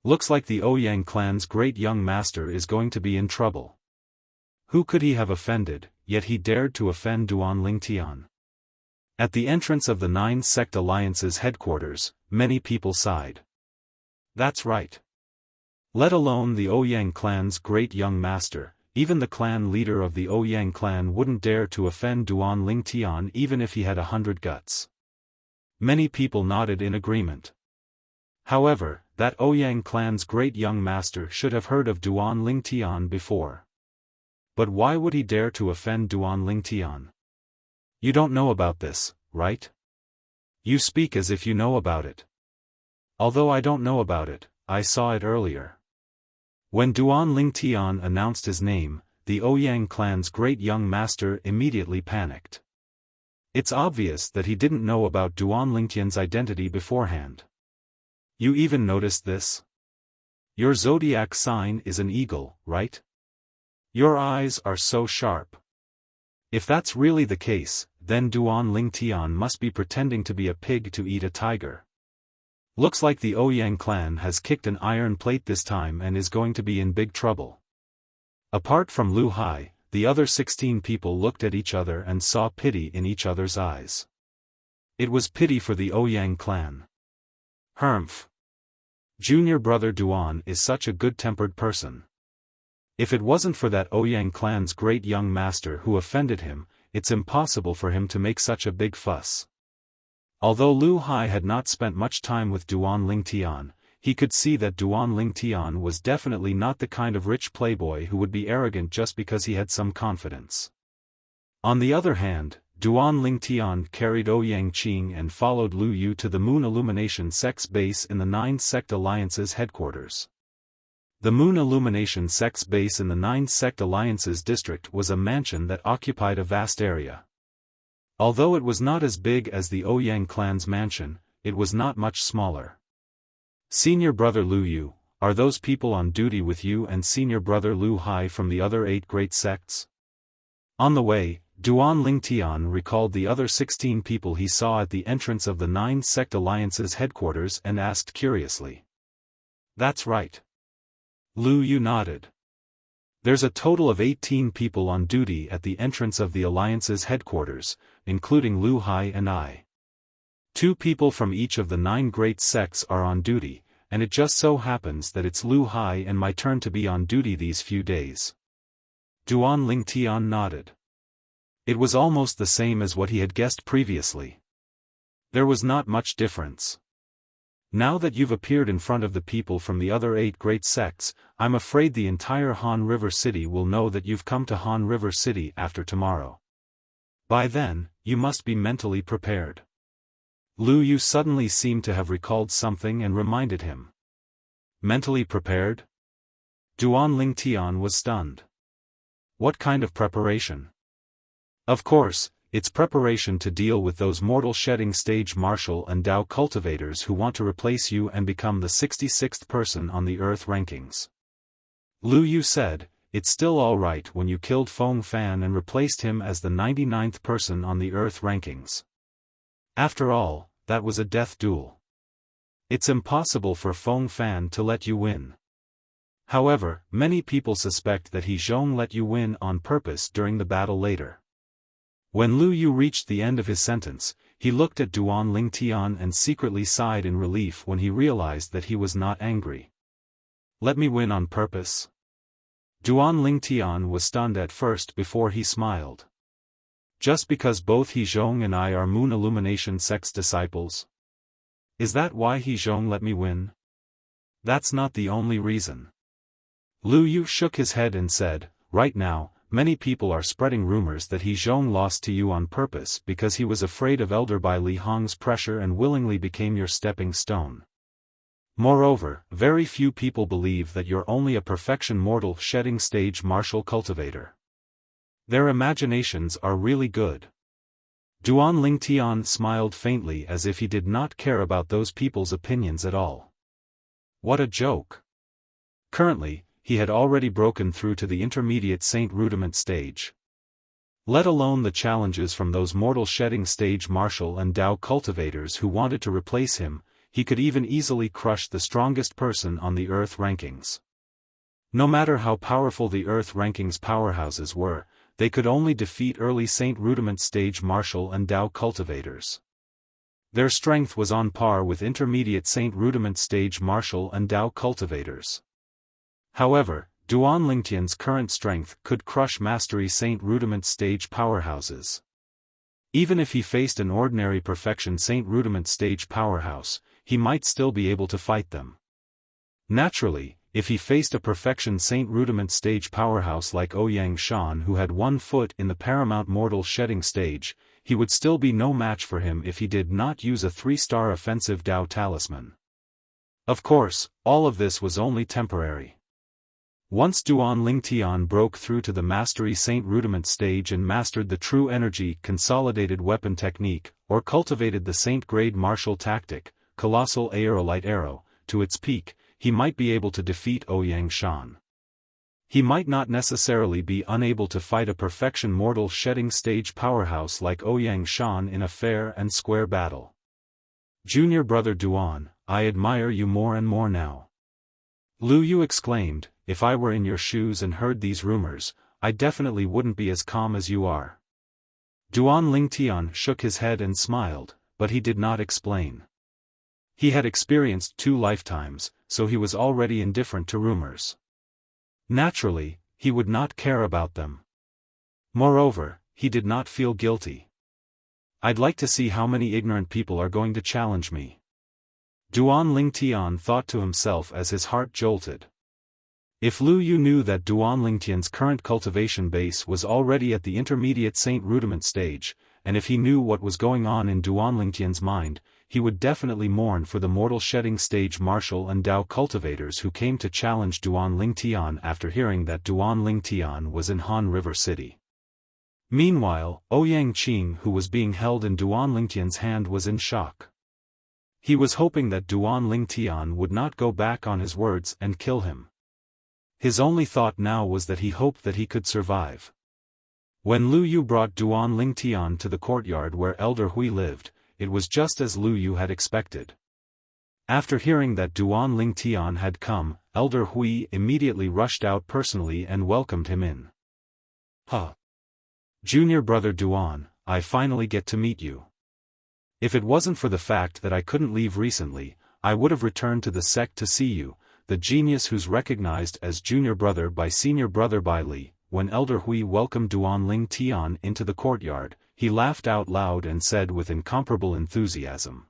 Looks like the Ouyang clan's great young master is going to be in trouble. Who could he have offended, yet he dared to offend Duan Lingtian? At the entrance of the 9 sect alliance's headquarters, many people sighed. That's right. Let alone the Ouyang clan's great young master, even the clan leader of the Ouyang clan wouldn't dare to offend Duan Lingtian even if he had 100 guts. Many people nodded in agreement. However, that Ouyang clan's great young master should have heard of Duan Lingtian before. But why would he dare to offend Duan Lingtian? You don't know about this, right? You speak as if you know about it. Although I don't know about it, I saw it earlier. When Duan Lingtian announced his name, the Ouyang clan's great young master immediately panicked. It's obvious that he didn't know about Duan Lingtian's identity beforehand. You even noticed this? Your zodiac sign is an eagle, right? Your eyes are so sharp. If that's really the case, then Duan Lingtian must be pretending to be a pig to eat a tiger. Looks like the Ouyang clan has kicked an iron plate this time and is going to be in big trouble. Apart from Lu Hai, the other 16 people looked at each other and saw pity in each other's eyes. It was pity for the Ouyang clan. Humph. Junior brother Duan is such a good-tempered person. If it wasn't for that Ouyang clan's great young master who offended him, it's impossible for him to make such a big fuss. Although Lu Hai had not spent much time with Duan Lingtian, he could see that Duan Lingtian was definitely not the kind of rich playboy who would be arrogant just because he had some confidence. On the other hand, Duan Lingtian carried Ouyang Qing and followed Lu Yu to the Moon Illumination Sect's base in the 9 Sect Alliance's headquarters. The Moon Illumination Sect's base in the 9 Sect Alliance's district was a mansion that occupied a vast area. Although it was not as big as the Ouyang clan's mansion, it was not much smaller. Senior brother Lu Yu, are those people on duty with you and senior brother Lu Hai from the other 8 great sects? On the way, Duan Lingtian recalled the other 16 people he saw at the entrance of the 9 Sect Alliance's headquarters and asked curiously. That's right. Lu Yu nodded. There's a total of 18 people on duty at the entrance of the Alliance's headquarters, including Lu Hai and I. 2 people from each of the 9 great sects are on duty, and it just so happens that it's Lu Hai and my turn to be on duty these few days. Duan Lingtian nodded. It was almost the same as what he had guessed previously. There was not much difference. Now that you've appeared in front of the people from the other 8 great sects, I'm afraid the entire Han River City will know that you've come to Han River City after tomorrow. By then, you must be mentally prepared. Lu Yu suddenly seemed to have recalled something and reminded him. Mentally prepared? Duan Lingtian was stunned. What kind of preparation? Of course, it's preparation to deal with those mortal shedding stage martial and Dao cultivators who want to replace you and become the 66th person on the Earth rankings. Lu Yu said, it's still alright when you killed Feng Fan and replaced him as the 99th person on the Earth rankings. After all, that was a death duel. It's impossible for Feng Fan to let you win. However, many people suspect that He Zhong let you win on purpose during the battle later. When Lu Yu reached the end of his sentence, he looked at Duan Lingtian and secretly sighed in relief when he realized that he was not angry. Let me win on purpose? Duan Lingtian was stunned at first before he smiled. Just because both He Zhong and I are Moon Illumination Sect's disciples? Is that why He Zhong let me win? That's not the only reason. Lu Yu shook his head and said, right now, many people are spreading rumors that He Zhong lost to you on purpose because he was afraid of Elder Bai Li Hong's pressure and willingly became your stepping stone. Moreover, very few people believe that you're only a perfection mortal shedding stage martial cultivator. Their imaginations are really good. Duan Lingtian smiled faintly as if he did not care about those people's opinions at all. What a joke. Currently, he had already broken through to the intermediate Saint Rudiment stage. Let alone the challenges from those mortal shedding stage martial and Dao cultivators who wanted to replace him, he could even easily crush the strongest person on the Earth rankings. No matter how powerful the Earth rankings powerhouses were, they could only defeat early Saint Rudiment stage martial and Dao cultivators. Their strength was on par with intermediate Saint Rudiment stage martial and Dao cultivators. However, Duan Lingtian's current strength could crush Mastery Saint Rudiment stage powerhouses. Even if he faced an ordinary Perfection Saint Rudiment stage powerhouse, he might still be able to fight them. Naturally, if he faced a Perfection Saint Rudiment stage powerhouse like Ouyang Shan who had 1 foot in the Paramount Mortal Shedding stage, he would still be no match for him if he did not use a 3-star offensive Dao Talisman. Of course, all of this was only temporary. Once Duan Lingtian broke through to the Mastery Saint Rudiment stage and mastered the True Energy Consolidated Weapon Technique, or cultivated the Saint Grade Martial Tactic, Colossal Aerolite Arrow, to its peak, he might be able to defeat Ouyang Shan. He might not necessarily be unable to fight a Perfection Mortal Shedding stage powerhouse like Ouyang Shan in a fair and square battle. Junior brother Duan, I admire you more and more now. Lu Yu exclaimed, if I were in your shoes and heard these rumors, I definitely wouldn't be as calm as you are. Duan Lingtian shook his head and smiled, but he did not explain. He had experienced 2 lifetimes, so he was already indifferent to rumors. Naturally, he would not care about them. Moreover, he did not feel guilty. I'd like to see how many ignorant people are going to challenge me. Duan Lingtian thought to himself as his heart jolted. If Lu Yu knew that Duan Lingtian's current cultivation base was already at the intermediate Saint Rudiment stage, and if he knew what was going on in Duan Lingtian's mind, he would definitely mourn for the Mortal Shedding stage martial and Dao cultivators who came to challenge Duan Lingtian after hearing that Duan Lingtian was in Han River City. Meanwhile, Ouyang Qing who was being held in Duan Lingtian's hand was in shock. He was hoping that Duan Lingtian would not go back on his words and kill him. His only thought now was that he hoped that he could survive. When Lu Yu brought Duan Lingtian to the courtyard where Elder Hui lived, it was just as Lu Yu had expected. After hearing that Duan Lingtian had come, Elder Hui immediately rushed out personally and welcomed him in. Huh! Junior brother Duan, I finally get to meet you. If it wasn't for the fact that I couldn't leave recently, I would have returned to the sect to see you, the genius who's recognized as junior brother by senior brother Bai Li. When Elder Hui welcomed Duan Lingtian into the courtyard, he laughed out loud and said with incomparable enthusiasm.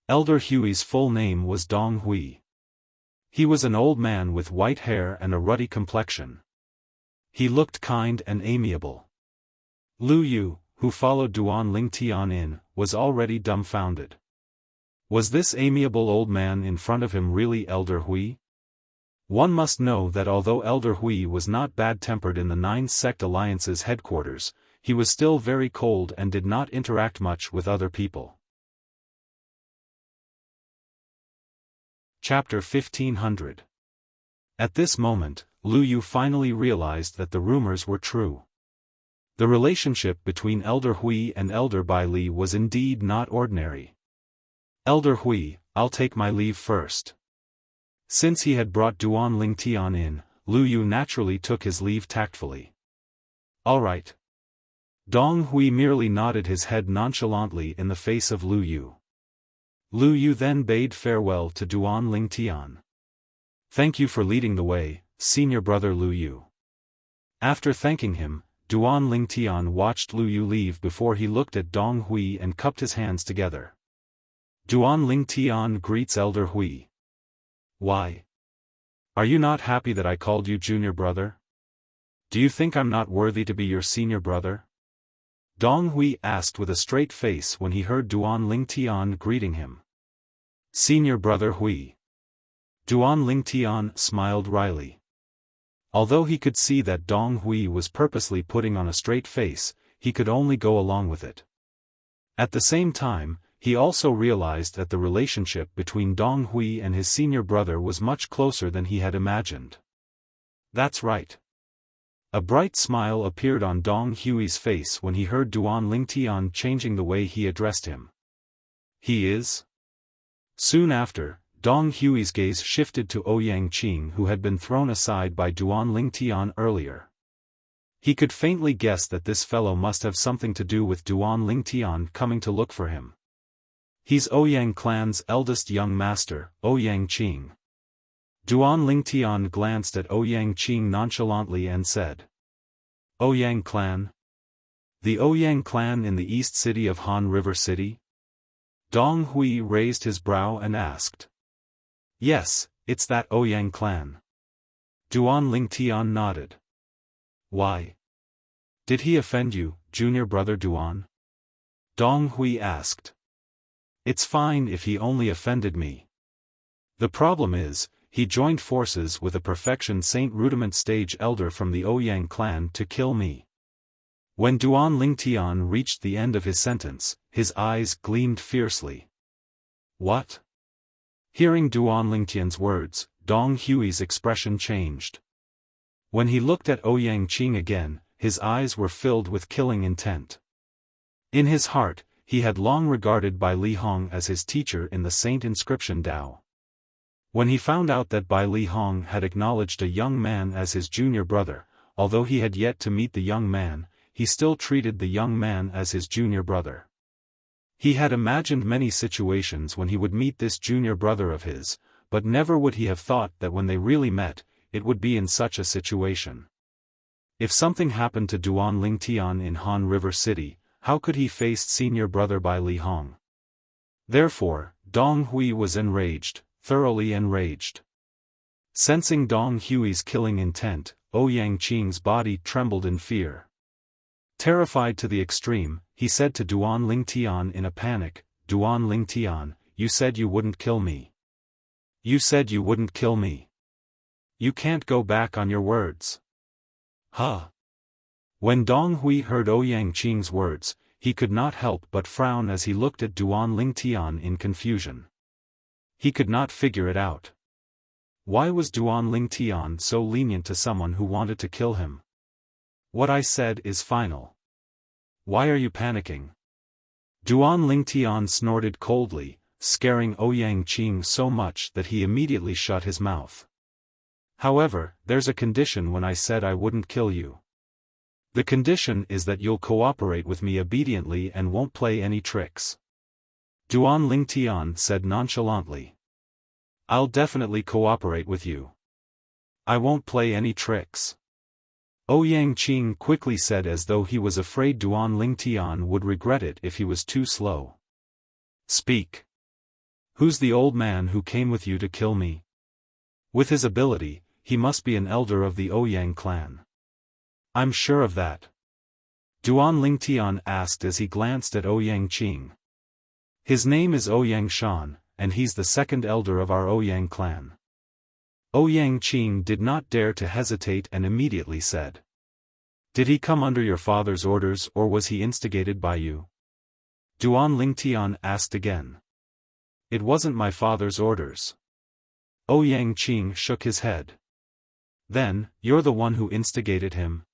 Elder Hui's full name was Dong Hui. He was an old man with white hair and a ruddy complexion. He looked kind and amiable. Lu Yu, who followed Duan Lingtian in, was already dumbfounded. Was this amiable old man in front of him really Elder Hui? One must know that although Elder Hui was not bad-tempered in the 9 Sect Alliance's headquarters, he was still very cold and did not interact much with other people. Chapter 1500. At this moment, Lu Yu finally realized that the rumors were true. The relationship between Elder Hui and Elder Bai Li was indeed not ordinary. Elder Hui, I'll take my leave first. Since he had brought Duan Lingtian in, Lu Yu naturally took his leave tactfully. All right. Dong Hui merely nodded his head nonchalantly in the face of Lu Yu. Lu Yu then bade farewell to Duan Lingtian. Thank you for leading the way, senior brother Lu Yu. After thanking him, Duan Lingtian watched Lu Yu leave before he looked at Dong Hui and cupped his hands together. Duan Lingtian greets Elder Hui. Why? Are you not happy that I called you junior brother? Do you think I'm not worthy to be your senior brother? Dong Hui asked with a straight face when he heard Duan Lingtian greeting him. Senior brother Hui. Duan Lingtian smiled wryly. Although he could see that Dong Hui was purposely putting on a straight face, he could only go along with it. At the same time, he also realized that the relationship between Dong Hui and his senior brother was much closer than he had imagined. That's right. A bright smile appeared on Dong Hui's face when he heard Duan Lingtian changing the way he addressed him. He is? Soon after, Dong Hui's gaze shifted to Ouyang Qing who had been thrown aside by Duan Lingtian earlier. He could faintly guess that this fellow must have something to do with Duan Lingtian coming to look for him. He's Ouyang clan's eldest young master, Ouyang Qing. Duan Lingtian glanced at Ouyang Qing nonchalantly and said, Ouyang clan? The Ouyang clan in the east city of Han River City? Dong Hui raised his brow and asked. Yes, it's that Ouyang clan. Duan Lingtian nodded. Why? Did he offend you, junior brother Duan? Dong Hui asked. It's fine if he only offended me. The problem is, he joined forces with a Perfection Saint Rudiment stage elder from the Ouyang clan to kill me. When Duan Lingtian reached the end of his sentence, his eyes gleamed fiercely. What? Hearing Duan Lingtian's words, Dong Hui's expression changed. When he looked at Ouyang Qing again, his eyes were filled with killing intent. In his heart, he had long regarded Bai Li Hong as his teacher in the Saint Inscription Tao. When he found out that Bai Li Hong had acknowledged a young man as his junior brother, although he had yet to meet the young man, he still treated the young man as his junior brother. He had imagined many situations when he would meet this junior brother of his, but never would he have thought that when they really met, it would be in such a situation. If something happened to Duan Lingtian in Han River City, how could he face senior brother Bai Li Hong? Therefore, Dong Hui was enraged, thoroughly enraged. Sensing Dong Hui's killing intent, Ouyang Qing's body trembled in fear. Terrified to the extreme, he said to Duan Lingtian in a panic, Duan Lingtian, you said you wouldn't kill me. You said you wouldn't kill me. You can't go back on your words. Huh? When Dong Hui heard Ouyang Qing's words, he could not help but frown as he looked at Duan Lingtian in confusion. He could not figure it out. Why was Duan Lingtian so lenient to someone who wanted to kill him? What I said is final. Why are you panicking? Duan Lingtian snorted coldly, scaring Ouyang Qing so much that he immediately shut his mouth. However, there's a condition when I said I wouldn't kill you. The condition is that you'll cooperate with me obediently and won't play any tricks. Duan Lingtian said nonchalantly. I'll definitely cooperate with you. I won't play any tricks. Ouyang Qing quickly said as though he was afraid Duan Lingtian would regret it if he was too slow. Speak. Who's the old man who came with you to kill me? With his ability, he must be an elder of the Ouyang clan. I'm sure of that. Duan Lingtian asked as he glanced at Ouyang Qing. His name is Ouyang Shan, and he's the second elder of our Ouyang clan. Ouyang Qing did not dare to hesitate and immediately said. Did he come under your father's orders or was he instigated by you? Duan Lingtian asked again. It wasn't my father's orders. Ouyang Qing shook his head. Then, you're the one who instigated him?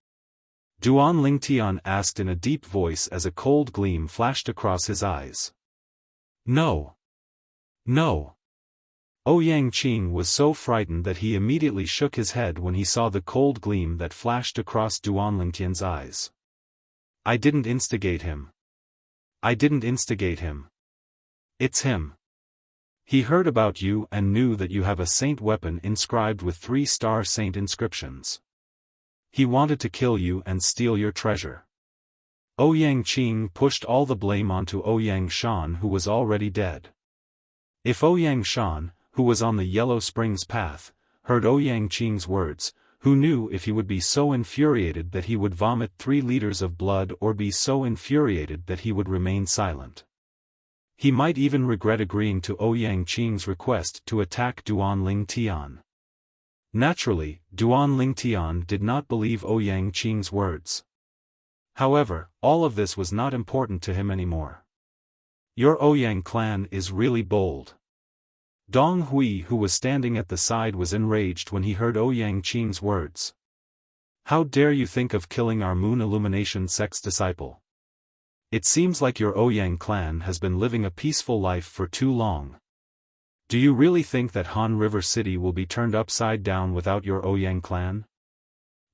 Duan Lingtian asked in a deep voice as a cold gleam flashed across his eyes. No. No. Ouyang Qing was so frightened that he immediately shook his head when he saw the cold gleam that flashed across Duan Lingtian's eyes. I didn't instigate him. I didn't instigate him. It's him. He heard about you and knew that you have a saint weapon inscribed with 3-star saint inscriptions. He wanted to kill you and steal your treasure. Ouyang Qing pushed all the blame onto Ouyang Shan who was already dead. If Ouyang Shan, who was on the Yellow Springs path, heard Ouyang Qing's words, who knew if he would be so infuriated that he would vomit 3 liters of blood or be so infuriated that he would remain silent. He might even regret agreeing to Ouyang Qing's request to attack Duan Lingtian. Naturally, Duan Lingtian did not believe Ouyang Qing's words. However, all of this was not important to him anymore. Your Ouyang clan is really bold. Dong Hui who was standing at the side was enraged when he heard Ouyang Qing's words. How dare you think of killing our Moon Illumination sect's disciple? It seems like your Ouyang clan has been living a peaceful life for too long. Do you really think that Han River City will be turned upside down without your Ouyang clan?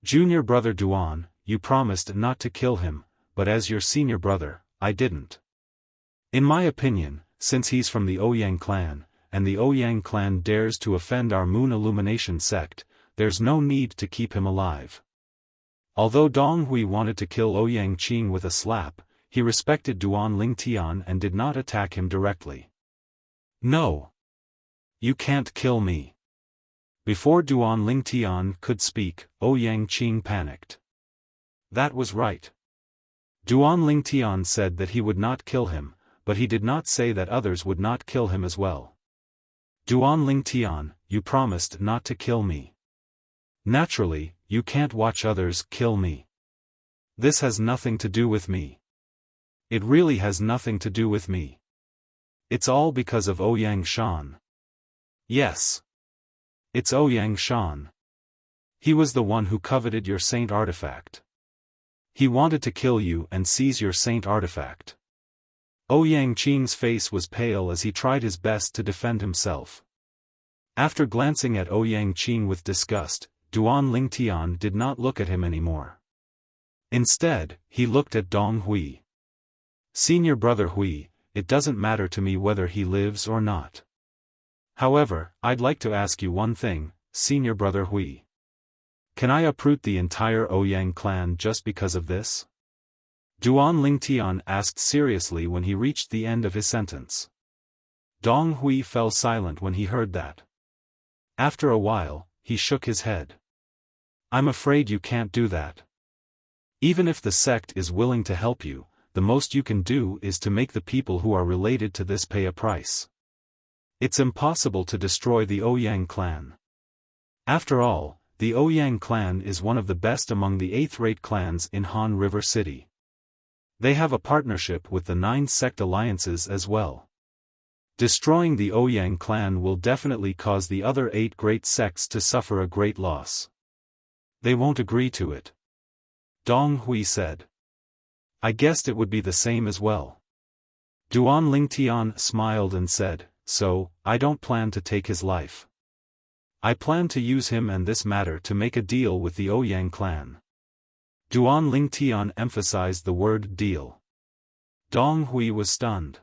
Junior brother Duan, you promised not to kill him, but as your senior brother, I didn't. In my opinion, since he's from the Ouyang clan, and the Ouyang clan dares to offend our Moon Illumination sect, there's no need to keep him alive. Although Dong Hui wanted to kill Ouyang Qing with a slap, he respected Duan Lingtian and did not attack him directly. No. You can't kill me. Before Duan Lingtian could speak, Ouyang Qing panicked. That was right. Duan Lingtian said that he would not kill him, but he did not say that others would not kill him as well. Duan Lingtian, you promised not to kill me. Naturally, you can't watch others kill me. This has nothing to do with me. It really has nothing to do with me. It's all because of Ouyang Shan. Yes. It's Ouyang Shan. He was the one who coveted your saint artifact. He wanted to kill you and seize your saint artifact. Ouyang Qing's face was pale as he tried his best to defend himself. After glancing at Ouyang Qing with disgust, Duan Lingtian did not look at him anymore. Instead, he looked at Dong Hui. Senior brother Hui, it doesn't matter to me whether he lives or not. However, I'd like to ask you one thing, senior brother Hui. Can I uproot the entire Ouyang clan just because of this? Duan Lingtian asked seriously when he reached the end of his sentence. Dong Hui fell silent when he heard that. After a while, he shook his head. I'm afraid you can't do that. Even if the sect is willing to help you, the most you can do is to make the people who are related to this pay a price. It's impossible to destroy the Ouyang clan. After all, the Ouyang clan is one of the best among the 8th-rate clans in Han River City. They have a partnership with the 9 sect alliances as well. Destroying the Ouyang clan will definitely cause the other 8 great sects to suffer a great loss. They won't agree to it. Dong Hui said. I guessed it would be the same as well. Duan Lingtian smiled and said, so, I don't plan to take his life. I plan to use him and this matter to make a deal with the Ouyang clan. Duan Lingtian emphasized the word deal. Dong Hui was stunned.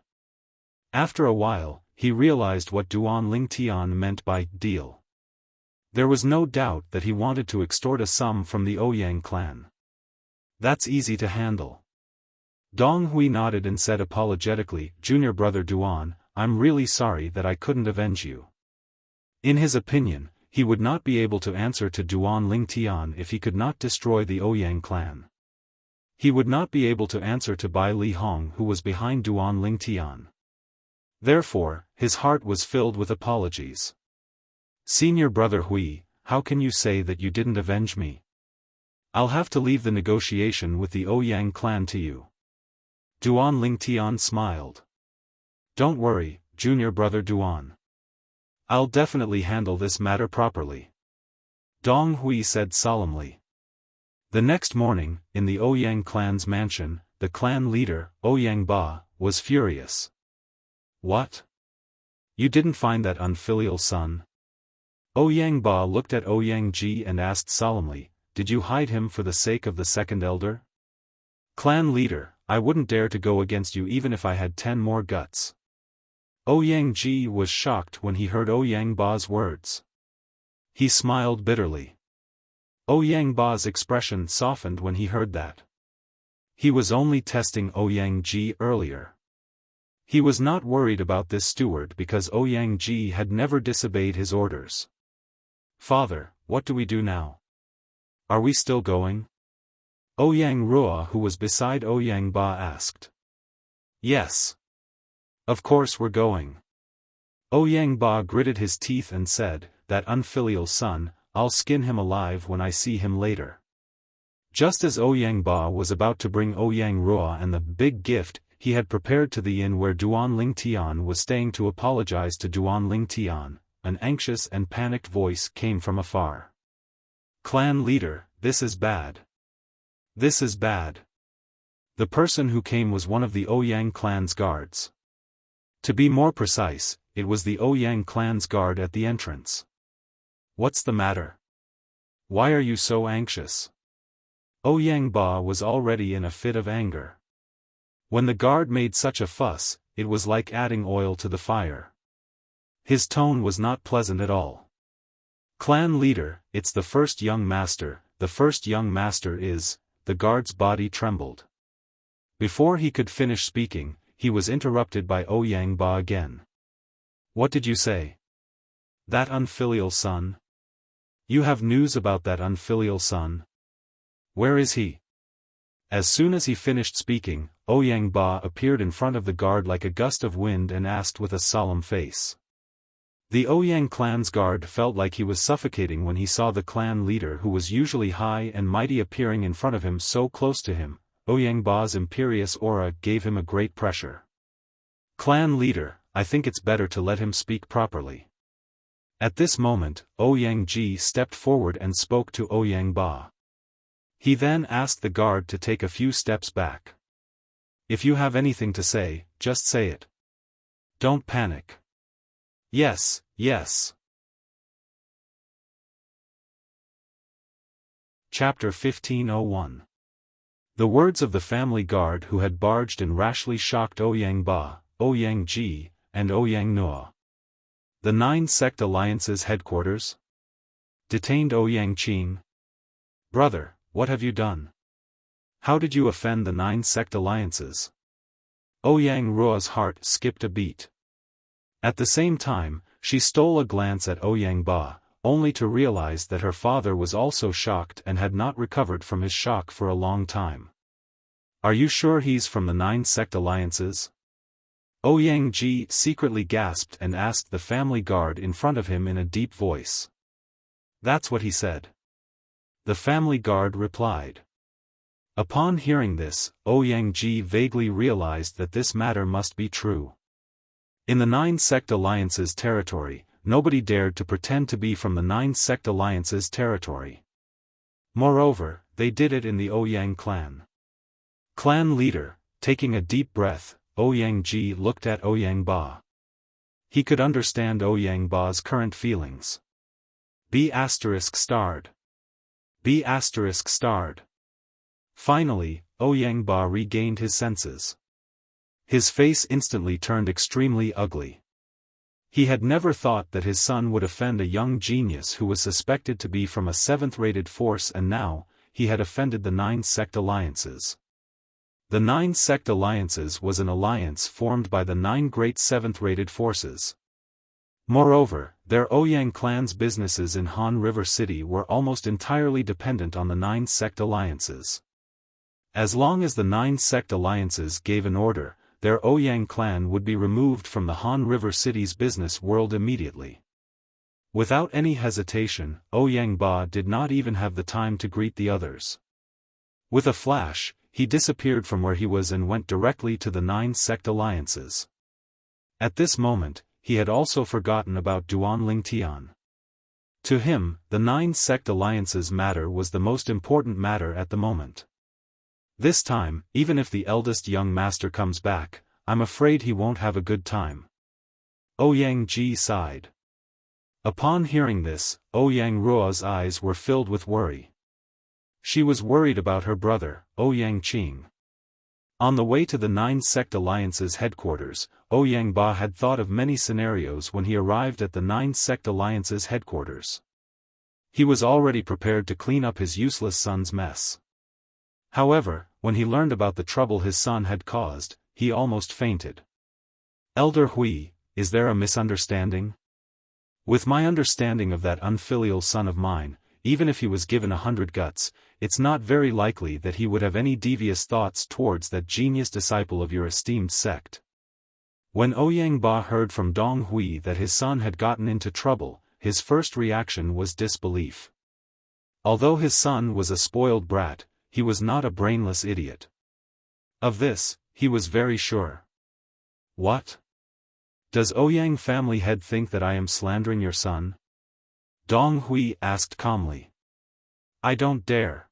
After a while, he realized what Duan Lingtian meant by deal. There was no doubt that he wanted to extort a sum from the Ouyang clan. That's easy to handle. Dong Hui nodded and said apologetically, Junior brother Duan, I'm really sorry that I couldn't avenge you. In his opinion, he would not be able to answer to Duan Lingtian if he could not destroy the Ouyang clan. He would not be able to answer to Bai Li Hong who was behind Duan Lingtian. Therefore, his heart was filled with apologies. Senior brother Hui, how can you say that you didn't avenge me? I'll have to leave the negotiation with the Ouyang clan to you. Duan Lingtian smiled. Don't worry, junior brother Duan. I'll definitely handle this matter properly. Dong Hui said solemnly. The next morning, in the Ouyang clan's mansion, the clan leader, Ouyang Ba, was furious. What? You didn't find that unfilial son? Ouyang Ba looked at Ouyang Ji and asked solemnly, did you hide him for the sake of the second elder? Clan leader, I wouldn't dare to go against you even if I had 10 more guts. Ouyang Ji was shocked when he heard Ouyang Ba's words. He smiled bitterly. Ouyang Ba's expression softened when he heard that. He was only testing Ouyang Ji earlier. He was not worried about this steward because Ouyang Ji had never disobeyed his orders. Father, what do we do now? Are we still going? Ouyang Rua who was beside Ouyang Ba asked. Yes. Of course we're going. Ouyang Ba gritted his teeth and said, that unfilial son, I'll skin him alive when I see him later. Just as Ouyang Ba was about to bring Ouyang Rua and the big gift he had prepared to the inn where Duan Lingtian was staying to apologize to Duan Lingtian, an anxious and panicked voice came from afar. Clan leader, this is bad. This is bad. The person who came was one of the Ouyang clan's guards. To be more precise, it was the Ouyang clan's guard at the entrance. What's the matter? Why are you so anxious? Ouyang Ba was already in a fit of anger. When the guard made such a fuss, it was like adding oil to the fire. His tone was not pleasant at all. Clan leader, it's the first young master, the first young master is, the guard's body trembled. Before he could finish speaking, he was interrupted by Ouyang Ba again. What did you say? That unfilial son? You have news about that unfilial son? Where is he? As soon as he finished speaking, Ouyang Ba appeared in front of the guard like a gust of wind and asked with a solemn face. The Ouyang clan's guard felt like he was suffocating when he saw the clan leader who was usually high and mighty appearing in front of him so close to him. Ouyang Ba's imperious aura gave him a great pressure. Clan leader, I think it's better to let him speak properly. At this moment, Ouyang Ji stepped forward and spoke to Ouyang Ba. He then asked the guard to take a few steps back. If you have anything to say, just say it. Don't panic. Yes, yes. Chapter 1501. The words of the family guard who had barged in rashly shocked Ouyang Ba, Ouyang Ji, and Ouyang Noa. The Nine Sect Alliance's headquarters? Detained Ouyang Qing. Brother, what have you done? How did you offend the Nine Sect Alliances? Ouyang Ruo's heart skipped a beat. At the same time, she stole a glance at Ouyang Ba, only to realize that her father was also shocked and had not recovered from his shock for a long time. Are you sure he's from the Nine Sect Alliances? Ouyang Ji secretly gasped and asked the family guard in front of him in a deep voice. That's what he said. The family guard replied. Upon hearing this, Ouyang Ji vaguely realized that this matter must be true. In the Nine Sect Alliance's territory, nobody dared to pretend to be from the Nine Sect Alliance's territory. Moreover, they did it in the Ouyang clan. Clan leader, taking a deep breath, Ouyang Ji looked at Ouyang Ba. He could understand Ouyang Ba's current feelings. B*****. B*****. Finally, Ouyang Ba regained his senses. His face instantly turned extremely ugly. He had never thought that his son would offend a young genius who was suspected to be from a 7th-rated force, and now, he had offended the Nine Sect Alliances. The Nine Sect Alliances was an alliance formed by the 9 great 7th-rated forces. Moreover, their Ouyang clan's businesses in Han River City were almost entirely dependent on the Nine Sect Alliances. As long as the Nine Sect Alliances gave an order, their Ouyang clan would be removed from the Han River City's business world immediately. Without any hesitation, Ouyang Ba did not even have the time to greet the others. With a flash, he disappeared from where he was and went directly to the Nine Sect Alliances. At this moment, he had also forgotten about Duan Lingtian. To him, the Nine Sect Alliances matter was the most important matter at the moment. This time, even if the eldest young master comes back, I'm afraid he won't have a good time. Ouyang Ji sighed. Upon hearing this, Ouyang Ruo's eyes were filled with worry. She was worried about her brother, Ouyang Qing. On the way to the Nine Sect Alliance's headquarters, Ouyang Ba had thought of many scenarios when he arrived at the Nine Sect Alliance's headquarters. He was already prepared to clean up his useless son's mess. However, when he learned about the trouble his son had caused, he almost fainted. Elder Hui, is there a misunderstanding? With my understanding of that unfilial son of mine, even if he was given 100 guts, it's not very likely that he would have any devious thoughts towards that genius disciple of your esteemed sect. When Ouyang Ba heard from Dong Hui that his son had gotten into trouble, his first reaction was disbelief. Although his son was a spoiled brat, he was not a brainless idiot. Of this, he was very sure. What? Does Ouyang family head think that I am slandering your son? Dong Hui asked calmly. I don't dare.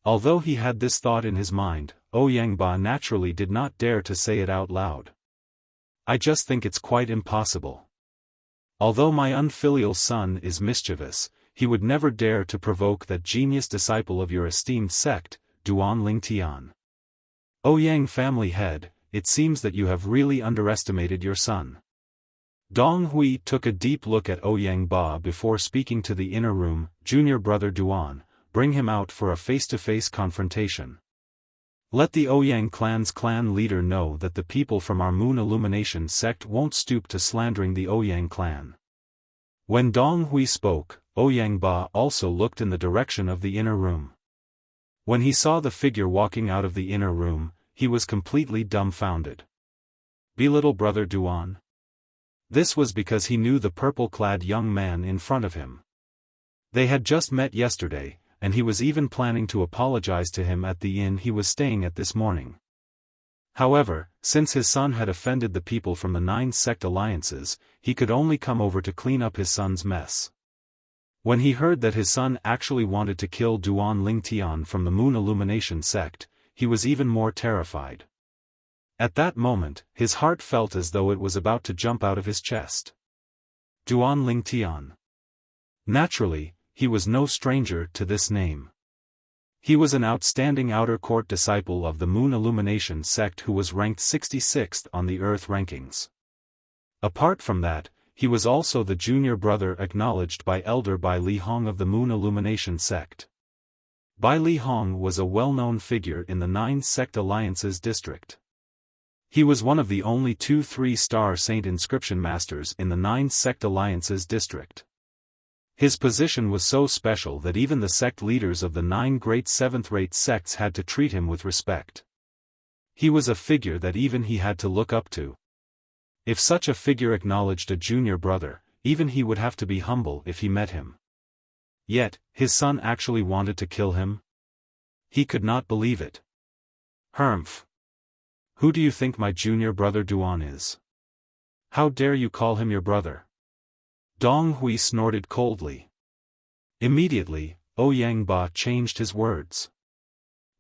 Although he had this thought in his mind, Ouyang Ba naturally did not dare to say it out loud. I just think it's quite impossible. Although my unfilial son is mischievous, he would never dare to provoke that genius disciple of your esteemed sect, Duan Lingtian. Ouyang family head, it seems that you have really underestimated your son. Dong Hui took a deep look at Ouyang Ba before speaking to the inner room. Junior brother Duan, bring him out for a face-to-face confrontation. Let the Ouyang clan's clan leader know that the people from our Moon Illumination sect won't stoop to slandering the Ouyang clan. When Dong Hui spoke, Ouyang Ba also looked in the direction of the inner room. When he saw the figure walking out of the inner room, he was completely dumbfounded. Belittle brother Duan? This was because he knew the purple-clad young man in front of him. They had just met yesterday, and he was even planning to apologize to him at the inn he was staying at this morning. However, since his son had offended the people from the 9 sect alliances, he could only come over to clean up his son's mess. When he heard that his son actually wanted to kill Duan Lingtian from the Moon Illumination sect, he was even more terrified. At that moment, his heart felt as though it was about to jump out of his chest. Duan Lingtian. Naturally, he was no stranger to this name. He was an outstanding outer court disciple of the Moon Illumination sect who was ranked 66th on the Earth rankings. Apart from that, he was also the junior brother acknowledged by Elder Bai Li Hong of the Moon Illumination sect. Bai Li Hong was a well-known figure in the 9 sect alliances district. He was one of the only 2 3-star saint inscription masters in the 9 sect alliances district. His position was so special that even the sect leaders of the 9 great 7th-rate sects had to treat him with respect. He was a figure that even he had to look up to. If such a figure acknowledged a junior brother, even he would have to be humble if he met him. Yet, his son actually wanted to kill him? He could not believe it. Humph. Who do you think my junior brother Duan is? How dare you call him your brother? Dong Hui snorted coldly. Immediately, Ouyang Ba changed his words.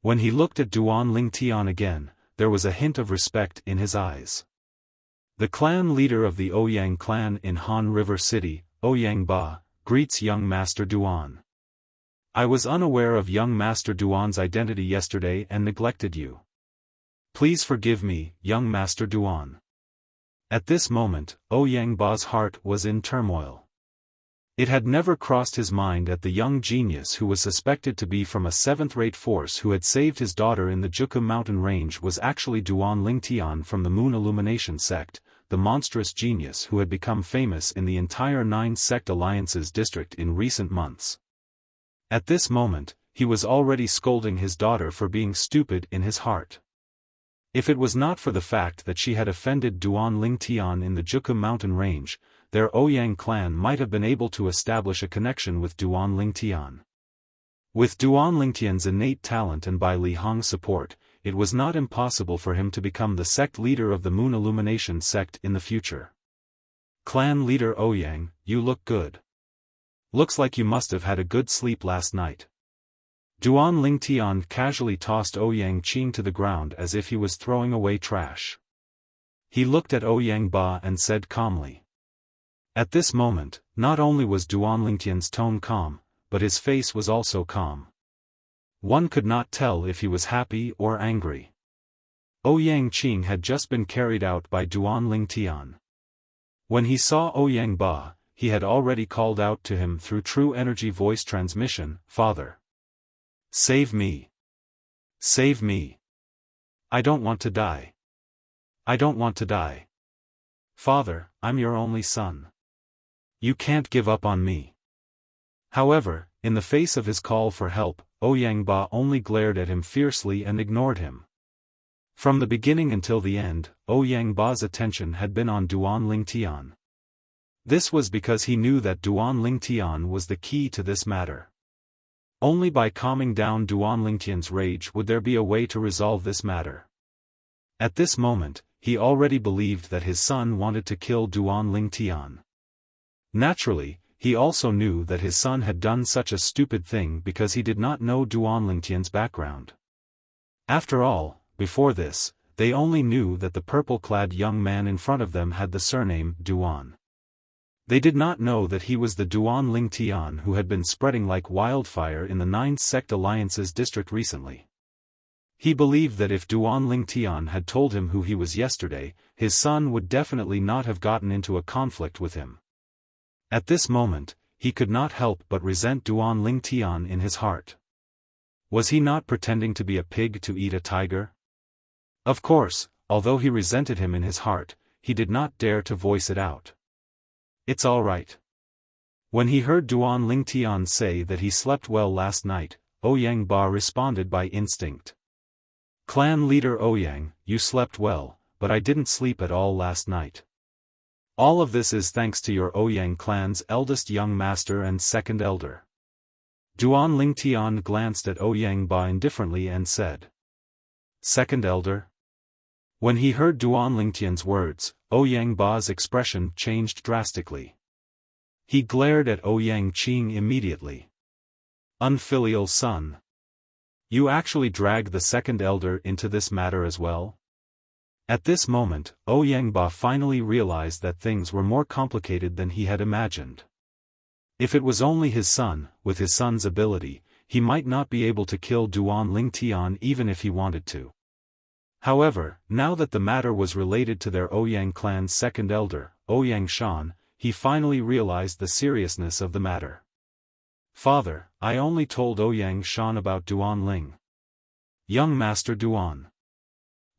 When he looked at Duan Lingtian again, there was a hint of respect in his eyes. The clan leader of the Ouyang clan in Han River City, Ouyang Ba, greets young Master Duan. I was unaware of young Master Duan's identity yesterday and neglected you. Please forgive me, young Master Duan. At this moment, Ouyang Ba's heart was in turmoil. It had never crossed his mind that the young genius who was suspected to be from a 7th-rate force who had saved his daughter in the Juku mountain range was actually Duan Lingtian from the Moon Illumination sect, the monstrous genius who had become famous in the entire 9 sect alliances district in recent months. At this moment, he was already scolding his daughter for being stupid in his heart. If it was not for the fact that she had offended Duan Lingtian in the Juku mountain range, their Ouyang clan might have been able to establish a connection with Duan Lingtian. With Duan Lingtian's innate talent and Bai Li Hong's support, it was not impossible for him to become the sect leader of the Moon Illumination sect in the future. Clan leader Ouyang, you look good. Looks like you must have had a good sleep last night. Duan Lingtian casually tossed Ouyang Qing to the ground as if he was throwing away trash. He looked at Ouyang Ba and said calmly. At this moment, not only was Duan Lingtian's tone calm, but his face was also calm. One could not tell if he was happy or angry. Ouyang Qing had just been carried out by Duan Lingtian. When he saw Ouyang Ba, he had already called out to him through true energy voice transmission, "Father. Save me. Save me. I don't want to die. I don't want to die. Father, I'm your only son. You can't give up on me." However, in the face of his call for help, Ouyang Ba only glared at him fiercely and ignored him. From the beginning until the end, Ouyang Ba's attention had been on Duan Lingtian. This was because he knew that Duan Lingtian was the key to this matter. Only by calming down Duan Lingtian's rage would there be a way to resolve this matter. At this moment, he already believed that his son wanted to kill Duan Lingtian. Naturally, he also knew that his son had done such a stupid thing because he did not know Duan Lingtian's background. After all, before this, they only knew that the purple-clad young man in front of them had the surname Duan. They did not know that he was the Duan Lingtian who had been spreading like wildfire in the 9 sect alliances district recently. He believed that if Duan Lingtian had told him who he was yesterday, his son would definitely not have gotten into a conflict with him. At this moment, he could not help but resent Duan Lingtian in his heart. Was he not pretending to be a pig to eat a tiger? Of course, although he resented him in his heart, he did not dare to voice it out. It's all right. When he heard Duan Lingtian say that he slept well last night, Ouyang Ba responded by instinct. Clan leader Ouyang, you slept well, but I didn't sleep at all last night. All of this is thanks to your Ouyang clan's eldest young master and second elder. Duan Lingtian glanced at Ouyang Ba indifferently and said. Second elder? When he heard Duan Lingtian's words, Ouyang Ba's expression changed drastically. He glared at Ouyang Qing immediately. Unfilial son. You actually dragged the second elder into this matter as well? At this moment, Ouyang Ba finally realized that things were more complicated than he had imagined. If it was only his son, with his son's ability, he might not be able to kill Duan Lingtian even if he wanted to. However, now that the matter was related to their Ouyang clan's second elder, Ouyang Shan, he finally realized the seriousness of the matter. Father, I only told Ouyang Shan about Duan Ling. Young Master Duan.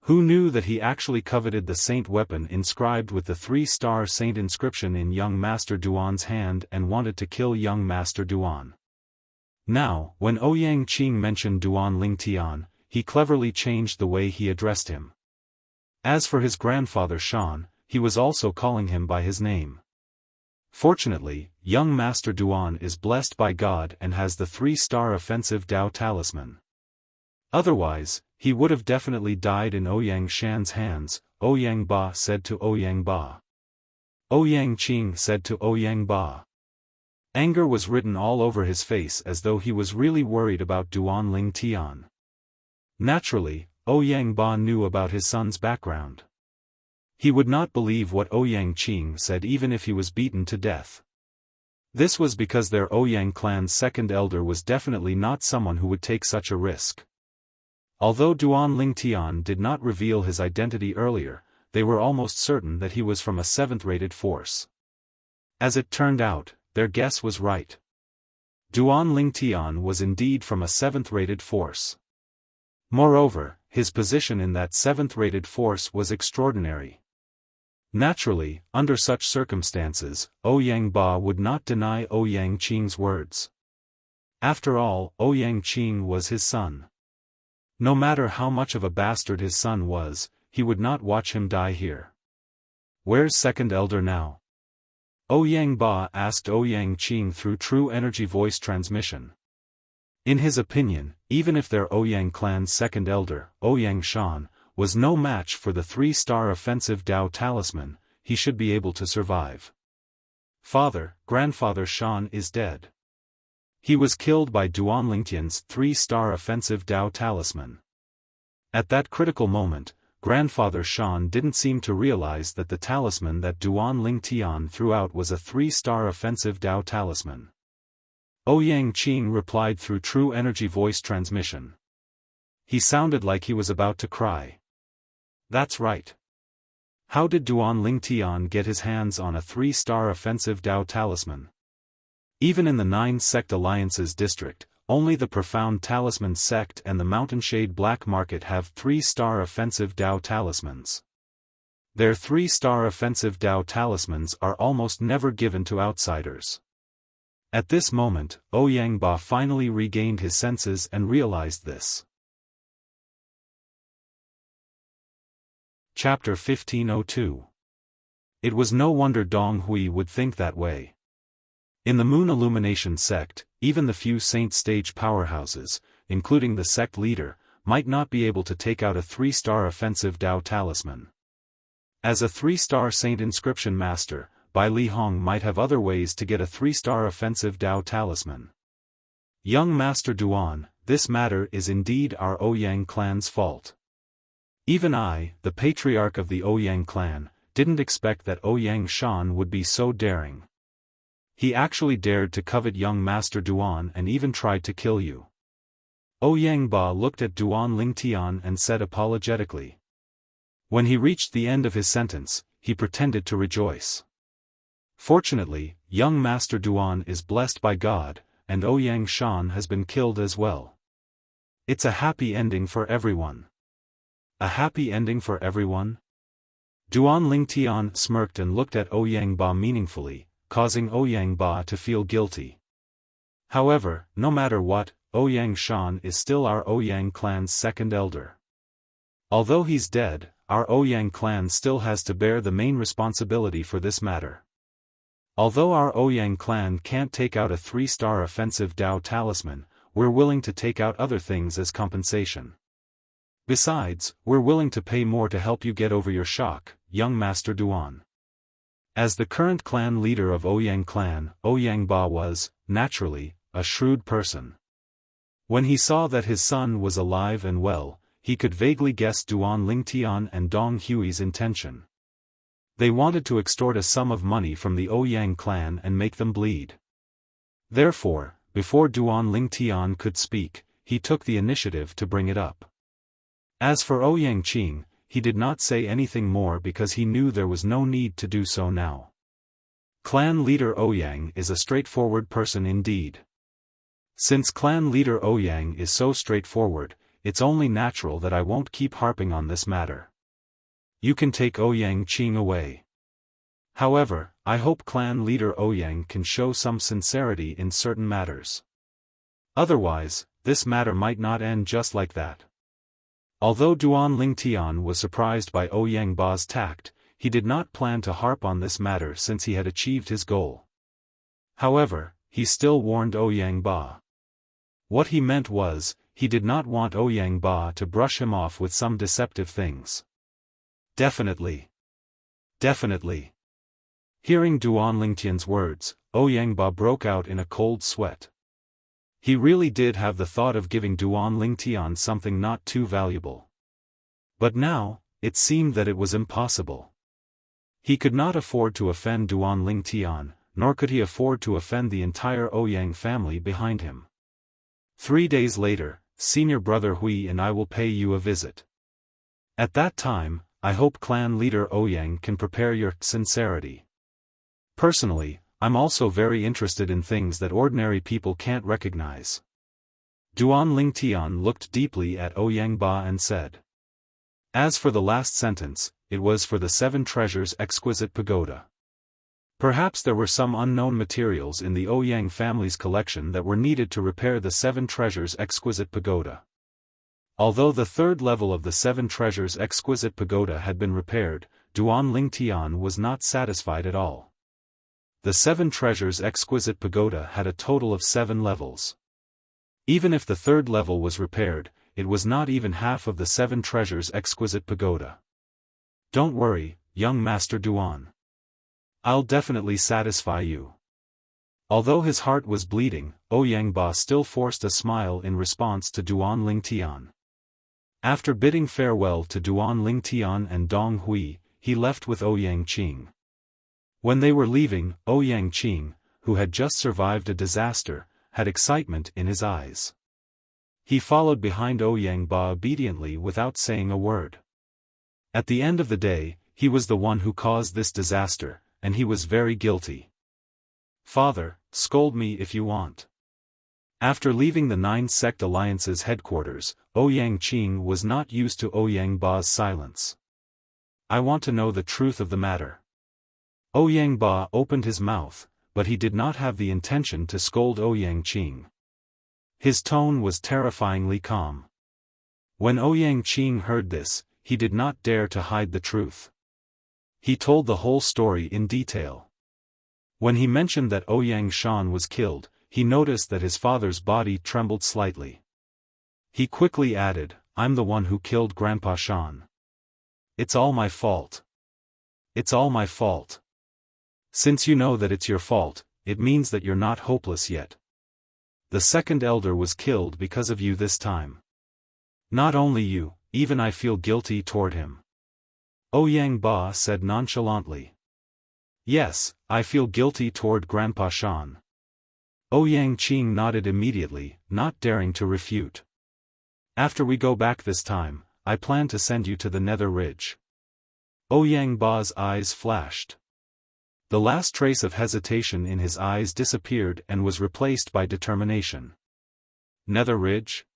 Who knew that he actually coveted the saint weapon inscribed with the 3-star saint inscription in young Master Duan's hand and wanted to kill young Master Duan. Now, when Ouyang Qing mentioned Duan Lingtian, he cleverly changed the way he addressed him. As for his grandfather Shan, he was also calling him by his name. Fortunately, young Master Duan is blessed by God and has the 3-star offensive Dao talisman. Otherwise, he would have definitely died in Ouyang Shan's hands, Ouyang Ba said to Ouyang Ba. Ouyang Qing said to Ouyang Ba. Anger was written all over his face as though he was really worried about Duan Lingtian. Naturally, Ouyang Ba knew about his son's background. He would not believe what Ouyang Qing said even if he was beaten to death. This was because their Ouyang clan's second elder was definitely not someone who would take such a risk. Although Duan Lingtian did not reveal his identity earlier, they were almost certain that he was from a 7th-rated force. As it turned out, their guess was right. Duan Lingtian was indeed from a 7th-rated force. Moreover, his position in that 7th-rated force was extraordinary. Naturally, under such circumstances, Ouyang Ba would not deny Ouyang Qing's words. After all, Ouyang Qing was his son. No matter how much of a bastard his son was, he would not watch him die here. Where's second elder now? Ouyang Ba asked Ouyang Qing through true energy voice transmission. In his opinion, even if their Ouyang clan's second elder, Ouyang Shan, was no match for the 3-star offensive Dao talisman, he should be able to survive. Father, grandfather Shan is dead. He was killed by Duan Lingtian's 3-star offensive Dao talisman. At that critical moment, grandfather Shan didn't seem to realize that the talisman that Duan Lingtian threw out was a 3-star offensive Dao talisman. Ouyang Qing replied through true energy voice transmission. He sounded like he was about to cry. That's right. How did Duan Lingtian get his hands on a 3-star offensive Dao talisman? Even in the 9 sect alliances district, only the Profound Talisman sect and the Mountain Shade Black Market have 3-star offensive Dao talismans. Their 3-star offensive Dao talismans are almost never given to outsiders. At this moment, Ouyang Ba finally regained his senses and realized this. Chapter 1502. It was no wonder Dong Hui would think that way. In the Moon Illumination sect, even the few saint stage powerhouses, including the sect leader, might not be able to take out a 3-star offensive Dao talisman. As a 3-star saint inscription master, Bai Li Hong might have other ways to get a 3-star offensive Dao talisman. Young Master Duan, this matter is indeed our Ouyang clan's fault. Even I, the patriarch of the Ouyang clan, didn't expect that Ouyang Shan would be so daring. He actually dared to covet young Master Duan and even tried to kill you. Ouyang Ba looked at Duan Lingtian and said apologetically. When he reached the end of his sentence, he pretended to rejoice. Fortunately, young Master Duan is blessed by God, and Ouyang Shan has been killed as well. It's a happy ending for everyone. A happy ending for everyone? Duan Lingtian smirked and looked at Ouyang Ba meaningfully, causing Ouyang Ba to feel guilty. However, no matter what, Ouyang Shan is still our Ouyang clan's second elder. Although he's dead, our Ouyang clan still has to bear the main responsibility for this matter. Although our Ouyang clan can't take out a 3-star offensive Dao talisman, we're willing to take out other things as compensation. Besides, we're willing to pay more to help you get over your shock, young Master Duan. As the current clan leader of Ouyang clan, Ouyang Ba was, naturally, a shrewd person. When he saw that his son was alive and well, he could vaguely guess Duan Lingtian and Dong Hui's intention. They wanted to extort a sum of money from the Ouyang clan and make them bleed. Therefore, before Duan Lingtian could speak, he took the initiative to bring it up. As for Ouyang Qing, he did not say anything more because he knew there was no need to do so now. Clan leader Ouyang is a straightforward person indeed. Since clan leader Ouyang is so straightforward, it's only natural that I won't keep harping on this matter. You can take Ouyang Qing away. However, I hope clan leader Ouyang can show some sincerity in certain matters. Otherwise, this matter might not end just like that. Although Duan Lingtian was surprised by Ouyang Ba's tact, he did not plan to harp on this matter since he had achieved his goal. However, he still warned Ouyang Ba. What he meant was, he did not want Ouyang Ba to brush him off with some deceptive things. Definitely. Definitely. Hearing Duan Lingtian's words, Ouyang Ba broke out in a cold sweat. He really did have the thought of giving Duan Lingtian something not too valuable. But now, it seemed that it was impossible. He could not afford to offend Duan Lingtian, nor could he afford to offend the entire Ouyang family behind him. 3 days later, senior brother Hui and I will pay you a visit. At that time, I hope clan leader Ouyang can prepare your sincerity. Personally, I'm also very interested in things that ordinary people can't recognize. Duan Lingtian looked deeply at Ouyang Ba and said. As for the last sentence, it was for the 7 treasures exquisite pagoda. Perhaps there were some unknown materials in the Ouyang family's collection that were needed to repair the 7 treasures exquisite pagoda. Although the 3rd level of the 7 treasures exquisite pagoda had been repaired, Duan Lingtian was not satisfied at all. The 7 treasures exquisite pagoda had a total of 7 levels. Even if the 3rd level was repaired, it was not even half of the 7 treasures exquisite pagoda. Don't worry, young Master Duan. I'll definitely satisfy you. Although his heart was bleeding, Ouyang Ba still forced a smile in response to Duan Lingtian. After bidding farewell to Duan Lingtian and Dong Hui, he left with Ouyang Qing. When they were leaving, Ouyang Qing, who had just survived a disaster, had excitement in his eyes. He followed behind Ouyang Ba obediently without saying a word. At the end of the day, he was the one who caused this disaster, and he was very guilty. Father, scold me if you want. After leaving the 9 sect alliance's headquarters, Ouyang Qing was not used to Ouyang Ba's silence. I want to know the truth of the matter. Ouyang Ba opened his mouth, but he did not have the intention to scold Ouyang Qing. His tone was terrifyingly calm. When Ouyang Qing heard this, he did not dare to hide the truth. He told the whole story in detail. When he mentioned that Ouyang Shan was killed, he noticed that his father's body trembled slightly. He quickly added, I'm the one who killed Grandpa Shan. It's all my fault. It's all my fault. Since you know that it's your fault, it means that you're not hopeless yet. The second elder was killed because of you this time. Not only you, even I feel guilty toward him. Ouyang Ba said nonchalantly. Yes, I feel guilty toward Grandpa Shan. Ouyang Qing nodded immediately, not daring to refute. After we go back this time, I plan to send you to the Nether Ridge. Ouyang Ba's eyes flashed. The last trace of hesitation in his eyes disappeared and was replaced by determination. Nether Ridge?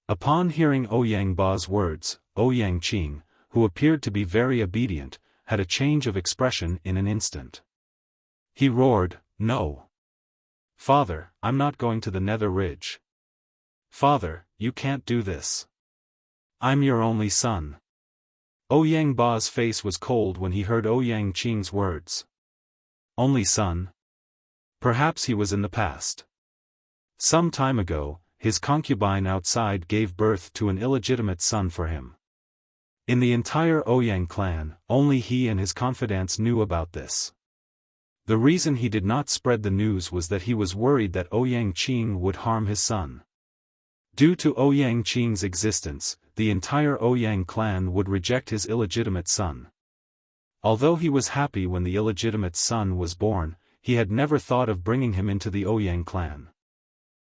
Upon hearing Ouyang Ba's words, Ouyang Qing, who appeared to be very obedient, had a change of expression in an instant. He roared, "No! Father, I'm not going to the Nether Ridge. Father, you can't do this. I'm your only son." Ouyang Ba's face was cold when he heard Ouyang Qing's words. Only son? Perhaps he was in the past. Some time ago, his concubine outside gave birth to an illegitimate son for him. In the entire Ouyang clan, only he and his confidants knew about this. The reason he did not spread the news was that he was worried that Ouyang Qing would harm his son. Due to Ouyang Qing's existence, the entire Ouyang clan would reject his illegitimate son. Although he was happy when the illegitimate son was born, he had never thought of bringing him into the Ouyang clan.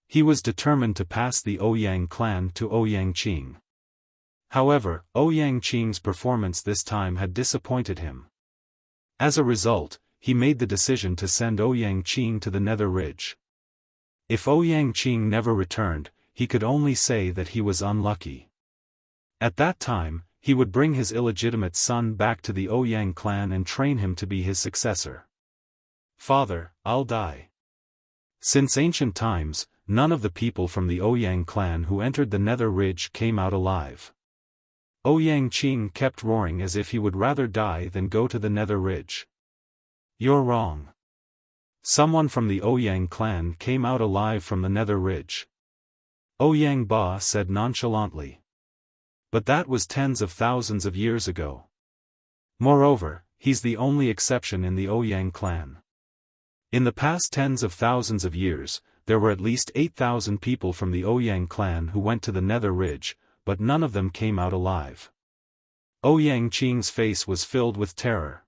He was determined to pass the Ouyang clan to Ouyang Qing. However, Ouyang Qing's performance this time had disappointed him. As a result, he made the decision to send Ouyang Qing to the Nether Ridge. If Ouyang Qing never returned, he could only say that he was unlucky. At that time, he would bring his illegitimate son back to the Ouyang clan and train him to be his successor. Father, I'll die. Since ancient times, none of the people from the Ouyang clan who entered the Nether Ridge came out alive. Ouyang Qing kept roaring as if he would rather die than go to the Nether Ridge. You're wrong. Someone from the Ouyang clan came out alive from the Nether Ridge. Ouyang Ba said nonchalantly. But that was tens of thousands of years ago. Moreover, he's the only exception in the Ouyang clan. In the past tens of thousands of years, there were at least 8,000 people from the Ouyang clan who went to the Nether Ridge, but none of them came out alive. Ouyang Qing's face was filled with terror.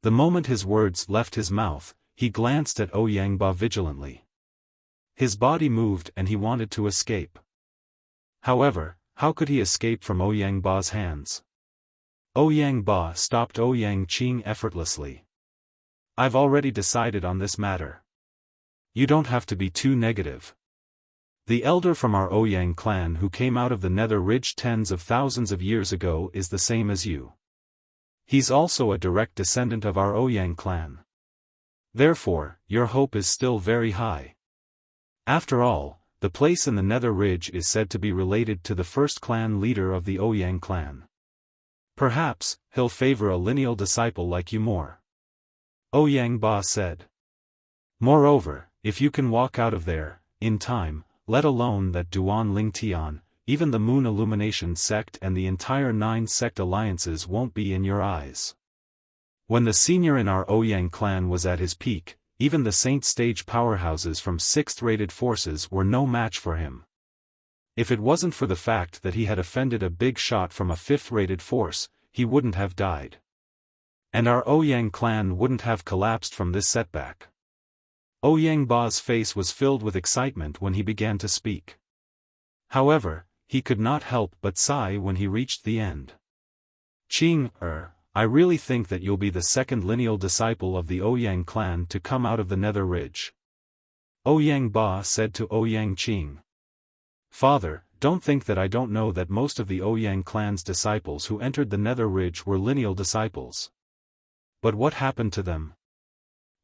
The moment his words left his mouth, he glanced at Ouyang Ba vigilantly. His body moved and he wanted to escape. However, how could he escape from Ouyang Ba's hands? Ouyang Ba stopped Ouyang Qing effortlessly. I've already decided on this matter. You don't have to be too negative. The elder from our Ouyang clan who came out of the Nether Ridge tens of thousands of years ago is the same as you. He's also a direct descendant of our Ouyang clan. Therefore, your hope is still very high. After all, the place in the Nether Ridge is said to be related to the first clan leader of the Ouyang clan. Perhaps, he'll favor a lineal disciple like you more. Ouyang Ba said. Moreover, if you can walk out of there, in time, let alone that Duan Ling Tian, even the Moon Illumination sect and the entire 9 sect alliances won't be in your eyes. When the senior in our Ouyang clan was at his peak, even the Saint stage powerhouses from 6th-rated forces were no match for him. If it wasn't for the fact that he had offended a big shot from a 5th-rated force, he wouldn't have died. And our Ouyang clan wouldn't have collapsed from this setback. Ouyang Ba's face was filled with excitement when he began to speak. However, he could not help but sigh when he reached the end. Qing, I really think that you'll be the second lineal disciple of the Ouyang clan to come out of the Nether Ridge. Ouyang Ba said to Ouyang Qing. Father, don't think that I don't know that most of the Ouyang clan's disciples who entered the Nether Ridge were lineal disciples. But what happened to them?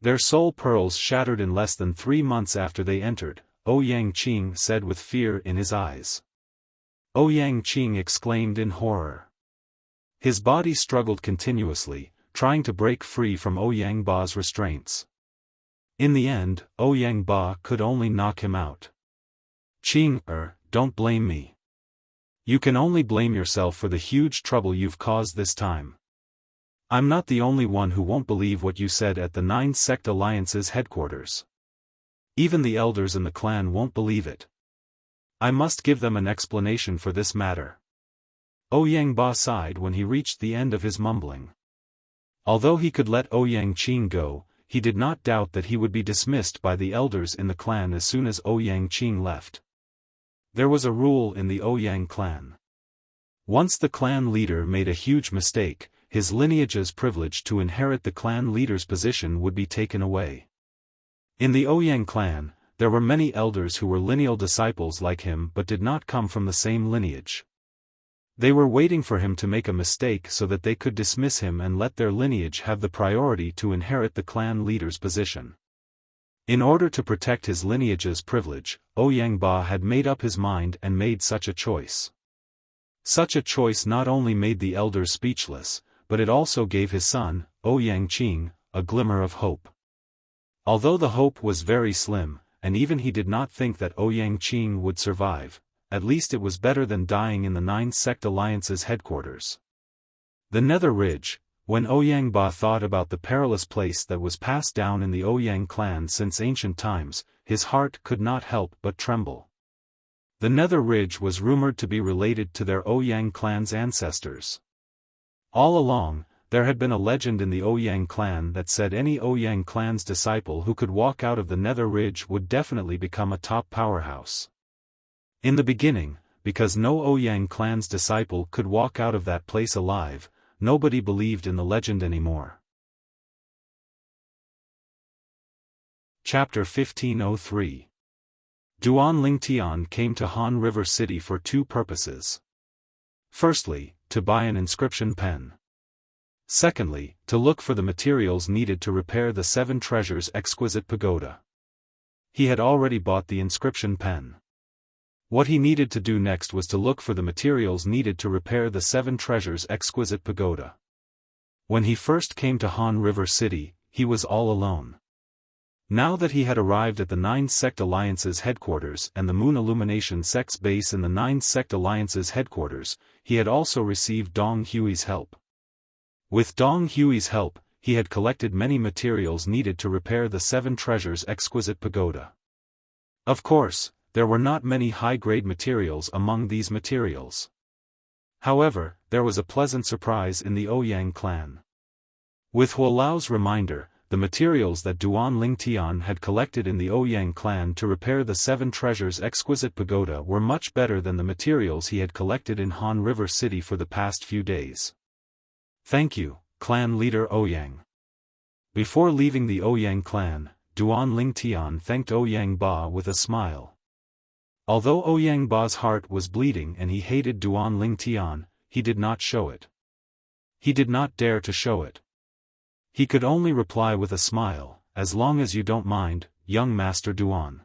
Their soul pearls shattered in less than 3 months after they entered, Ouyang Qing said with fear in his eyes. Ouyang Qing exclaimed in horror. His body struggled continuously, trying to break free from Ouyang Ba's restraints. In the end, Ouyang Ba could only knock him out. Qing, don't blame me. You can only blame yourself for the huge trouble you've caused this time. I'm not the only one who won't believe what you said at the 9 sect alliance's headquarters. Even the elders in the clan won't believe it. I must give them an explanation for this matter. Ouyang Ba sighed when he reached the end of his mumbling. Although he could let Ouyang Qing go, he did not doubt that he would be dismissed by the elders in the clan as soon as Ouyang Qing left. There was a rule in the Ouyang clan. Once the clan leader made a huge mistake, his lineage's privilege to inherit the clan leader's position would be taken away. In the Ouyang clan, there were many elders who were lineal disciples like him but did not come from the same lineage. They were waiting for him to make a mistake so that they could dismiss him and let their lineage have the priority to inherit the clan leader's position. In order to protect his lineage's privilege, Ouyang Ba had made up his mind and made such a choice. Such a choice not only made the elders speechless, but it also gave his son, Ouyang Qing, a glimmer of hope. Although the hope was very slim, and even he did not think that Ouyang Qing would survive, at least it was better than dying in the Nine Sect Alliance's headquarters. The Nether Ridge. When Ouyang Ba thought about the perilous place that was passed down in the Ouyang clan since ancient times, his heart could not help but tremble. The Nether Ridge was rumored to be related to their Ouyang clan's ancestors. All along, there had been a legend in the Ouyang clan that said any Ouyang clan's disciple who could walk out of the Nether Ridge would definitely become a top powerhouse. In the beginning, because no Ouyang clan's disciple could walk out of that place alive, nobody believed in the legend anymore. Chapter 1503. Duan Lingtian came to Han River City for two purposes. Firstly, to buy an inscription pen. Secondly, to look for the materials needed to repair the Seven Treasures' exquisite pagoda. He had already bought the inscription pen. What he needed to do next was to look for the materials needed to repair the Seven Treasures' exquisite pagoda. When he first came to Han River City, he was all alone. Now that he had arrived at the Nine Sect Alliance's headquarters and the Moon Illumination Sect's base in the Nine Sect Alliance's headquarters, he had also received Dong Hui's help. With Dong Hui's help, he had collected many materials needed to repair the Seven Treasures' exquisite pagoda. Of course, there were not many high-grade materials among these materials. However, there was a pleasant surprise in the Ouyang clan. With Hualao's reminder, the materials that Duan Lingtian had collected in the Ouyang clan to repair the Seven Treasures' exquisite pagoda were much better than the materials he had collected in Han River City for the past few days. Thank you, clan leader Ouyang. Before leaving the Ouyang clan, Duan Lingtian thanked Ouyang Ba with a smile. Although Ouyang Ba's heart was bleeding and he hated Duan Lingtian, he did not show it. He did not dare to show it. He could only reply with a smile, "As long as you don't mind, young Master Duan."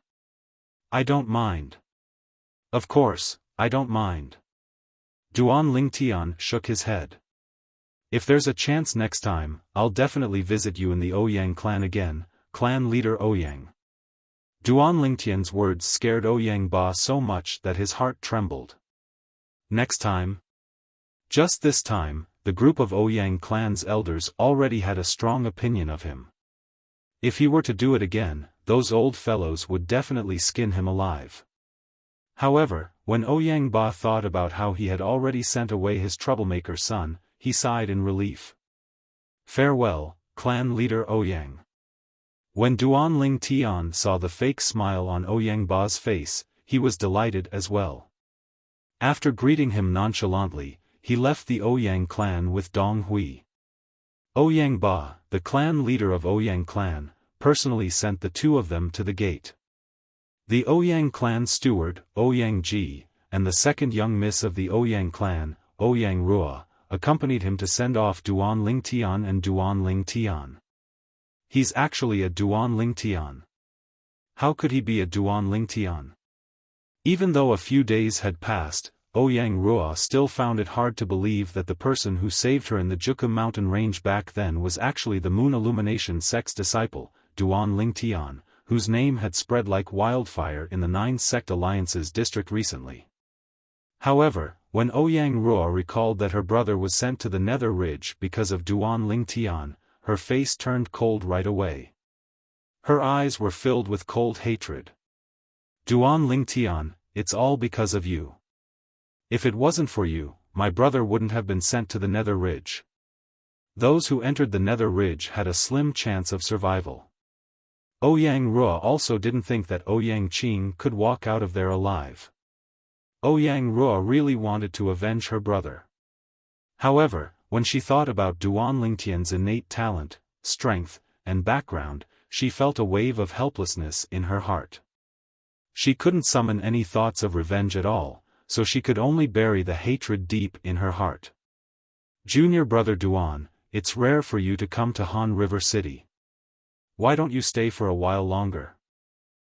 "I don't mind. Of course, I don't mind." Duan Lingtian shook his head. "If there's a chance next time, I'll definitely visit you in the Ouyang clan again, clan leader Ouyang." Duan Lingtian's words scared Ouyang Ba so much that his heart trembled. Next time? Just this time, the group of Ouyang clan's elders already had a strong opinion of him. If he were to do it again, those old fellows would definitely skin him alive. However, when Ouyang Ba thought about how he had already sent away his troublemaker son, he sighed in relief. "Farewell, clan leader Ouyang." When Duan Lingtian saw the fake smile on Ouyang Ba's face, he was delighted as well. After greeting him nonchalantly, he left the Ouyang clan with Dong Hui. Ouyang Ba, the clan leader of Ouyang clan, personally sent the two of them to the gate. The Ouyang clan steward, Ouyang Ji, and the second young miss of the Ouyang clan, Ouyang Rua, accompanied him to send off Duan Lingtian and Duan Lingtian. He's actually a Duan Lingtian. How could he be a Duan Lingtian? Even though a few days had passed, Ouyang Rua still found it hard to believe that the person who saved her in the Juku mountain range back then was actually the Moon Illumination Sect's disciple, Duan Lingtian, whose name had spread like wildfire in the Nine Sect Alliance's district recently. However, when Ouyang Rua recalled that her brother was sent to the Nether Ridge because of Duan Lingtian, her face turned cold right away. Her eyes were filled with cold hatred. "Duan Lingtian, it's all because of you. If it wasn't for you, my brother wouldn't have been sent to the Nether Ridge." Those who entered the Nether Ridge had a slim chance of survival. Ouyang Rua also didn't think that Ouyang Qing could walk out of there alive. Ouyang Ruo really wanted to avenge her brother. However, when she thought about Duan Lingtian's innate talent, strength, and background, she felt a wave of helplessness in her heart. She couldn't summon any thoughts of revenge at all, so she could only bury the hatred deep in her heart. Junior brother Duan, it's rare for you to come to Han River City. Why don't you stay for a while longer?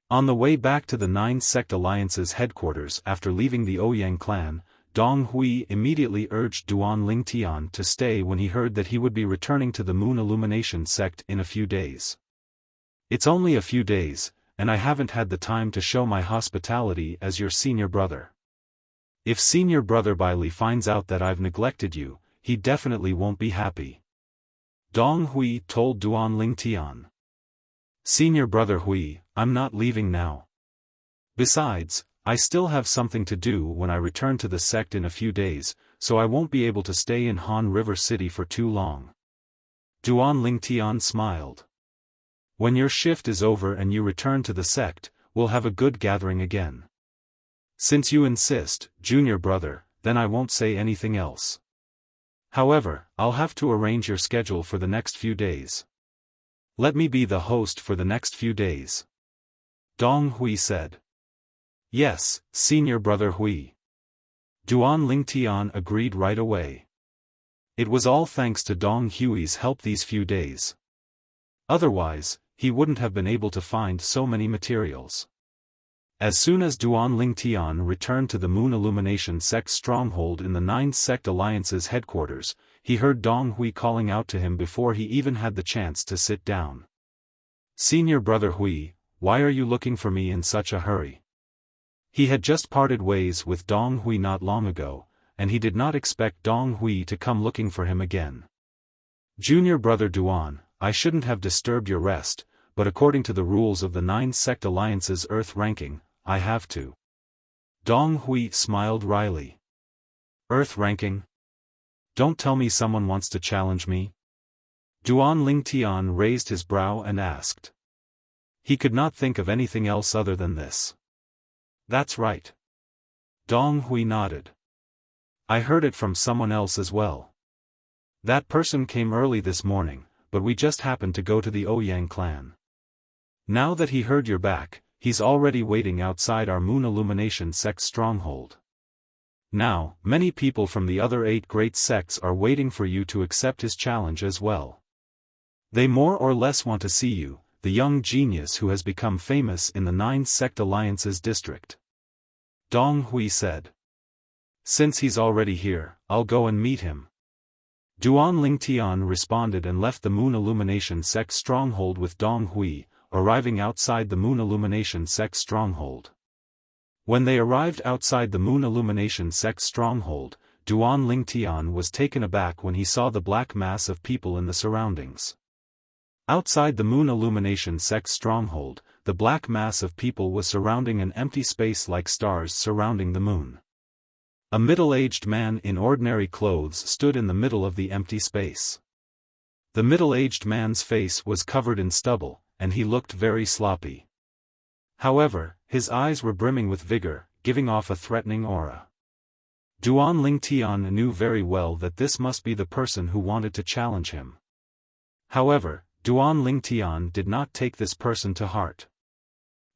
On the way back to the Nine Sect Alliance's headquarters after leaving the Ouyang clan, Dong Hui immediately urged Duan Lingtian to stay when he heard that he would be returning to the Moon Illumination sect in a few days. It's only a few days, and I haven't had the time to show my hospitality as your senior brother. If senior brother Bai finds out that I've neglected you, he definitely won't be happy. Dong Hui told Duan Lingtian. Senior brother Hui, I'm not leaving now. Besides, I still have something to do when I return to the sect in a few days, so I won't be able to stay in Han River City for too long. Duan Lingtian smiled. When your shift is over and you return to the sect, we'll have a good gathering again. Since you insist, junior brother, then I won't say anything else. However, I'll have to arrange your schedule for the next few days. Let me be the host for the next few days. Dong Hui said. Yes, senior brother Hui. Duan Lingtian agreed right away. It was all thanks to Dong Hui's help these few days. Otherwise, he wouldn't have been able to find so many materials. As soon as Duan Lingtian returned to the Moon Illumination sect's stronghold in the Nine Sect Alliance's headquarters, he heard Dong Hui calling out to him before he even had the chance to sit down. Senior brother Hui, why are you looking for me in such a hurry? He had just parted ways with Dong Hui not long ago, and he did not expect Dong Hui to come looking for him again. Junior brother Duan, I shouldn't have disturbed your rest, but according to the rules of the Nine Sect Alliance's Earth ranking, I have to. Dong Hui smiled wryly. Earth ranking? Don't tell me someone wants to challenge me? Duan Lingtian raised his brow and asked. He could not think of anything else other than this. That's right. Dong Hui nodded. I heard it from someone else as well. That person came early this morning, but we just happened to go to the Ouyang clan. Now that he heard you're back, he's already waiting outside our Moon Illumination sect's stronghold. Now, many people from the other 8 great sects are waiting for you to accept his challenge as well. They more or less want to see you, the young genius who has become famous in the Nine Sect Alliance's district. Dong Hui said. Since he's already here, I'll go and meet him. Duan Lingtian responded and left the Moon Illumination sect's stronghold with Dong Hui, arriving outside the Moon Illumination sect's stronghold. When they arrived outside the Moon Illumination sect's stronghold, Duan Lingtian was taken aback when he saw the black mass of people in the surroundings. Outside the Moon Illumination sect's stronghold, the black mass of people was surrounding an empty space like stars surrounding the moon. A middle-aged man in ordinary clothes stood in the middle of the empty space. The middle-aged man's face was covered in stubble, and he looked very sloppy. However, his eyes were brimming with vigor, giving off a threatening aura. Duan Lingtian knew very well that this must be the person who wanted to challenge him. However, Duan Lingtian did not take this person to heart.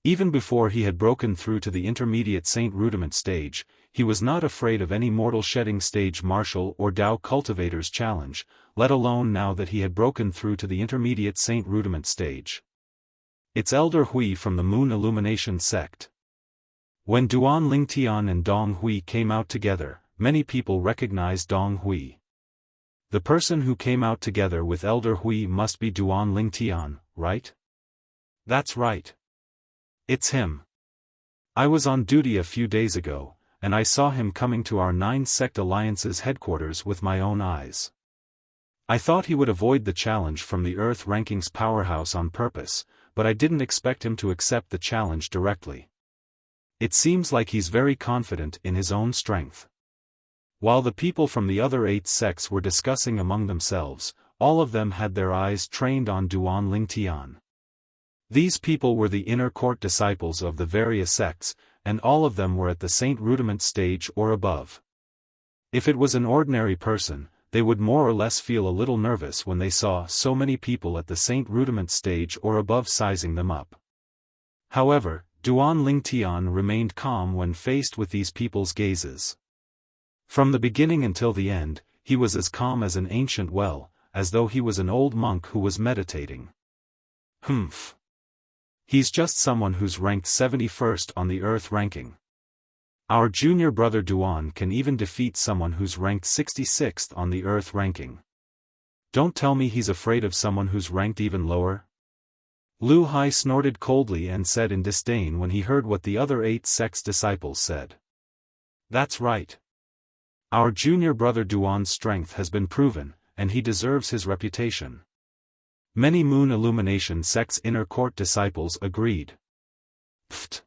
Even before he had broken through to the intermediate Saint Rudiment stage, he was not afraid of any mortal shedding stage martial or Dao cultivator's challenge, let alone now that he had broken through to the intermediate Saint Rudiment stage. It's Elder Hui from the Moon Illumination sect. When Duan Lingtian and Dong Hui came out together, many people recognized Dong Hui. The person who came out together with Elder Hui must be Duan Lingtian, right? That's right. It's him. I was on duty a few days ago, and I saw him coming to our Nine Sect Alliance's headquarters with my own eyes. I thought he would avoid the challenge from the Earth Rankings powerhouse on purpose, but I didn't expect him to accept the challenge directly. It seems like he's very confident in his own strength. While the people from the other 8 sects were discussing among themselves, all of them had their eyes trained on Duan Lingtian. These people were the inner court disciples of the various sects, and all of them were at the Saint Rudiment stage or above. If it was an ordinary person, they would more or less feel a little nervous when they saw so many people at the Saint Rudiment stage or above sizing them up. However, Duan Lingtian remained calm when faced with these people's gazes. From the beginning until the end, he was as calm as an ancient well, as though he was an old monk who was meditating. Humph. He's just someone who's ranked 71st on the Earth ranking. Our junior brother Duan can even defeat someone who's ranked 66th on the Earth ranking. Don't tell me he's afraid of someone who's ranked even lower? Lu Hai snorted coldly and said in disdain when he heard what the other 8 sect's disciples said. That's right. Our junior brother Duan's strength has been proven, and he deserves his reputation. Many Moon Illumination sect's inner court disciples agreed. Pfft.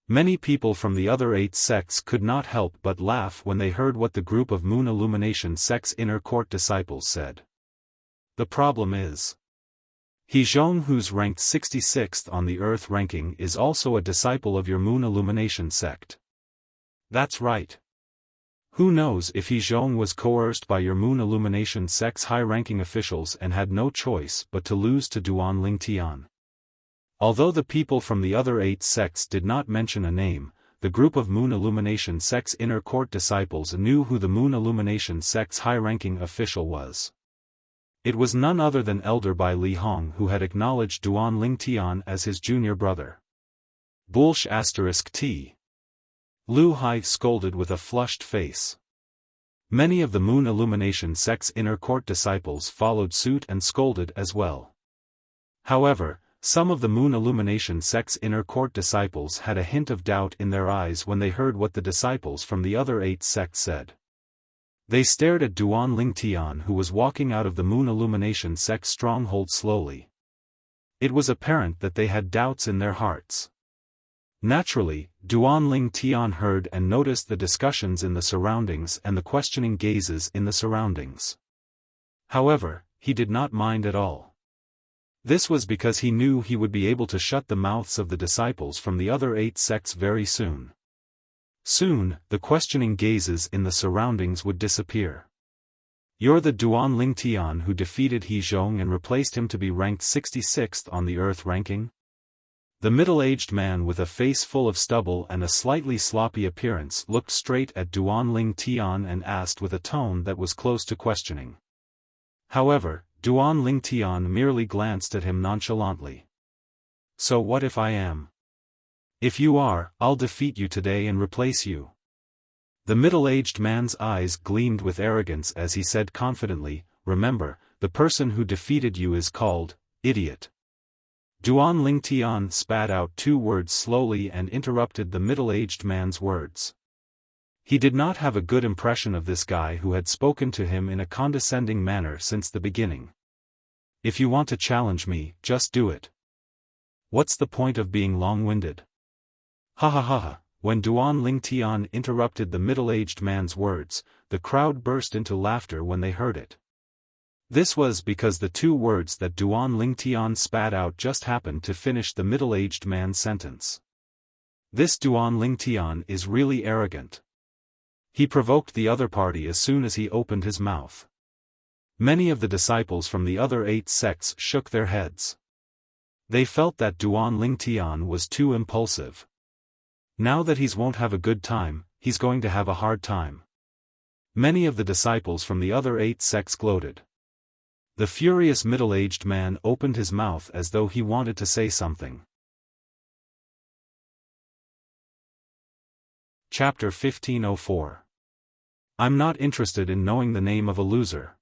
Many people from the other 8 sects could not help but laugh when they heard what the group of Moon Illumination sect's inner court disciples said. The problem is, He Zhong, who's ranked 66th on the Earth ranking, is also a disciple of your Moon Illumination sect. That's right. Who knows if He Zhong was coerced by your Moon Illumination sect's high-ranking officials and had no choice but to lose to Duan Lingtian. Although the people from the other 8 sects did not mention a name, the group of Moon Illumination sect's inner court disciples knew who the Moon Illumination sect's high-ranking official was. It was none other than Elder Bai Li Hong, who had acknowledged Duan Lingtian as his junior brother. Bullsh *T. Lu Hai scolded with a flushed face. Many of the Moon Illumination sect's inner court disciples followed suit and scolded as well. However, some of the Moon Illumination sect's inner court disciples had a hint of doubt in their eyes when they heard what the disciples from the other 8 sects said. They stared at Duan Lingtian, who was walking out of the Moon Illumination sect's stronghold slowly. It was apparent that they had doubts in their hearts. Naturally, Duan Lingtian heard and noticed the discussions in the surroundings and the questioning gazes in the surroundings. However, he did not mind at all. This was because he knew he would be able to shut the mouths of the disciples from the other 8 sects very soon. Soon, the questioning gazes in the surroundings would disappear. You're the Duan Lingtian who defeated He Zhong and replaced him to be ranked 66th on the Earth ranking? The middle-aged man with a face full of stubble and a slightly sloppy appearance looked straight at Duan Lingtian and asked with a tone that was close to questioning. However, Duan Lingtian merely glanced at him nonchalantly. So what if I am? If you are, I'll defeat you today and replace you. The middle-aged man's eyes gleamed with arrogance as he said confidently, remember, the person who defeated you is called, idiot. Duan Lingtian spat out 2 words slowly and interrupted the middle-aged man's words. He did not have a good impression of this guy who had spoken to him in a condescending manner since the beginning. If you want to challenge me, just do it. What's the point of being long-winded? Ha ha ha ha. When Duan Lingtian interrupted the middle-aged man's words, the crowd burst into laughter when they heard it. This was because the 2 words that Duan Lingtian spat out just happened to finish the middle-aged man's sentence. This Duan Lingtian is really arrogant. He provoked the other party as soon as he opened his mouth. Many of the disciples from the other 8 sects shook their heads. They felt that Duan Lingtian was too impulsive. Now that he won't have a good time, he's going to have a hard time. Many of the disciples from the other 8 sects gloated. The furious middle-aged man opened his mouth as though he wanted to say something. Chapter 1504. I'm not interested in knowing the name of a loser.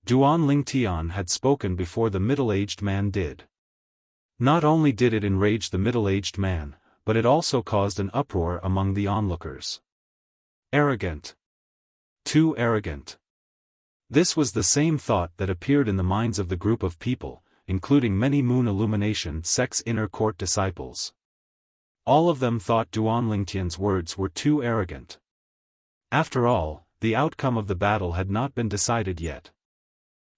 Duan Lingtian had spoken before the middle-aged man did. Not only did it enrage the middle-aged man, but it also caused an uproar among the onlookers. Arrogant. Too arrogant. This was the same thought that appeared in the minds of the group of people, including many Moon Illumination sect's inner court disciples. All of them thought Duan Lingtian's words were too arrogant. After all, the outcome of the battle had not been decided yet.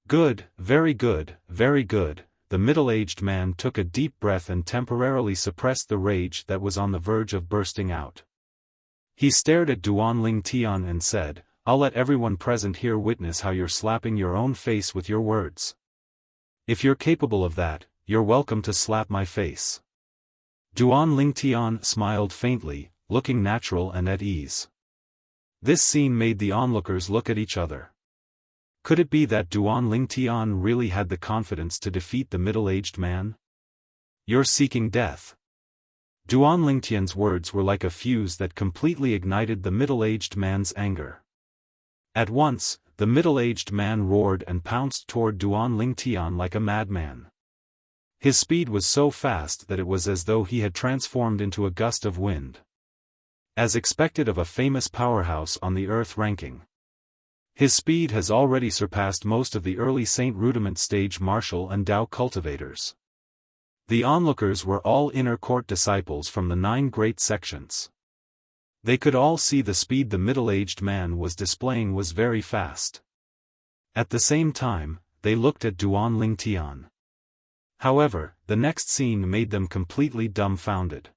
Good, very good, very good, the middle-aged man took a deep breath and temporarily suppressed the rage that was on the verge of bursting out. He stared at Duanling Tian and said, "I'll let everyone present here witness how you're slapping your own face with your words. If you're capable of that, you're welcome to slap my face." Duanling Tian smiled faintly, looking natural and at ease. This scene made the onlookers look at each other. Could it be that Duanling Tian really had the confidence to defeat the middle-aged man? "You're seeking death." Duanling Tian's words were like a fuse that completely ignited the middle-aged man's anger. At once, the middle-aged man roared and pounced toward Duanling Tian like a madman. His speed was so fast that it was as though he had transformed into a gust of wind. As expected of a famous powerhouse on the Earth ranking, his speed has already surpassed most of the early Saint Rudiment stage martial and Dao cultivators. The onlookers were all inner court disciples from the 9 great sections. They could all see the speed the middle-aged man was displaying was very fast. At the same time, they looked at Duanling Tian. However, the next scene made them completely dumbfounded.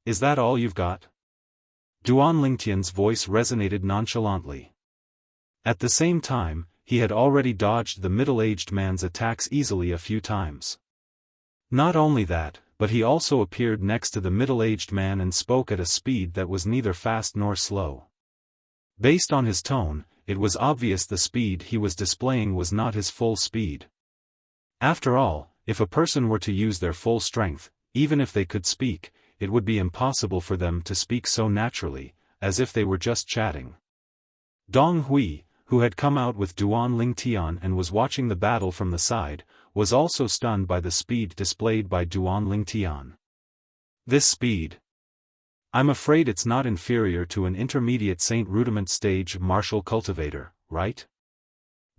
"Is that all you've got?" Duanling Tian's voice resonated nonchalantly. At the same time, he had already dodged the middle-aged man's attacks easily a few times. Not only that, but he also appeared next to the middle-aged man and spoke at a speed that was neither fast nor slow. Based on his tone, it was obvious the speed he was displaying was not his full speed. After all, if a person were to use their full strength, even if they could speak, it would be impossible for them to speak so naturally, as if they were just chatting. Dong Hui, who had come out with Duanling Tian and was watching the battle from the side, was also stunned by the speed displayed by Duanling Tian. "This speed? I'm afraid it's not inferior to an intermediate Saint Rudiment stage martial cultivator, right?"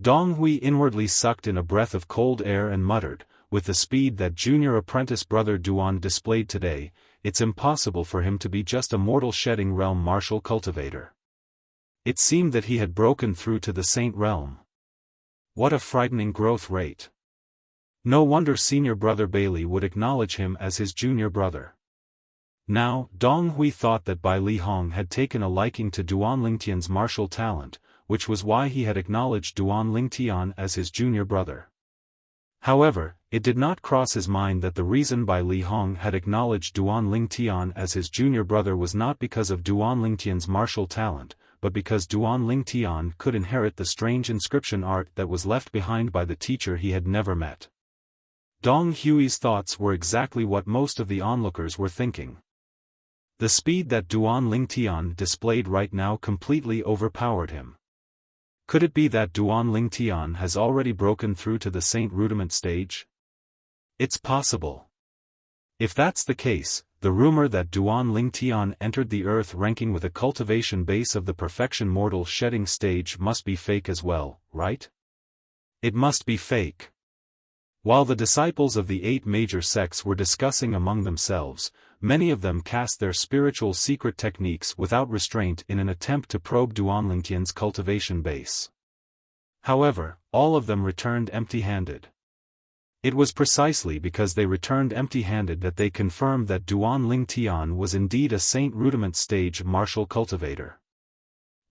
Dong Hui inwardly sucked in a breath of cold air and muttered, "With the speed that junior apprentice brother Duan displayed today, it's impossible for him to be just a mortal shedding realm martial cultivator." It seemed that he had broken through to the Saint realm. What a frightening growth rate. No wonder senior brother Bailey would acknowledge him as his junior brother. Now, Dong Hui thought that Bai Li Hong had taken a liking to Duanling Tian's martial talent, which was why he had acknowledged Duanling Tian as his junior brother. However, it did not cross his mind that the reason Bai Li Hong had acknowledged Duanling Tian as his junior brother was not because of Duanling Tian's martial talent, but because Duanling Tian could inherit the strange inscription art that was left behind by the teacher he had never met. Dong Hui's thoughts were exactly what most of the onlookers were thinking. The speed that Duanling Tian displayed right now completely overpowered him. Could it be that Duanling Tian has already broken through to the Saint Rudiment stage? It's possible. If that's the case, the rumor that Duanling Tian entered the Earth ranking with a cultivation base of the perfection mortal shedding stage must be fake as well, right? It must be fake. While the disciples of the 8 major sects were discussing among themselves, many of them cast their spiritual secret techniques without restraint in an attempt to probe Duanling Tian's cultivation base. However, all of them returned empty-handed. It was precisely because they returned empty-handed that they confirmed that Duanling Tian was indeed a Saint Rudiment stage martial cultivator.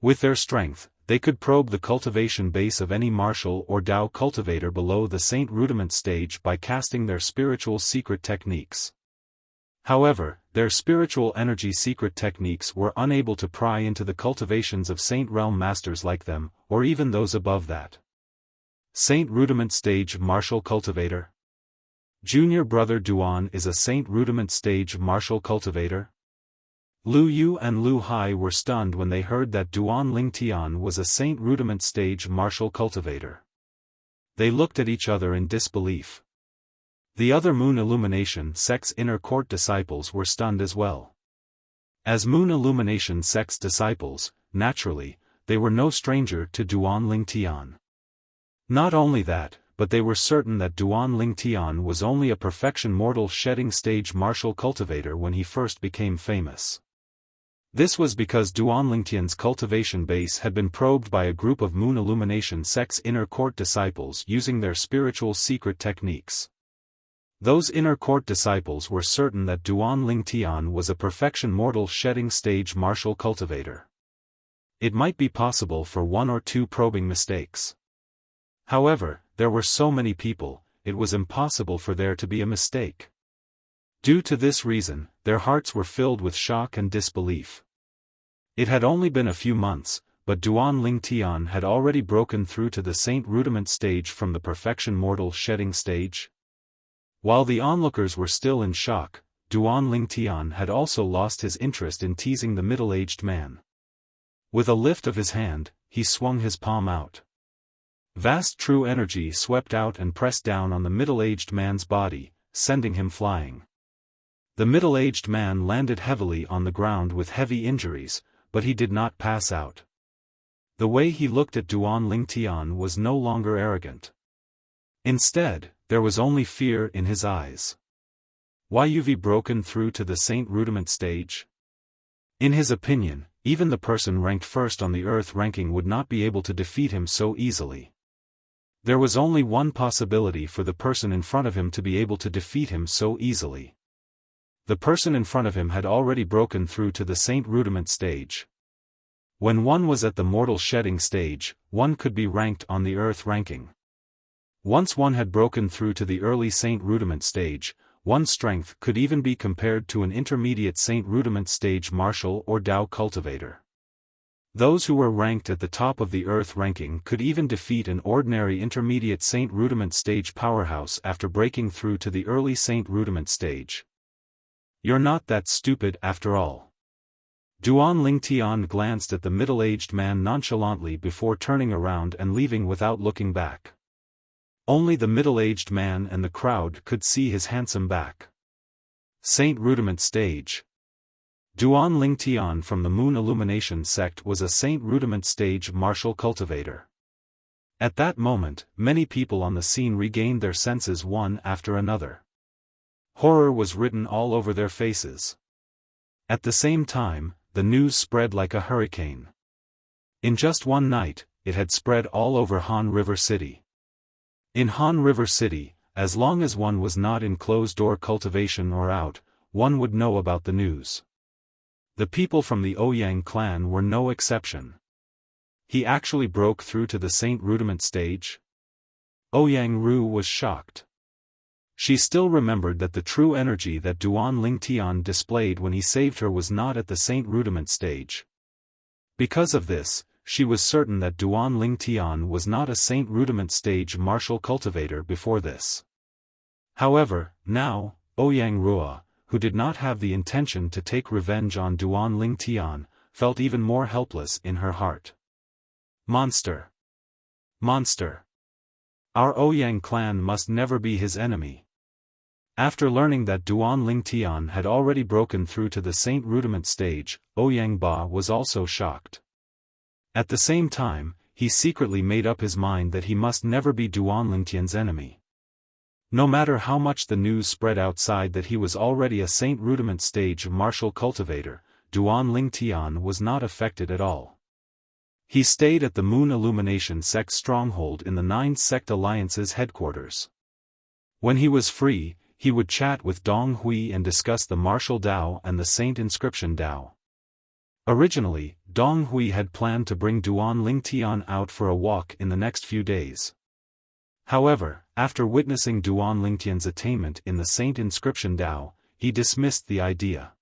With their strength, they could probe the cultivation base of any martial or Dao cultivator below the Saint Rudiment stage by casting their spiritual secret techniques. However, their spiritual energy secret techniques were unable to pry into the cultivations of Saint Realm masters like them, or even those above that. Saint Rudiment stage martial cultivator? Junior brother Duan is a Saint Rudiment stage martial cultivator? Lu Yu and Lu Hai were stunned when they heard that Duanling Tian was a Saint Rudiment stage martial cultivator. They looked at each other in disbelief. The other Moon Illumination sect's inner court disciples were stunned as well. As Moon Illumination sect's disciples, naturally, they were no stranger to Duanling Tian. Not only that, but they were certain that Duanling Tian was only a perfection mortal shedding stage martial cultivator when he first became famous. This was because Duanling Tian's cultivation base had been probed by a group of Moon Illumination sect's inner court disciples using their spiritual secret techniques. Those inner court disciples were certain that Duan Lingtian was a perfection mortal shedding stage martial cultivator. It might be possible for one or two probing mistakes. However, there were so many people, it was impossible for there to be a mistake. Due to this reason, their hearts were filled with shock and disbelief. It had only been a few months, but Duan Lingtian had already broken through to the Saint Rudiment stage from the perfection mortal shedding stage. While the onlookers were still in shock, Duan Lingtian had also lost his interest in teasing the middle-aged man. With a lift of his hand, he swung his palm out. Vast true energy swept out and pressed down on the middle-aged man's body, sending him flying. The middle-aged man landed heavily on the ground with heavy injuries, but he did not pass out. The way he looked at Duan Lingtian was no longer arrogant. Instead, there was only fear in his eyes. Why you've broken through to the Saint Rudiment stage? In his opinion, even the person ranked first on the Earth ranking would not be able to defeat him so easily. There was only one possibility for the person in front of him to be able to defeat him so easily. The person in front of him had already broken through to the Saint Rudiment stage. When one was at the mortal shedding stage, one could be ranked on the Earth ranking. Once one had broken through to the early Saint Rudiment stage, one's strength could even be compared to an intermediate Saint Rudiment stage martial or Tao cultivator. Those who were ranked at the top of the Earth ranking could even defeat an ordinary intermediate Saint Rudiment stage powerhouse after breaking through to the early Saint Rudiment stage. You're not that stupid after all. Duan Lingtian glanced at the middle-aged man nonchalantly before turning around and leaving without looking back. Only the middle-aged man and the crowd could see his handsome back. Saint Rudiment stage. Duan Lingtian from the Moon Illumination sect was a Saint Rudiment stage martial cultivator. At that moment, many people on the scene regained their senses one after another. Horror was written all over their faces. At the same time, the news spread like a hurricane. In just one night, it had spread all over Han River City. In Han River City, as long as one was not in closed-door cultivation or out, one would know about the news. The people from the Ouyang clan were no exception. He actually broke through to the Saint Rudiment stage? Ouyang Ru was shocked. She still remembered that the true energy that Duan Lingtian displayed when he saved her was not at the Saint Rudiment stage. Because of this, she was certain that Duan Lingtian was not a Saint Rudiment stage martial cultivator before this. However, now, Ouyang Rua, who did not have the intention to take revenge on Duan Lingtian, felt even more helpless in her heart. Monster! Monster! Our Ouyang clan must never be his enemy. After learning that Duan Lingtian had already broken through to the Saint Rudiment stage, Ouyang Ba was also shocked. At the same time, he secretly made up his mind that he must never be Duan Lingtian's enemy. No matter how much the news spread outside that he was already a Saint Rudiment stage martial cultivator, Duan Lingtian was not affected at all. He stayed at the Moon Illumination sect stronghold in the 9 Sect Alliance's headquarters. When he was free, he would chat with Dong Hui and discuss the martial Tao and the Saint Inscription Tao. Originally, Dong Hui had planned to bring Duan Lingtian out for a walk in the next few days. However, after witnessing Duan Lingtian's attainment in the Saint Inscription Tao, he dismissed the idea.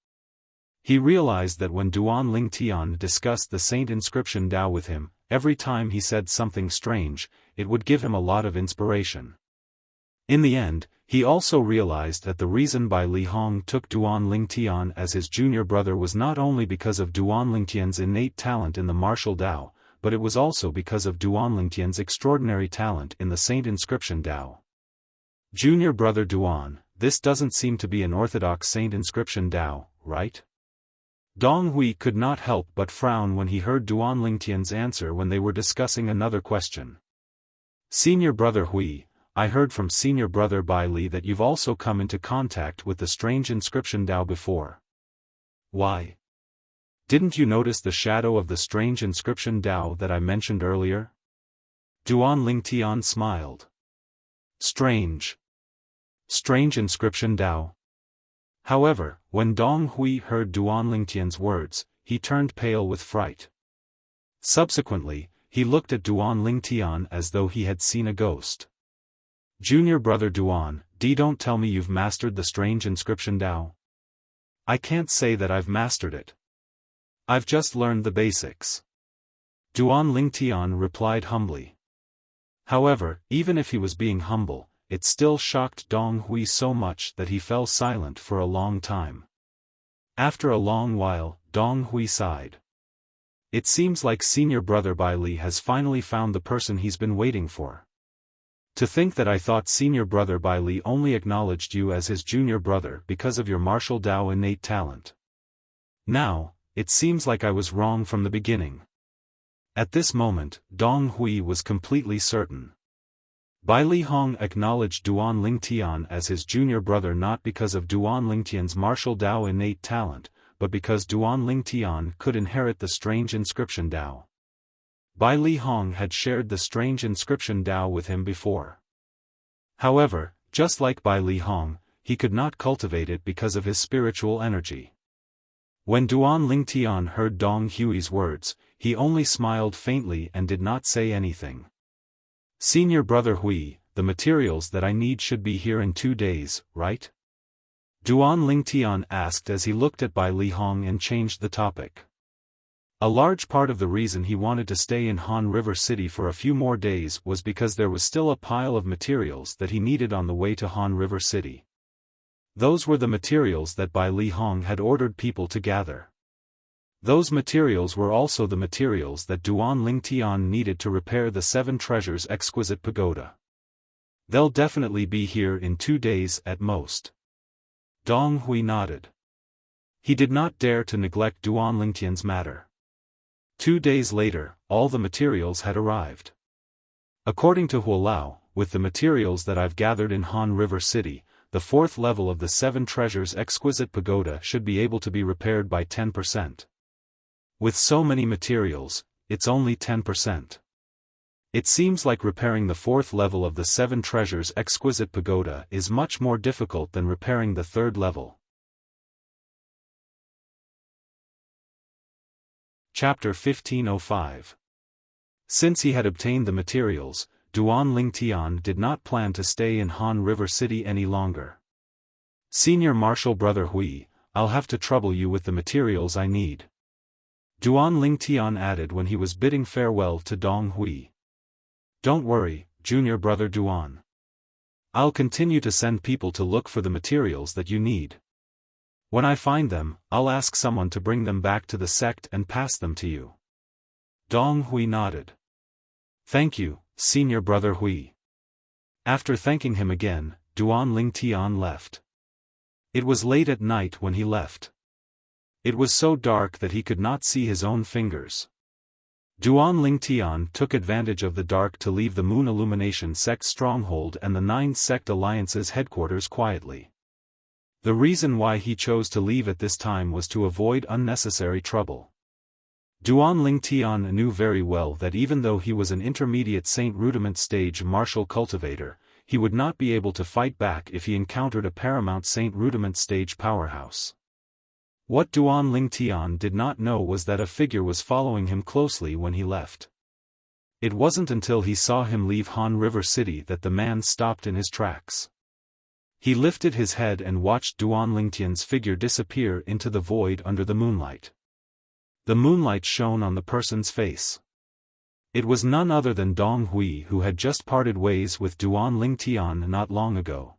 He realized that when Duan Lingtian discussed the Saint Inscription Tao with him, every time he said something strange, it would give him a lot of inspiration. In the end, he also realized that the reason Bai Li Hong took Duan Lingtian as his junior brother was not only because of Duan Lingtian's innate talent in the martial Tao, but it was also because of Duan Lingtian's extraordinary talent in the Saint Inscription Tao. Junior brother Duan, this doesn't seem to be an orthodox Saint Inscription Tao, right? Dong Hui could not help but frown when he heard Duan Lingtian's answer when they were discussing another question. Senior brother Hui, I heard from senior brother Bai Li that you've also come into contact with the strange Inscription Tao before. Why? Didn't you notice the shadow of the strange Inscription Tao that I mentioned earlier? Duan Lingtian smiled. Strange. Strange inscription Dao. However, when Dong Hui heard Duan Lingtian's words, he turned pale with fright. Subsequently, he looked at Duan Lingtian as though he had seen a ghost. Junior brother Duan, don't tell me you've mastered the strange inscription Dao. I can't say that I've mastered it. I've just learned the basics. Duan Lingtian replied humbly. However, even if he was being humble, it still shocked Dong Hui so much that he fell silent for a long time. After a long while, Dong Hui sighed. It seems like senior brother Bai Li has finally found the person he's been waiting for. To think that I thought senior brother Bai Li only acknowledged you as his junior brother because of your martial Dao innate talent. Now, it seems like I was wrong from the beginning. At this moment, Dong Hui was completely certain. Bai Li Hong acknowledged Duan Lingtian as his junior brother not because of Duan Lingtian's martial Dao innate talent, but because Duan Lingtian could inherit the strange inscription Dao. Bai Li Hong had shared the strange inscription Dao with him before. However, just like Bai Li Hong, he could not cultivate it because of his spiritual energy. When Duan Lingtian heard Dong Hui's words, he only smiled faintly and did not say anything. Senior brother Hui, the materials that I need should be here in 2 days, right? Duan Lingtian asked as he looked at Bai Li Hong and changed the topic. A large part of the reason he wanted to stay in Han River City for a few more days was because there was still a pile of materials that he needed on the way to Han River City. Those were the materials that Bai Li Hong had ordered people to gather. Those materials were also the materials that Duan Lingtian needed to repair the 7 Treasures exquisite pagoda. They'll definitely be here in 2 days at most. Dong Hui nodded. He did not dare to neglect Duan Lingtian's matter. 2 days later, all the materials had arrived. According to Huolao, with the materials that I've gathered in Han River City, the 4th level of the 7 Treasures exquisite pagoda should be able to be repaired by 10%. With so many materials, it's only 10%. It seems like repairing the 4th level of the 7 Treasures exquisite pagoda is much more difficult than repairing the 3rd level. Chapter 1505. Since he had obtained the materials, Duan Lingtian did not plan to stay in Han River City any longer. Senior martial brother Hui, I'll have to trouble you with the materials I need. Duan Lingtian added when he was bidding farewell to Dong Hui. Don't worry, junior brother Duan. I'll continue to send people to look for the materials that you need. When I find them, I'll ask someone to bring them back to the sect and pass them to you. Dong Hui nodded. Thank you, senior brother Hui. After thanking him again, Duan Lingtian left. It was late at night when he left. It was so dark that he could not see his own fingers. Duan Lingtian took advantage of the dark to leave the Moon Illumination Sect's stronghold and the 9 Sect Alliance's headquarters quietly. The reason why he chose to leave at this time was to avoid unnecessary trouble. Duan Lingtian knew very well that even though he was an intermediate Saint Rudiment stage martial cultivator, he would not be able to fight back if he encountered a paramount Saint Rudiment stage powerhouse. What Duan Lingtian did not know was that a figure was following him closely when he left. It wasn't until he saw him leave Han River City that the man stopped in his tracks. He lifted his head and watched Duan Lingtian's figure disappear into the void under the moonlight. The moonlight shone on the person's face. It was none other than Dong Hui, who had just parted ways with Duan Lingtian not long ago.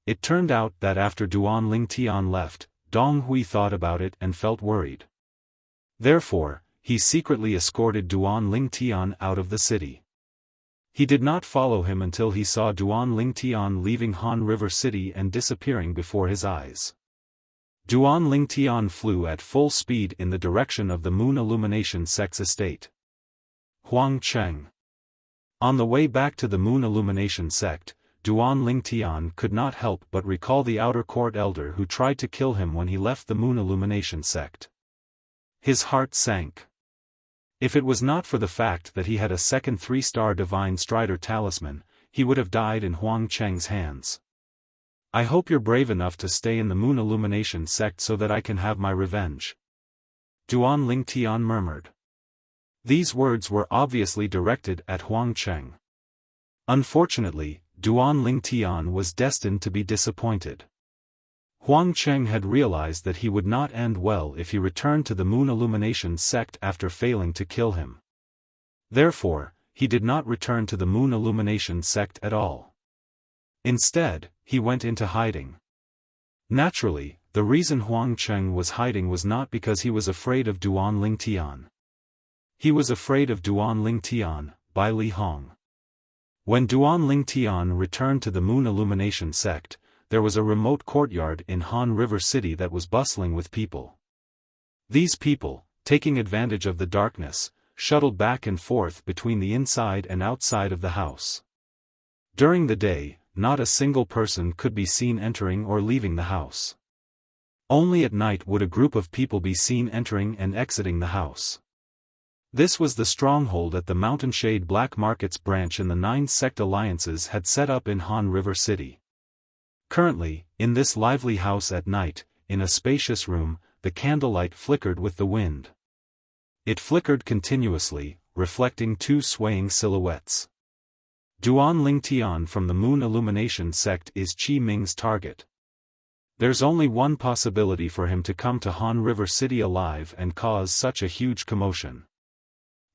It turned out that after Duan Lingtian left, Dong Hui thought about it and felt worried. Therefore, he secretly escorted Duan Lingtian out of the city. He did not follow him until he saw Duan Lingtian leaving Han River City and disappearing before his eyes. Duan Lingtian flew at full speed in the direction of the Moon Illumination Sect's estate. Huang Cheng. On the way back to the Moon Illumination Sect, Duan Lingtian could not help but recall the outer court elder who tried to kill him when he left the Moon Illumination Sect. His heart sank. If it was not for the fact that he had a second 3-star Divine Strider talisman, he would have died in Huang Cheng's hands. I hope you're brave enough to stay in the Moon Illumination sect so that I can have my revenge. Duan Lingtian murmured. These words were obviously directed at Huang Cheng. Unfortunately, Duan Lingtian was destined to be disappointed. Huang Cheng had realized that he would not end well if he returned to the Moon Illumination sect after failing to kill him. Therefore, he did not return to the Moon Illumination sect at all. Instead, he went into hiding. Naturally, the reason Huang Cheng was hiding was not because he was afraid of Duan Lingtian. He was afraid of Duan Lingtian, by Li Hong. When Duan Lingtian returned to the Moon Illumination sect, there was a remote courtyard in Han River City that was bustling with people. These people, taking advantage of the darkness, shuttled back and forth between the inside and outside of the house. During the day, not a single person could be seen entering or leaving the house. Only at night would a group of people be seen entering and exiting the house. This was the stronghold that the Mountainshade Black Market's branch in the 9 sect alliances had set up in Han River City. Currently, in this lively house at night, in a spacious room, the candlelight flickered with the wind. It flickered continuously, reflecting 2 swaying silhouettes. Duan Lingtian from the Moon Illumination sect is Qi Ming's target. There's only one possibility for him to come to Han River City alive and cause such a huge commotion.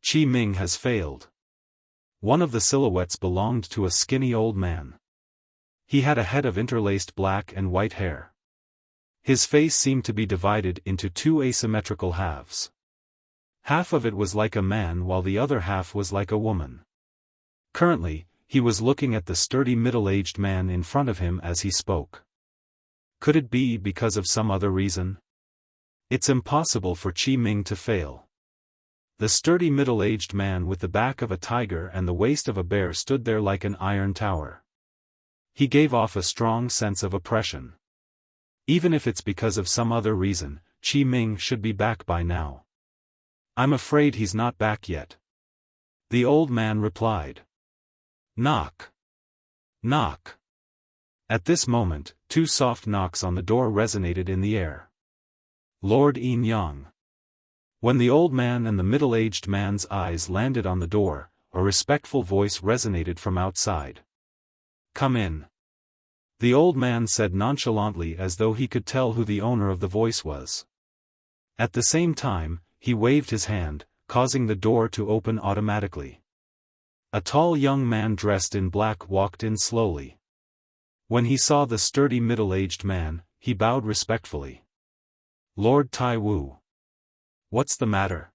Qi Ming has failed. One of the silhouettes belonged to a skinny old man. He had a head of interlaced black and white hair. His face seemed to be divided into 2 asymmetrical halves. Half of it was like a man while the other half was like a woman. Currently, he was looking at the sturdy middle-aged man in front of him as he spoke. Could it be because of some other reason? It's impossible for Qi Ming to fail. The sturdy middle-aged man with the back of a tiger and the waist of a bear stood there like an iron tower. He gave off a strong sense of oppression. Even if it's because of some other reason, Qi Ming should be back by now. I'm afraid he's not back yet. The old man replied. Knock. Knock. At this moment, 2 soft knocks on the door resonated in the air. Lord Yin Yang. When the old man and the middle-aged man's eyes landed on the door, a respectful voice resonated from outside. Come in. The old man said nonchalantly as though he could tell who the owner of the voice was. At the same time, he waved his hand, causing the door to open automatically. A tall young man dressed in black walked in slowly. When he saw the sturdy middle-aged man, he bowed respectfully. Lord Tai Wu. What's the matter?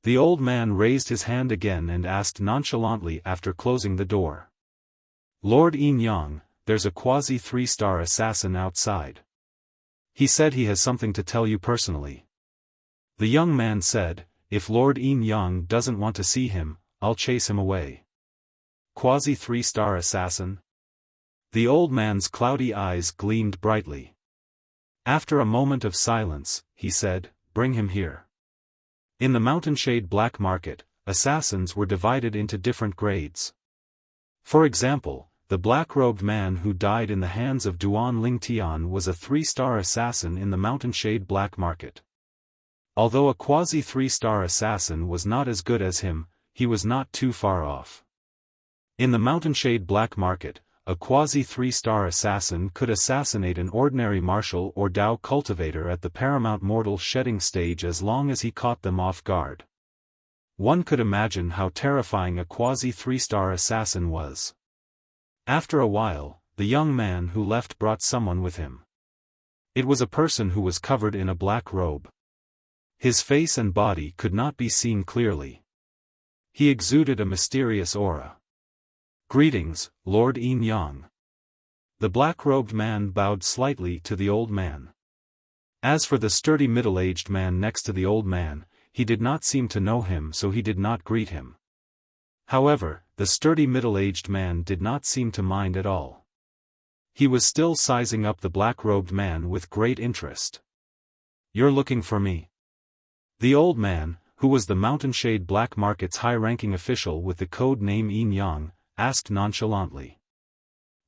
The old man raised his hand again and asked nonchalantly after closing the door. Lord Yin Yang, there's a quasi-3-star assassin outside. He said he has something to tell you personally. The young man said, if Lord Yin Yang doesn't want to see him, I'll chase him away. Quasi-3-star assassin? The old man's cloudy eyes gleamed brightly. After a moment of silence, he said, bring him here. In the Mountainshade Black Market, assassins were divided into different grades. For example, the black-robed man who died in the hands of Duan Lingtian was a 3-star assassin in the Mountainshade Black Market. Although a quasi-3-star assassin was not as good as him, he was not too far off. In the Mountainshade Black Market, a quasi-3-star assassin could assassinate an ordinary martial or Dao cultivator at the paramount mortal shedding stage as long as he caught them off guard. One could imagine how terrifying a quasi-3-star assassin was. After a while, the young man who left brought someone with him. It was a person who was covered in a black robe. His face and body could not be seen clearly. He exuded a mysterious aura. Greetings, Lord Yin Yang. The black-robed man bowed slightly to the old man. As for the sturdy middle-aged man next to the old man, he did not seem to know him, so he did not greet him. However, the sturdy middle-aged man did not seem to mind at all. He was still sizing up the black-robed man with great interest. You're looking for me? The old man, who was the Mountainshade Black Market's high-ranking official with the code name Yin Yang, asked nonchalantly.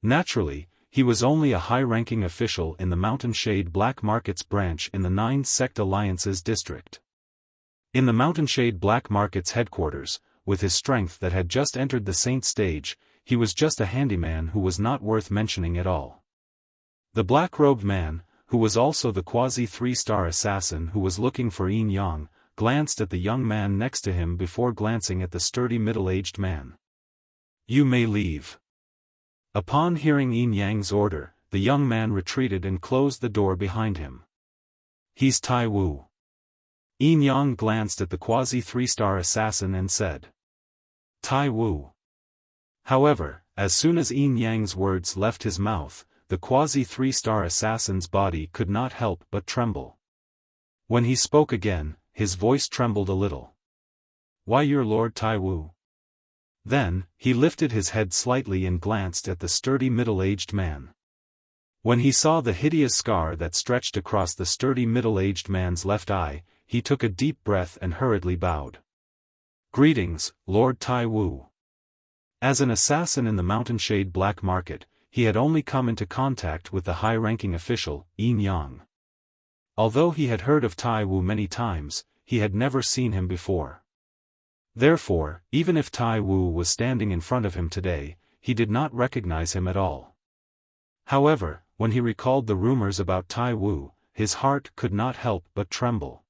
Naturally, he was only a high-ranking official in the Mountain Shade Black Markets branch in the 9 Sect Alliances district. In the Mountain Shade Black Markets headquarters, with his strength that had just entered the Saint stage, he was just a handyman who was not worth mentioning at all. The black-robed man, who was also the quasi-3-star assassin who was looking for Yin Yang, glanced at the young man next to him before glancing at the sturdy middle-aged man. "You may leave." Upon hearing Yin Yang's order, the young man retreated and closed the door behind him. "He's Tai Wu." Yin Yang glanced at the quasi-3-star assassin and said, "Tai Wu." However, as soon as Yin Yang's words left his mouth, the quasi-3-star assassin's body could not help but tremble. When he spoke again, his voice trembled a little. "Why, your Lord Tai Wu?" Then, he lifted his head slightly and glanced at the sturdy middle-aged man. When he saw the hideous scar that stretched across the sturdy middle-aged man's left eye, he took a deep breath and hurriedly bowed. "Greetings, Lord Tai Wu." As an assassin in the Mountain Shade Black Market, he had only come into contact with the high-ranking official, Yin Yang. Although he had heard of Tai Wu many times, he had never seen him before. Therefore, even if Tai Wu was standing in front of him today, he did not recognize him at all. However, when he recalled the rumors about Tai Wu, his heart could not help but tremble.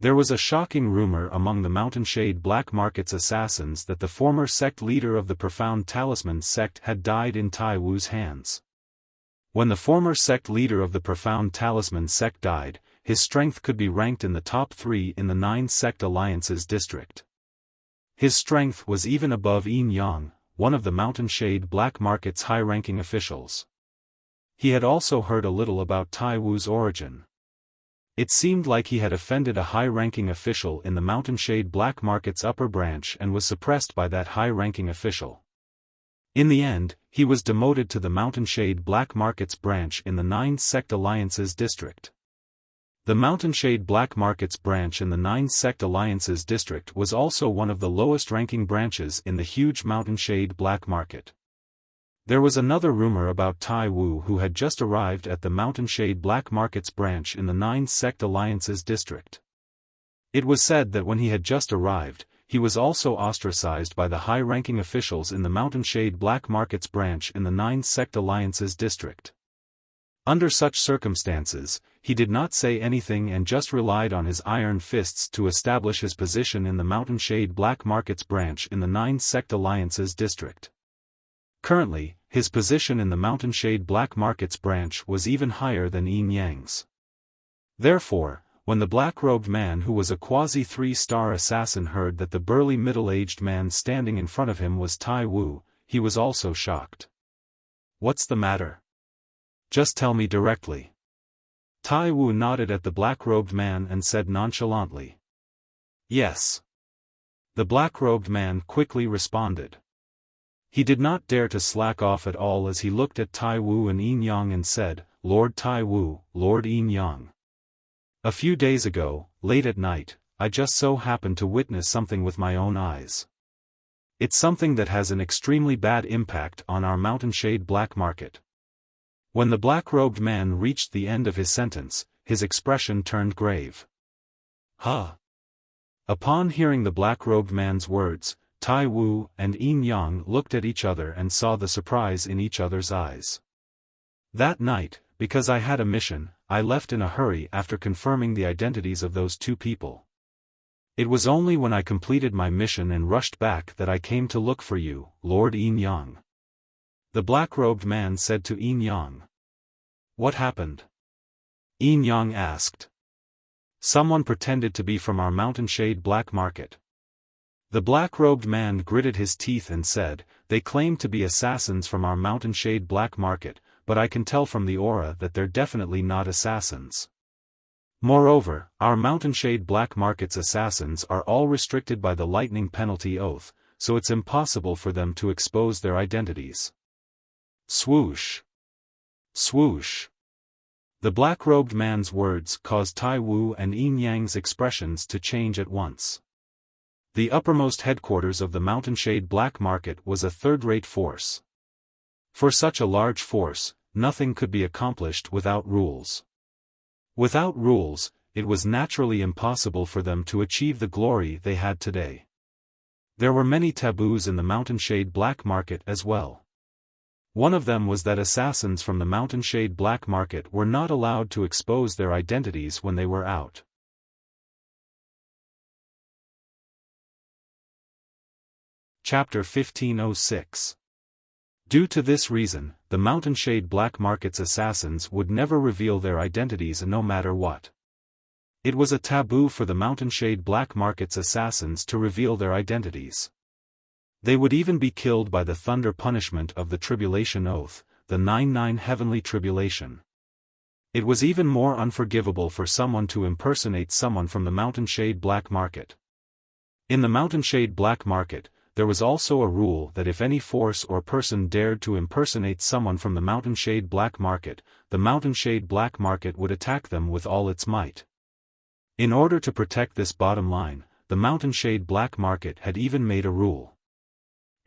There was a shocking rumor among the Mountain Shade Black Market's assassins that the former sect leader of the Profound Talisman sect had died in Tai Wu's hands. When the former sect leader of the Profound Talisman sect died, his strength could be ranked in the top 3 in the 9 Sect Alliances district. His strength was even above Yin Yang, one of the Mountain Shade Black Market's high-ranking officials. He had also heard a little about Tai Wu's origin. It seemed like he had offended a high-ranking official in the Mountain Shade Black Market's upper branch and was suppressed by that high-ranking official. In the end, he was demoted to the Mountain Shade Black Market's branch in the 9 Sect Alliances district. The Mountain Shade Black Market's branch in the 9 Sect Alliances district was also one of the lowest-ranking branches in the huge Mountain Shade Black Market. There was another rumor about Tai Wu who had just arrived at the Mountain Shade Black Market's branch in the 9 Sect Alliances district. It was said that when he had just arrived, he was also ostracized by the high-ranking officials in the Mountain Shade Black Market's branch in the 9 Sect Alliances district. Under such circumstances, he did not say anything and just relied on his iron fists to establish his position in the Mountain Shade Black Market's branch in the 9 Sect Alliances district. Currently, his position in the Mountain Shade Black Market's branch was even higher than Yin Yang's. Therefore, when the black-robed man who was a quasi-3-star assassin heard that the burly middle-aged man standing in front of him was Tai Wu, he was also shocked. "What's the matter? Just tell me directly." Tai Wu nodded at the black-robed man and said nonchalantly, "Yes." The black-robed man quickly responded. He did not dare to slack off at all as he looked at Tai Wu and Yin Yang and said, "Lord Tai Wu, Lord Yin Yang. A few days ago, late at night, I just so happened to witness something with my own eyes. It's something that has an extremely bad impact on our Mountain Shade Black Market." When the black-robed man reached the end of his sentence, his expression turned grave. "Huh?" Upon hearing the black-robed man's words, Tai Wu and Yin Yang looked at each other and saw the surprise in each other's eyes. "That night, because I had a mission, I left in a hurry after confirming the identities of those 2 people. It was only when I completed my mission and rushed back that I came to look for you, Lord Yin Yang." The black-robed man said to Yin Yang. "What happened?" Yin Yang asked. "Someone pretended to be from our Mountain Shade Black Market." The black-robed man gritted his teeth and said, "They claim to be assassins from our Mountain Shade Black Market, but I can tell from the aura that they're definitely not assassins. Moreover, our Mountain Shade Black Market's assassins are all restricted by the lightning penalty oath, so it's impossible for them to expose their identities." Swoosh! Swoosh! The black-robed man's words caused Tai Wu and Yin Yang's expressions to change at once. The uppermost headquarters of the Mountain Shade Black Market was a third-rate force. For such a large force, nothing could be accomplished without rules. Without rules, it was naturally impossible for them to achieve the glory they had today. There were many taboos in the Mountainshade Black Market as well. One of them was that assassins from the Mountainshade Black Market were not allowed to expose their identities when they were out. Chapter 1506. Due to this reason, the Mountainshade Black Market's assassins would never reveal their identities no matter what. It was a taboo for the Mountainshade Black Market's assassins to reveal their identities. They would even be killed by the thunder punishment of the Tribulation Oath, the 9-9 Heavenly Tribulation. It was even more unforgivable for someone to impersonate someone from the Mountainshade Black Market. In the Mountainshade Black Market, there was also a rule that if any force or person dared to impersonate someone from the Mountainshade Black Market, the Mountainshade Black Market would attack them with all its might. In order to protect this bottom line, the Mountainshade Black Market had even made a rule.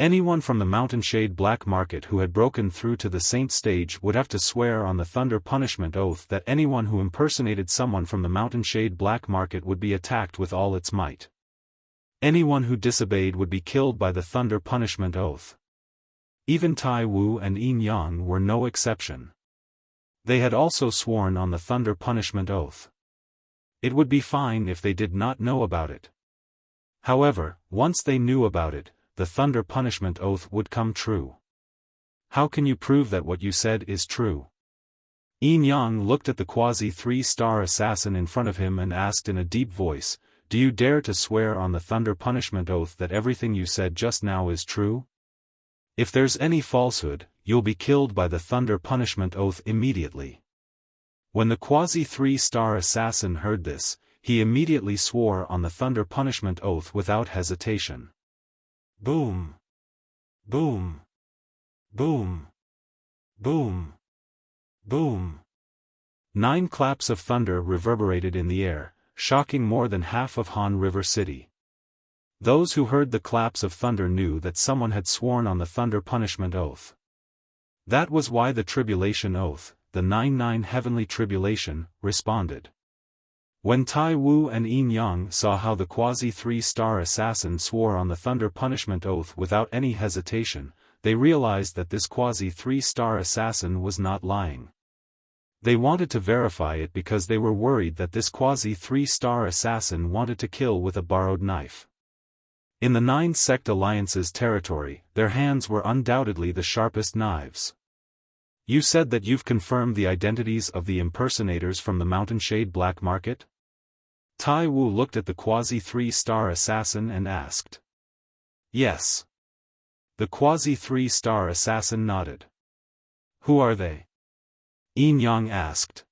Anyone from the Mountainshade Black Market who had broken through to the Saint stage would have to swear on the Thunder Punishment Oath that anyone who impersonated someone from the Mountainshade Black Market would be attacked with all its might. Anyone who disobeyed would be killed by the Thunder Punishment Oath. Even Tai Wu and Yin Yang were no exception. They had also sworn on the Thunder Punishment Oath. It would be fine if they did not know about it. However, once they knew about it, the Thunder Punishment Oath would come true. How can you prove that what you said is true? Yin Yang looked at the quasi-3-star assassin in front of him and asked in a deep voice, "Do you dare to swear on the Thunder Punishment Oath that everything you said just now is true? If there's any falsehood, you'll be killed by the Thunder Punishment Oath immediately." When the quasi-3-star assassin heard this, he immediately swore on the Thunder Punishment Oath without hesitation. Boom! Boom! Boom! Boom! Boom! 9 claps of thunder reverberated in the air, shocking more than half of Han River City. Those who heard the claps of thunder knew that someone had sworn on the Thunder Punishment Oath. That was why the Tribulation Oath, the 9-9 Heavenly Tribulation, responded. When Tai Wu and Yin Yang saw how the quasi-3-star assassin swore on the Thunder Punishment Oath without any hesitation, they realized that this quasi-3-star assassin was not lying. They wanted to verify it because they were worried that this quasi-3-star assassin wanted to kill with a borrowed knife. In the 9 Sect Alliance's territory, their hands were undoubtedly the sharpest knives. You said that you've confirmed the identities of the impersonators from the Mountainshade Black Market? Tai Wu looked at the quasi-3-star assassin and asked. Yes. The quasi-3-star assassin nodded. Who are they? Yin Yang asked.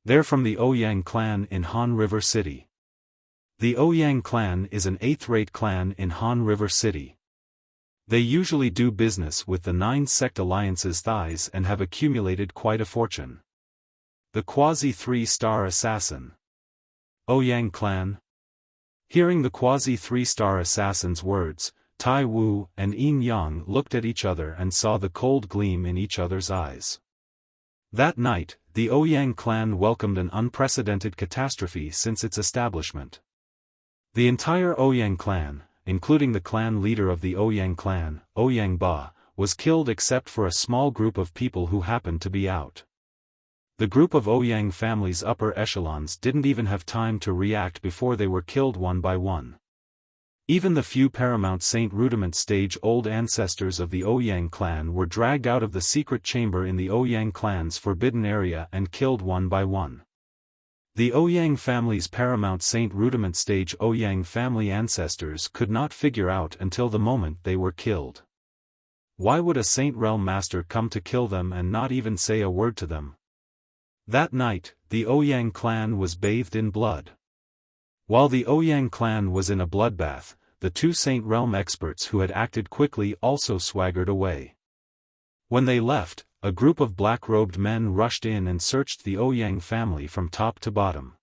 They're from the Ouyang clan in Han River City. The Ouyang clan is an 8th-rate clan in Han River City. They usually do business with the 9 Sect Alliance's thighs and have accumulated quite a fortune. The quasi-3-star assassin. Ouyang clan? Hearing the quasi-3-star assassin's words, Tai Wu and Yin Yang looked at each other and saw the cold gleam in each other's eyes. That night, the Ouyang clan welcomed an unprecedented catastrophe since its establishment. The entire Ouyang clan, including the clan leader of the Ouyang clan, Ouyang Ba, was killed except for a small group of people who happened to be out. The group of Ouyang family's upper echelons didn't even have time to react before they were killed one by one. Even the few Paramount Saint Rudiment stage-old ancestors of the Ouyang clan were dragged out of the secret chamber in the Ouyang clan's forbidden area and killed one by one. The Ouyang family's Paramount Saint Rudiment stage Ouyang family ancestors could not figure out until the moment they were killed. Why would a Saint Realm Master come to kill them and not even say a word to them? That night, the Ouyang clan was bathed in blood. While the Ouyang clan was in a bloodbath, the 2 Saint Realm experts who had acted quickly also swaggered away. When they left, a group of black-robed men rushed in and searched the Ouyang family from top to bottom.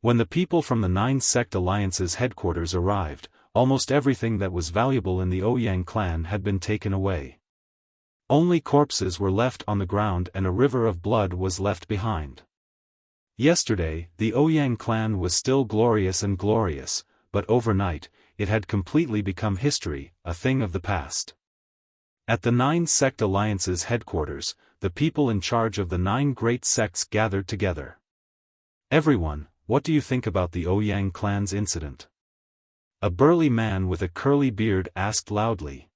When the people from the 9 Sect Alliance's headquarters arrived, almost everything that was valuable in the Ouyang clan had been taken away. Only corpses were left on the ground and a river of blood was left behind. Yesterday, the Ouyang clan was still glorious and glorious, but overnight, it had completely become history, a thing of the past. At the 9 sect alliance's headquarters, the people in charge of the 9 great sects gathered together. Everyone, what do you think about the Ouyang clan's incident? A burly man with a curly beard asked loudly.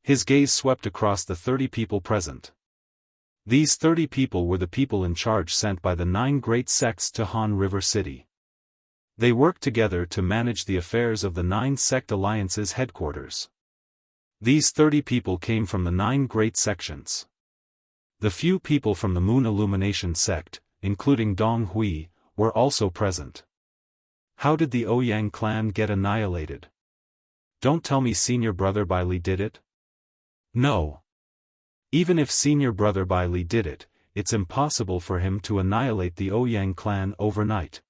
His gaze swept across the 30 people present. These 30 people were the people in charge sent by the 9 great sects to Han River City. They worked together to manage the affairs of the 9 sect alliance's headquarters. These 30 people came from the 9 great sections. The few people from the Moon Illumination sect, including Dong Hui, were also present. How did the Ouyang clan get annihilated? Don't tell me Senior Brother Bai Li did it? No. Even if Senior Brother Bai Li did it, it's impossible for him to annihilate the Ouyang clan overnight.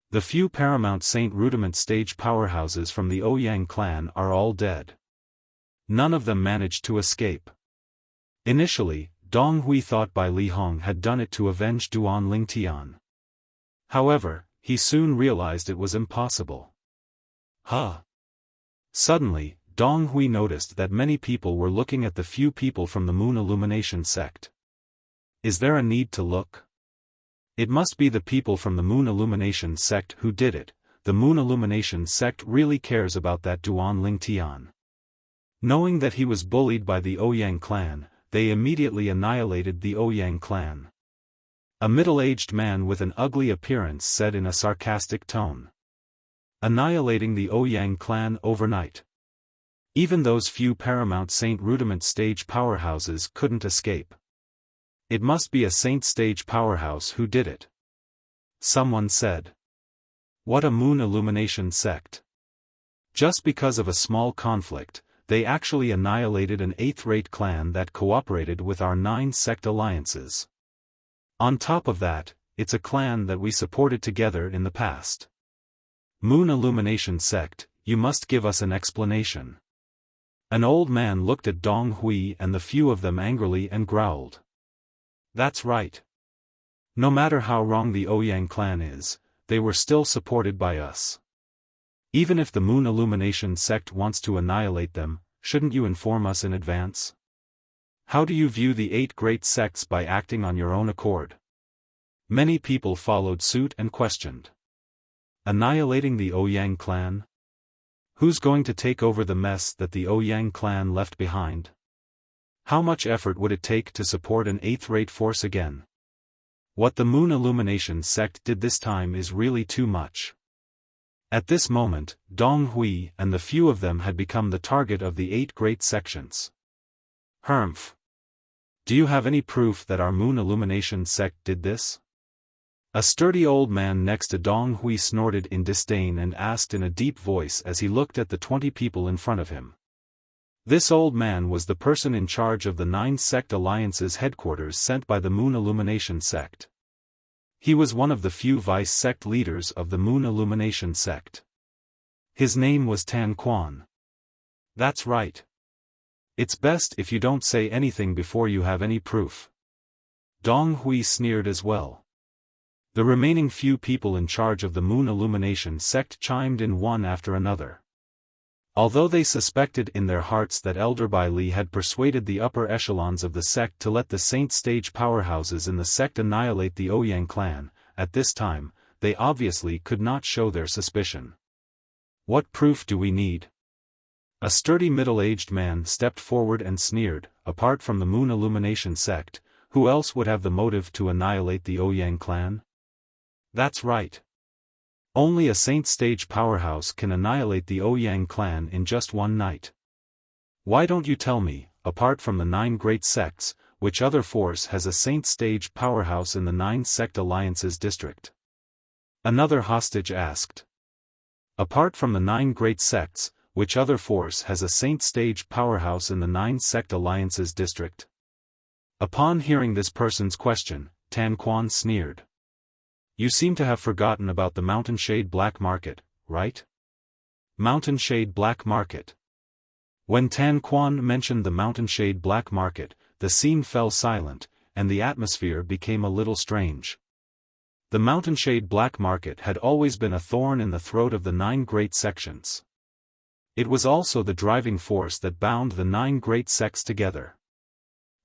The few Paramount Saint Rudiment stage powerhouses from the Ouyang clan are all dead. None of them managed to escape. Initially, Dong Hui thought Bai Li Hong had done it to avenge Duan Lingtian. However, he soon realized it was impossible. Suddenly, Dong Hui noticed that many people were looking at the few people from the Moon Illumination sect. Is there a need to look? It must be the people from the Moon Illumination sect who did it. The Moon Illumination sect really cares about that Duan Lingtian. Knowing that he was bullied by the Ouyang clan, they immediately annihilated the Ouyang clan. A middle-aged man with an ugly appearance said in a sarcastic tone. Annihilating the Ouyang clan overnight. Even those few Paramount Saint Rudiment stage powerhouses couldn't escape. It must be a Saint stage powerhouse who did it. Someone said. What a Moon Illumination sect. Just because of a small conflict, they actually annihilated an 8th-rate clan that cooperated with our 9 sect alliances. On top of that, it's a clan that we supported together in the past. Moon Illumination sect, you must give us an explanation. An old man looked at Dong Hui and the few of them angrily and growled. That's right. No matter how wrong the Ouyang clan is, they were still supported by us. Even if the Moon Illumination sect wants to annihilate them, shouldn't you inform us in advance? How do you view the 8 great sects by acting on your own accord? Many people followed suit and questioned. Annihilating the Ouyang clan? Who's going to take over the mess that the Ouyang clan left behind? How much effort would it take to support an 8th-rate force again? What the Moon Illumination sect did this time is really too much. At this moment, Dong Hui and the few of them had become the target of the 8 great sections. Humph. Do you have any proof that our Moon Illumination sect did this? A sturdy old man next to Dong Hui snorted in disdain and asked in a deep voice as he looked at the 20 people in front of him. This old man was the person in charge of the 9 sect alliance's headquarters sent by the Moon Illumination sect. He was one of the few vice-sect leaders of the Moon Illumination sect. His name was Tan Quan. That's right. It's best if you don't say anything before you have any proof. Dong Hui sneered as well. The remaining few people in charge of the Moon Illumination sect chimed in one after another. Although they suspected in their hearts that Elder Bai Li had persuaded the upper echelons of the sect to let the Saint stage powerhouses in the sect annihilate the Ouyang clan, at this time, they obviously could not show their suspicion. What proof do we need? A sturdy middle-aged man stepped forward and sneered, apart from the Moon Illumination sect, who else would have the motive to annihilate the Ouyang clan? That's right. Only a Saint stage powerhouse can annihilate the Ouyang clan in just one night. Why don't you tell me, apart from the 9 great sects, which other force has a Saint stage powerhouse in the 9 sect alliances district? Another hostage asked. Apart from the 9 great sects, which other force has a Saint stage powerhouse in the 9 sect alliances district? Upon hearing this person's question, Tan Quan sneered. You seem to have forgotten about the Mountain Shade Black Market, right? Mountain Shade Black Market. When Tan Quan mentioned the mountain-shade black market, the scene fell silent, and the atmosphere became a little strange. The mountain-shade black market had always been a thorn in the throat of the 9 great sections. It was also the driving force that bound the 9 great sects together.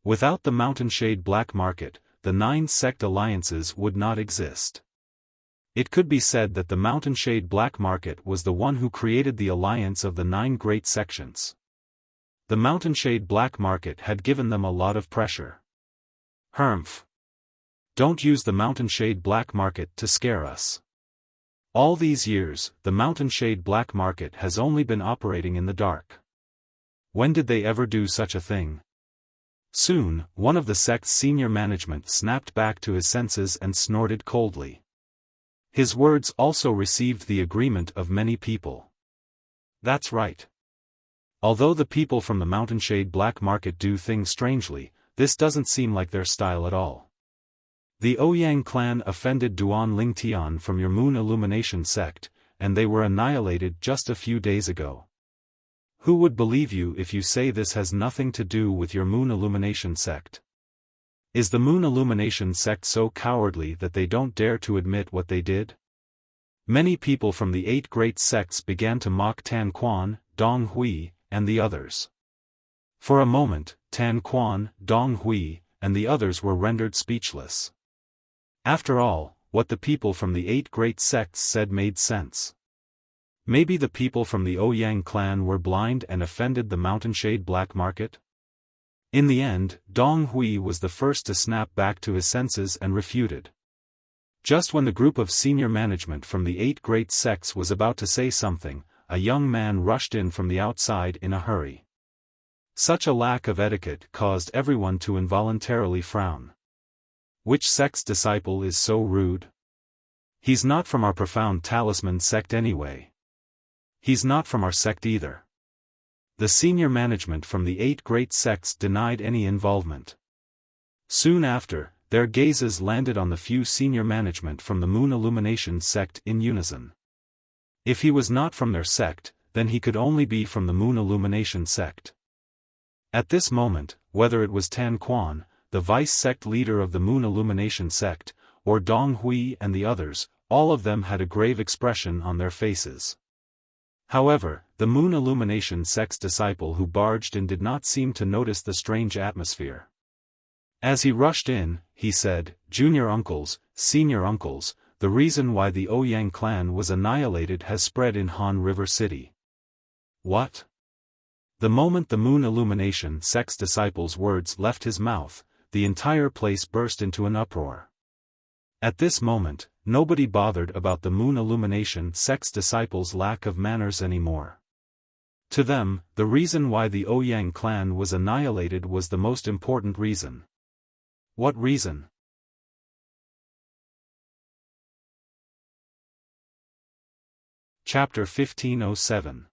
Without the mountain-shade black market, the 9 sect alliances would not exist. It could be said that the mountain-shade black market was the one who created the alliance of the 9 great sections. The mountain-shade black market had given them a lot of pressure. Humph. Don't use the mountain-shade black market to scare us. All these years, the mountain-shade black market has only been operating in the dark. When did they ever do such a thing? Soon, one of the sect's senior management snapped back to his senses and snorted coldly. His words also received the agreement of many people. That's right. Although the people from the mountain-shade black market do things strangely, this doesn't seem like their style at all. The Ouyang clan offended Duan Lingtian from your Moon Illumination sect, and they were annihilated just a few days ago. Who would believe you if you say this has nothing to do with your Moon Illumination sect? Is the Moon Illumination sect so cowardly that they don't dare to admit what they did? Many people from the 8 great sects began to mock Tan Quan, Dong Hui, and the others. For a moment, Tan Quan, Dong Hui, and the others were rendered speechless. After all, what the people from the 8 great sects said made sense. Maybe the people from the Ouyang clan were blind and offended the mountain-shade black market? In the end, Dong Hui was the first to snap back to his senses and refuted. Just when the group of senior management from the 8 great sects was about to say something, a young man rushed in from the outside in a hurry. Such a lack of etiquette caused everyone to involuntarily frown. Which sect's disciple is so rude? He's not from our profound talisman sect anyway. He's not from our sect either. The senior management from the 8 great sects denied any involvement. Soon after, their gazes landed on the few senior management from the Moon Illumination sect in unison. If he was not from their sect, then he could only be from the Moon Illumination sect. At this moment, whether it was Tan Quan, the vice-sect leader of the Moon Illumination sect, or Dong Hui and the others, all of them had a grave expression on their faces. However, the Moon Illumination sect's disciple who barged in did not seem to notice the strange atmosphere. As he rushed in, he said, "Junior uncles, senior uncles, the reason why the Ouyang clan was annihilated has spread in Han River City." What? The moment the Moon Illumination sect's disciple's words left his mouth, the entire place burst into an uproar. At this moment, nobody bothered about the Moon Illumination sect's disciples' lack of manners anymore. To them, the reason why the Ouyang clan was annihilated was the most important reason. What reason? Chapter 1507.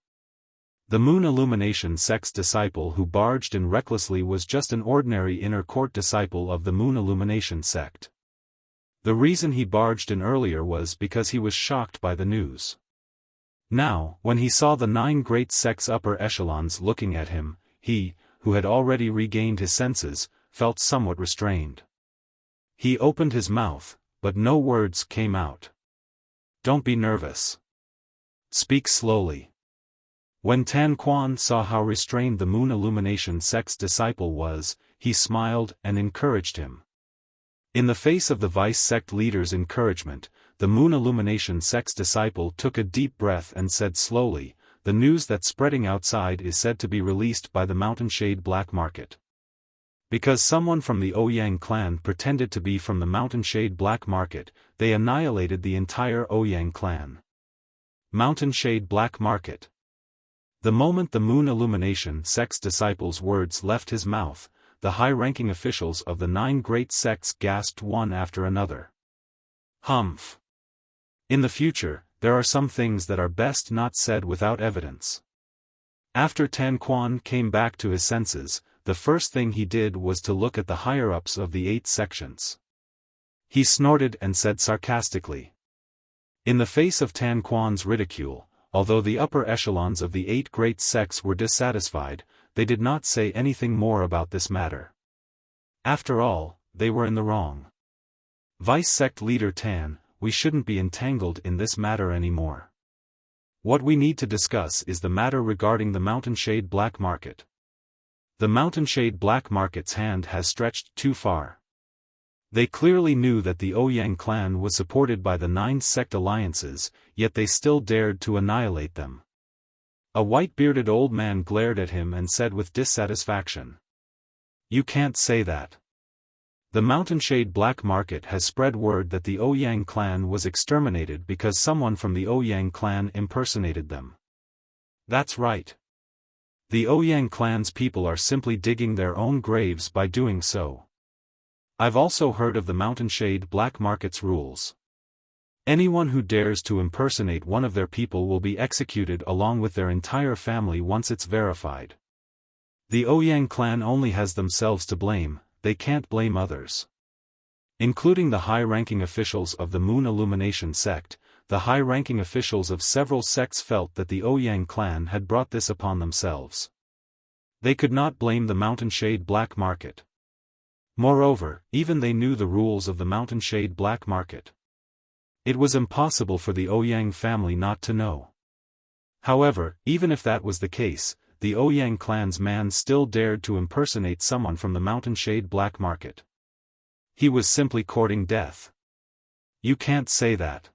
The Moon Illumination sect's disciple who barged in recklessly was just an ordinary inner court disciple of the Moon Illumination sect. The reason he barged in earlier was because he was shocked by the news. Now, when he saw the 9 great sects' upper echelons looking at him, he, who had already regained his senses, felt somewhat restrained. He opened his mouth, but no words came out. "Don't be nervous. Speak slowly." When Tan Quan saw how restrained the Moon Illumination sect's disciple was, he smiled and encouraged him. In the face of the vice-sect leader's encouragement, the Moon Illumination sect's disciple took a deep breath and said slowly, "The news that's spreading outside is said to be released by the mountain-shade black market. Because someone from the Ouyang clan pretended to be from the mountain-shade black market, they annihilated the entire Ouyang clan." Mountain-shade black market. The moment the Moon Illumination sect's disciple's words left his mouth, the high-ranking officials of the 9 great sects gasped one after another. Humph. In the future, there are some things that are best not said without evidence. After Tan Quan came back to his senses, the first thing he did was to look at the higher-ups of the 8 sections. He snorted and said sarcastically. In the face of Tan Quan's ridicule, although the upper echelons of the 8 great sects were dissatisfied, they did not say anything more about this matter. After all, they were in the wrong. Vice Sect Leader Tan, we shouldn't be entangled in this matter anymore. What we need to discuss is the matter regarding the Mountainshade Black Market. The Mountainshade Black Market's hand has stretched too far. They clearly knew that the Ouyang clan was supported by the 9 sect alliances, yet they still dared to annihilate them. A white-bearded old man glared at him and said with dissatisfaction, "You can't say that. The Mountainshade Black Market has spread word that the Ouyang clan was exterminated because someone from the Ouyang clan impersonated them." That's right. The Ouyang clan's people are simply digging their own graves by doing so. I've also heard of the Mountainshade Black Market's rules. Anyone who dares to impersonate one of their people will be executed along with their entire family once it's verified. The Ouyang clan only has themselves to blame, they can't blame others. Including the high-ranking officials of the Moon Illumination sect, the high-ranking officials of several sects felt that the Ouyang clan had brought this upon themselves. They could not blame the Mountainshade Black Market. Moreover, even they knew the rules of the Mountainshade Black Market. It was impossible for the Ouyang family not to know. However, even if that was the case, the Ouyang clan's man still dared to impersonate someone from the Mountainshade Black Market. He was simply courting death. You can't say that.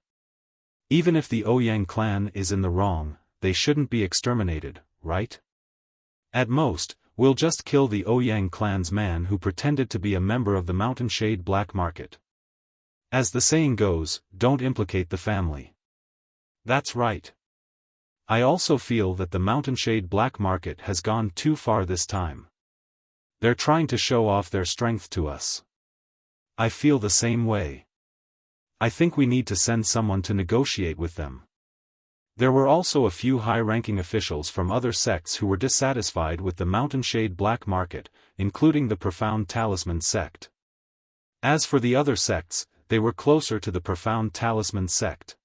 Even if the Ouyang clan is in the wrong, they shouldn't be exterminated, right? At most, we'll just kill the Ouyang clan's man who pretended to be a member of the Mountainshade Black Market. As the saying goes, don't implicate the family. That's right. I also feel that the Mountainshade Black Market has gone too far this time. They're trying to show off their strength to us. I feel the same way. I think we need to send someone to negotiate with them. There were also a few high-ranking officials from other sects who were dissatisfied with the Mountainshade Black Market, including the Profound Talisman sect. As for the other sects, they were closer to the Profound Talisman sect.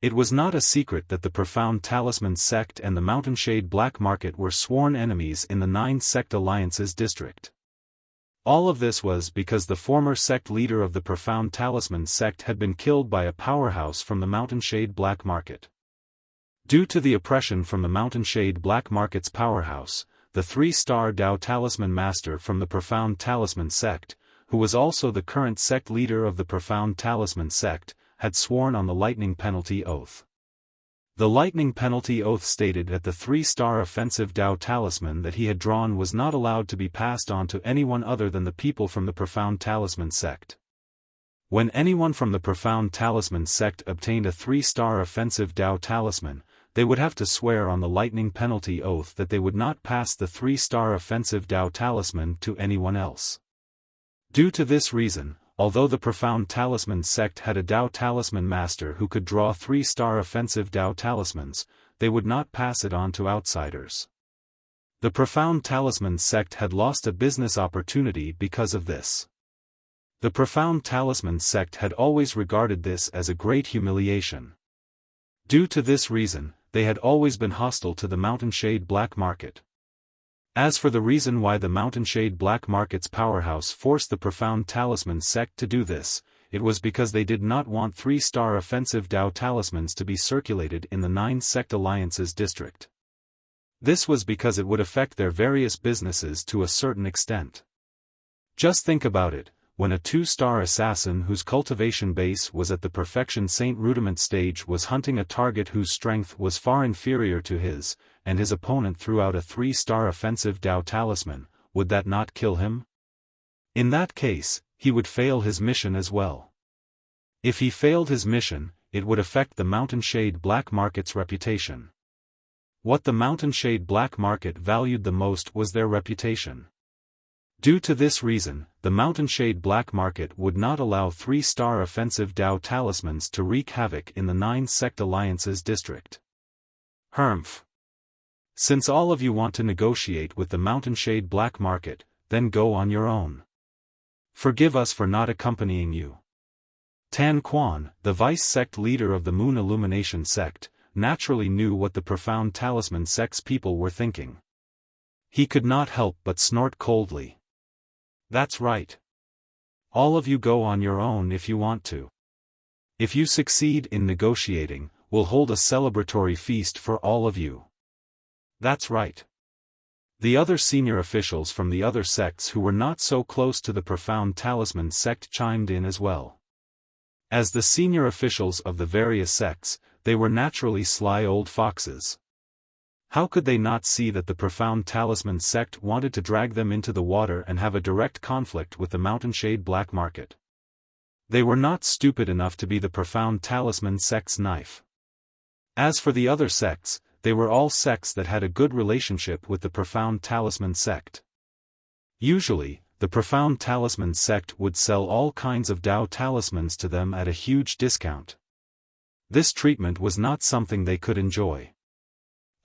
It was not a secret that the Profound Talisman sect and the Mountainshade Black Market were sworn enemies in the 9 sect alliances district. All of this was because the former sect leader of the Profound Talisman sect had been killed by a powerhouse from the Mountainshade Black Market. Due to the oppression from the Mountainshade Black Market's powerhouse, the 3-star Dao Talisman Master from the Profound Talisman sect, who was also the current sect leader of the Profound Talisman sect, had sworn on the Lightning Penalty Oath. The Lightning Penalty Oath stated that the 3-star offensive Dao Talisman that he had drawn was not allowed to be passed on to anyone other than the people from the Profound Talisman sect. When anyone from the Profound Talisman sect obtained a 3-star offensive Dao Talisman, they would have to swear on the Lightning Penalty Oath that they would not pass the 3-star offensive Dao Talisman to anyone else. Due to this reason, although the Profound Talisman sect had a Dao Talisman Master who could draw 3-star offensive Dao Talismans, they would not pass it on to outsiders. The Profound Talisman sect had lost a business opportunity because of this. The Profound Talisman sect had always regarded this as a great humiliation. Due to this reason, they had always been hostile to the Mountainshade Black Market. As for the reason why the Mountainshade Black Market's powerhouse forced the Profound Talisman sect to do this, it was because they did not want 3-star offensive Dao Talismans to be circulated in the 9 sect alliances district. This was because it would affect their various businesses to a certain extent. Just think about it, when a 2-star assassin whose cultivation base was at the Perfection Saint Rudiment stage was hunting a target whose strength was far inferior to his, and his opponent threw out a 3-star offensive Dao Talisman, would that not kill him? In that case, he would fail his mission as well. If he failed his mission, it would affect the Mountainshade Black Market's reputation. What the Mountainshade Black Market valued the most was their reputation. Due to this reason, the Mountainshade Black Market would not allow 3-star offensive Dao Talismans to wreak havoc in the 9 sect alliances district. Humph. Since all of you want to negotiate with the Mountainshade Black Market, then go on your own. Forgive us for not accompanying you. Tan Quan, the vice sect leader of the Moon Illumination sect, naturally knew what the profound talisman sect's people were thinking. He could not help but snort coldly. That's right. All of you go on your own if you want to. If you succeed in negotiating, we'll hold a celebratory feast for all of you. That's right. The other senior officials from the other sects who were not so close to the profound talisman sect chimed in as well. As the senior officials of the various sects, they were naturally sly old foxes. How could they not see that the profound talisman sect wanted to drag them into the water and have a direct conflict with the Mountainshade black market? They were not stupid enough to be the profound talisman sect's knife. As for the other sects, they were all sects that had a good relationship with the profound talisman sect. Usually, the profound talisman sect would sell all kinds of Dao talismans to them at a huge discount. This treatment was not something they could enjoy.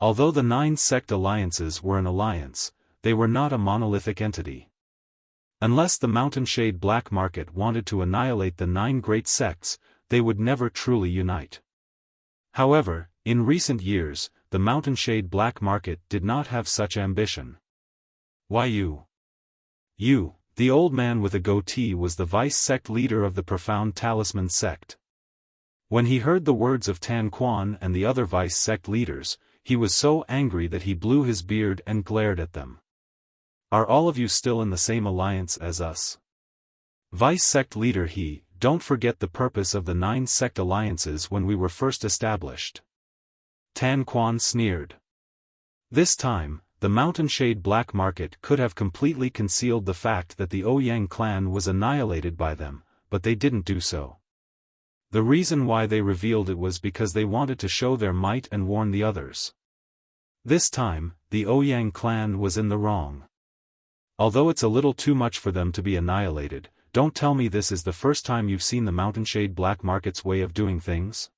Although the 9 sect alliances were an alliance, they were not a monolithic entity. Unless the Mountainshade black market wanted to annihilate the 9 great sects, they would never truly unite. However, in recent years, the Mountainshade black market did not have such ambition. Why you? You, the old man with a goatee, was the vice sect leader of the profound talisman sect. When he heard the words of Tan Quan and the other vice sect leaders, he was so angry that he blew his beard and glared at them. Are all of you still in the same alliance as us? Vice sect leader he, don't forget the purpose of the 9 sect alliances when we were first established. Tan Quan sneered. This time, the Mountainshade black market could have completely concealed the fact that the Ouyang clan was annihilated by them, but they didn't do so. The reason why they revealed it was because they wanted to show their might and warn the others. This time, the Ouyang clan was in the wrong. Although it's a little too much for them to be annihilated, don't tell me this is the first time you've seen the Mountainshade black market's way of doing things?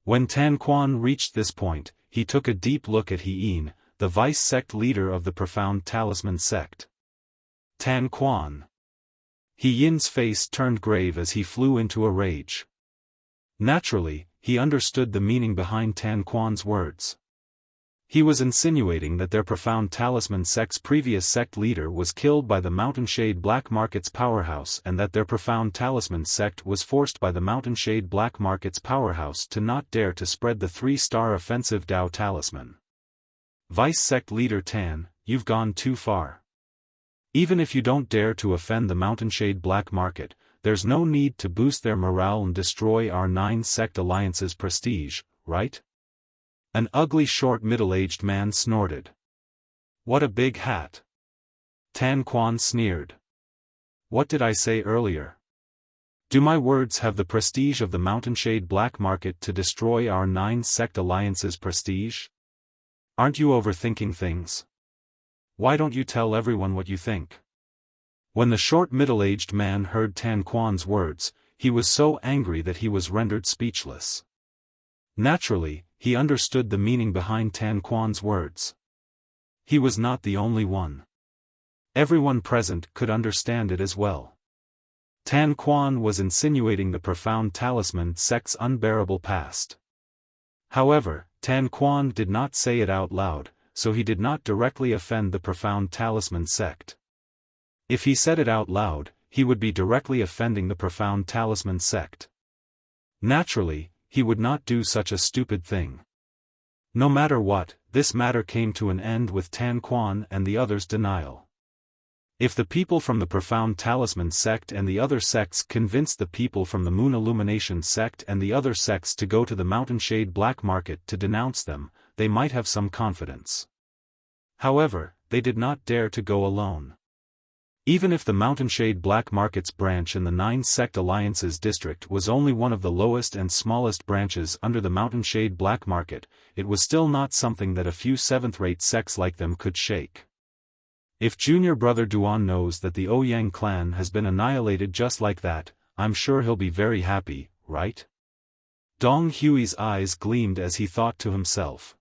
When Tan Quan reached this point, he took a deep look at He Yin, the vice sect leader of the profound talisman sect. Tan Quan. He Yin's face turned grave as he flew into a rage. Naturally, he understood the meaning behind Tan Quan's words. He was insinuating that their profound talisman sect's previous sect leader was killed by the Mountainshade black market's powerhouse and that their profound talisman sect was forced by the Mountainshade black market's powerhouse to not dare to spread the 3-star offensive Dao talisman. Vice sect leader Tan, you've gone too far. Even if you don't dare to offend the Mountainshade black market, there's no need to boost their morale and destroy our 9 sect alliance's prestige, right? An ugly short middle-aged man snorted. What a big hat. Tan Quan sneered. What did I say earlier? Do my words have the prestige of the Mountainshade black market to destroy our 9 sect alliance's prestige? Aren't you overthinking things? Why don't you tell everyone what you think? When the short middle-aged man heard Tan Quan's words, he was so angry that he was rendered speechless. Naturally, he understood the meaning behind Tan Quan's words. He was not the only one. Everyone present could understand it as well. Tan Quan was insinuating the profound talisman sect's unbearable past. However, Tan Quan did not say it out loud, so he did not directly offend the profound talisman sect. If he said it out loud, he would be directly offending the profound talisman sect. Naturally, he would not do such a stupid thing. No matter what, this matter came to an end with Tan Quan and the others' denial. If the people from the profound talisman sect and the other sects convinced the people from the Moon Illumination sect and the other sects to go to the Mountainshade black market to denounce them, they might have some confidence. However, they did not dare to go alone. Even if the Mountainshade black market's branch in the 9 sect alliances district was only one of the lowest and smallest branches under the Mountainshade black market, it was still not something that a few 7th-rate sects like them could shake. If junior brother Duan knows that the Ouyang clan has been annihilated just like that, I'm sure he'll be very happy, right? Dong Hui's eyes gleamed as he thought to himself.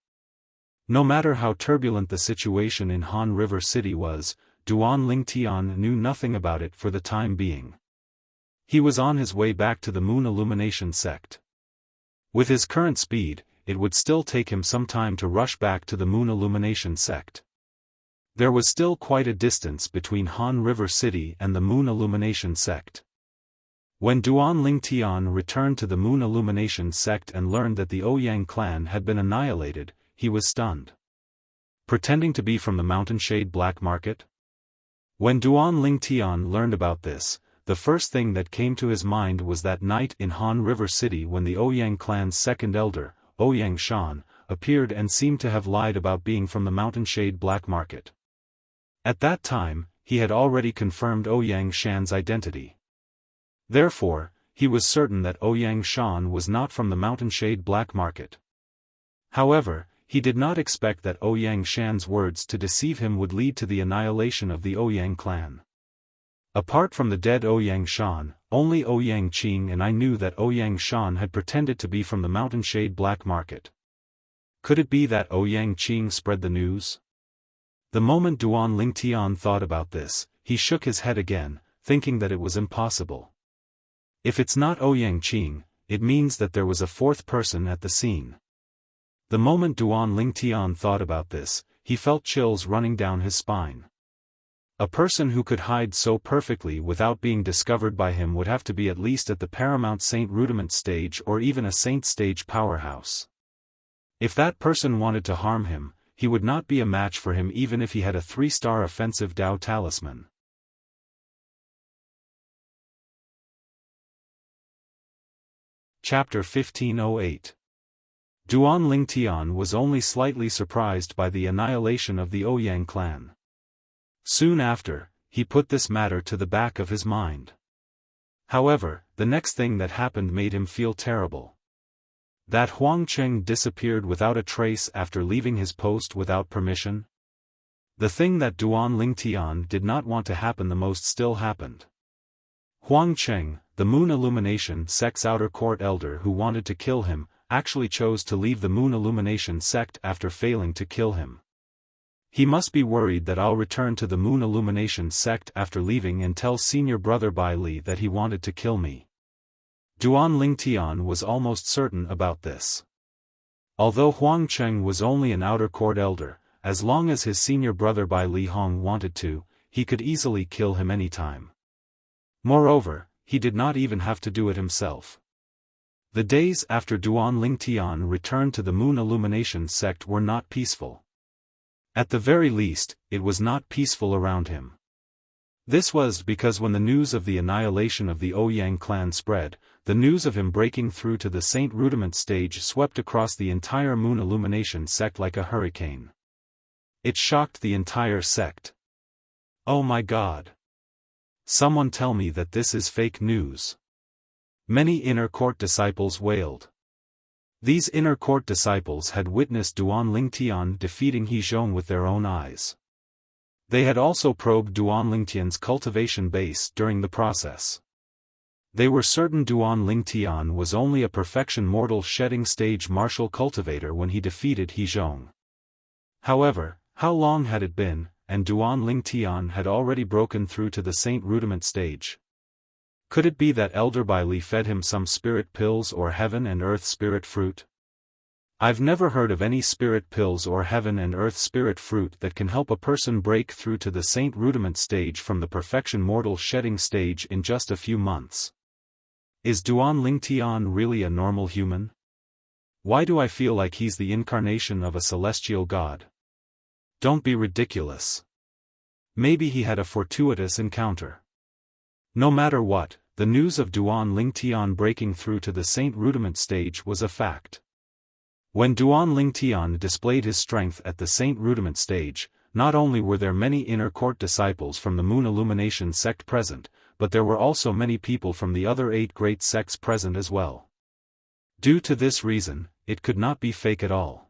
No matter how turbulent the situation in Han River City was, Duan Lingtian knew nothing about it for the time being. He was on his way back to the Moon Illumination sect. With his current speed, it would still take him some time to rush back to the Moon Illumination sect. There was still quite a distance between Han River City and the Moon Illumination sect. When Duan Lingtian returned to the Moon Illumination sect and learned that the Ouyang clan had been annihilated, he was stunned. Pretending to be from the Mountainshade Black Market? When Duan Lingtian learned about this, the first thing that came to his mind was that night in Han River City when the Ouyang clan's second elder, Ouyang Shan, appeared and seemed to have lied about being from the Mountainshade Black Market. At that time, he had already confirmed Ouyang Shan's identity. Therefore, he was certain that Ouyang Shan was not from the Mountainshade Black Market. However, he did not expect that Ouyang Shan's words to deceive him would lead to the annihilation of the Ouyang clan. Apart from the dead Ouyang Shan, only Ouyang Qing and I knew that Ouyang Shan had pretended to be from the Mountainshade Black Market. Could it be that Ouyang Qing spread the news? The moment Duan Lingtian thought about this, he shook his head again, thinking that it was impossible. If it's not Ouyang Qing, it means that there was a fourth person at the scene. The moment Duan Lingtian thought about this, he felt chills running down his spine. A person who could hide so perfectly without being discovered by him would have to be at least at the Paramount Saint Rudiment stage or even a Saint stage powerhouse. If that person wanted to harm him, he would not be a match for him even if he had a 3-star offensive Dao talisman. Chapter 1508. Duan Lingtian was only slightly surprised by the annihilation of the Ouyang clan. Soon after, he put this matter to the back of his mind. However, the next thing that happened made him feel terrible. That Huang Cheng disappeared without a trace after leaving his post without permission? The thing that Duan Lingtian did not want to happen the most still happened. Huang Cheng, the Moon Illumination sect's outer court elder who wanted to kill him, actually chose to leave the Moon Illumination sect after failing to kill him. He must be worried that I'll return to the Moon Illumination sect after leaving and tell senior brother Bai Li that he wanted to kill me. Duan Lingtian was almost certain about this. Although Huang Cheng was only an outer court elder, as long as his senior brother Bai Li Hong wanted to, he could easily kill him anytime. Moreover, he did not even have to do it himself. The days after Duan Lingtian returned to the Moon Illumination sect were not peaceful. At the very least, it was not peaceful around him. This was because when the news of the annihilation of the Ouyang clan spread, the news of him breaking through to the Saint Rudiment stage swept across the entire Moon Illumination sect like a hurricane. It shocked the entire sect. Oh my God! Someone tell me that this is fake news. Many inner court disciples wailed. These inner court disciples had witnessed Duan Lingtian defeating He Zhong with their own eyes. They had also probed Duan Lingtian's cultivation base during the process. They were certain Duan Lingtian was only a perfection mortal shedding stage martial cultivator when he defeated He Zhong. However, how long had it been, and Duan Lingtian had already broken through to the Saint Rudiment stage? Could it be that Elder Bai Li fed him some spirit pills or heaven and earth spirit fruit? I've never heard of any spirit pills or heaven and earth spirit fruit that can help a person break through to the Saint Rudiment stage from the perfection mortal shedding stage in just a few months. Is Duan Lingtian really a normal human? Why do I feel like he's the incarnation of a celestial god? Don't be ridiculous. Maybe he had a fortuitous encounter. No matter what, the news of Duan Lingtian breaking through to the Saint Rudiment stage was a fact. When Duan Lingtian displayed his strength at the Saint Rudiment stage, not only were there many inner court disciples from the Moon Illumination sect present, but there were also many people from the other 8 great sects present as well. Due to this reason, it could not be fake at all.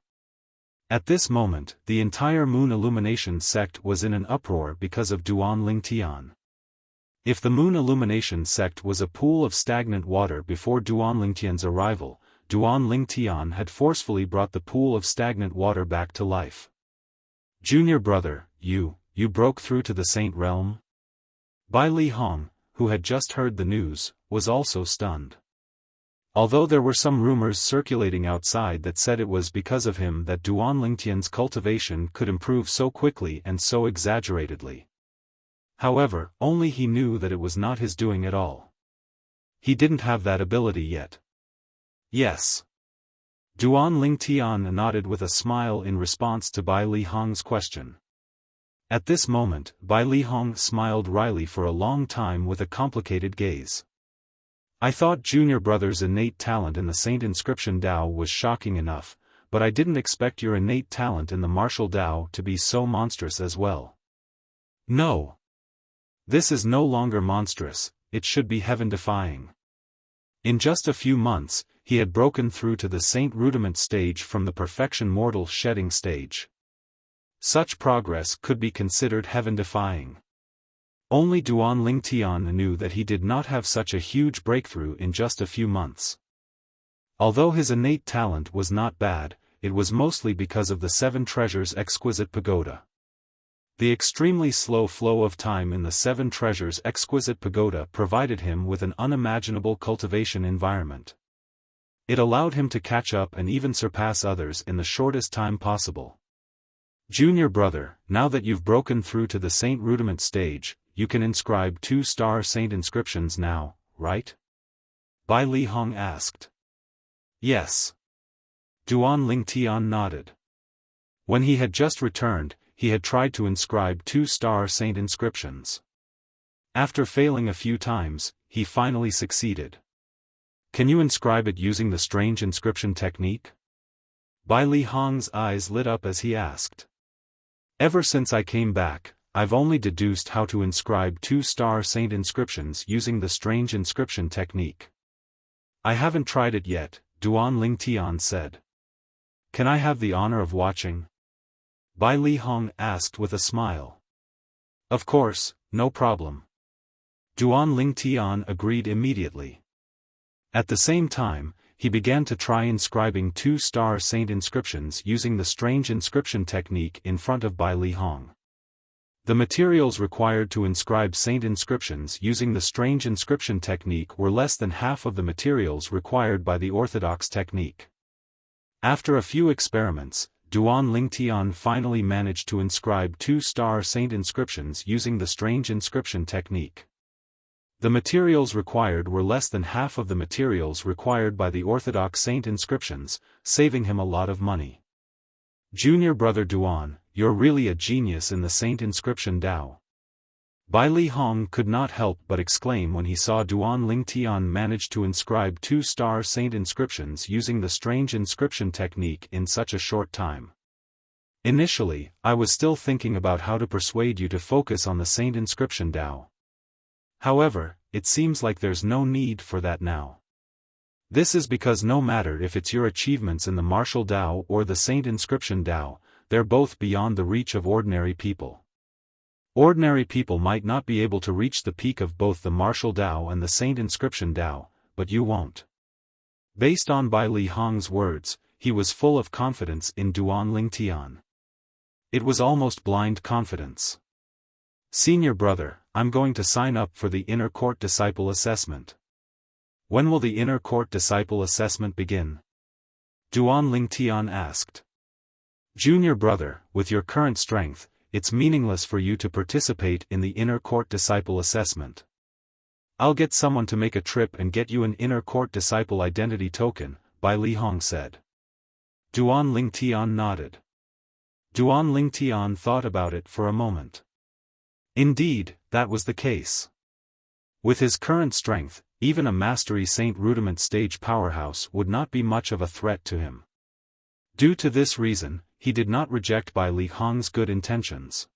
At this moment, the entire Moon Illumination sect was in an uproar because of Duan Lingtian. If the Moon Illumination sect was a pool of stagnant water before Duan Lingtian's arrival, Duan Lingtian had forcefully brought the pool of stagnant water back to life. Junior brother, you broke through to the Saint Realm? Bai Li Hong, who had just heard the news, was also stunned. Although there were some rumors circulating outside that said it was because of him that Duan Lingtian's cultivation could improve so quickly and so exaggeratedly. However, only he knew that it was not his doing at all. He didn't have that ability yet. Yes. Duan Lingtian nodded with a smile in response to Bai Li Hong's question. At this moment, Bai Li Hong smiled wryly for a long time with a complicated gaze. I thought Junior Brother's innate talent in the Saint Inscription Dao was shocking enough, but I didn't expect your innate talent in the martial Dao to be so monstrous as well. No. This is no longer monstrous, it should be heaven-defying. In just a few months, he had broken through to the Saint Rudiment stage from the Perfection Mortal Shedding stage. Such progress could be considered heaven-defying. Only Duan Lingtian knew that he did not have such a huge breakthrough in just a few months. Although his innate talent was not bad, it was mostly because of the Seven Treasures' exquisite pagoda. The extremely slow flow of time in the Seven Treasures' exquisite pagoda provided him with an unimaginable cultivation environment. It allowed him to catch up and even surpass others in the shortest time possible. Junior Brother, now that you've broken through to the Saint Rudiment stage, you can inscribe 2-star Saint inscriptions now, right? Bai Li Hong asked. Yes. Duan Lingtian nodded. When he had just returned, he had tried to inscribe 2-star Saint inscriptions. After failing a few times, he finally succeeded. Can you inscribe it using the strange inscription technique? Bai Li Hong's eyes lit up as he asked. Ever since I came back, I've only deduced how to inscribe 2-star Saint inscriptions using the strange inscription technique. I haven't tried it yet, Duan Lingtian said. Can I have the honor of watching? Bai Li Hong asked with a smile. Of course, no problem. Duan Lingtian agreed immediately. At the same time, he began to try inscribing 2-star Saint inscriptions using the strange inscription technique in front of Bai Li Hong. The materials required to inscribe Saint inscriptions using the strange inscription technique were less than half of the materials required by the orthodox technique. After a few experiments, Duan Lingtian finally managed to inscribe 2-star Saint inscriptions using the strange inscription technique. The materials required were less than half of the materials required by the orthodox Saint inscriptions, saving him a lot of money. Junior Brother Duan, you're really a genius in the Saint Inscription Dao. Bai Li Hong could not help but exclaim when he saw Duan Lingtian manage to inscribe 2-star Saint inscriptions using the strange inscription technique in such a short time. Initially, I was still thinking about how to persuade you to focus on the Saint Inscription Dao. However, it seems like there's no need for that now. This is because no matter if it's your achievements in the martial Dao or the Saint Inscription Dao, they're both beyond the reach of ordinary people. Ordinary people might not be able to reach the peak of both the martial Dao and the Saint Inscription Dao, but you won't. Based on Bai Li Hong's words, he was full of confidence in Duan Lingtian. It was almost blind confidence. Senior Brother, I'm going to sign up for the Inner Court Disciple Assessment. When will the Inner Court Disciple Assessment begin? Duan Lingtian asked. Junior Brother, with your current strength, it's meaningless for you to participate in the Inner Court Disciple Assessment. I'll get someone to make a trip and get you an Inner Court Disciple Identity Token, Bai Li Hong said. Duan Lingtian nodded. Duan Lingtian thought about it for a moment. Indeed, that was the case. With his current strength, even a Mastery Saint Rudiment stage powerhouse would not be much of a threat to him. Due to this reason, he did not reject Bai Li Hong's good intentions.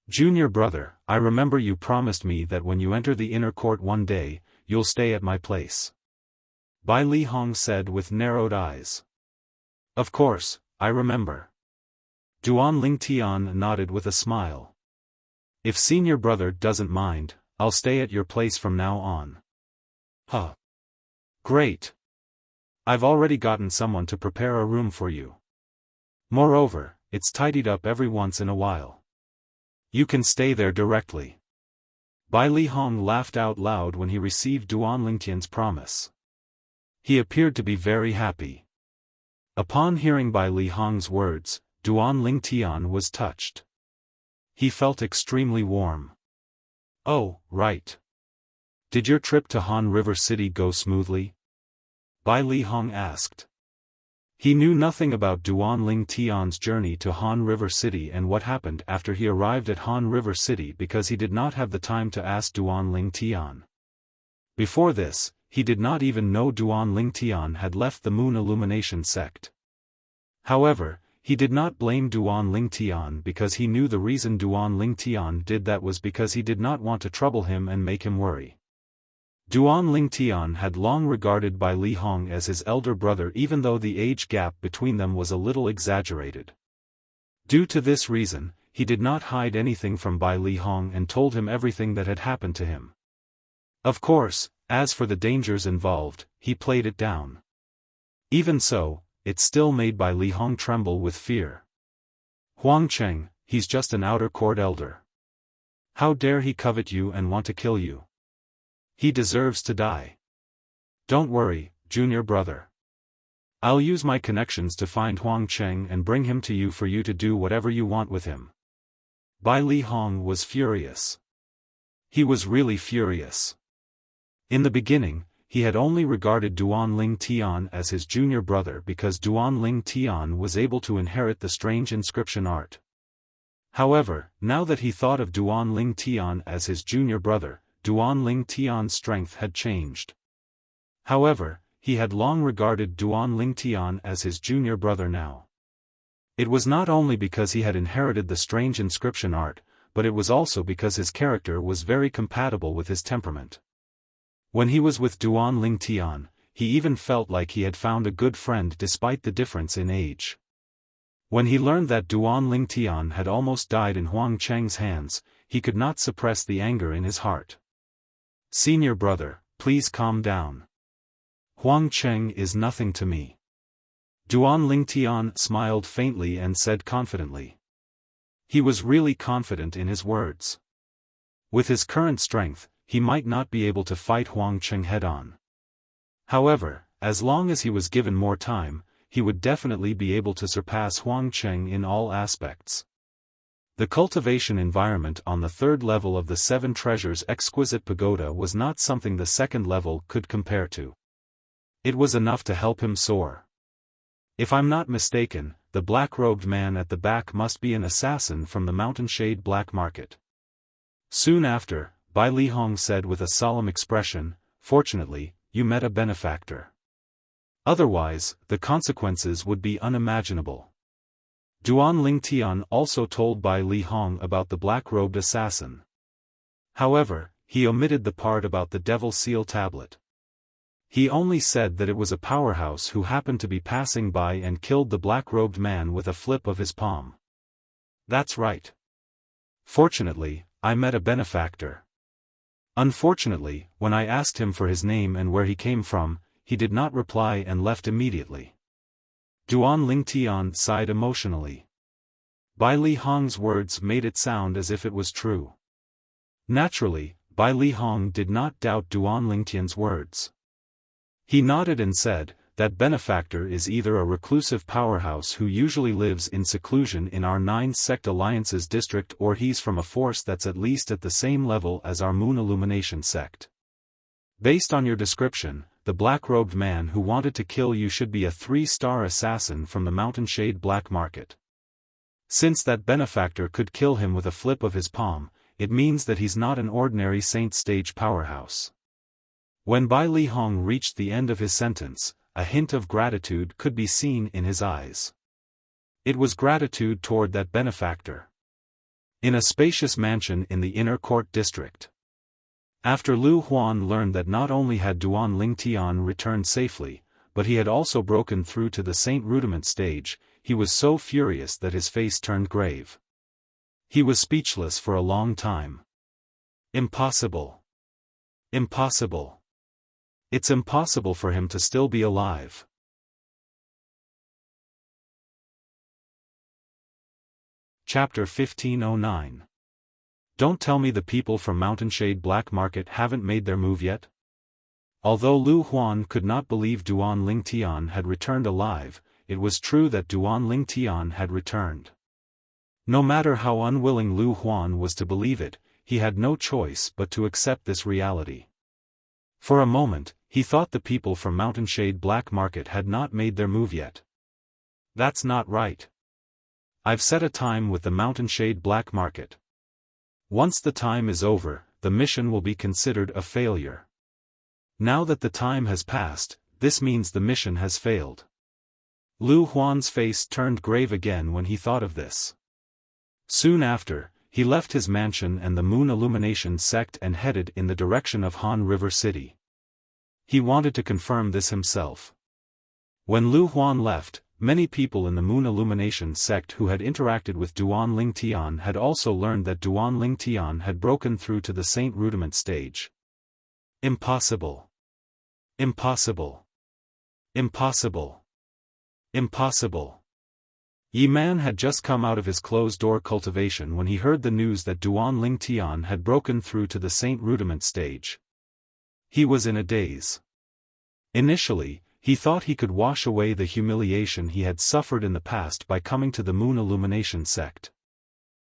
Junior Brother, I remember you promised me that when you enter the inner court one day, you'll stay at my place. Bai Li Hong said with narrowed eyes. Of course, I remember. Duan Lingtian nodded with a smile. If Senior Brother doesn't mind, I'll stay at your place from now on. Huh. Great. I've already gotten someone to prepare a room for you. Moreover, it's tidied up every once in a while. You can stay there directly. Bai Li Hong laughed out loud when he received Duan Lingtian's promise. He appeared to be very happy. Upon hearing Bai Li Hong's words, Duan Lingtian was touched. He felt extremely warm. Oh, right. Did your trip to Han River City go smoothly? Bai Li Hong asked. He knew nothing about Duan Lingtian's journey to Han River City and what happened after he arrived at Han River City because he did not have the time to ask Duan Lingtian. Before this, he did not even know Duan Lingtian had left the Moon Illumination sect. However, he did not blame Duan Lingtian because he knew the reason Duan Lingtian did that was because he did not want to trouble him and make him worry. Duan Lingtian had long regarded Bai Li Hong as his elder brother even though the age gap between them was a little exaggerated. Due to this reason, he did not hide anything from Bai Li Hong and told him everything that had happened to him. Of course, as for the dangers involved, he played it down. Even so, it still made Bai Li Hong tremble with fear. Huang Cheng, he's just an outer court elder. How dare he covet you and want to kill you? He deserves to die. Don't worry, junior brother. I'll use my connections to find Huang Cheng and bring him to you for you to do whatever you want with him. Bai Li Hong was furious. He was really furious. In the beginning, he had only regarded Duan Lingtian as his junior brother because Duan Lingtian was able to inherit the strange inscription art. However, now that he thought of Duan Lingtian as his junior brother, Duan Lingtian's strength had changed. However, he had long regarded Duan Lingtian as his junior brother now. It was not only because he had inherited the strange inscription art, but it was also because his character was very compatible with his temperament. When he was with Duan Lingtian, he even felt like he had found a good friend despite the difference in age. When he learned that Duan Lingtian had almost died in Huang Cheng's hands, he could not suppress the anger in his heart. Senior brother, please calm down. Huang Cheng is nothing to me. Duan Lingtian smiled faintly and said confidently. He was really confident in his words. With his current strength, he might not be able to fight Huang Cheng head-on. However, as long as he was given more time, he would definitely be able to surpass Huang Cheng in all aspects. The cultivation environment on the third level of the Seven Treasures Exquisite Pagoda was not something the second level could compare to. It was enough to help him soar. If I'm not mistaken, the black-robed man at the back must be an assassin from the Mountainshade Black Market. Soon after, Bai Li Hong said with a solemn expression, "Fortunately, you met a benefactor. Otherwise, the consequences would be unimaginable." Duan Lingtian also told Bai Li Hong about the black-robed assassin. However, he omitted the part about the Devil Seal tablet. He only said that it was a powerhouse who happened to be passing by and killed the black-robed man with a flip of his palm. That's right. Fortunately, I met a benefactor. Unfortunately, when I asked him for his name and where he came from, he did not reply and left immediately. Duan Lingtian sighed emotionally. Bai Li Hong's words made it sound as if it was true. Naturally, Bai Li Hong did not doubt Duan Lingtian's words. He nodded and said, "That benefactor is either a reclusive powerhouse who usually lives in seclusion in our 9-sect alliances district or he's from a force that's at least at the same level as our Moon Illumination sect. Based on your description, the black-robed man who wanted to kill you should be a 3-star assassin from the Mountainshade Black Market. Since that benefactor could kill him with a flip of his palm, it means that he's not an ordinary Saint Stage powerhouse." When Bai Li Hong reached the end of his sentence, a hint of gratitude could be seen in his eyes. It was gratitude toward that benefactor. In a spacious mansion in the Inner Court District. After Lu Huan learned that not only had Duan Lingtian returned safely, but he had also broken through to the Saint Rudiment stage, he was so furious that his face turned grave. He was speechless for a long time. Impossible. Impossible. It's impossible for him to still be alive. Chapter 1509. Don't tell me the people from Mountainshade Black Market haven't made their move yet? Although Lu Huan could not believe Duan Lingtian had returned alive, it was true that Duan Lingtian had returned. No matter how unwilling Lu Huan was to believe it, he had no choice but to accept this reality. For a moment, he thought the people from Mountainshade Black Market had not made their move yet. That's not right. I've set a time with the Mountainshade Black Market. Once the time is over, the mission will be considered a failure. Now that the time has passed, this means the mission has failed. Lu Huan's face turned grave again when he thought of this. Soon after, he left his mansion and the Moon Illumination sect and headed in the direction of Han River City. He wanted to confirm this himself. When Lu Huan left, many people in the Moon Illumination sect who had interacted with Duan Lingtian had also learned that Duan Lingtian had broken through to the Saint Rudiment stage. Impossible. Impossible. Impossible. Impossible. Yi Man had just come out of his closed-door cultivation when he heard the news that Duan Lingtian had broken through to the Saint Rudiment stage. He was in a daze. Initially, he thought he could wash away the humiliation he had suffered in the past by coming to the Moon Illumination sect.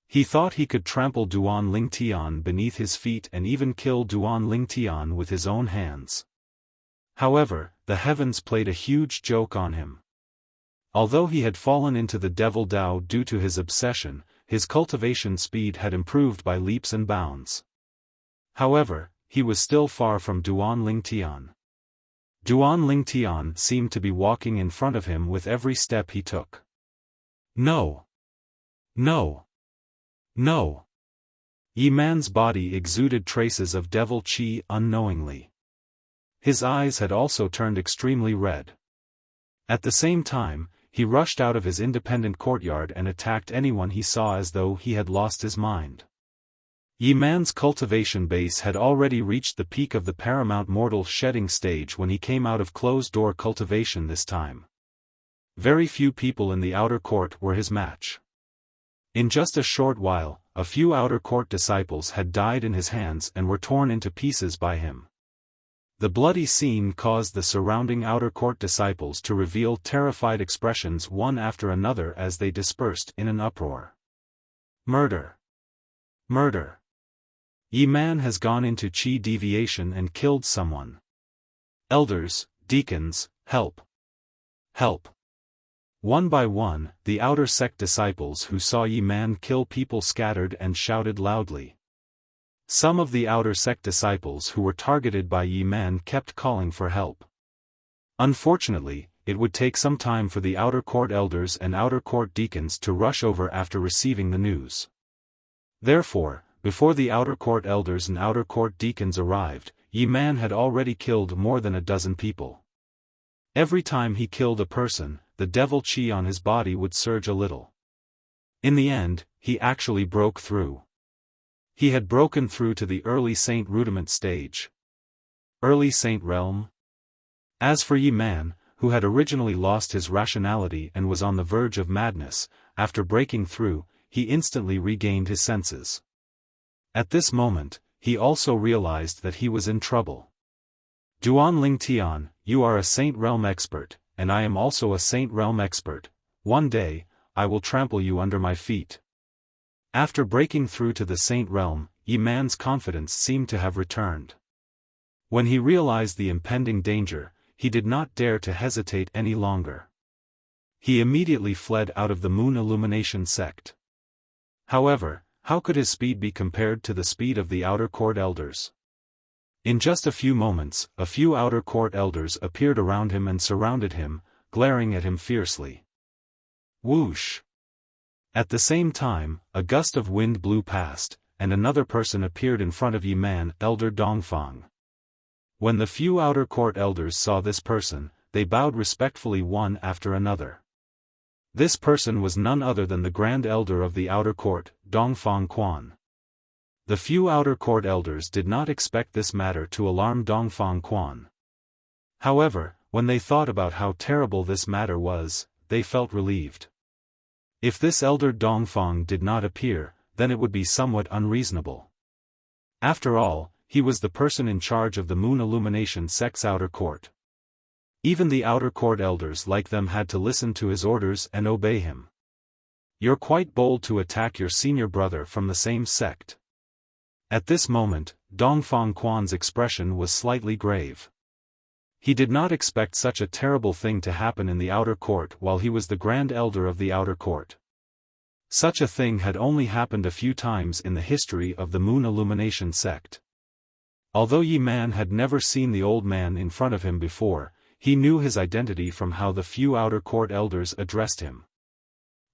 He thought he could trample Duan Lingtian beneath his feet and even kill Duan Lingtian with his own hands. However, the heavens played a huge joke on him. Although he had fallen into the Devil Dao due to his obsession, his cultivation speed had improved by leaps and bounds. However, he was still far from Duan Lingtian. Duan Lingtian seemed to be walking in front of him with every step he took. No. No. No. Yi Man's body exuded traces of devil qi unknowingly. His eyes had also turned extremely red. At the same time, he rushed out of his independent courtyard and attacked anyone he saw as though he had lost his mind. Yi Man's cultivation base had already reached the peak of the paramount mortal shedding stage when he came out of closed-door cultivation this time. Very few people in the outer court were his match. In just a short while, a few outer court disciples had died in his hands and were torn into pieces by him. The bloody scene caused the surrounding outer court disciples to reveal terrified expressions one after another as they dispersed in an uproar. Murder! Murder! Yi Man has gone into qi deviation and killed someone. Elders, deacons, help! Help! One by one, the outer sect disciples who saw Yi Man kill people scattered and shouted loudly. Some of the outer sect disciples who were targeted by Yi Man kept calling for help. Unfortunately, it would take some time for the outer court elders and outer court deacons to rush over after receiving the news. Therefore, before the outer court elders and outer court deacons arrived, Yi Man had already killed more than a dozen people. Every time he killed a person, the devil qi on his body would surge a little. In the end, he actually broke through. He had broken through to the early Saint Rudiment stage. Early Saint Realm? As for Yi Man, who had originally lost his rationality and was on the verge of madness, after breaking through, he instantly regained his senses. At this moment, he also realized that he was in trouble. Duan Lingtian, you are a Saint Realm expert, and I am also a Saint Realm expert. One day, I will trample you under my feet. After breaking through to the Saint Realm, Yi Man's confidence seemed to have returned. When he realized the impending danger, he did not dare to hesitate any longer. He immediately fled out of the Moon Illumination sect. However, how could his speed be compared to the speed of the outer court elders? In just a few moments, a few outer court elders appeared around him and surrounded him, glaring at him fiercely. Whoosh! At the same time, a gust of wind blew past, and another person appeared in front of Yi Man, Elder Dongfang. When the few outer court elders saw this person, they bowed respectfully one after another. This person was none other than the Grand Elder of the outer court, Dongfang Quan. The few outer court elders did not expect this matter to alarm Dongfang Quan. However, when they thought about how terrible this matter was, they felt relieved. If this elder Dongfang did not appear, then it would be somewhat unreasonable. After all, he was the person in charge of the Moon Illumination sect's outer court. Even the outer court elders like them had to listen to his orders and obey him. You're quite bold to attack your senior brother from the same sect. At this moment, Dongfang Quan's expression was slightly grave. He did not expect such a terrible thing to happen in the outer court while he was the Grand Elder of the outer court. Such a thing had only happened a few times in the history of the Moon Illumination sect. Although Yi Man had never seen the old man in front of him before, he knew his identity from how the few outer court elders addressed him.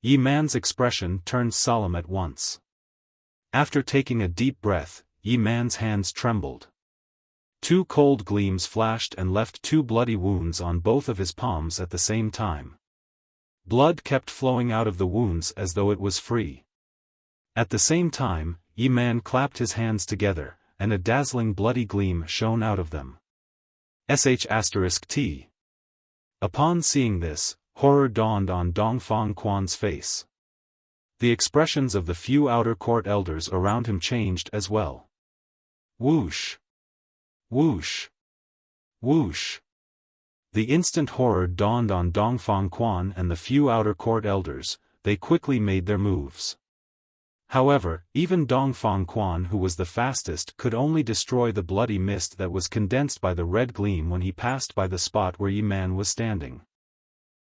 Yi Man's expression turned solemn at once. After taking a deep breath, Yi Man's hands trembled. 2 cold gleams flashed and left 2 bloody wounds on both of his palms at the same time. Blood kept flowing out of the wounds as though it was free. At the same time, Yi Man clapped his hands together, and a dazzling bloody gleam shone out of them. **T. Upon seeing this, horror dawned on Dongfang Quan's face. The expressions of the few outer court elders around him changed as well. Whoosh! Whoosh! Whoosh! The instant horror dawned on Dongfang Quan and the few outer court elders, they quickly made their moves. However, even Dongfang Quan, who was the fastest, could only destroy the bloody mist that was condensed by the red gleam when he passed by the spot where Yi Man was standing.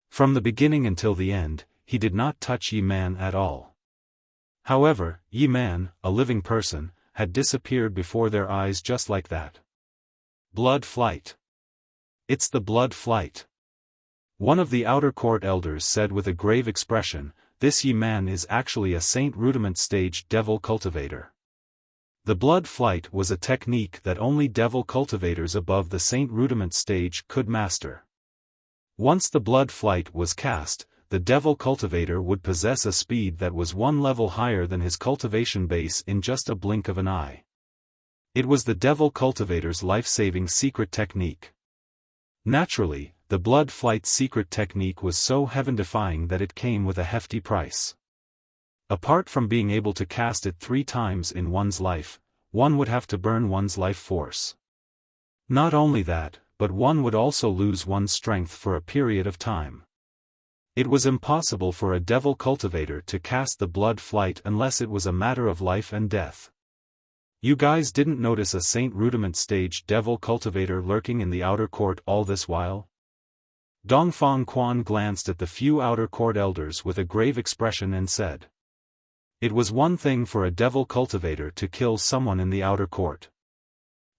From the beginning until the end, he did not touch Yi Man at all. However, Yi Man, a living person, had disappeared before their eyes just like that. Blood flight. It's the blood flight. One of the outer court elders said with a grave expression, this Yi Man is actually a Saint Rudiment stage devil cultivator. The blood flight was a technique that only devil cultivators above the Saint Rudiment stage could master. Once the blood flight was cast, the devil cultivator would possess a speed that was 1 level higher than his cultivation base in just a blink of an eye. It was the devil cultivator's life-saving secret technique. Naturally, the blood flight secret technique was so heaven-defying that it came with a hefty price. Apart from being able to cast it 3 times in one's life, one would have to burn one's life force. Not only that, but one would also lose one's strength for a period of time. It was impossible for a devil cultivator to cast the blood flight unless it was a matter of life and death. You guys didn't notice a Saint Rudiment stage devil cultivator lurking in the outer court all this while? Dongfang Quan glanced at the few outer court elders with a grave expression and said. It was one thing for a devil cultivator to kill someone in the outer court.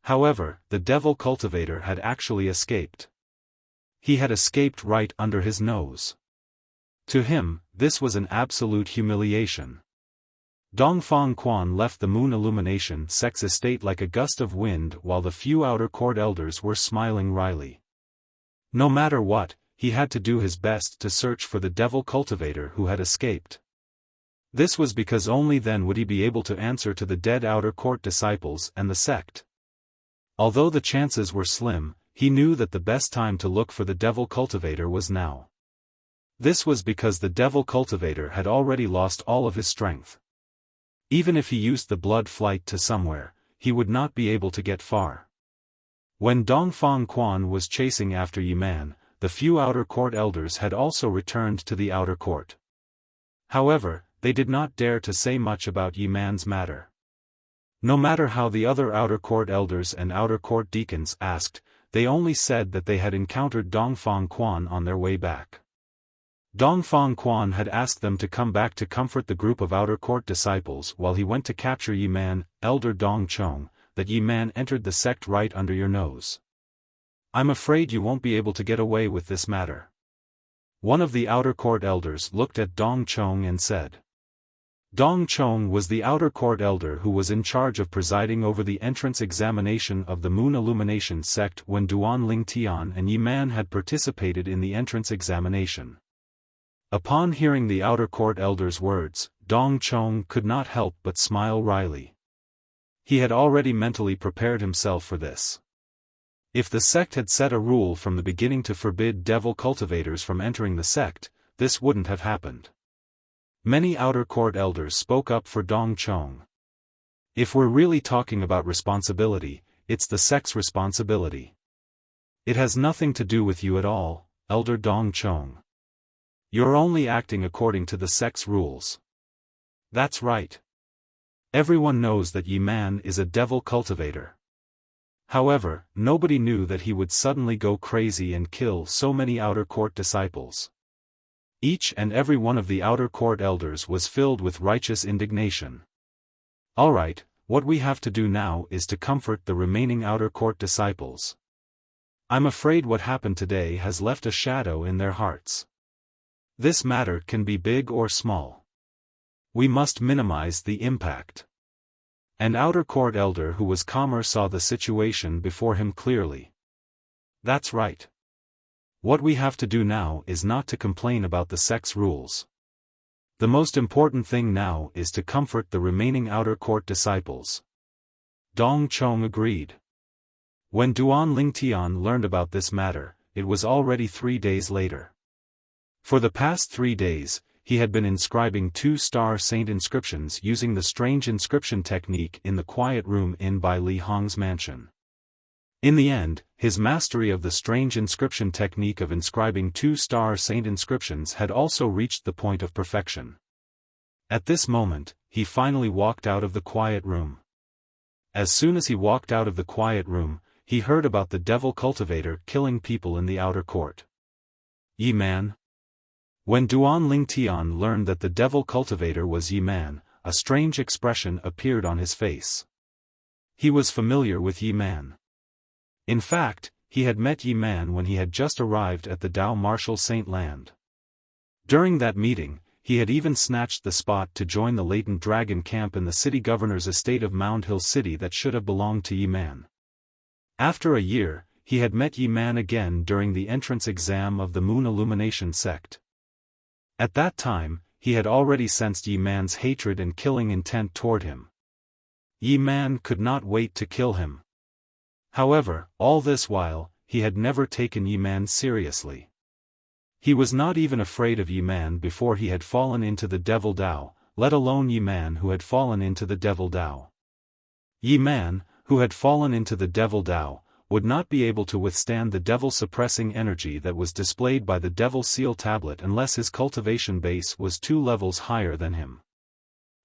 However, the devil cultivator had actually escaped. He had escaped right under his nose. To him, this was an absolute humiliation. Dongfang Quan left the Moon Illumination sect's estate like a gust of wind while the few outer court elders were smiling wryly. No matter what, he had to do his best to search for the devil cultivator who had escaped. This was because only then would he be able to answer to the dead outer court disciples and the sect. Although the chances were slim, he knew that the best time to look for the devil cultivator was now. This was because the devil cultivator had already lost all of his strength. Even if he used the blood flight to somewhere, he would not be able to get far. When Dongfang Quan was chasing after Yi Man, the few outer court elders had also returned to the outer court. However, they did not dare to say much about Yi Man's matter. No matter how the other outer court elders and outer court deacons asked, they only said that they had encountered Dongfang Quan on their way back. Dongfang Quan had asked them to come back to comfort the group of outer court disciples while he went to capture Yi Man, Elder Dong Chong, that Yi Man entered the sect right under your nose. I'm afraid you won't be able to get away with this matter. One of the outer court elders looked at Dong Chong and said. Dong Chong was the outer court elder who was in charge of presiding over the entrance examination of the Moon Illumination sect when Duan Ling Tian and Yi Man had participated in the entrance examination. Upon hearing the outer court elder's words, Dong Chong could not help but smile wryly. He had already mentally prepared himself for this. If the sect had set a rule from the beginning to forbid devil cultivators from entering the sect, this wouldn't have happened. Many outer court elders spoke up for Dong Chong. If we're really talking about responsibility, it's the sect's responsibility. It has nothing to do with you at all, Elder Dong Chong. You're only acting according to the sect's rules. That's right. Everyone knows that Yi Man is a devil cultivator. However, nobody knew that he would suddenly go crazy and kill so many outer court disciples. Each and every one of the outer court elders was filled with righteous indignation. Alright, what we have to do now is to comfort the remaining outer court disciples. I'm afraid what happened today has left a shadow in their hearts. This matter can be big or small. We must minimize the impact. An outer court elder who was calmer saw the situation before him clearly. That's right. What we have to do now is not to complain about the sect's rules. The most important thing now is to comfort the remaining outer court disciples. Dong Chong agreed. When Duan Lingtian learned about this matter, it was already 3 days later. For the past 3 days, he had been inscribing 2-star saint inscriptions using the strange inscription technique in the quiet room in by Li Hong's mansion. In the end, his mastery of the strange inscription technique of inscribing 2-star saint inscriptions had also reached the point of perfection. At this moment, he finally walked out of the quiet room. As soon as he walked out of the quiet room, he heard about the devil cultivator killing people in the outer court. Yi Man. When Duan Lingtian learned that the devil cultivator was Yi Man, a strange expression appeared on his face. He was familiar with Yi Man. In fact, he had met Yi Man when he had just arrived at the Dao Martial Saint Land. During that meeting, he had even snatched the spot to join the latent dragon camp in the city governor's estate of Mound Hill City that should have belonged to Yi Man. After a year, he had met Yi Man again during the entrance exam of the Moon Illumination sect. At that time, he had already sensed Yi Man's hatred and killing intent toward him. Yi Man could not wait to kill him. However, all this while, he had never taken Yi Man seriously. He was not even afraid of Yi Man before he had fallen into the Devil Dao, let alone Yi Man who had fallen into the Devil Dao. Yi Man, who had fallen into the Devil Dao, would not be able to withstand the devil-suppressing energy that was displayed by the Devil Seal Tablet unless his cultivation base was 2 levels higher than him.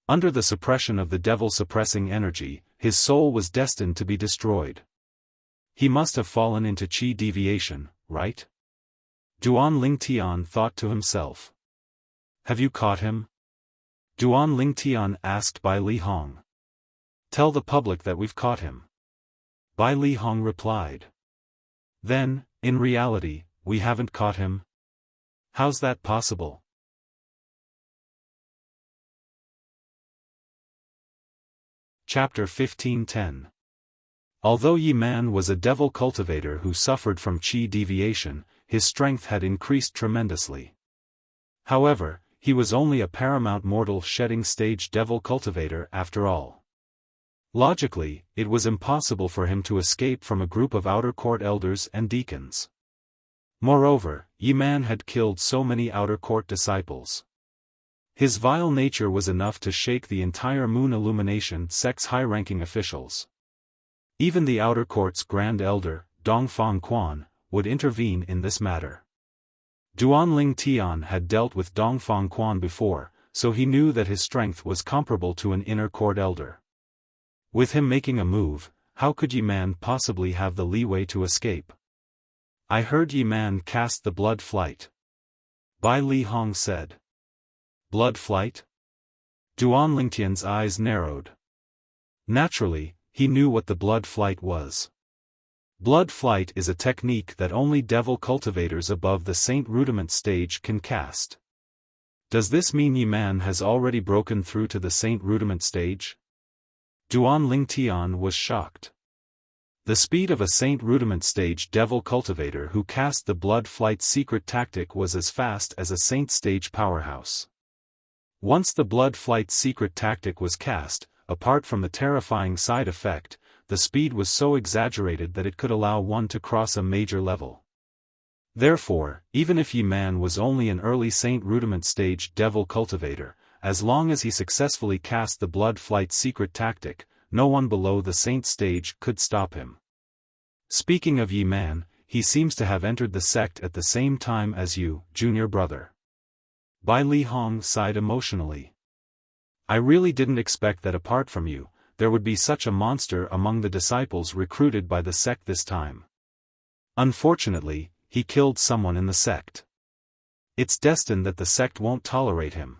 Under the suppression of the devil-suppressing energy, his soul was destined to be destroyed. He must have fallen into qi deviation, right? Duan Lingtian thought to himself. Have you caught him? Duan Lingtian asked Bai Li Hong. Tell the public that we've caught him. Bai Li Hong replied. Then, in reality, we haven't caught him? How's that possible? Chapter 15:10. Although Yi Man was a devil cultivator who suffered from qi deviation, his strength had increased tremendously. However, he was only a paramount mortal shedding stage devil cultivator after all. Logically, it was impossible for him to escape from a group of outer court elders and deacons. Moreover, Yi Man had killed so many outer court disciples. His vile nature was enough to shake the entire Moon Illumination sect's high-ranking officials. Even the outer court's Grand Elder, Dongfang Quan, would intervene in this matter. Duan Lingtian had dealt with Dongfang Quan before, so he knew that his strength was comparable to an inner court elder. With him making a move, how could Yi Man possibly have the leeway to escape? I heard Yi Man cast the blood flight. Bai Li Hong said. Blood flight? Duan Lingtian's eyes narrowed. Naturally, he knew what the blood flight was. Blood flight is a technique that only devil cultivators above the Saint Rudiment stage can cast. Does this mean Yi Man has already broken through to the Saint Rudiment stage? Duan Lingtian was shocked. The speed of a Saint Rudiment stage devil cultivator who cast the blood flight secret tactic was as fast as a Saint stage powerhouse. Once the blood flight secret tactic was cast, apart from the terrifying side effect, the speed was so exaggerated that it could allow one to cross a major level. Therefore, even if Yi Man was only an early Saint Rudiment stage devil cultivator, as long as he successfully cast the blood flight secret tactic, no one below the saint stage could stop him. Speaking of Yi Man, he seems to have entered the sect at the same time as you, junior brother. Bai Li Hong sighed emotionally. I really didn't expect that apart from you, there would be such a monster among the disciples recruited by the sect this time. Unfortunately, he killed someone in the sect. It's destined that the sect won't tolerate him.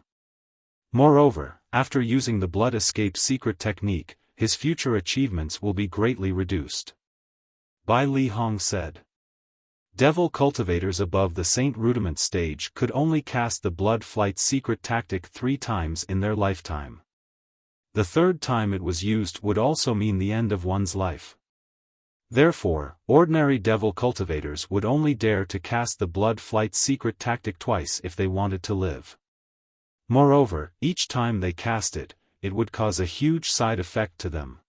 Moreover, after using the blood escape secret technique, his future achievements will be greatly reduced. Bai Li Hong said. Devil cultivators above the Saint Rudiment stage could only cast the blood flight secret tactic 3 times in their lifetime. The 3rd time it was used would also mean the end of one's life. Therefore, ordinary devil cultivators would only dare to cast the blood flight secret tactic twice if they wanted to live. Moreover, each time they cast it, it would cause a huge side effect to them.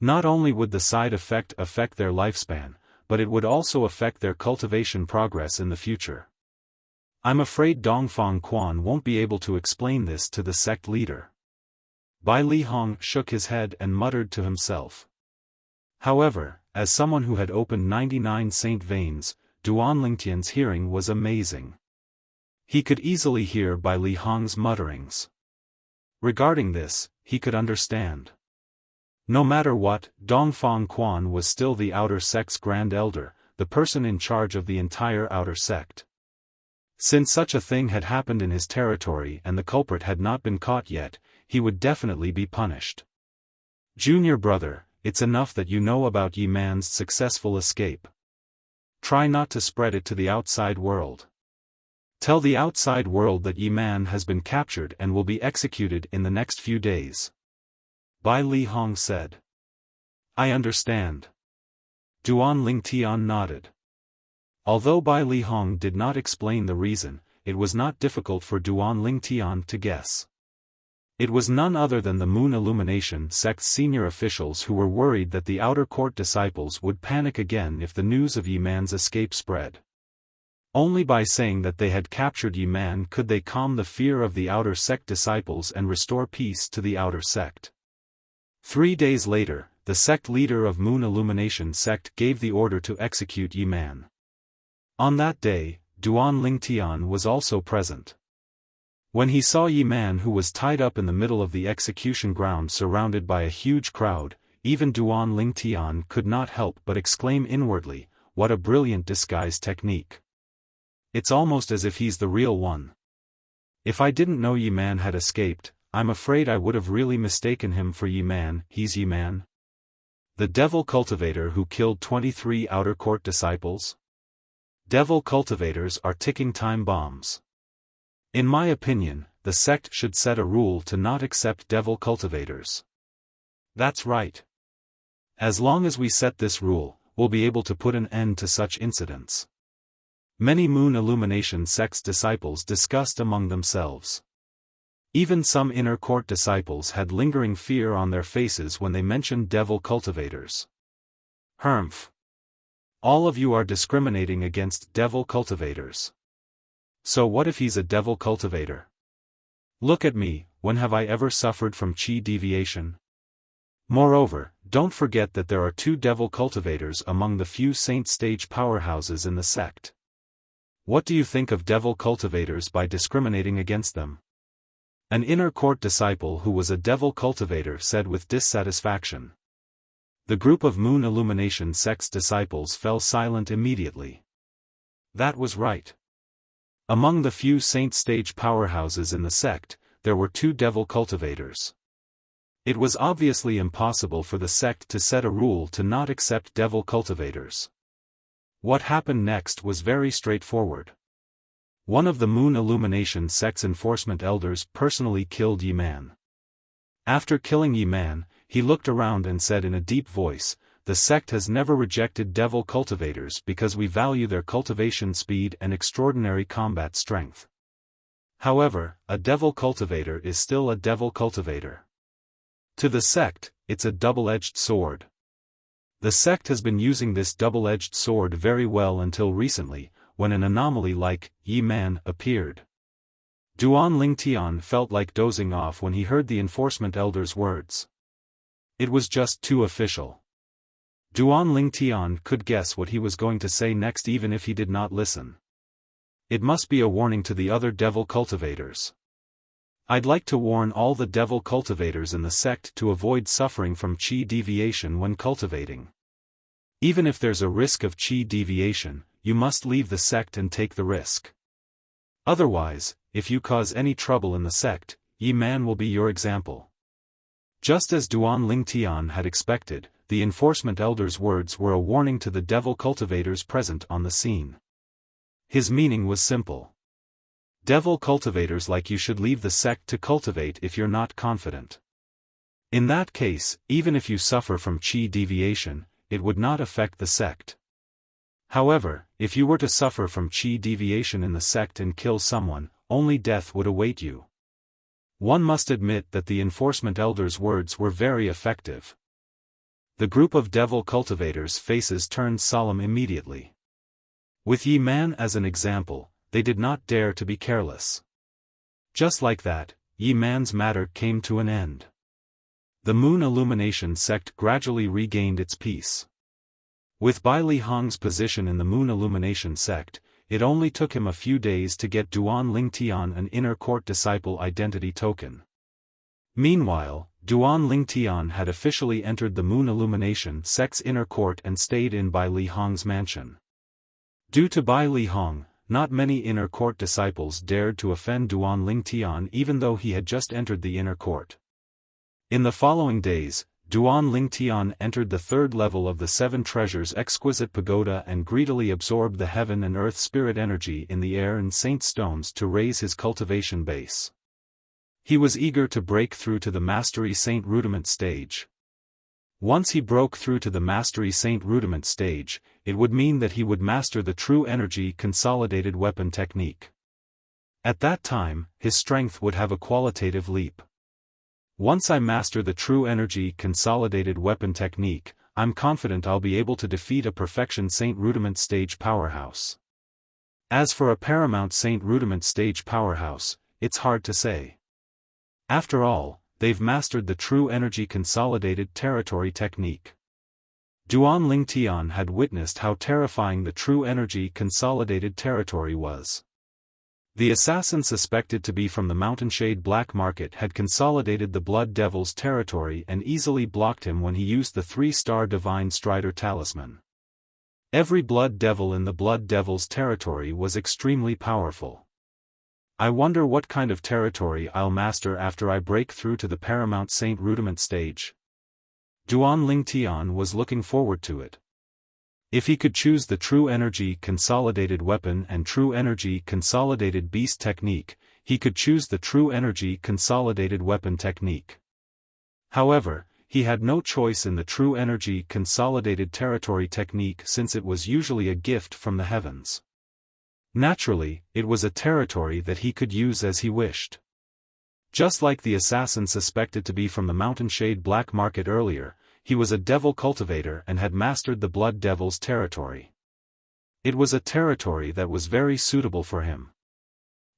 Not only would the side effect affect their lifespan, but it would also affect their cultivation progress in the future. I'm afraid Dongfang Quan won't be able to explain this to the sect leader. Bai Li Hong shook his head and muttered to himself. However, as someone who had opened 99 saint veins, Duan Lingtian's hearing was amazing. He could easily hear Bai Li Hong's mutterings. Regarding this, he could understand. No matter what, Dongfang Quan was still the outer sect's grand elder, the person in charge of the entire outer sect. Since such a thing had happened in his territory and the culprit had not been caught yet, he would definitely be punished. Junior brother, it's enough that you know about Yi Man's successful escape. Try not to spread it to the outside world. Tell the outside world that Yi Man has been captured and will be executed in the next few days. Bai Li Hong said. I understand. Duan Lingtian nodded. Although Bai Li Hong did not explain the reason, it was not difficult for Duan Lingtian to guess. It was none other than the Moon Illumination sect's senior officials who were worried that the outer court disciples would panic again if the news of Yi Man's escape spread. Only by saying that they had captured Yi Man could they calm the fear of the outer sect disciples and restore peace to the outer sect. 3 days later, the sect leader of Moon Illumination sect gave the order to execute Yi Man. On that day, Duan Lingtian was also present. When he saw Yi Man, who was tied up in the middle of the execution ground surrounded by a huge crowd, even Duan Lingtian could not help but exclaim inwardly, what a brilliant disguise technique. It's almost as if he's the real one. If I didn't know Yi Man had escaped, I'm afraid I would have really mistaken him for Yi Man. He's Yi Man? The devil cultivator who killed 23 outer court disciples? Devil cultivators are ticking time bombs. In my opinion, the sect should set a rule to not accept devil cultivators. That's right. As long as we set this rule, we'll be able to put an end to such incidents. Many Moon Illumination sect's disciples discussed among themselves. Even some inner court disciples had lingering fear on their faces when they mentioned devil cultivators. Humph. All of you are discriminating against devil cultivators. So what if he's a devil cultivator? Look at me, when have I ever suffered from chi deviation? Moreover, don't forget that there are 2 devil cultivators among the few saint stage powerhouses in the sect. What do you think of devil cultivators by discriminating against them? An inner court disciple who was a devil cultivator said with dissatisfaction. The group of Moon Illumination sect's disciples fell silent immediately. That was right. Among the few saint stage powerhouses in the sect, there were 2 devil cultivators. It was obviously impossible for the sect to set a rule to not accept devil cultivators. What happened next was very straightforward. One of the Moon Illumination sect's enforcement elders personally killed Yi Man. After killing Yi Man, he looked around and said in a deep voice, the sect has never rejected devil cultivators because we value their cultivation speed and extraordinary combat strength. However, a devil cultivator is still a devil cultivator. To the sect, it's a double-edged sword. The sect has been using this double-edged sword very well until recently, when an anomaly like Yi Man appeared. Duan Lingtian felt like dozing off when he heard the enforcement elder's words. It was just too official. Duan Lingtian could guess what he was going to say next even if he did not listen. It must be a warning to the other devil cultivators. I'd like to warn all the devil cultivators in the sect to avoid suffering from qi deviation when cultivating. Even if there's a risk of qi deviation, you must leave the sect and take the risk. Otherwise, if you cause any trouble in the sect, Yi Man will be your example. Just as Duan Lingtian had expected, the enforcement elder's words were a warning to the devil cultivators present on the scene. His meaning was simple. Devil cultivators like you should leave the sect to cultivate if you're not confident. In that case, even if you suffer from qi deviation, it would not affect the sect. However, if you were to suffer from qi deviation in the sect and kill someone, only death would await you. One must admit that the enforcement elder's words were very effective. The group of devil cultivators' faces turned solemn immediately. With Yi Man as an example, they did not dare to be careless. Just like that, Yi Man's matter came to an end. The Moon Illumination sect gradually regained its peace. With Bai Li Hong's position in the Moon Illumination sect, it only took him a few days to get Duan Lingtian an inner court disciple identity token. Meanwhile, Duan Lingtian had officially entered the Moon Illumination sect's inner court and stayed in Bai Li Hong's mansion. Due to Bai Li Hong, not many inner court disciples dared to offend Duan Lingtian even though he had just entered the inner court. In the following days, Duan Lingtian entered the third level of the Seven Treasures Exquisite Pagoda and greedily absorbed the heaven and earth spirit energy in the air and saint stones to raise his cultivation base. He was eager to break through to the Mastery Saint Rudiment stage. Once he broke through to the Mastery Saint Rudiment stage, it would mean that he would master the True Energy Consolidated Weapon technique. At that time, his strength would have a qualitative leap. Once I master the True Energy Consolidated Weapon technique, I'm confident I'll be able to defeat a Perfection Saint Rudiment stage powerhouse. As for a Paramount Saint Rudiment stage powerhouse, it's hard to say. After all, they've mastered the True Energy Consolidated Territory technique. Duan Lingtian had witnessed how terrifying the True Energy Consolidated Territory was. The assassin suspected to be from the Mountainshade Black Market had consolidated the Blood Devil's territory and easily blocked him when he used the 3-star Divine Strider talisman. Every Blood Devil in the Blood Devil's territory was extremely powerful. I wonder what kind of territory I'll master after I break through to the Paramount Saint Rudiment stage. Duan Lingtian was looking forward to it. If he could choose the True Energy Consolidated Weapon and True Energy Consolidated Beast technique, he could choose the True Energy Consolidated Weapon technique. However, he had no choice in the True Energy Consolidated Territory technique since it was usually a gift from the heavens. Naturally, it was a territory that he could use as he wished. Just like the assassin suspected to be from the Mountainshade Black Market earlier, he was a devil cultivator and had mastered the Blood Devil's territory. It was a territory that was very suitable for him.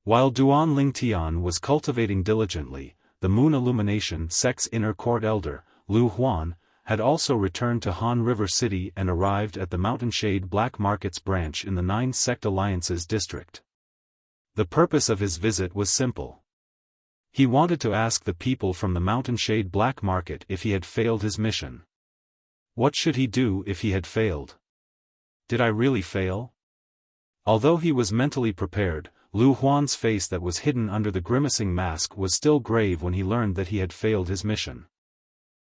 While Duan Lingtian was cultivating diligently, the Moon Illumination sect's inner court elder, Lu Huan, had also returned to Han River City and arrived at the Mountainshade Black Market's branch in the 9 Sect Alliances district. The purpose of his visit was simple. He wanted to ask the people from the Mountainshade Black Market if he had failed his mission. What should he do if he had failed? Did I really fail? Although he was mentally prepared, Lu Huan's face that was hidden under the grimacing mask was still grave when he learned that he had failed his mission.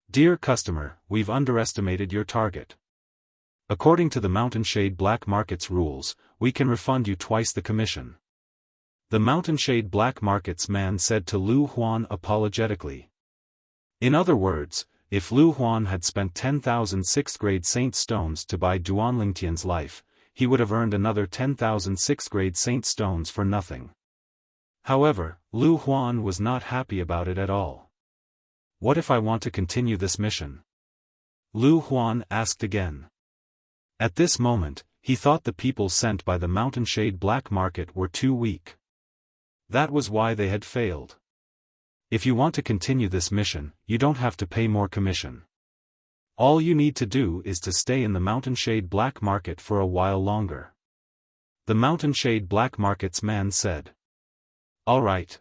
Dear customer, we've underestimated your target. According to the Mountainshade Black Market's rules, we can refund you twice the commission. The Mountainshade Black Market's man said to Lu Huan apologetically. In other words, if Lu Huan had spent 10,000 6th-grade Saint Stones to buy Duan Lingtian's life, he would have earned another 10,000 6th-grade Saint Stones for nothing. However, Lu Huan was not happy about it at all. What if I want to continue this mission? Lu Huan asked again. At this moment, he thought the people sent by the Mountainshade Black Market were too weak. That was why they had failed. If you want to continue this mission, you don't have to pay more commission. All you need to do is to stay in the Mountain Shade Black Market for a while longer. The Mountain Shade Black Market's man said. All right.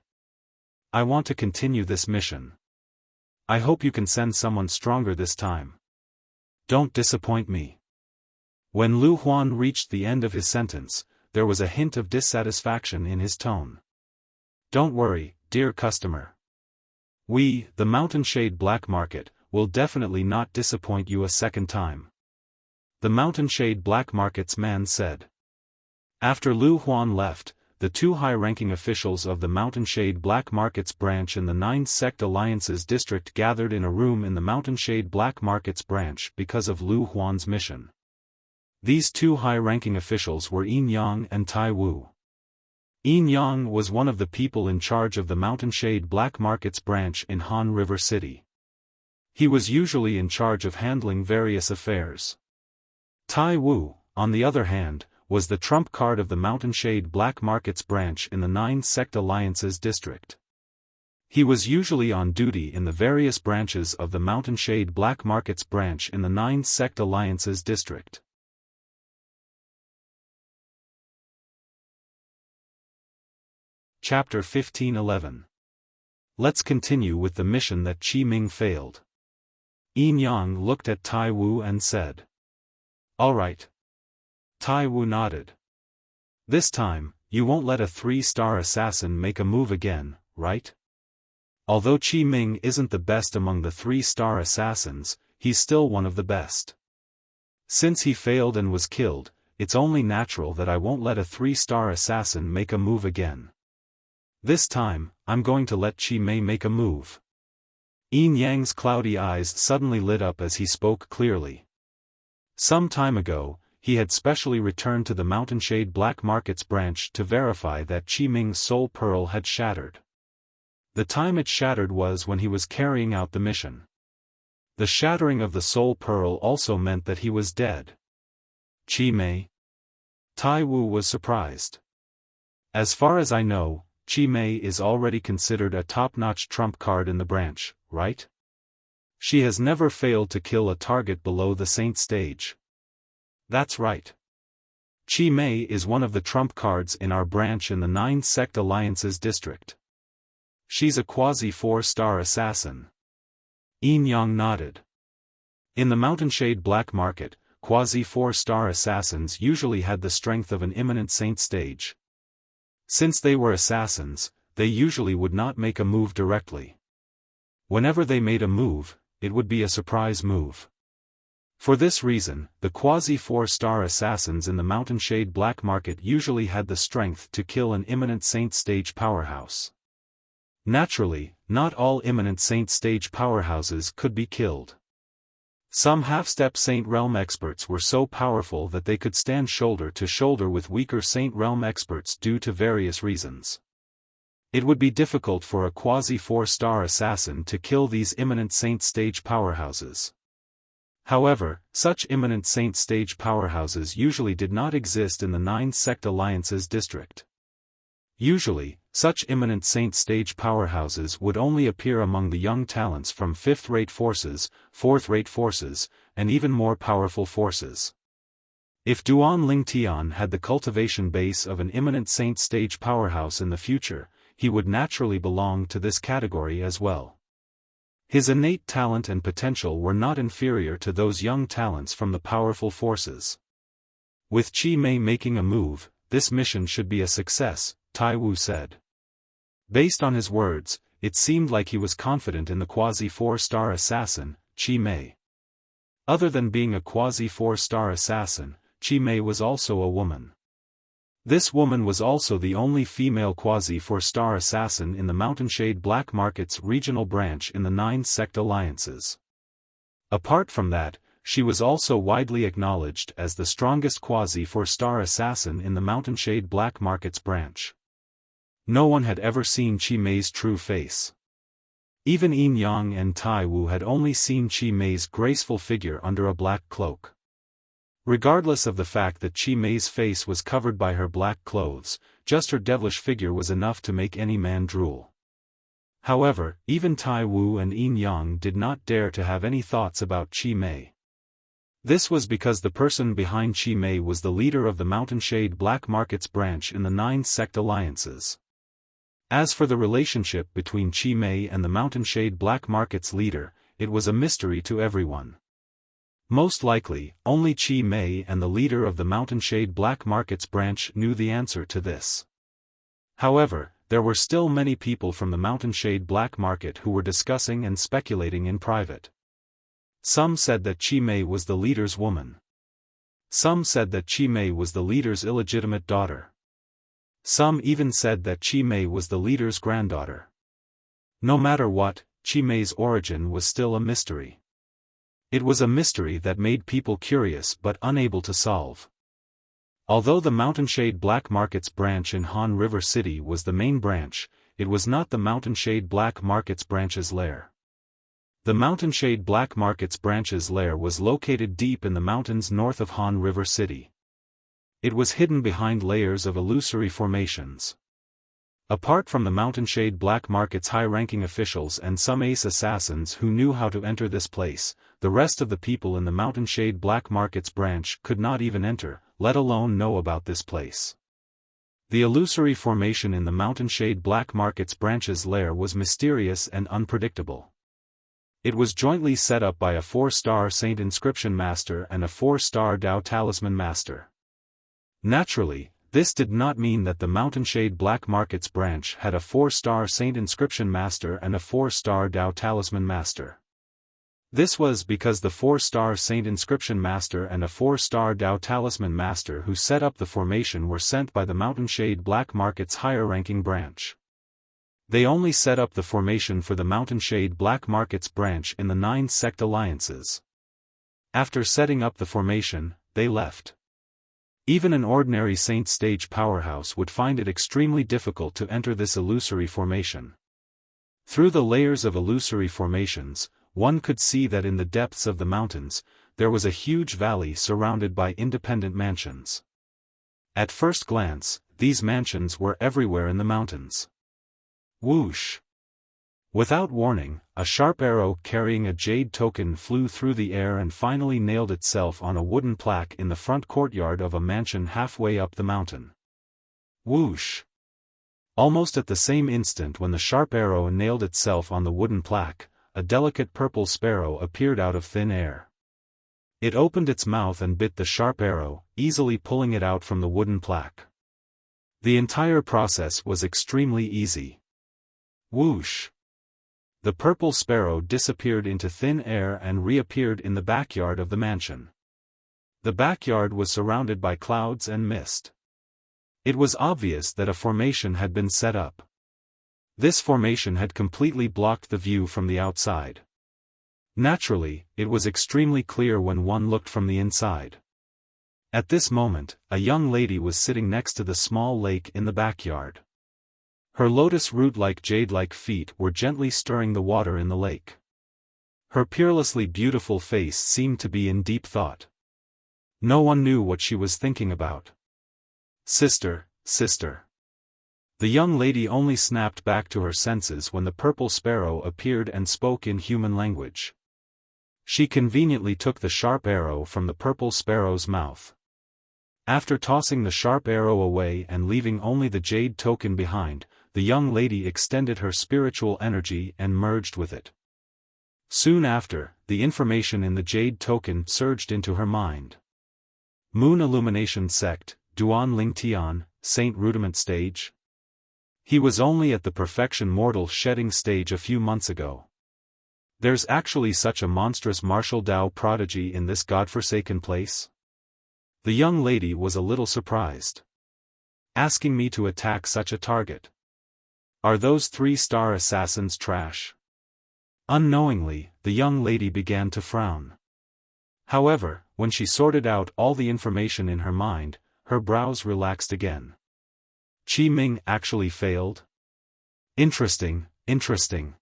I want to continue this mission. I hope you can send someone stronger this time. Don't disappoint me. When Lu Huan reached the end of his sentence, there was a hint of dissatisfaction in his tone. Don't worry, dear customer. We, the Mountain Shade Black Market, will definitely not disappoint you a second time. The Mountain Shade Black Market's man said. After Lu Huan left, the two high-ranking officials of the Mountain Shade Black Market's branch in the 9 Sect Alliances district gathered in a room in the Mountain Shade Black Market's branch because of Lu Huan's mission. These two high-ranking officials were Yin Yang and Tai Wu. Yin Yang was one of the people in charge of the Mountain Shade Black Market's branch in Han River City. He was usually in charge of handling various affairs. Tai Wu, on the other hand, was the trump card of the Mountain Shade Black Market's branch in the 9 Sect Alliances district. He was usually on duty in the various branches of the Mountain Shade Black Market's branch in the 9 Sect Alliances district. Chapter 15:11. Let's continue with the mission that Qi Ming failed. Yin Yang looked at Tai Wu and said. All right. Tai Wu nodded. This time, you won't let a 3-star assassin make a move again, right? Although Qi Ming isn't the best among the 3-star assassins, he's still one of the best. Since he failed and was killed, it's only natural that I won't let a 3-star assassin make a move again. This time, I'm going to let Qi Mei make a move. Yin Yang's cloudy eyes suddenly lit up as he spoke clearly. Some time ago, he had specially returned to the Mountain Shade Black Market's branch to verify that Qi Ming's soul pearl had shattered. The time it shattered was when he was carrying out the mission. The shattering of the soul pearl also meant that he was dead. Qi Mei? Tai Wu was surprised. As far as I know, Qi Mei is already considered a top-notch trump card in the branch, right? She has never failed to kill a target below the Saint stage. That's right. Qi Mei is one of the trump cards in our branch in the 9 Sect Alliances district. She's a quasi-4-star assassin. Yin Yang nodded. In the Mountain Shade Black Market, quasi-4-star assassins usually had the strength of an imminent saint stage. Since they were assassins, they usually would not make a move directly. Whenever they made a move, it would be a surprise move. For this reason, the quasi-4-star assassins in the Mountain Shade Black Market usually had the strength to kill an imminent saint stage powerhouse. Naturally, not all imminent saint stage powerhouses could be killed. Some half-step Saint Realm experts were so powerful that they could stand shoulder to shoulder with weaker Saint Realm experts due to various reasons. It would be difficult for a quasi-4-star assassin to kill these imminent saint stage powerhouses. However, such imminent saint stage powerhouses usually did not exist in the 9 Sect Alliances district. Usually, such imminent saint stage powerhouses would only appear among the young talents from 5th-rate forces, 4th-rate forces, and even more powerful forces. If Duan Lingtian had the cultivation base of an imminent saint stage powerhouse in the future, he would naturally belong to this category as well. His innate talent and potential were not inferior to those young talents from the powerful forces. With Qi Mei making a move, this mission should be a success, Tai Wu said. Based on his words, it seemed like he was confident in the quasi-4-star assassin, Qi Mei. Other than being a quasi-4-star assassin, Qi Mei was also a woman. This woman was also the only female quasi-4-star assassin in the Mountain Shade Black Market's regional branch in the 9 Sect Alliances. Apart from that, she was also widely acknowledged as the strongest quasi-4-star assassin in the Mountain Shade Black Market's branch. No one had ever seen Qi Mei's true face. Even Yin Yang and Tai Wu had only seen Qi Mei's graceful figure under a black cloak. Regardless of the fact that Qi Mei's face was covered by her black clothes, just her devilish figure was enough to make any man drool. However, even Tai Wu and Yin Yang did not dare to have any thoughts about Chi Mei. This was because the person behind Chi Mei was the leader of the Mountainshade Black Markets branch in the 9 sect alliances. As for the relationship between Chi Mei and the Mountainshade Black Markets leader, it was a mystery to everyone. Most likely, only Chi Mei and the leader of the Mountainshade Black Markets branch knew the answer to this. However, there were still many people from the Mountainshade Black Market who were discussing and speculating in private. Some said that Chi Mei was the leader's woman. Some said that Chi Mei was the leader's illegitimate daughter. Some even said that Chi Mei was the leader's granddaughter. No matter what, Chi Mei's origin was still a mystery. It was a mystery that made people curious but unable to solve. Although the Mountainshade Black Markets branch in Han River City was the main branch, it was not the Mountainshade Black Markets branch's lair. The Mountainshade Black Markets branch's lair was located deep in the mountains north of Han River City. It was hidden behind layers of illusory formations. Apart from the Mountainshade Black Market's high-ranking officials and some ace assassins who knew how to enter this place, the rest of the people in the Mountainshade Black Markets branch could not even enter, let alone know about this place. The illusory formation in the Mountainshade Black Markets branch's lair was mysterious and unpredictable. It was jointly set up by a 4-star Saint Inscription Master and a 4-star Dao Talisman Master. Naturally, this did not mean that the Mountainshade Black Markets branch had a 4-star Saint Inscription Master and a 4-star Dao Talisman Master. This was because the 4-star Saint Inscription Master and a 4-star Dao Talisman Master who set up the formation were sent by the Mountainshade Black Market's higher-ranking branch. They only set up the formation for the Mountainshade Black Markets branch in the 9 sect alliances. After setting up the formation, they left. Even an ordinary Saint Stage powerhouse would find it extremely difficult to enter this illusory formation. Through the layers of illusory formations, one could see that in the depths of the mountains, there was a huge valley surrounded by independent mansions. At first glance, these mansions were everywhere in the mountains. Whoosh! Without warning, a sharp arrow carrying a jade token flew through the air and finally nailed itself on a wooden plaque in the front courtyard of a mansion halfway up the mountain. Whoosh! Almost at the same instant when the sharp arrow nailed itself on the wooden plaque, a delicate purple sparrow appeared out of thin air. It opened its mouth and bit the sharp arrow, easily pulling it out from the wooden plaque. The entire process was extremely easy. Whoosh! The purple sparrow disappeared into thin air and reappeared in the backyard of the mansion. The backyard was surrounded by clouds and mist. It was obvious that a formation had been set up. This formation had completely blocked the view from the outside. Naturally, it was extremely clear when one looked from the inside. At this moment, a young lady was sitting next to the small lake in the backyard. Her lotus root-like jade-like feet were gently stirring the water in the lake. Her peerlessly beautiful face seemed to be in deep thought. No one knew what she was thinking about. Sister, sister. The young lady only snapped back to her senses when the purple sparrow appeared and spoke in human language. She conveniently took the sharp arrow from the purple sparrow's mouth. After tossing the sharp arrow away and leaving only the jade token behind, the young lady extended her spiritual energy and merged with it. Soon after, the information in the jade token surged into her mind. Moon Illumination Sect, Duan Ling Tian, Saint Rudiment Stage. He was only at the Perfection Mortal Shedding stage a few months ago. There's actually such a monstrous martial Dao prodigy in this godforsaken place? The young lady was a little surprised. Asking me to attack such a target. Are those 3-star assassins trash? Unknowingly, the young lady began to frown. However, when she sorted out all the information in her mind, her brows relaxed again. Qi Ming actually failed? Interesting, interesting.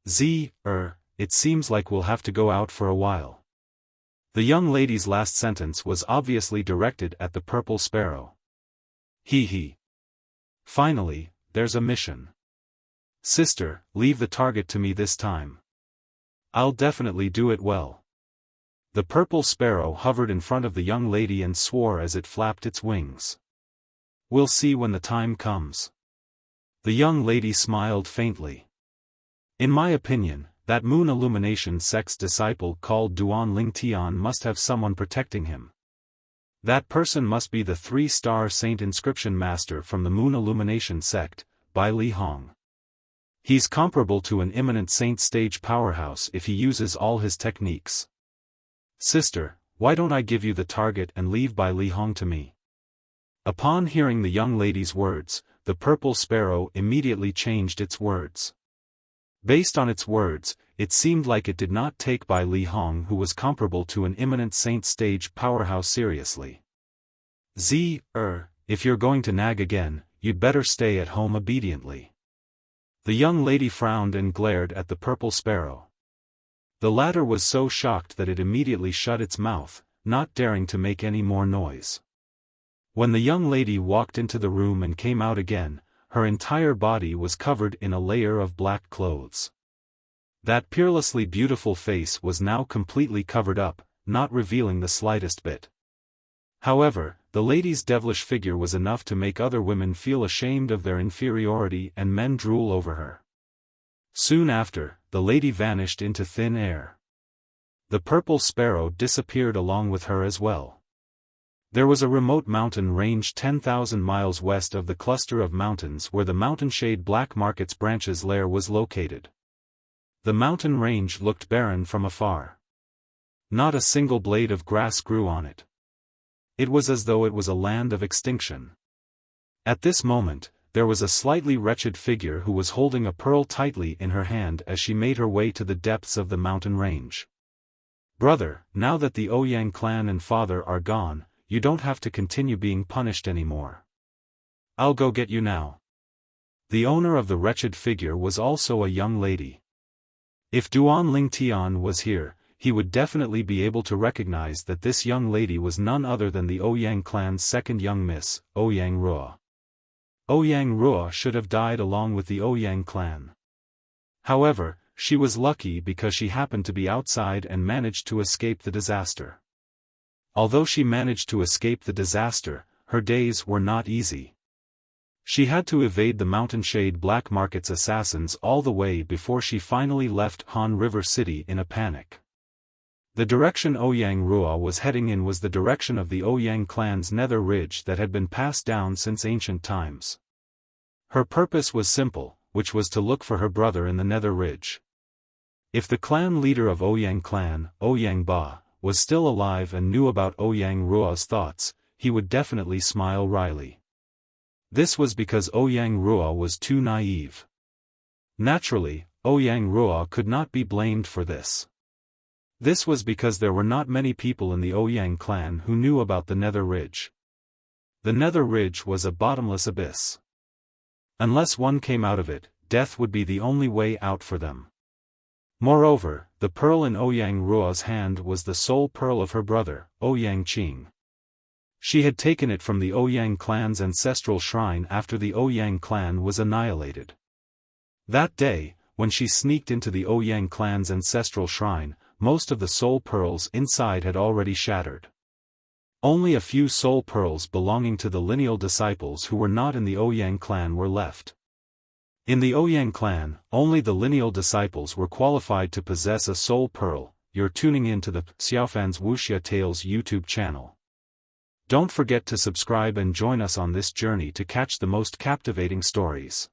It seems like we'll have to go out for a while. The young lady's last sentence was obviously directed at the purple sparrow. He. Finally, there's a mission. Sister, leave the target to me this time. I'll definitely do it well. The purple sparrow hovered in front of the young lady and swore as it flapped its wings. We'll see when the time comes. The young lady smiled faintly. In my opinion, that moon illumination sect's disciple called Duan Lingtian must have someone protecting him. That person must be the 3-star saint inscription master from the moon illumination sect, Bai Li Hong. He's comparable to an imminent saint stage powerhouse if he uses all his techniques. Sister, why don't I give you the target and leave Bai Li Hong to me? Upon hearing the young lady's words, the purple sparrow immediately changed its words. Based on its words, it seemed like it did not take Bai Li Hong, who was comparable to an imminent saint stage powerhouse, seriously. If you're going to nag again, you'd better stay at home obediently. The young lady frowned and glared at the purple sparrow. The latter was so shocked that it immediately shut its mouth, not daring to make any more noise. When the young lady walked into the room and came out again, her entire body was covered in a layer of black clothes. That peerlessly beautiful face was now completely covered up, not revealing the slightest bit. However, the lady's devilish figure was enough to make other women feel ashamed of their inferiority and men drool over her. Soon after, the lady vanished into thin air. The purple sparrow disappeared along with her as well. There was a remote mountain range 10,000 miles west of the cluster of mountains where the mountain-shade Black Market's branches lair was located. The mountain range looked barren from afar. Not a single blade of grass grew on it. It was as though it was a land of extinction. At this moment, there was a slightly wretched figure who was holding a pearl tightly in her hand as she made her way to the depths of the mountain range. Brother, now that the Ouyang clan and father are gone, you don't have to continue being punished anymore. I'll go get you now. The owner of the wretched figure was also a young lady. If Duan Lingtian was here, he would definitely be able to recognize that this young lady was none other than the Ouyang clan's second young miss, Ouyang Ruo. Ouyang Ruo should have died along with the Ouyang clan. However, she was lucky because she happened to be outside and managed to escape the disaster. Although she managed to escape the disaster, her days were not easy. She had to evade the mountain-shade Black Market's assassins all the way before she finally left Han River City in a panic. The direction Ouyang Ruo was heading in was the direction of the Ouyang clan's nether ridge that had been passed down since ancient times. Her purpose was simple, which was to look for her brother in the nether ridge. If the clan leader of Ouyang clan, Ouyang Ba, was still alive and knew about Ouyang Ruo's thoughts, he would definitely smile wryly. This was because Ouyang Ruo was too naive. Naturally, Ouyang Ruo could not be blamed for this. This was because there were not many people in the Ouyang clan who knew about the nether ridge. The nether ridge was a bottomless abyss. Unless one came out of it, death would be the only way out for them. Moreover, the pearl in Ouyang Ruo's hand was the soul pearl of her brother, Ouyang Qing. She had taken it from the Ouyang clan's ancestral shrine after the Ouyang clan was annihilated. That day, when she sneaked into the Ouyang clan's ancestral shrine, most of the soul pearls inside had already shattered. Only a few soul pearls belonging to the lineal disciples who were not in the Ouyang clan were left. In the Ouyang clan, only the lineal disciples were qualified to possess a soul pearl. You're tuning in to the Xiaofan's Wuxia Tales YouTube channel. Don't forget to subscribe and join us on this journey to catch the most captivating stories.